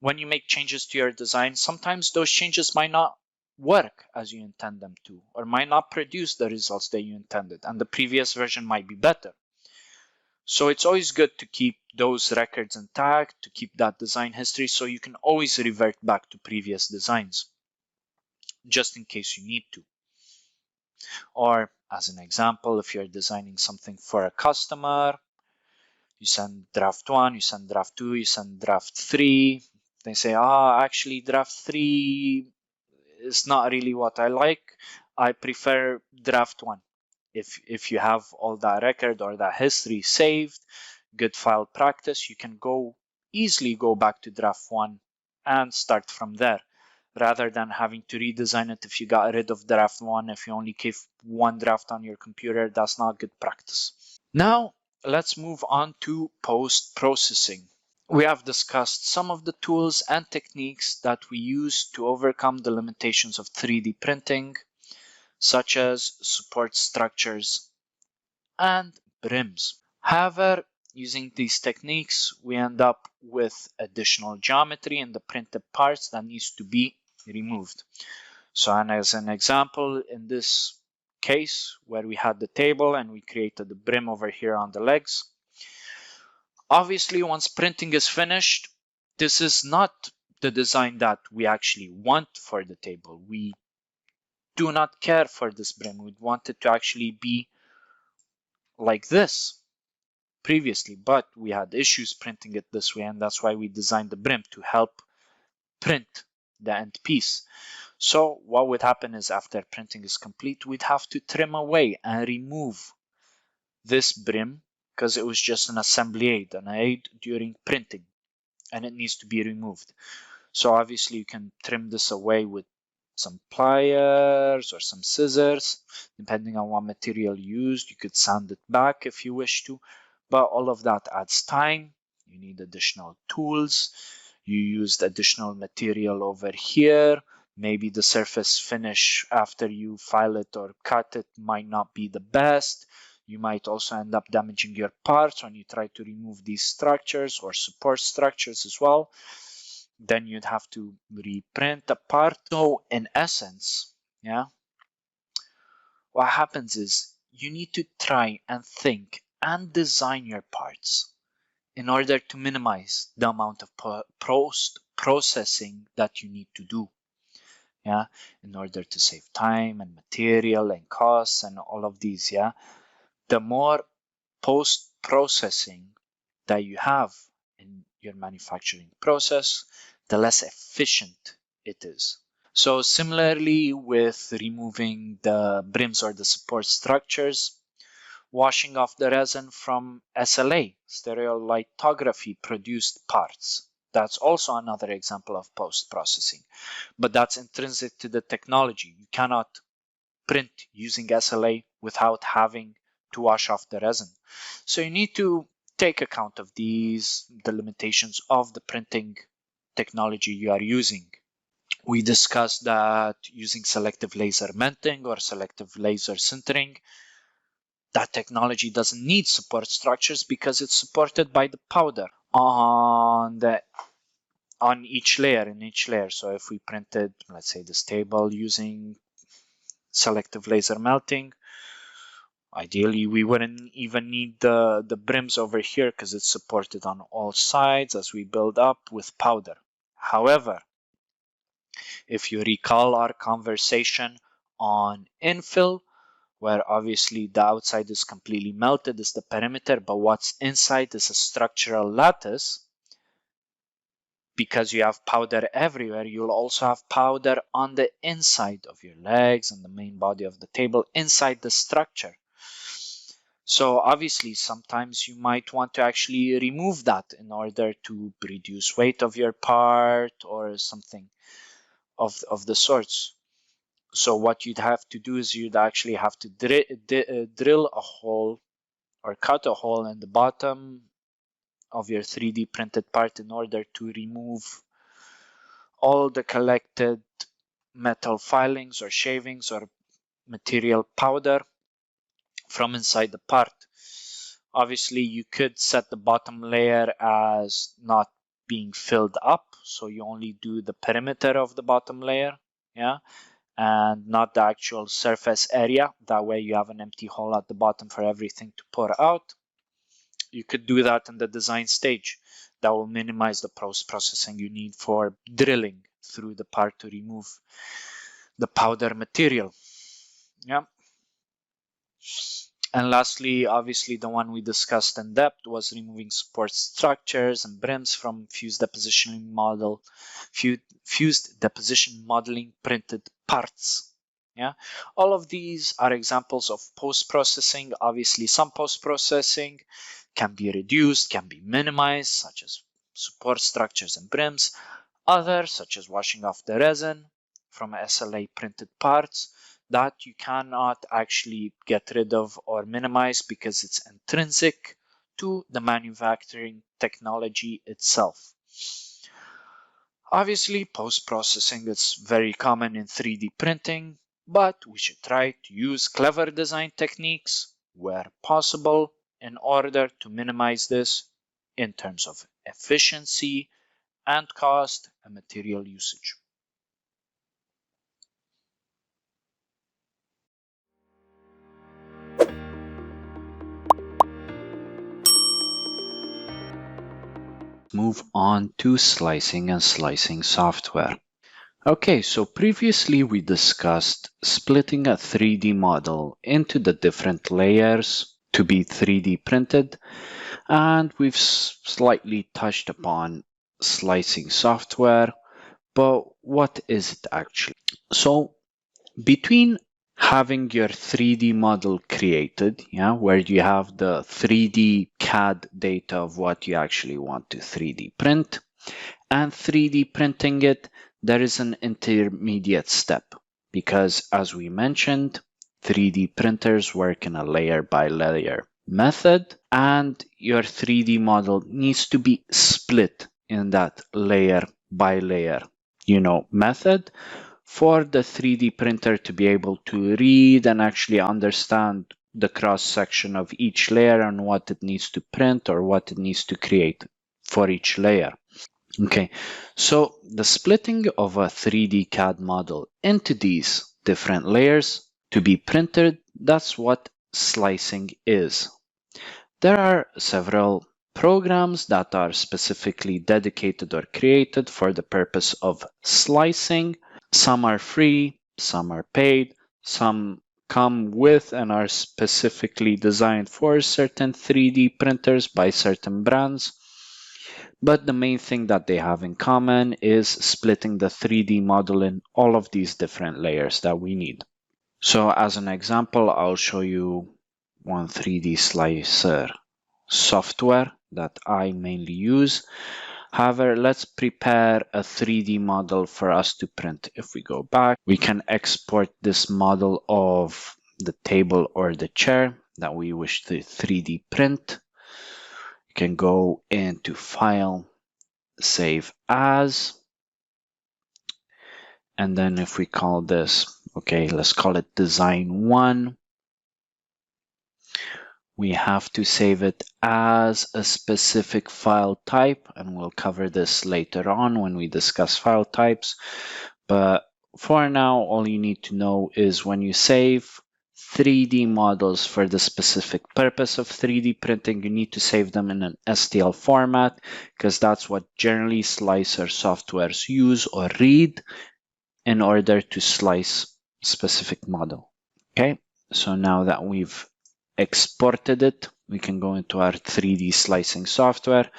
Speaker 2: when you make changes to your design, sometimes those changes might not work as you intend them to, or might not produce the results that you intended, and the previous version might be better. So it's always good to keep those records intact, to keep that design history, so you can always revert back to previous designs, just in case you need to. Or as an example, if you're designing something for a customer, you send draft 1, you send draft 2, you send draft 3. They say, actually draft 3 is not really what I like. I prefer draft 1. If you have all that record or that history saved, good file practice, you can easily go back to draft 1 and start from there, rather than having to redesign it if you got rid of draft 1. If you only keep one draft on your computer, that's not good practice. Now, let's move on to post-processing. We have discussed some of the tools and techniques that we use to overcome the limitations of 3D printing, such as support structures and brims. However, using these techniques, we end up with additional geometry in the printed parts that needs to be removed. So, and as an example, in this case where we had the table and we created the brim over here on the legs, obviously once printing is finished, this is not the design that we actually want for the table. We do not care for this brim. We want it to actually be like this previously, but we had issues printing it this way, and that's why we designed the brim to help print the end piece. So what would happen is, after printing is complete, we'd have to trim away and remove this brim because it was just an assembly aid, an aid during printing, and it needs to be removed. So obviously you can trim this away with some pliers or some scissors, depending on what material used. You could sand it back if you wish to, but all of that adds time. You need additional tools. You used additional material over here. Maybe the surface finish after you file it or cut it might not be the best. You might also end up damaging your parts when you try to remove these structures or support structures as well. Then you'd have to reprint the part. So in essence, yeah, what happens is you need to try and think and design your parts in order to minimize the amount of post-processing that you need to do. Yeah, in order to save time and material and costs and all of these. Yeah, the more post-processing that you have in your manufacturing process, the less efficient it is. So similarly with removing the brims or the support structures, washing off the resin from SLA, stereolithography produced parts. That's also another example of post-processing, but that's intrinsic to the technology. You cannot print using SLA without having to wash off the resin. So you need to take account of these, the limitations of the printing technology you are using. We discussed that using selective laser melting or selective laser sintering, that technology doesn't need support structures because it's supported by the powder on each layer. So if we printed, let's say, this table using selective laser melting, ideally we wouldn't even need the brims over here because it's supported on all sides as we build up with powder. However, if you recall our conversation on infill, where obviously the outside is completely melted, is the perimeter, but what's inside is a structural lattice. Because you have powder everywhere, you'll also have powder on the inside of your legs and the main body of the table, inside the structure. So obviously, sometimes you might want to actually remove that in order to reduce weight of your part or something of the sorts. So what you'd have to do is you'd actually have to drill a hole or cut a hole in the bottom of your 3D printed part in order to remove all the collected metal filings or shavings or material powder from inside the part. Obviously, you could set the bottom layer as not being filled up, so you only do the perimeter of the bottom layer, and not the actual surface area. That way you have an empty hole at the bottom for everything to pour out. You could do that in the design stage. That will minimize the post-processing you need for drilling through the part to remove the powder material. And lastly, obviously the one we discussed in depth was removing support structures and brims from fused deposition modeling printed parts. All of these are examples of post-processing. Obviously, some post-processing can be reduced, can be minimized, such as support structures and brims. Others, such as washing off the resin from SLA printed parts, that you cannot actually get rid of or minimize because it's intrinsic to the manufacturing technology itself. Obviously, post-processing is very common in 3D printing, but we should try to use clever design techniques where possible in order to minimize this in terms of efficiency and cost and material usage. Move on to slicing and slicing software. Okay, so previously we discussed splitting a 3D model into the different layers to be 3D printed, and we've slightly touched upon slicing software, but what is it actually? So between having your 3D model created, where you have the 3D CAD data of what you actually want to 3D print, and 3D printing it, there is an intermediate step, because as we mentioned, 3D printers work in a layer by layer method, and your 3D model needs to be split in that layer by layer, method, for the 3D printer to be able to read and actually understand the cross section of each layer and what it needs to print or what it needs to create for each layer. Okay, so the splitting of a 3D CAD model into these different layers to be printed, that's what slicing is. There are several programs that are specifically dedicated or created for the purpose of slicing. Some are free, some are paid, some come with and are specifically designed for certain 3D printers by certain brands. But the main thing that they have in common is splitting the 3D model in all of these different layers that we need. So as an example, I'll show you one 3D slicer software that I mainly use. However, let's prepare a 3D model for us to print. If we go back, we can export this model of the table or the chair that we wish to 3D print. You can go into File, Save As, and then if we call this, okay, let's call it Design 1. We have to save it as a specific file type, and we'll cover this later on when we discuss file types. But for now, all you need to know is when you save 3D models for the specific purpose of 3D printing, you need to save them in an STL format, because that's what generally slicer softwares use or read in order to slice a specific model. Okay, so now that we've exported it, we can go into our 3D slicing software.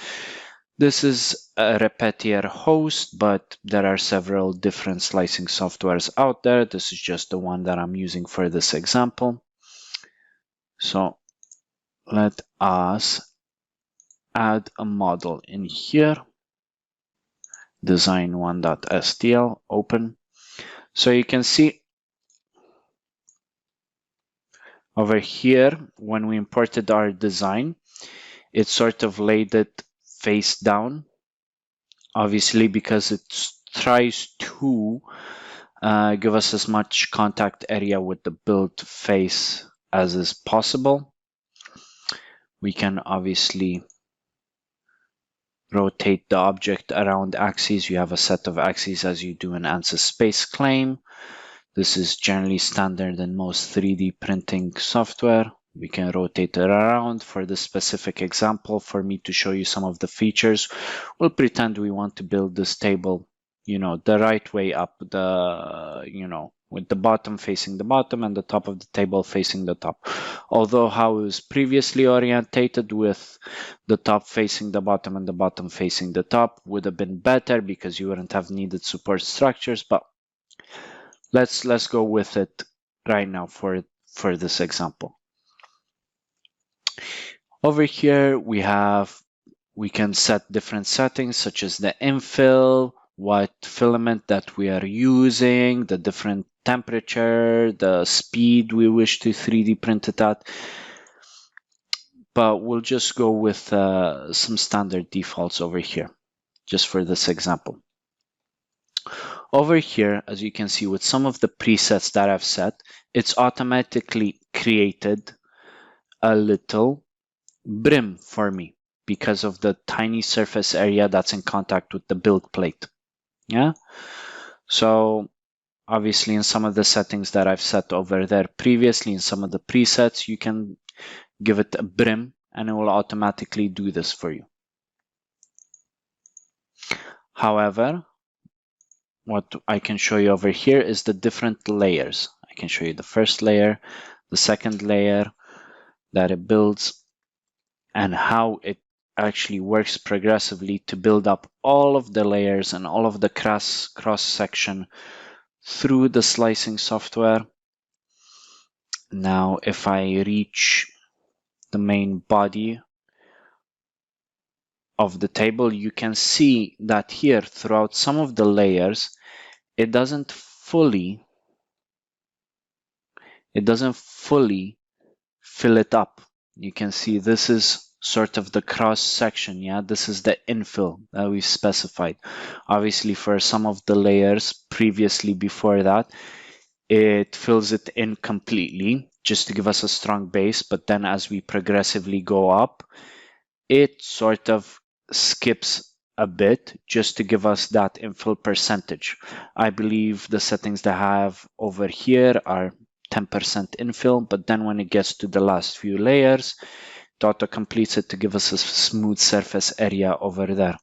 Speaker 2: This is a Repetier host, but there are several different slicing softwares out there. This is just the one that I'm using for this example. So let us add a model in here. Design1.stl, open. So you can see over here, when we imported our design, it sort of laid it face down, obviously because it tries to give us as much contact area with the build face as is possible. We can obviously rotate the object around axes. You have a set of axes as you do in Ansys SpaceClaim. This is generally standard in most 3D printing software. We can rotate it around. For this specific example, for me to show you some of the features, we'll pretend we want to build this table, the right way up, with the bottom facing the bottom and the top of the table facing the top. Although how it was previously orientated with the top facing the bottom and the bottom facing the top would have been better because you wouldn't have needed support structures, but let's go with it right now for this example. Over here we can set different settings such as the infill, what filament that we are using, the different temperature, the speed we wish to 3D print it at. But we'll just go with some standard defaults over here, just for this example. Over here, as you can see, with some of the presets that I've set, it's automatically created a little brim for me because of the tiny surface area that's in contact with the build plate. Yeah. So obviously in some of the settings that I've set over there previously, in some of the presets, you can give it a brim and it will automatically do this for you. However, what I can show you over here is the different layers. I can show you the first layer, the second layer that it builds, and how it actually works progressively to build up all of the layers and all of the cross section through the slicing software. Now, if I reach the main body of the table, you can see that here throughout some of the layers, it doesn't fully fill it up. You can see this is sort of the cross section. Yeah, this is the infill that we specified. Obviously, for some of the layers previously before that, it fills it in completely just to give us a strong base. But then as we progressively go up, it sort of skips a bit just to give us that infill percentage. I believe the settings that I have over here are 10% infill, but then when it gets to the last few layers, it auto completes it to give us a smooth surface area over there.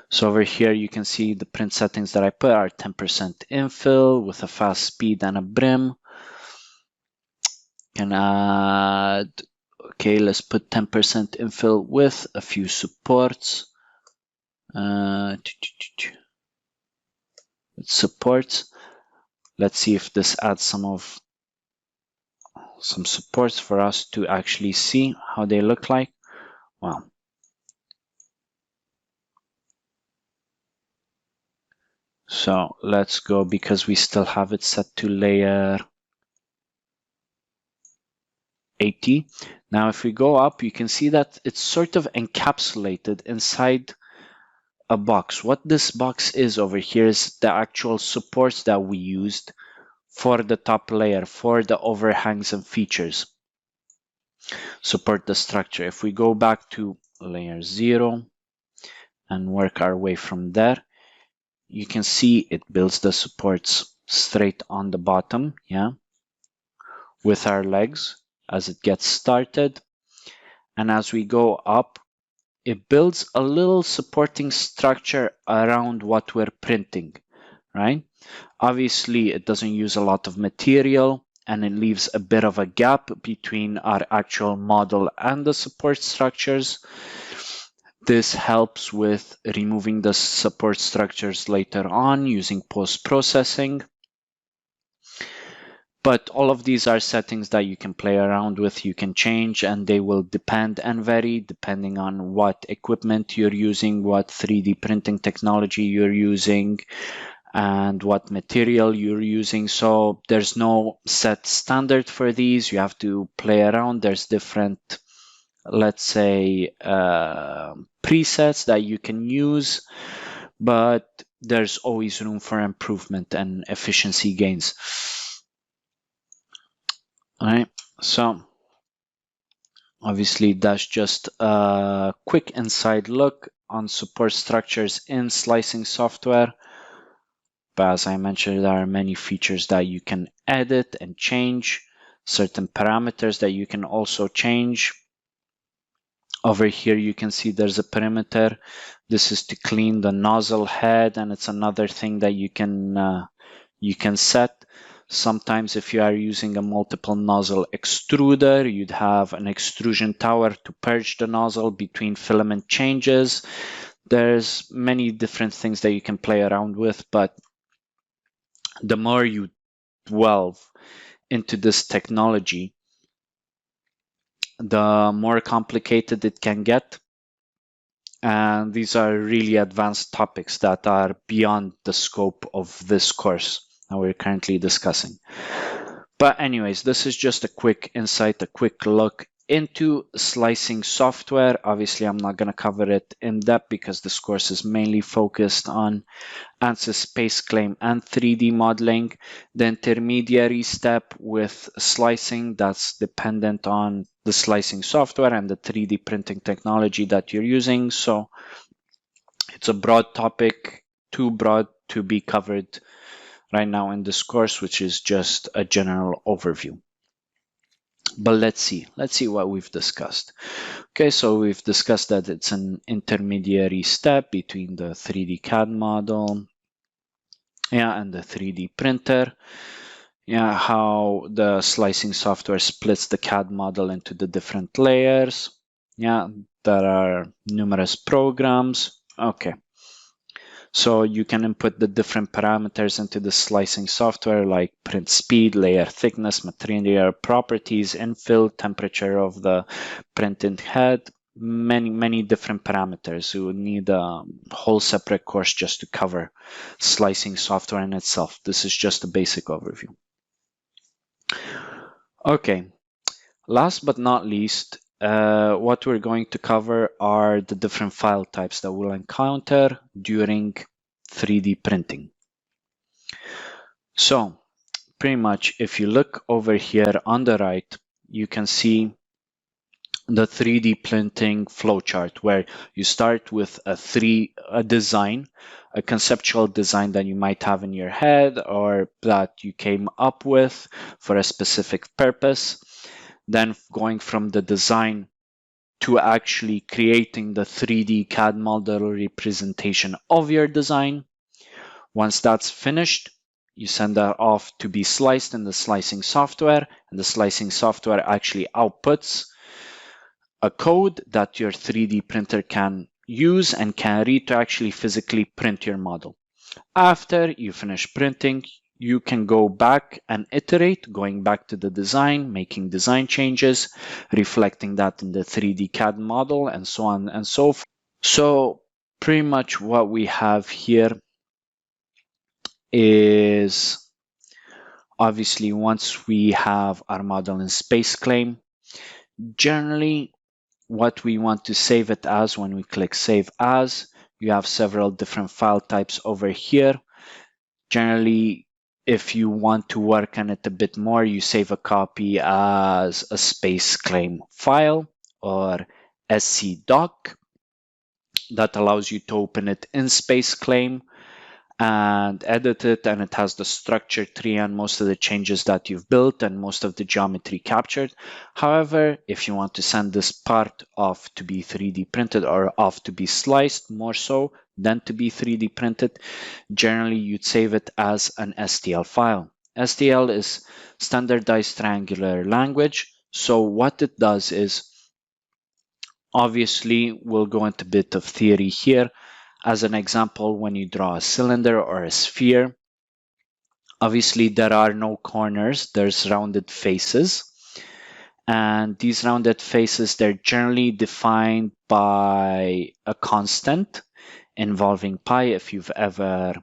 Speaker 2: So over here you can see the print settings that I put are 10% infill with a fast speed and a brim. Can add Okay, let's put 10% infill with a few supports. Supports. Let's see if this adds some supports for us to actually see how they look like. Wow. So let's go, because we still have it set to layer 80. Now if we go up, you can see that it's sort of encapsulated inside a box. What this box is over here is the actual supports that we used for the top layer, for the overhangs and features. Support the structure. If we go back to layer 0 and work our way from there, you can see it builds the supports straight on the bottom, yeah, with our legs as it gets started. And as we go up, it builds a little supporting structure around what we're printing, right? Obviously, it doesn't use a lot of material, and it leaves a bit of a gap between our actual model and the support structures. This helps with removing the support structures later on using post-processing. But all of these are settings that you can play around with, you can change, and they will depend and vary depending on what equipment you're using, what 3D printing technology you're using, and what material you're using. So there's no set standard for these. You have to play around. There's different, let's say, presets that you can use, but there's always room for improvement and efficiency gains. All right, so obviously that's just a quick inside look on support structures in slicing software. But as I mentioned, there are many features that you can edit and change, certain parameters that you can also change. Over here, you can see there's a perimeter. This is to clean the nozzle head, and it's another thing that you can set. Sometimes if you are using a multiple nozzle extruder, you'd have an extrusion tower to purge the nozzle between filament changes. There's many different things that you can play around with, but the more you delve into this technology, the more complicated it can get. And these are really advanced topics that are beyond the scope of this course that we're currently discussing. But anyways, this is just a quick insight, a quick look into slicing software. Obviously, I'm not going to cover it in depth because this course is mainly focused on Ansys SpaceClaim and 3D modeling. The intermediary step with slicing, that's dependent on the slicing software and the 3D printing technology that you're using. So it's a broad topic, too broad to be covered right now in this course, which is just a general overview. But let's see what we've discussed. Okay, so we've discussed that it's an intermediary step between the 3D CAD model, and the 3D printer. How the slicing software splits the CAD model into the different layers. There are numerous programs. Okay. So you can input the different parameters into the slicing software, like print speed, layer thickness, material properties, infill, temperature of the printed head, many different parameters. You would need a whole separate course just to cover slicing software in itself. This is just a basic overview. Okay, last but not least, what we're going to cover are the different file types that we'll encounter during 3D printing. So pretty much if you look over here on the right, you can see the 3D printing flowchart, where you start with a design, a conceptual design that you might have in your head or that you came up with for a specific purpose. Then going from the design to actually creating the 3D CAD model representation of your design. Once that's finished, you send that off to be sliced in the slicing software, and the slicing software actually outputs a code that your 3D printer can use and can read to actually physically print your model. After you finish printing, you can go back and iterate, going back to the design, making design changes, reflecting that in the 3D CAD model, and so on and so forth. So pretty much what we have here is, obviously, once we have our model in SpaceClaim, generally what we want to save it as, when we click Save As, you have several different file types over here. Generally, if you want to work on it a bit more, you save a copy as a SpaceClaim file or SCDoc. That allows you to open it in SpaceClaim and edit it, and it has the structure tree and most of the changes that you've built and most of the geometry captured. However, if you want to send this part off to be 3D printed or off to be sliced more so than to be 3D printed, generally you'd save it as an STL file. STL is standardized triangular language. So what it does is, obviously, we'll go into a bit of theory here. As an example, when you draw a cylinder or a sphere, obviously there are no corners, there's rounded faces. And these rounded faces, they're generally defined by a constant involving pi. If you've ever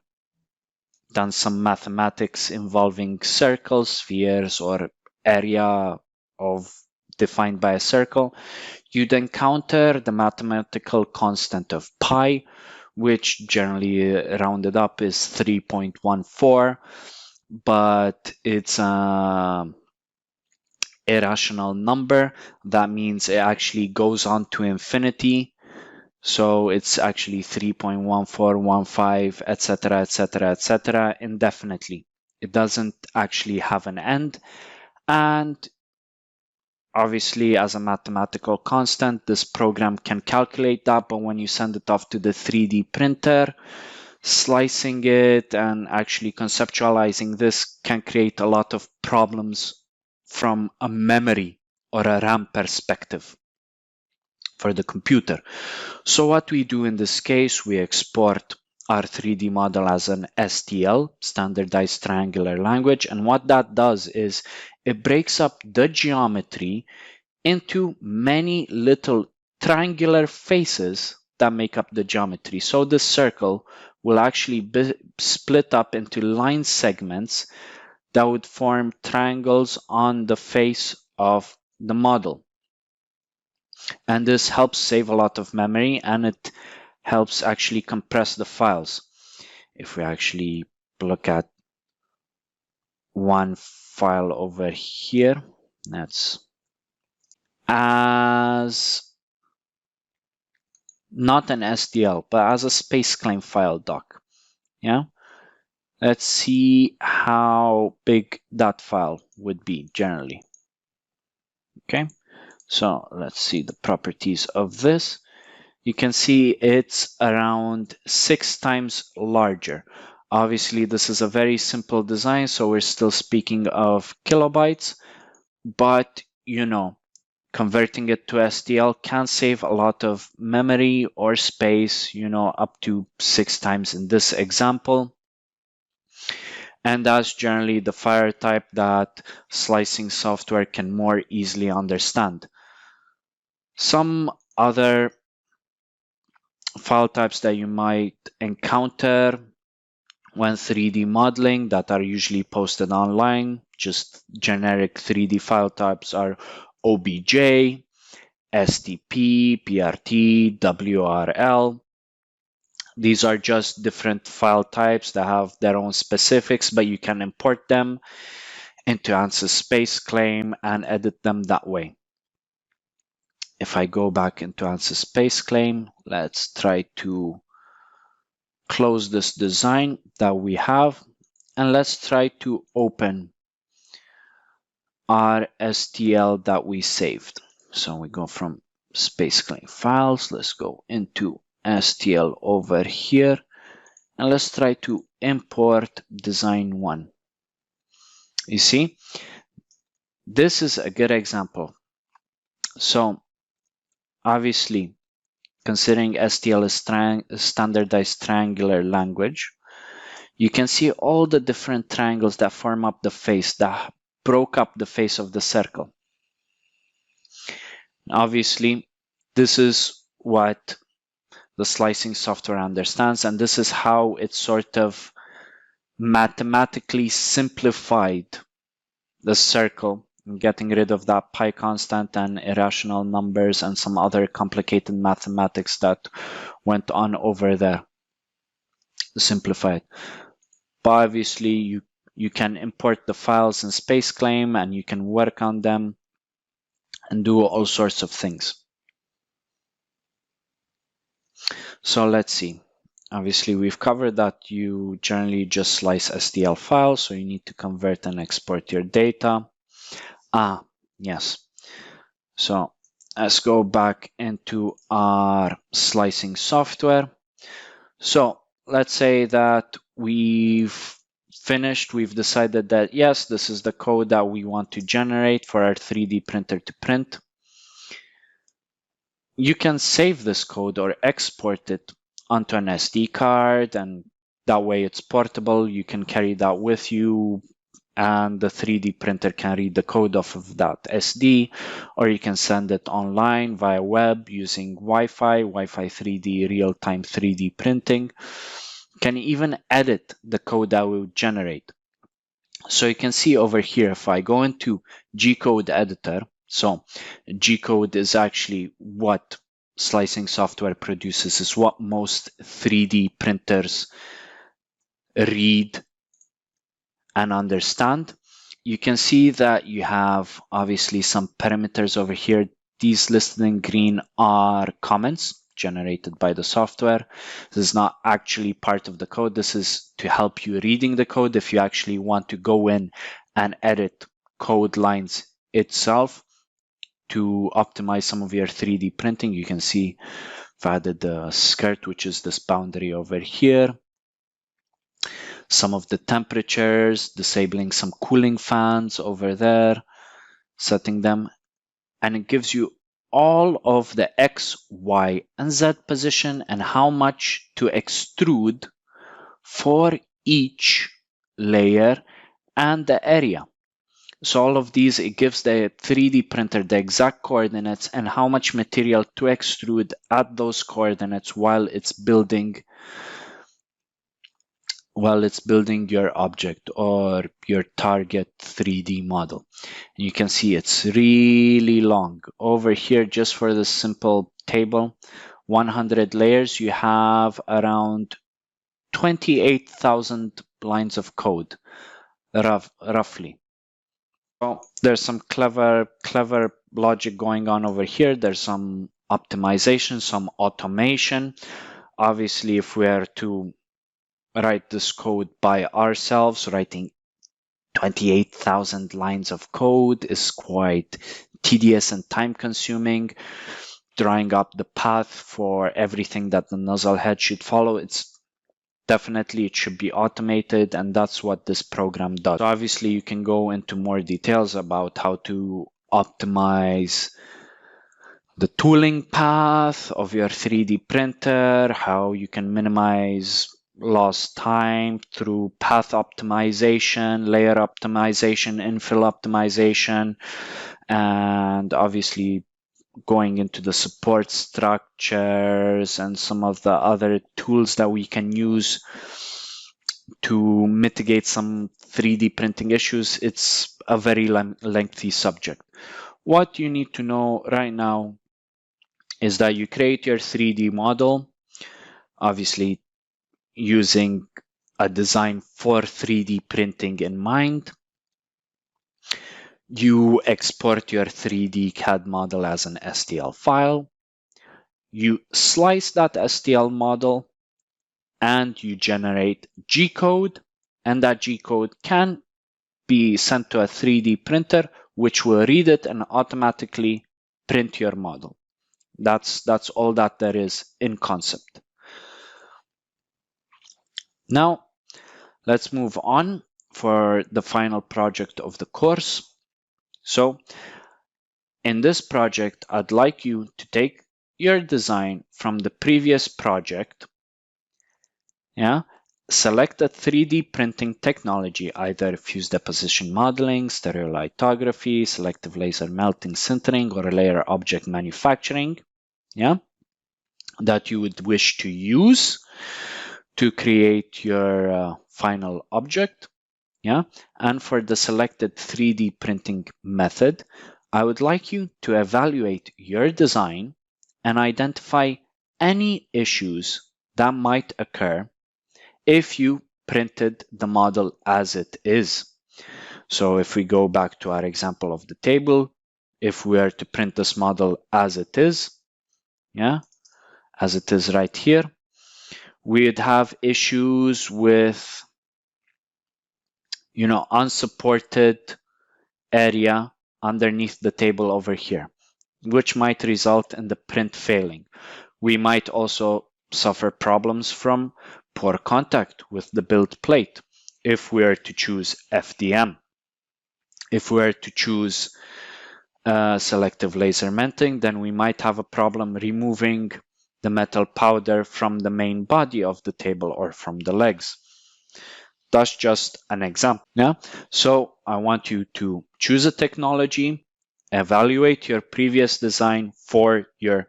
Speaker 2: done some mathematics involving circles, spheres, or area of defined by a circle, you'd encounter the mathematical constant of pi, which generally rounded up is 3.14, but it's an irrational number. That means it actually goes on to infinity. So it's actually 3.1415, etc., etc., etc., indefinitely. It doesn't actually have an end. And obviously, as a mathematical constant, this program can calculate that, but when you send it off to the 3D printer, slicing it and actually conceptualizing this can create a lot of problems from a memory or a RAM perspective for the computer. So what we do in this case, we export our 3D model as an STL, standardized triangular language. And what that does is it breaks up the geometry into many little triangular faces that make up the geometry. So this circle will actually be split up into line segments that would form triangles on the face of the model. And this helps save a lot of memory, and it helps actually compress the files. If we actually look at one file over here, that's as not an STL, but as a SpaceClaim file doc. Yeah. Let's see how big that file would be generally. Okay. So let's see the properties of this. You can see it's around 6 times larger. Obviously, this is a very simple design, so we're still speaking of kilobytes, but you know, converting it to STL can save a lot of memory or space, you know, up to 6 times in this example. And that's generally the file type that slicing software can more easily understand. Some other file types that you might encounter when 3D modeling that are usually posted online, just generic 3D file types, are OBJ, STP, PRT, WRL. These are just different file types that have their own specifics, but you can import them into Ansys SpaceClaim and edit them that way. If I go back into Ansys SpaceClaim, let's try to close this design that we have, and let's try to open our STL that we saved. So we go from SpaceClaim files, let's go into STL over here, and let's try to import design 1. You see, this is a good example. So obviously, considering STL is standardized triangular language, you can see all the different triangles that form up the face, that broke up the face of the circle. Obviously, this is what the slicing software understands, and this is how it sort of mathematically simplified the circle, getting rid of that pi constant and irrational numbers and some other complicated mathematics that went on over there. Simplified. But obviously, you can import the files in SpaceClaim and you can work on them and do all sorts of things. So let's see. Obviously, we've covered that you generally just slice STL files, so you need to convert and export your data. Yes. So let's go back into our slicing software. So let's say that we've finished, we've decided that yes, this is the code that we want to generate for our 3D printer to print. You can save this code or export it onto an SD card, and that way it's portable. You can carry that with you and the 3D printer can read the code off of that SD, or you can send it online via web using Wi-Fi 3D, real-time 3D printing. You can even edit the code that will generate. So you can see over here, if I go into G-code editor, so G-code is actually what slicing software produces, is what most 3D printers read and understand. You can see that you have obviously some parameters over here. These listed in green are comments generated by the software. This is not actually part of the code. This is to help you reading the code if you actually want to go in and edit code lines itself to optimize some of your 3D printing. You can see I've added the skirt, which is this boundary over here. Some of the temperatures, disabling some cooling fans over there, setting them, and it gives you all of the X, Y, and Z position and how much to extrude for each layer and the area. So all of these, it gives the 3D printer the exact coordinates and how much material to extrude at those coordinates while it's building your object or your target 3D model. And you can see it's really long. Over here, just for the simple table, 100 layers, you have around 28,000 lines of code, roughly. So there's some clever logic going on over here. There's some optimization, some automation. Obviously, if we are to write this code by ourselves, writing 28,000 lines of code is quite tedious and time consuming. Drawing up the path for everything that the nozzle head should follow, it should be automated, and that's what this program does. So obviously you can go into more details about how to optimize the tooling path of your 3D printer, how you can minimize lost time through path optimization, layer optimization, infill optimization, and obviously going into the support structures and some of the other tools that we can use to mitigate some 3D printing issues. It's a very lengthy subject. What you need to know right now is that you create your 3D model, obviously using a design for 3D printing in mind. You export your 3D CAD model as an STL file. You slice that STL model and you generate G-code, and that G-code can be sent to a 3D printer, which will read it and automatically print your model. That's all that there is in concept. Now, let's move on for the final project of the course. So, in this project, I'd like you to take your design from the previous project, select a 3D printing technology, either fused deposition modeling, stereolithography, selective laser melting sintering, or layer object manufacturing, that you would wish to use to create your final object. And for the selected 3D printing method, I would like you to evaluate your design and identify any issues that might occur if you printed the model as it is. So if we go back to our example of the table, if we are to print this model as it is, as it is right here, we'd have issues with unsupported area underneath the table over here, which might result in the print failing. We might also suffer problems from poor contact with the build plate if we are to choose FDM. If we are to choose selective laser melting, then we might have a problem removing the metal powder from the main body of the table or from the legs. That's just an example. So I want you to choose a technology, evaluate your previous design for your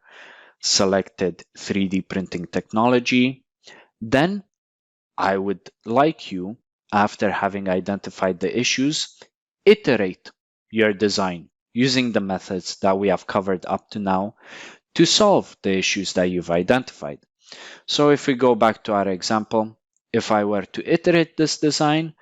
Speaker 2: selected 3D printing technology. Then I would like you, after having identified the issues, iterate your design using the methods that we have covered up to now to solve the issues that you've identified. So if we go back to our example, if I were to iterate this design,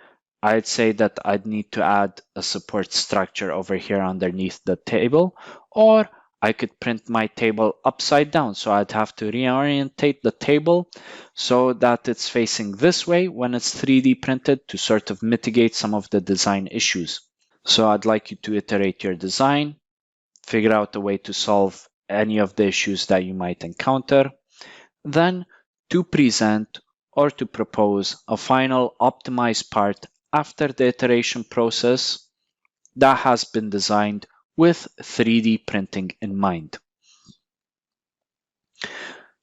Speaker 2: I'd say that I'd need to add a support structure over here underneath the table, or I could print my table upside down. So I'd have to reorientate the table so that it's facing this way when it's 3D printed to sort of mitigate some of the design issues. So I'd like you to iterate your design, figure out a way to solve any of the issues that you might encounter, then to present or to propose a final optimized part after the iteration process that has been designed with 3D printing in mind.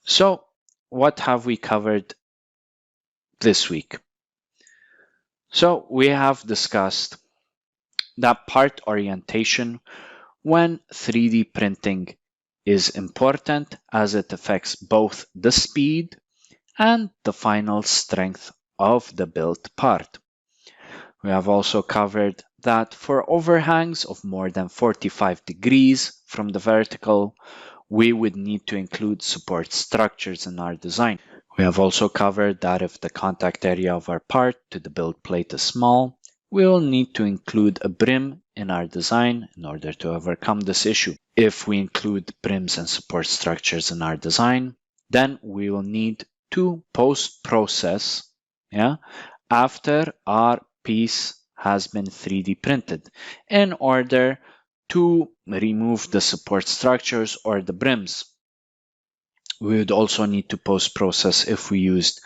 Speaker 2: So what have we covered this week? So we have discussed that part orientation when 3D printing is important, as it affects both the speed and the final strength of the built part. We have also covered that for overhangs of more than 45 degrees from the vertical, we would need to include support structures in our design. We have also covered that if the contact area of our part to the build plate is small, we will need to include a brim in our design in order to overcome this issue. If we include brims and support structures in our design, then we will need to post-process after our piece has been 3D printed in order to remove the support structures or the brims. We would also need to post-process if we used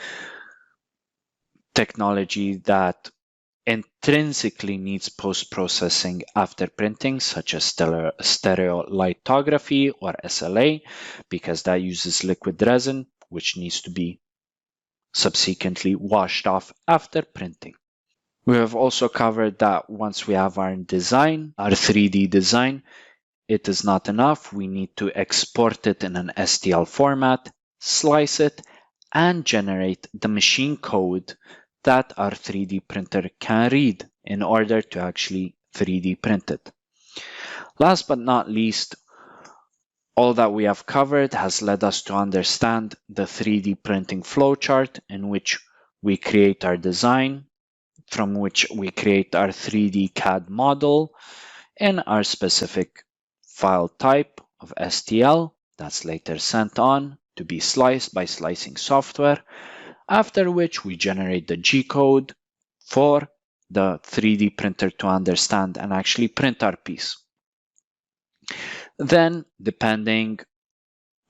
Speaker 2: technology that intrinsically needs post-processing after printing, such as stereolithography or SLA, because that uses liquid resin, which needs to be subsequently washed off after printing. We have also covered that once we have our design, our 3D design, it is not enough. We need to export it in an STL format, slice it, and generate the machine code that our 3D printer can read in order to actually 3D print it. Last but not least, all that we have covered has led us to understand the 3D printing flowchart in which we create our design, from which we create our 3D CAD model in our specific file type of STL that's later sent on to be sliced by slicing software, after which we generate the G-code for the 3D printer to understand and actually print our piece. Then, depending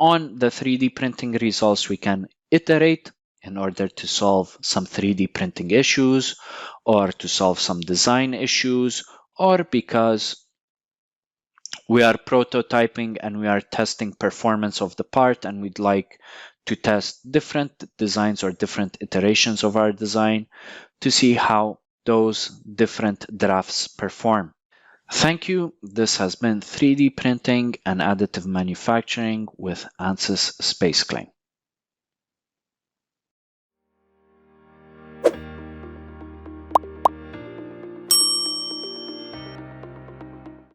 Speaker 2: on the 3D printing results, we can iterate in order to solve some 3D printing issues or to solve some design issues, or because we are prototyping and we are testing performance of the part, and we'd like to test different designs or different iterations of our design to see how those different drafts perform. Thank you. This has been 3D printing and additive manufacturing with Ansys SpaceClaim.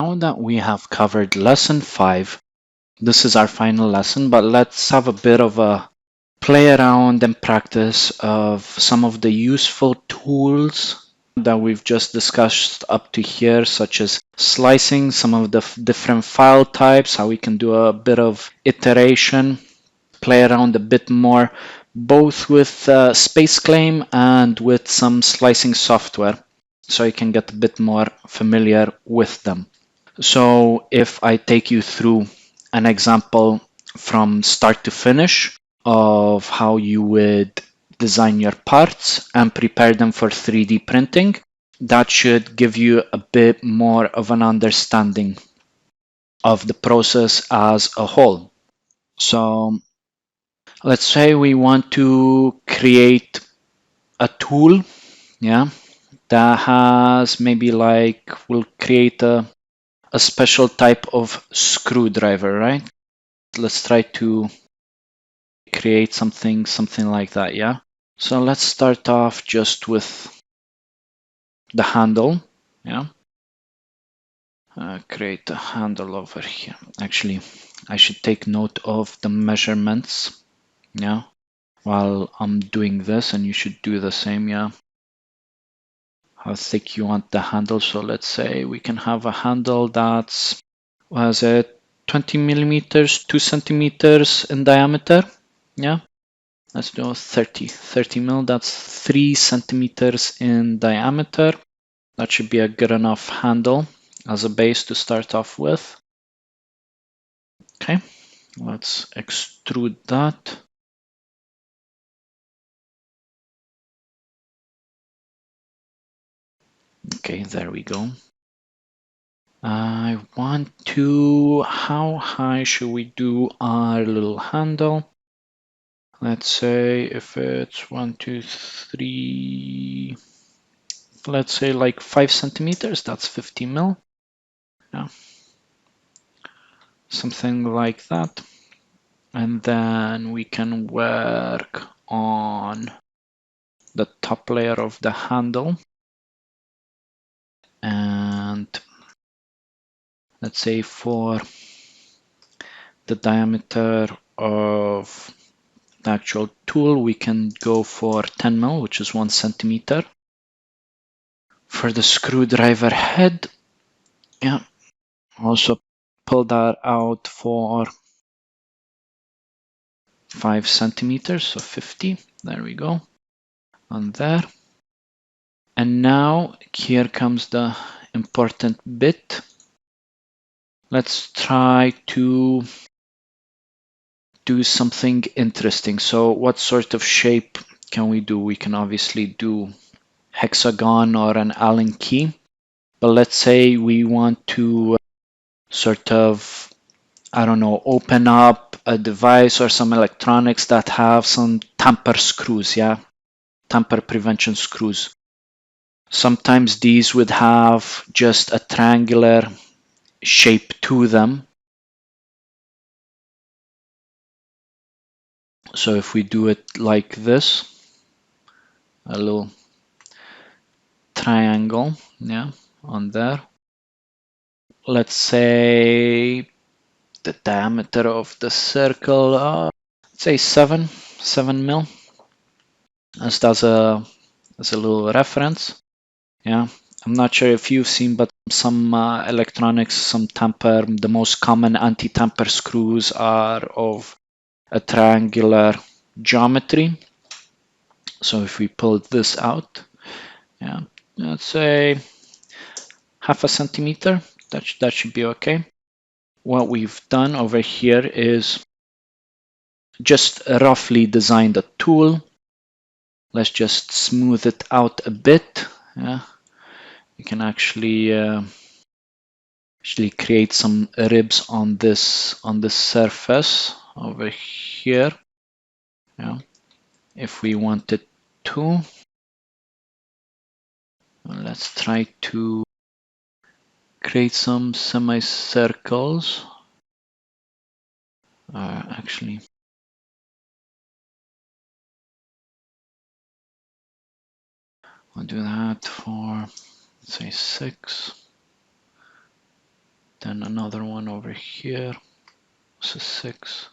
Speaker 2: Now that we have covered lesson 5, this is our final lesson, but let's have a bit of a play around and practice of some of the useful tools that we've just discussed up to here, such as slicing, some of the different file types, how we can do a bit of iteration, play around a bit more, both with SpaceClaim and with some slicing software, so you can get a bit more familiar with them. So if I take you through an example from start to finish of how you would design your parts and prepare them for 3D printing, that should give you a bit more of an understanding of the process as a whole. So let's say we want to create a tool, that has maybe like, we'll create a special type of screwdriver, right? Let's try to create something like that, yeah? So let's start off just with the handle, yeah? Create a handle over here. Actually, I should take note of the measurements, yeah? While I'm doing this, and you should do the same, yeah? How thick you want the handle. So let's say we can have a handle that's, was it 20 millimeters, 2 centimeters in diameter, yeah? Let's do 30 mil, that's 3 centimeters in diameter. That should be a good enough handle as a base to start off with. Okay, let's extrude that. Okay, there we go. I want to, how high should we do our little handle? Let's say if it's 1, 2, 3, let's say like 5 centimeters, that's 50 mil. Yeah. Something like that. And then we can work on the top layer of the handle. And let's say for the diameter of the actual tool, we can go for 10 mil, which is 1 centimeter. For the screwdriver head, yeah, also pull that out for 5 centimeters, so 50. There we go. On there. And now here comes the important bit. Let's try to do something interesting. So what sort of shape can we do? We can obviously do hexagon or an Allen key, but let's say we want to sort of, I don't know, open up a device or some electronics that have some tamper screws, yeah, tamper prevention screws. Sometimes these would have just a triangular shape to them. So if we do it like this, a little triangle, yeah, on there. Let's say the diameter of the circle, let's say 7 mil, as that's a little reference. Yeah, I'm not sure if you've seen, but some electronics, some tamper, the most common anti-tamper screws are of a triangular geometry. So if we pull this out, yeah, let's say 0.5 centimeter, that should be okay. What we've done over here is just roughly design the tool. Let's just smooth it out a bit. Yeah, you can actually actually create some ribs on this surface over here. Yeah, if we wanted to. Let's try to create some semicircles. Actually, I'll do that for, let's say, 6. Then another one over here. So 6.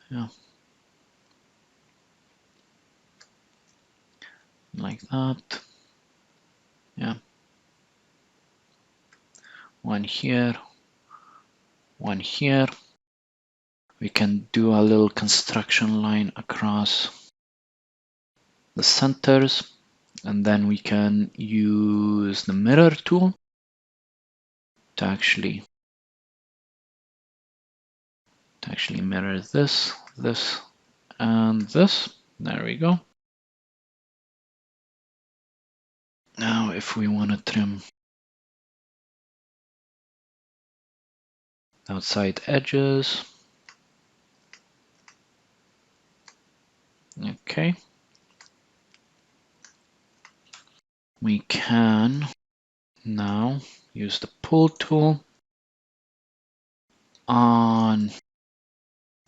Speaker 2: Yeah. Like that. Yeah. One here. One here. We can do a little construction line across the centers. And then we can use the mirror tool to actually mirror this, this, and this. There we go. Now if we want to trim outside edges, okay, we can now use the pull tool on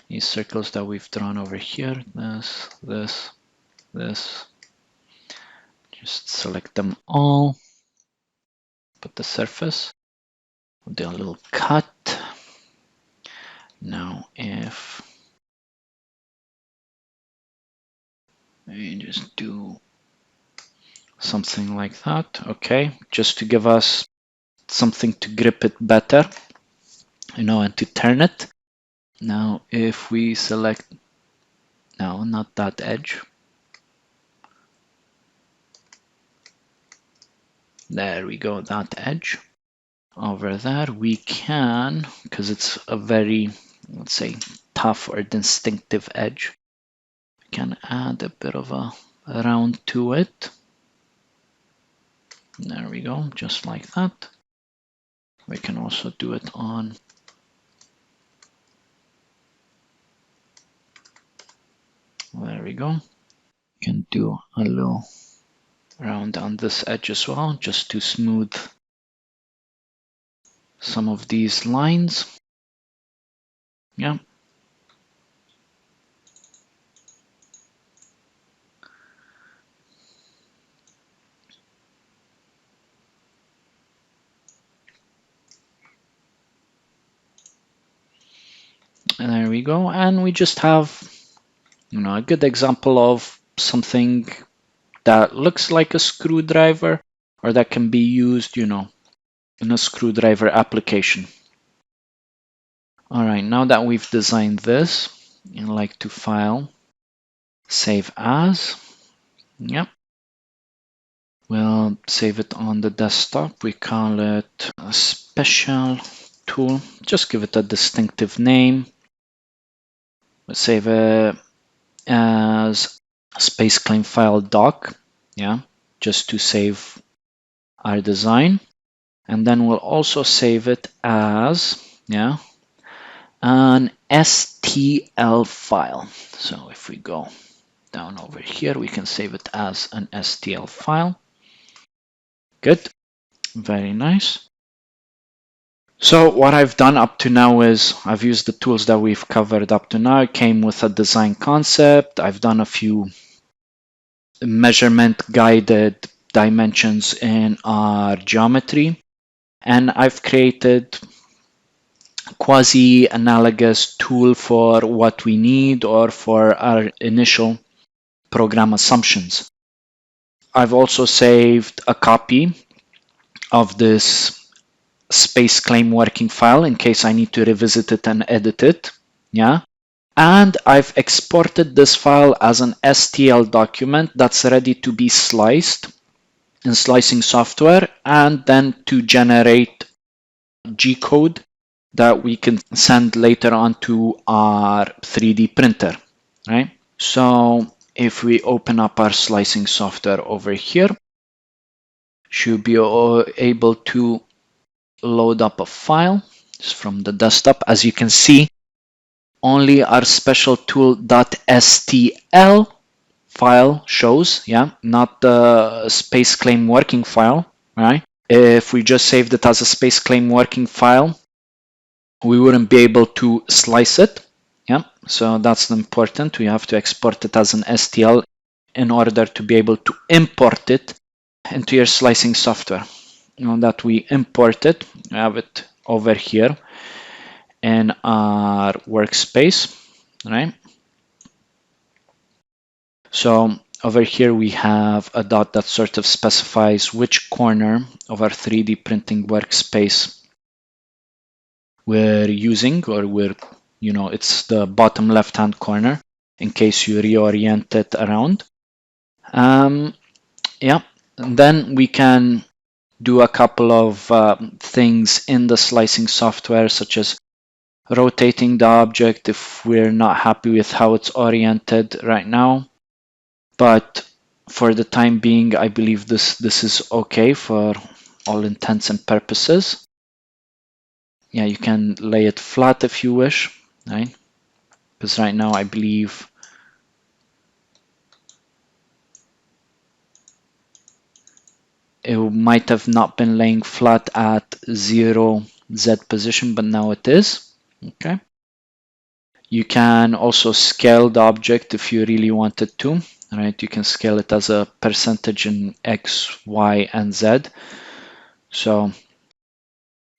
Speaker 2: these circles that we've drawn over here. This, this, this. Just select them all. Put the surface. We'll do a little cut. Now if we just do something like that, okay, just to give us something to grip it better, you know, and to turn it. Now if we select, no, not that edge. There we go, that edge. Over there we can, because it's a very, let's say, tough or distinctive edge, we can add a bit of a round to it. There we go, just like that. We can also do it on there we go. We can do a little round on this edge as well, just to smooth some of these lines. Yeah. And there we go. And we just have, you know, a good example of something that looks like a screwdriver, or that can be used, you know, in a screwdriver application. All right, now that we've designed this, I like to file, save as. Yep. We'll save it on the desktop. We call it a special tool. Just give it a distinctive name. We'll save it as SpaceClaim file doc. Yeah, just to save our design. And then we'll also save it as, yeah, an STL file. So if we go down over here, we can save it as an STL file. Good, very nice. So what I've done up to now is I've used the tools that we've covered up to now. It came with a design concept. I've done a few measurement guided dimensions in our geometry. And I've created a quasi-analogous tool for what we need or for our initial program assumptions. I've also saved a copy of this SpaceClaim working file in case I need to revisit it and edit it. Yeah. And I've exported this file as an STL document that's ready to be sliced in slicing software and then to generate G-code that we can send later on to our 3D printer, right? So if we open up our slicing software over here, should be able to load up a file just from the desktop. As you can see, only our special tool.stl file shows, yeah, not the SpaceClaim working file, right? If we just saved it as a SpaceClaim working file, we wouldn't be able to slice it, yeah. So that's important. We have to export it as an STL in order to be able to import it into your slicing software. Now that we import it, we have it over here in our workspace, right? So over here we have a dot that sort of specifies which corner of our 3D printing workspace we're using, or it's the bottom left-hand corner in case you reorient it around. Yeah, and then we can do a couple of things in the slicing software, such as rotating the object if we're not happy with how it's oriented right now. But for the time being, I believe this is okay for all intents and purposes. Yeah, you can lay it flat if you wish, right? Because right now I believe it might have not been laying flat at 0 Z position, but now it is. Okay. You can also scale the object if you really wanted to, right? You can scale it as a percentage in X, Y, and Z. So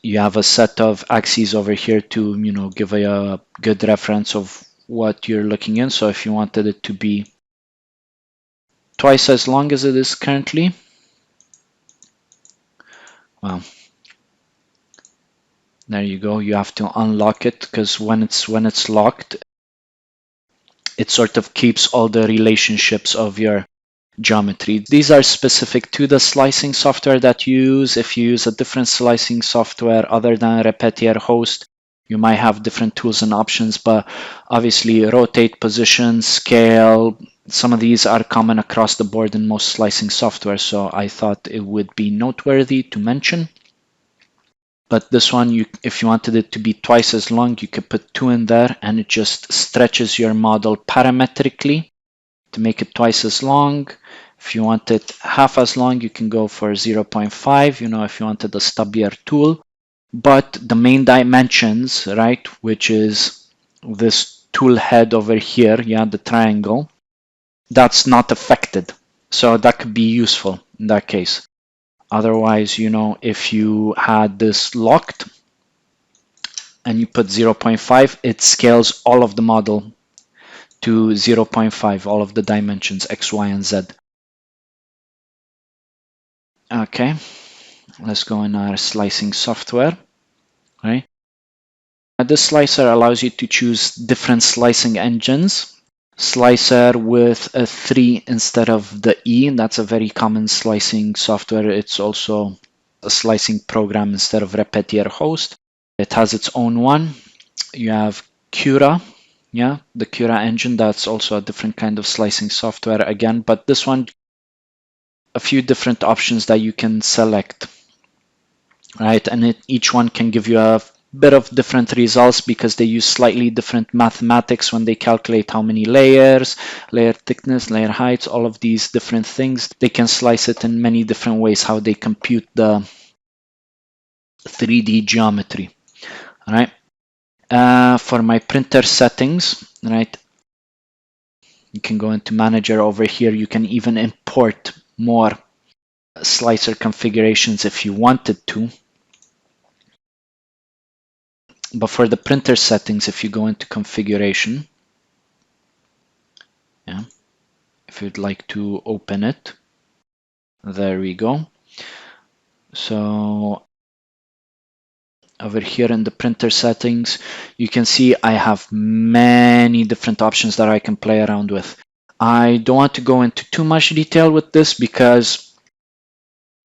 Speaker 2: you have a set of axes over here to, give a good reference of what you're looking in. So if you wanted it to be twice as long as it is currently, well, there you go. You have to unlock it, because when it's locked, it sort of keeps all the relationships of your geometry. These are specific to the slicing software that you use. If you use a different slicing software other than Repetier Host, you might have different tools and options, but obviously rotate, position, scale, some of these are common across the board in most slicing software, so I thought it would be noteworthy to mention. But this one, if you wanted it to be twice as long, you could put 2 in there, and it just stretches your model parametrically to make it twice as long. If you want it half as long, you can go for 0.5, if you wanted a stubbier tool. But the main dimensions, right, which is this tool head over here, yeah, the triangle, that's not affected. So that could be useful in that case. Otherwise, if you had this locked and you put 0.5, it scales all of the model to 0.5, all of the dimensions, X, Y, and Z. Okay, let's go in our slicing software. Right. This slicer allows you to choose different slicing engines. Slicer with a 3 instead of the E, that's a very common slicing software. It's also a slicing program instead of Repetier Host. It has its own one. You have Cura, yeah, the Cura engine. That's also a different kind of slicing software again, but this one, a few different options that you can select, right? And each one can give you a bit of different results because they use slightly different mathematics when they calculate how many layers, layer thickness, layer heights, all of these different things. They can slice it in many different ways, how they compute the 3D geometry, all right? For my printer settings, right, you can go into Manager over here. You can even import more slicer configurations if you wanted to. But for the printer settings, if you go into configuration, yeah, if you'd like to open it, there we go. So over here in the printer settings, you can see I have many different options that I can play around with. I don't want to go into too much detail with this because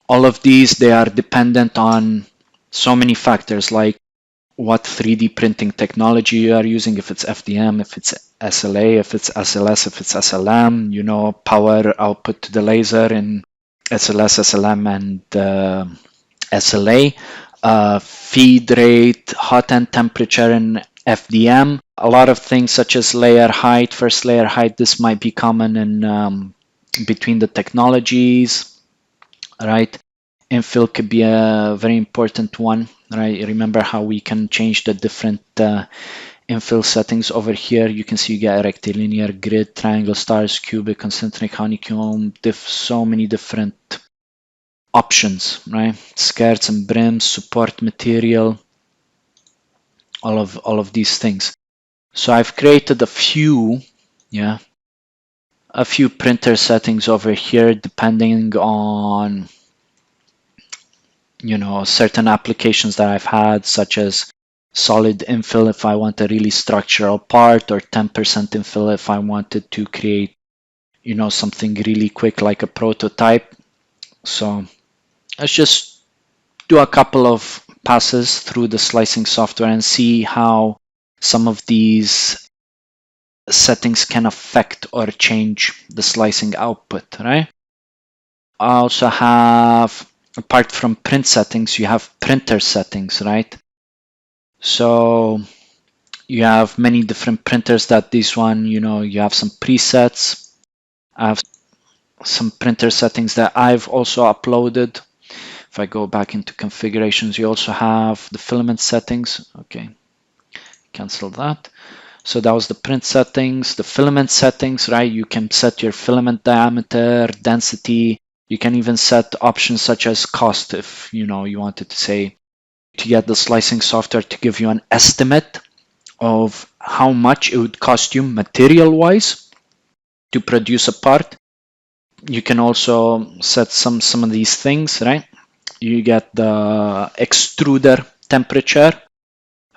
Speaker 2: all of these, they are dependent on so many factors, like what 3D printing technology you are using, if it's FDM, if it's SLA, if it's SLS, if it's SLM, power output to the laser in SLS, SLM, and SLA. feed rate, hot end temperature, and FDM. A lot of things such as layer height, first layer height, this might be common in between the technologies, right? Infill could be a very important one, right? Remember how we can change the different infill settings over here. You can see you get rectilinear, grid, triangle, stars, cubic, concentric, honeycomb, so many different options, right? Skirts and brims, support material, all of these things. So I've created a few printer settings over here depending on certain applications that I've had, such as solid infill if I want a really structural part, or 10% infill if I wanted to create something really quick like a prototype. So let's just do a couple of passes through the slicing software and see how some of these settings can affect or change the slicing output, right? I also have, apart from print settings, you have printer settings, right? So you have many different printers that this one, you have some presets. I have some printer settings that I've also uploaded. If I go back into configurations, you also have the filament settings. Okay, cancel that. So that was the print settings, the filament settings, right? You can set your filament diameter, density. You can even set options such as cost if you wanted to say to get the slicing software to give you an estimate of how much it would cost you material-wise to produce a part. You can also set some of these things, right? You get the extruder temperature,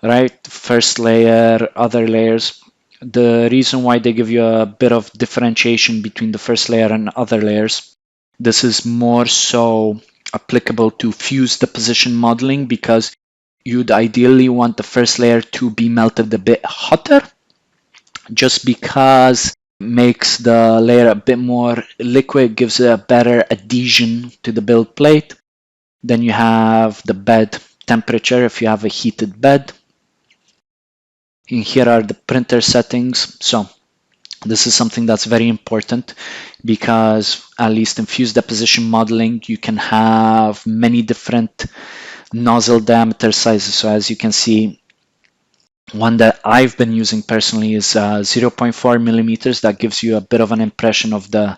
Speaker 2: right? First layer, other layers. The reason why they give you a bit of differentiation between the first layer and other layers, this is more so applicable to fuse deposition modeling, because you'd ideally want the first layer to be melted a bit hotter, just because it makes the layer a bit more liquid, gives it a better adhesion to the build plate. Then you have the bed temperature if you have a heated bed. And here are the printer settings. So this is something that's very important, because at least in fuse deposition modeling, you can have many different nozzle diameter sizes. So as you can see, one that I've been using personally is 0.4 millimeters. That gives you a bit of an impression of the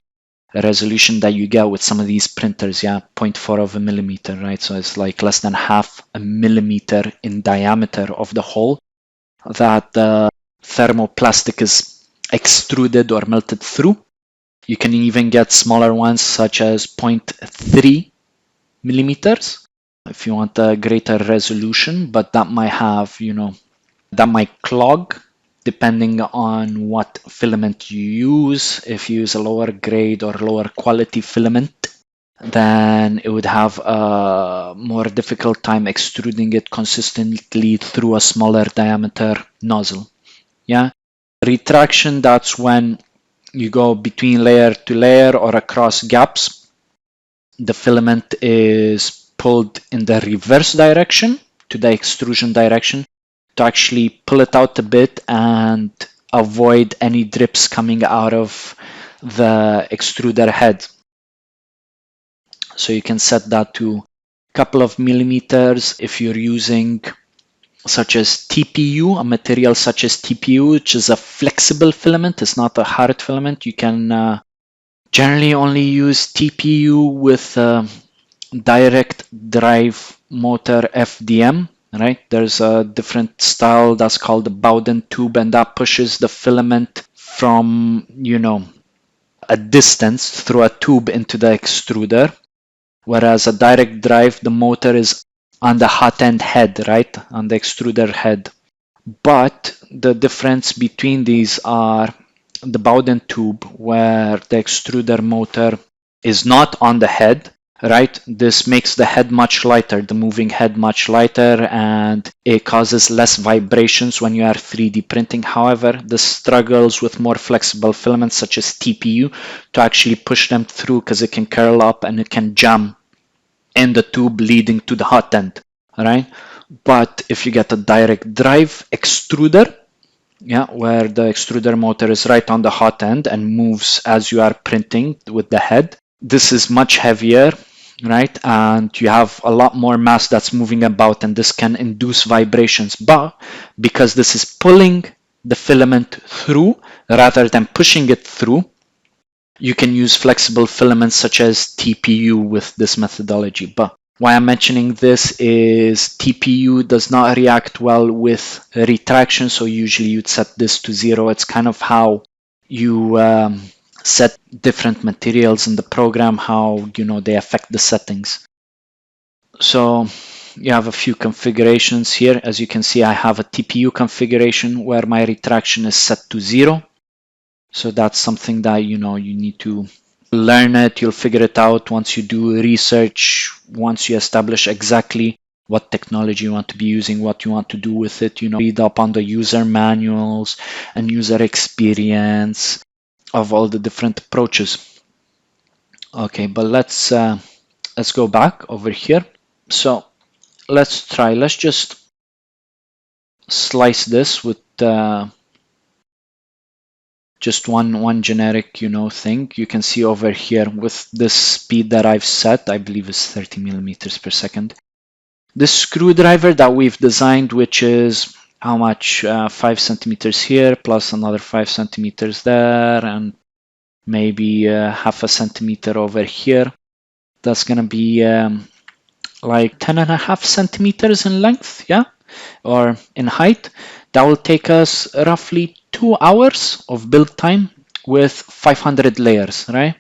Speaker 2: resolution that you get with some of these printers. 0.4 of a millimeter, right? So it's like less than half a millimeter in diameter of the hole that the thermoplastic is extruded or melted through. You can even get smaller ones such as 0.3 millimeters if you want a greater resolution, but that might have, that might clog depending on what filament you use. If you use a lower grade or lower quality filament, then it would have a more difficult time extruding it consistently through a smaller diameter nozzle. Retraction, that's when you go between layer to layer or across gaps. The filament is pulled in the reverse direction to the extrusion direction to actually pull it out a bit and avoid any drips coming out of the extruder head. So you can set that to a couple of millimeters if you're using such as TPU, a material such as TPU, which is a flexible filament. It's not a hard filament. You can generally only use TPU with direct drive motor FDM, right? There's a different style that's called the Bowden tube, and that pushes the filament from, a distance through a tube into the extruder. Whereas a direct drive, the motor is on the hot end head, right? On the extruder head. But the difference between these are the Bowden tube, where the extruder motor is not on the head, right? This makes the head much lighter, the moving head much lighter, and it causes less vibrations when you are 3D printing. However, this struggles with more flexible filaments such as TPU to actually push them through, because it can curl up and it can jam in the tube leading to the hot end,
Speaker 3: right? But if you get a direct drive extruder, yeah, where the extruder motor is right on the hot end and moves as you are printing with the head, this is much heavier, right? And you have a lot more mass that's moving about, and this can induce vibrations. But because this is pulling the filament through rather than pushing it through, you can use flexible filaments such as TPU with this methodology. But why I'm mentioning this is TPU does not react well with retraction, so usually you'd set this to 0. It's kind of how you set different materials in the program, how they affect the settings. So you have a few configurations here. As you can see, I have a TPU configuration where my retraction is set to 0. So that's something that you need to learn it. You'll figure it out once you do research, once you establish exactly what technology you want to be using, what you want to do with it. Read up on the user manuals and user experience of all the different approaches. Okay, but let's go back over here. So let's just slice this with just one generic thing. You can see over here with this speed that I've set, I believe is 30 millimeters per second. This screwdriver that we've designed, which is how much, 5 centimeters here plus another 5 centimeters there, and maybe half a centimeter over here. That's gonna be like 10.5 centimeters in length, yeah, or in height. That will take us roughly 2 hours of build time with 500 layers, right?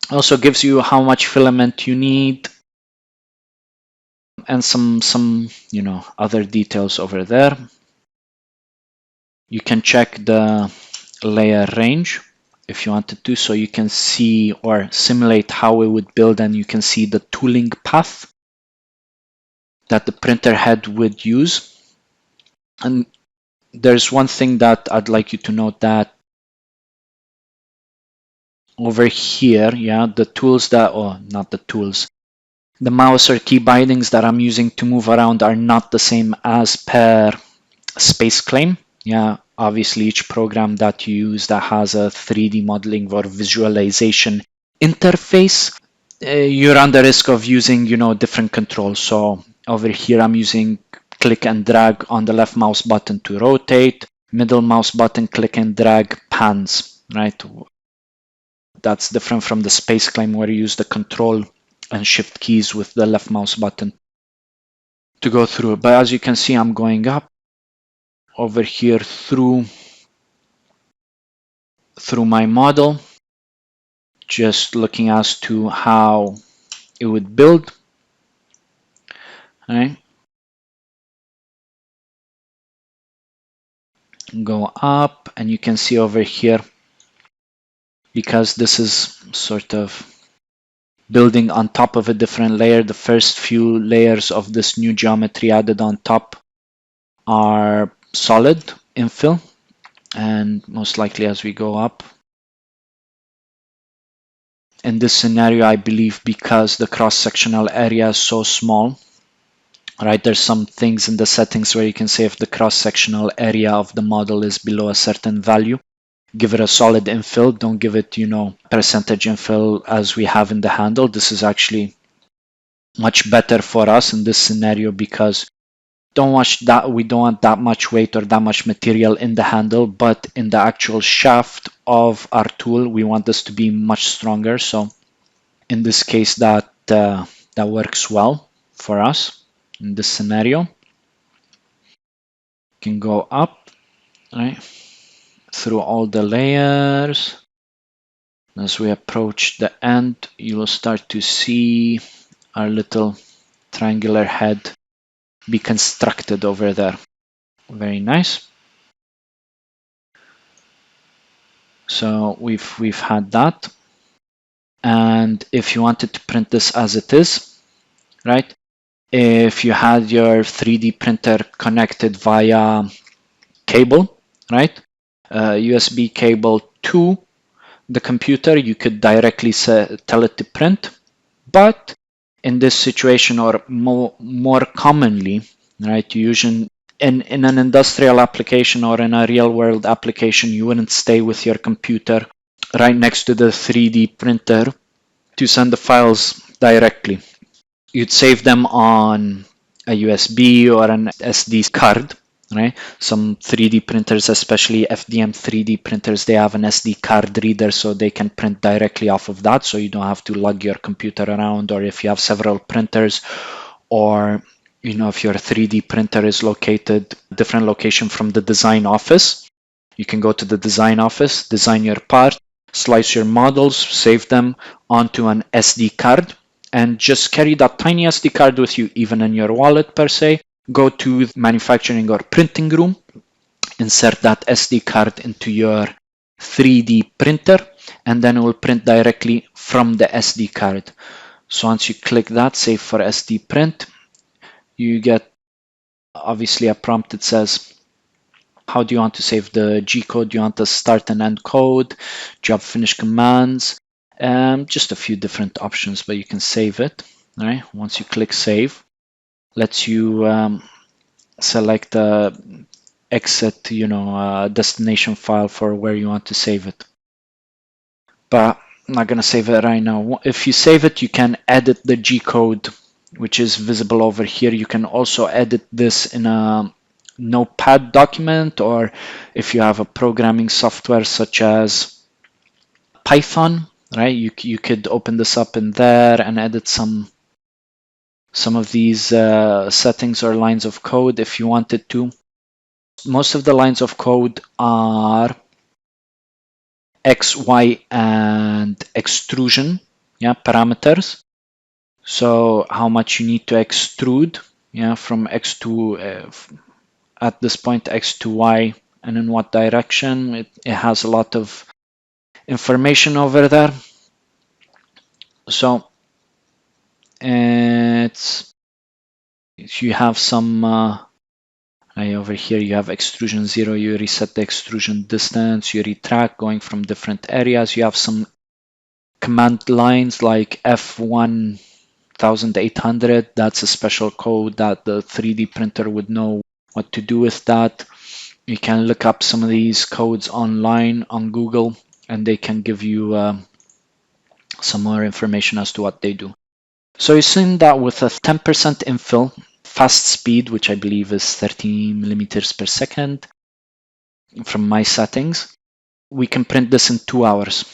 Speaker 3: Also gives you how much filament you need and some other details over there. You can check the layer range if you wanted to, so you can see or simulate how it would build, and you can see the tooling path that the printer head would use. And there's one thing that I'd like you to note, that over here, yeah, the tools that, or not the tools, the mouse or key bindings that I'm using to move around are not the same as per SpaceClaim. Yeah, obviously each program that you use that has a 3D modeling or visualization interface, you run the risk of using, different controls. So over here, I'm using click and drag on the left mouse button to rotate, middle mouse button, click and drag pans, right? That's different from the SpaceClaim where you use the control and shift keys with the left mouse button to go through. But as you can see, I'm going up over here through my model, just looking as to how it would build. All right. Go up, and you can see over here, because this is sort of building on top of a different layer, the first few layers of this new geometry added on top are solid infill, and most likely as we go up, in this scenario, I believe because the cross-sectional area is so small, right, there's some things in the settings where you can say if the cross-sectional area of the model is below a certain value, give it a solid infill. Don't give it, percentage infill as we have in the handle. This is actually much better for us in this scenario because we don't want that much weight or that much material in the handle, but in the actual shaft of our tool, we want this to be much stronger. So in this case, that works well for us in this scenario. You can go up, right, through all the layers. As we approach the end, you will start to see our little triangular head be constructed over there. Very nice. So we've had that. And if you wanted to print this as it is, right? If you had your 3D printer connected via cable, right? USB cable to the computer, you could directly tell it to print. But
Speaker 2: in this situation, or more commonly, right, you usually in an industrial application or in a real world application, you wouldn't stay with your computer right next to the 3D printer to send the files directly. You'd save them on a USB or an SD card, right? Some 3D printers, especially FDM 3D printers, they have an SD card reader so they can print directly off of that, so you don't have to lug your computer around. Or if you have several printers, or if your 3D printer is located a different location from the design office, you can go to the design office, design your part, slice your models, save them onto an SD card, and just carry that tiny SD card with you, even in your wallet per se. Go to the manufacturing or printing room, insert that SD card into your 3D printer, and then it will print directly from the SD card. So once you click that, save for SD print, you get obviously a prompt that says, how do you want to save the G code? Do you want to start and end code? Do you have finish commands? Just a few different options, but you can save it. All right. Once you click save, lets you select the exit, destination file for where you want to save it. But I'm not going to save it right now. If you save it, you can edit the G code, which is visible over here. You can also edit this in a Notepad document, or if you have a programming software such as Python, right? You could open this up in there and edit some of these settings or lines of code if you wanted to. Most of the lines of code are X, Y, and extrusion, parameters. So how much you need to extrude, from X to at this point X to Y, and in what direction. It has a lot of information over there. So you have some over here you have extrusion 0, you reset the extrusion distance, you retract going from different areas. You have some command lines like F1800, that's a special code that the 3D printer would know what to do with that. You can look up some of these codes online on Google, and they can give you some more information as to what they do. So you've seen that with a 10% infill, fast speed, which I believe is 30 millimeters per second from my settings, we can print this in 2 hours.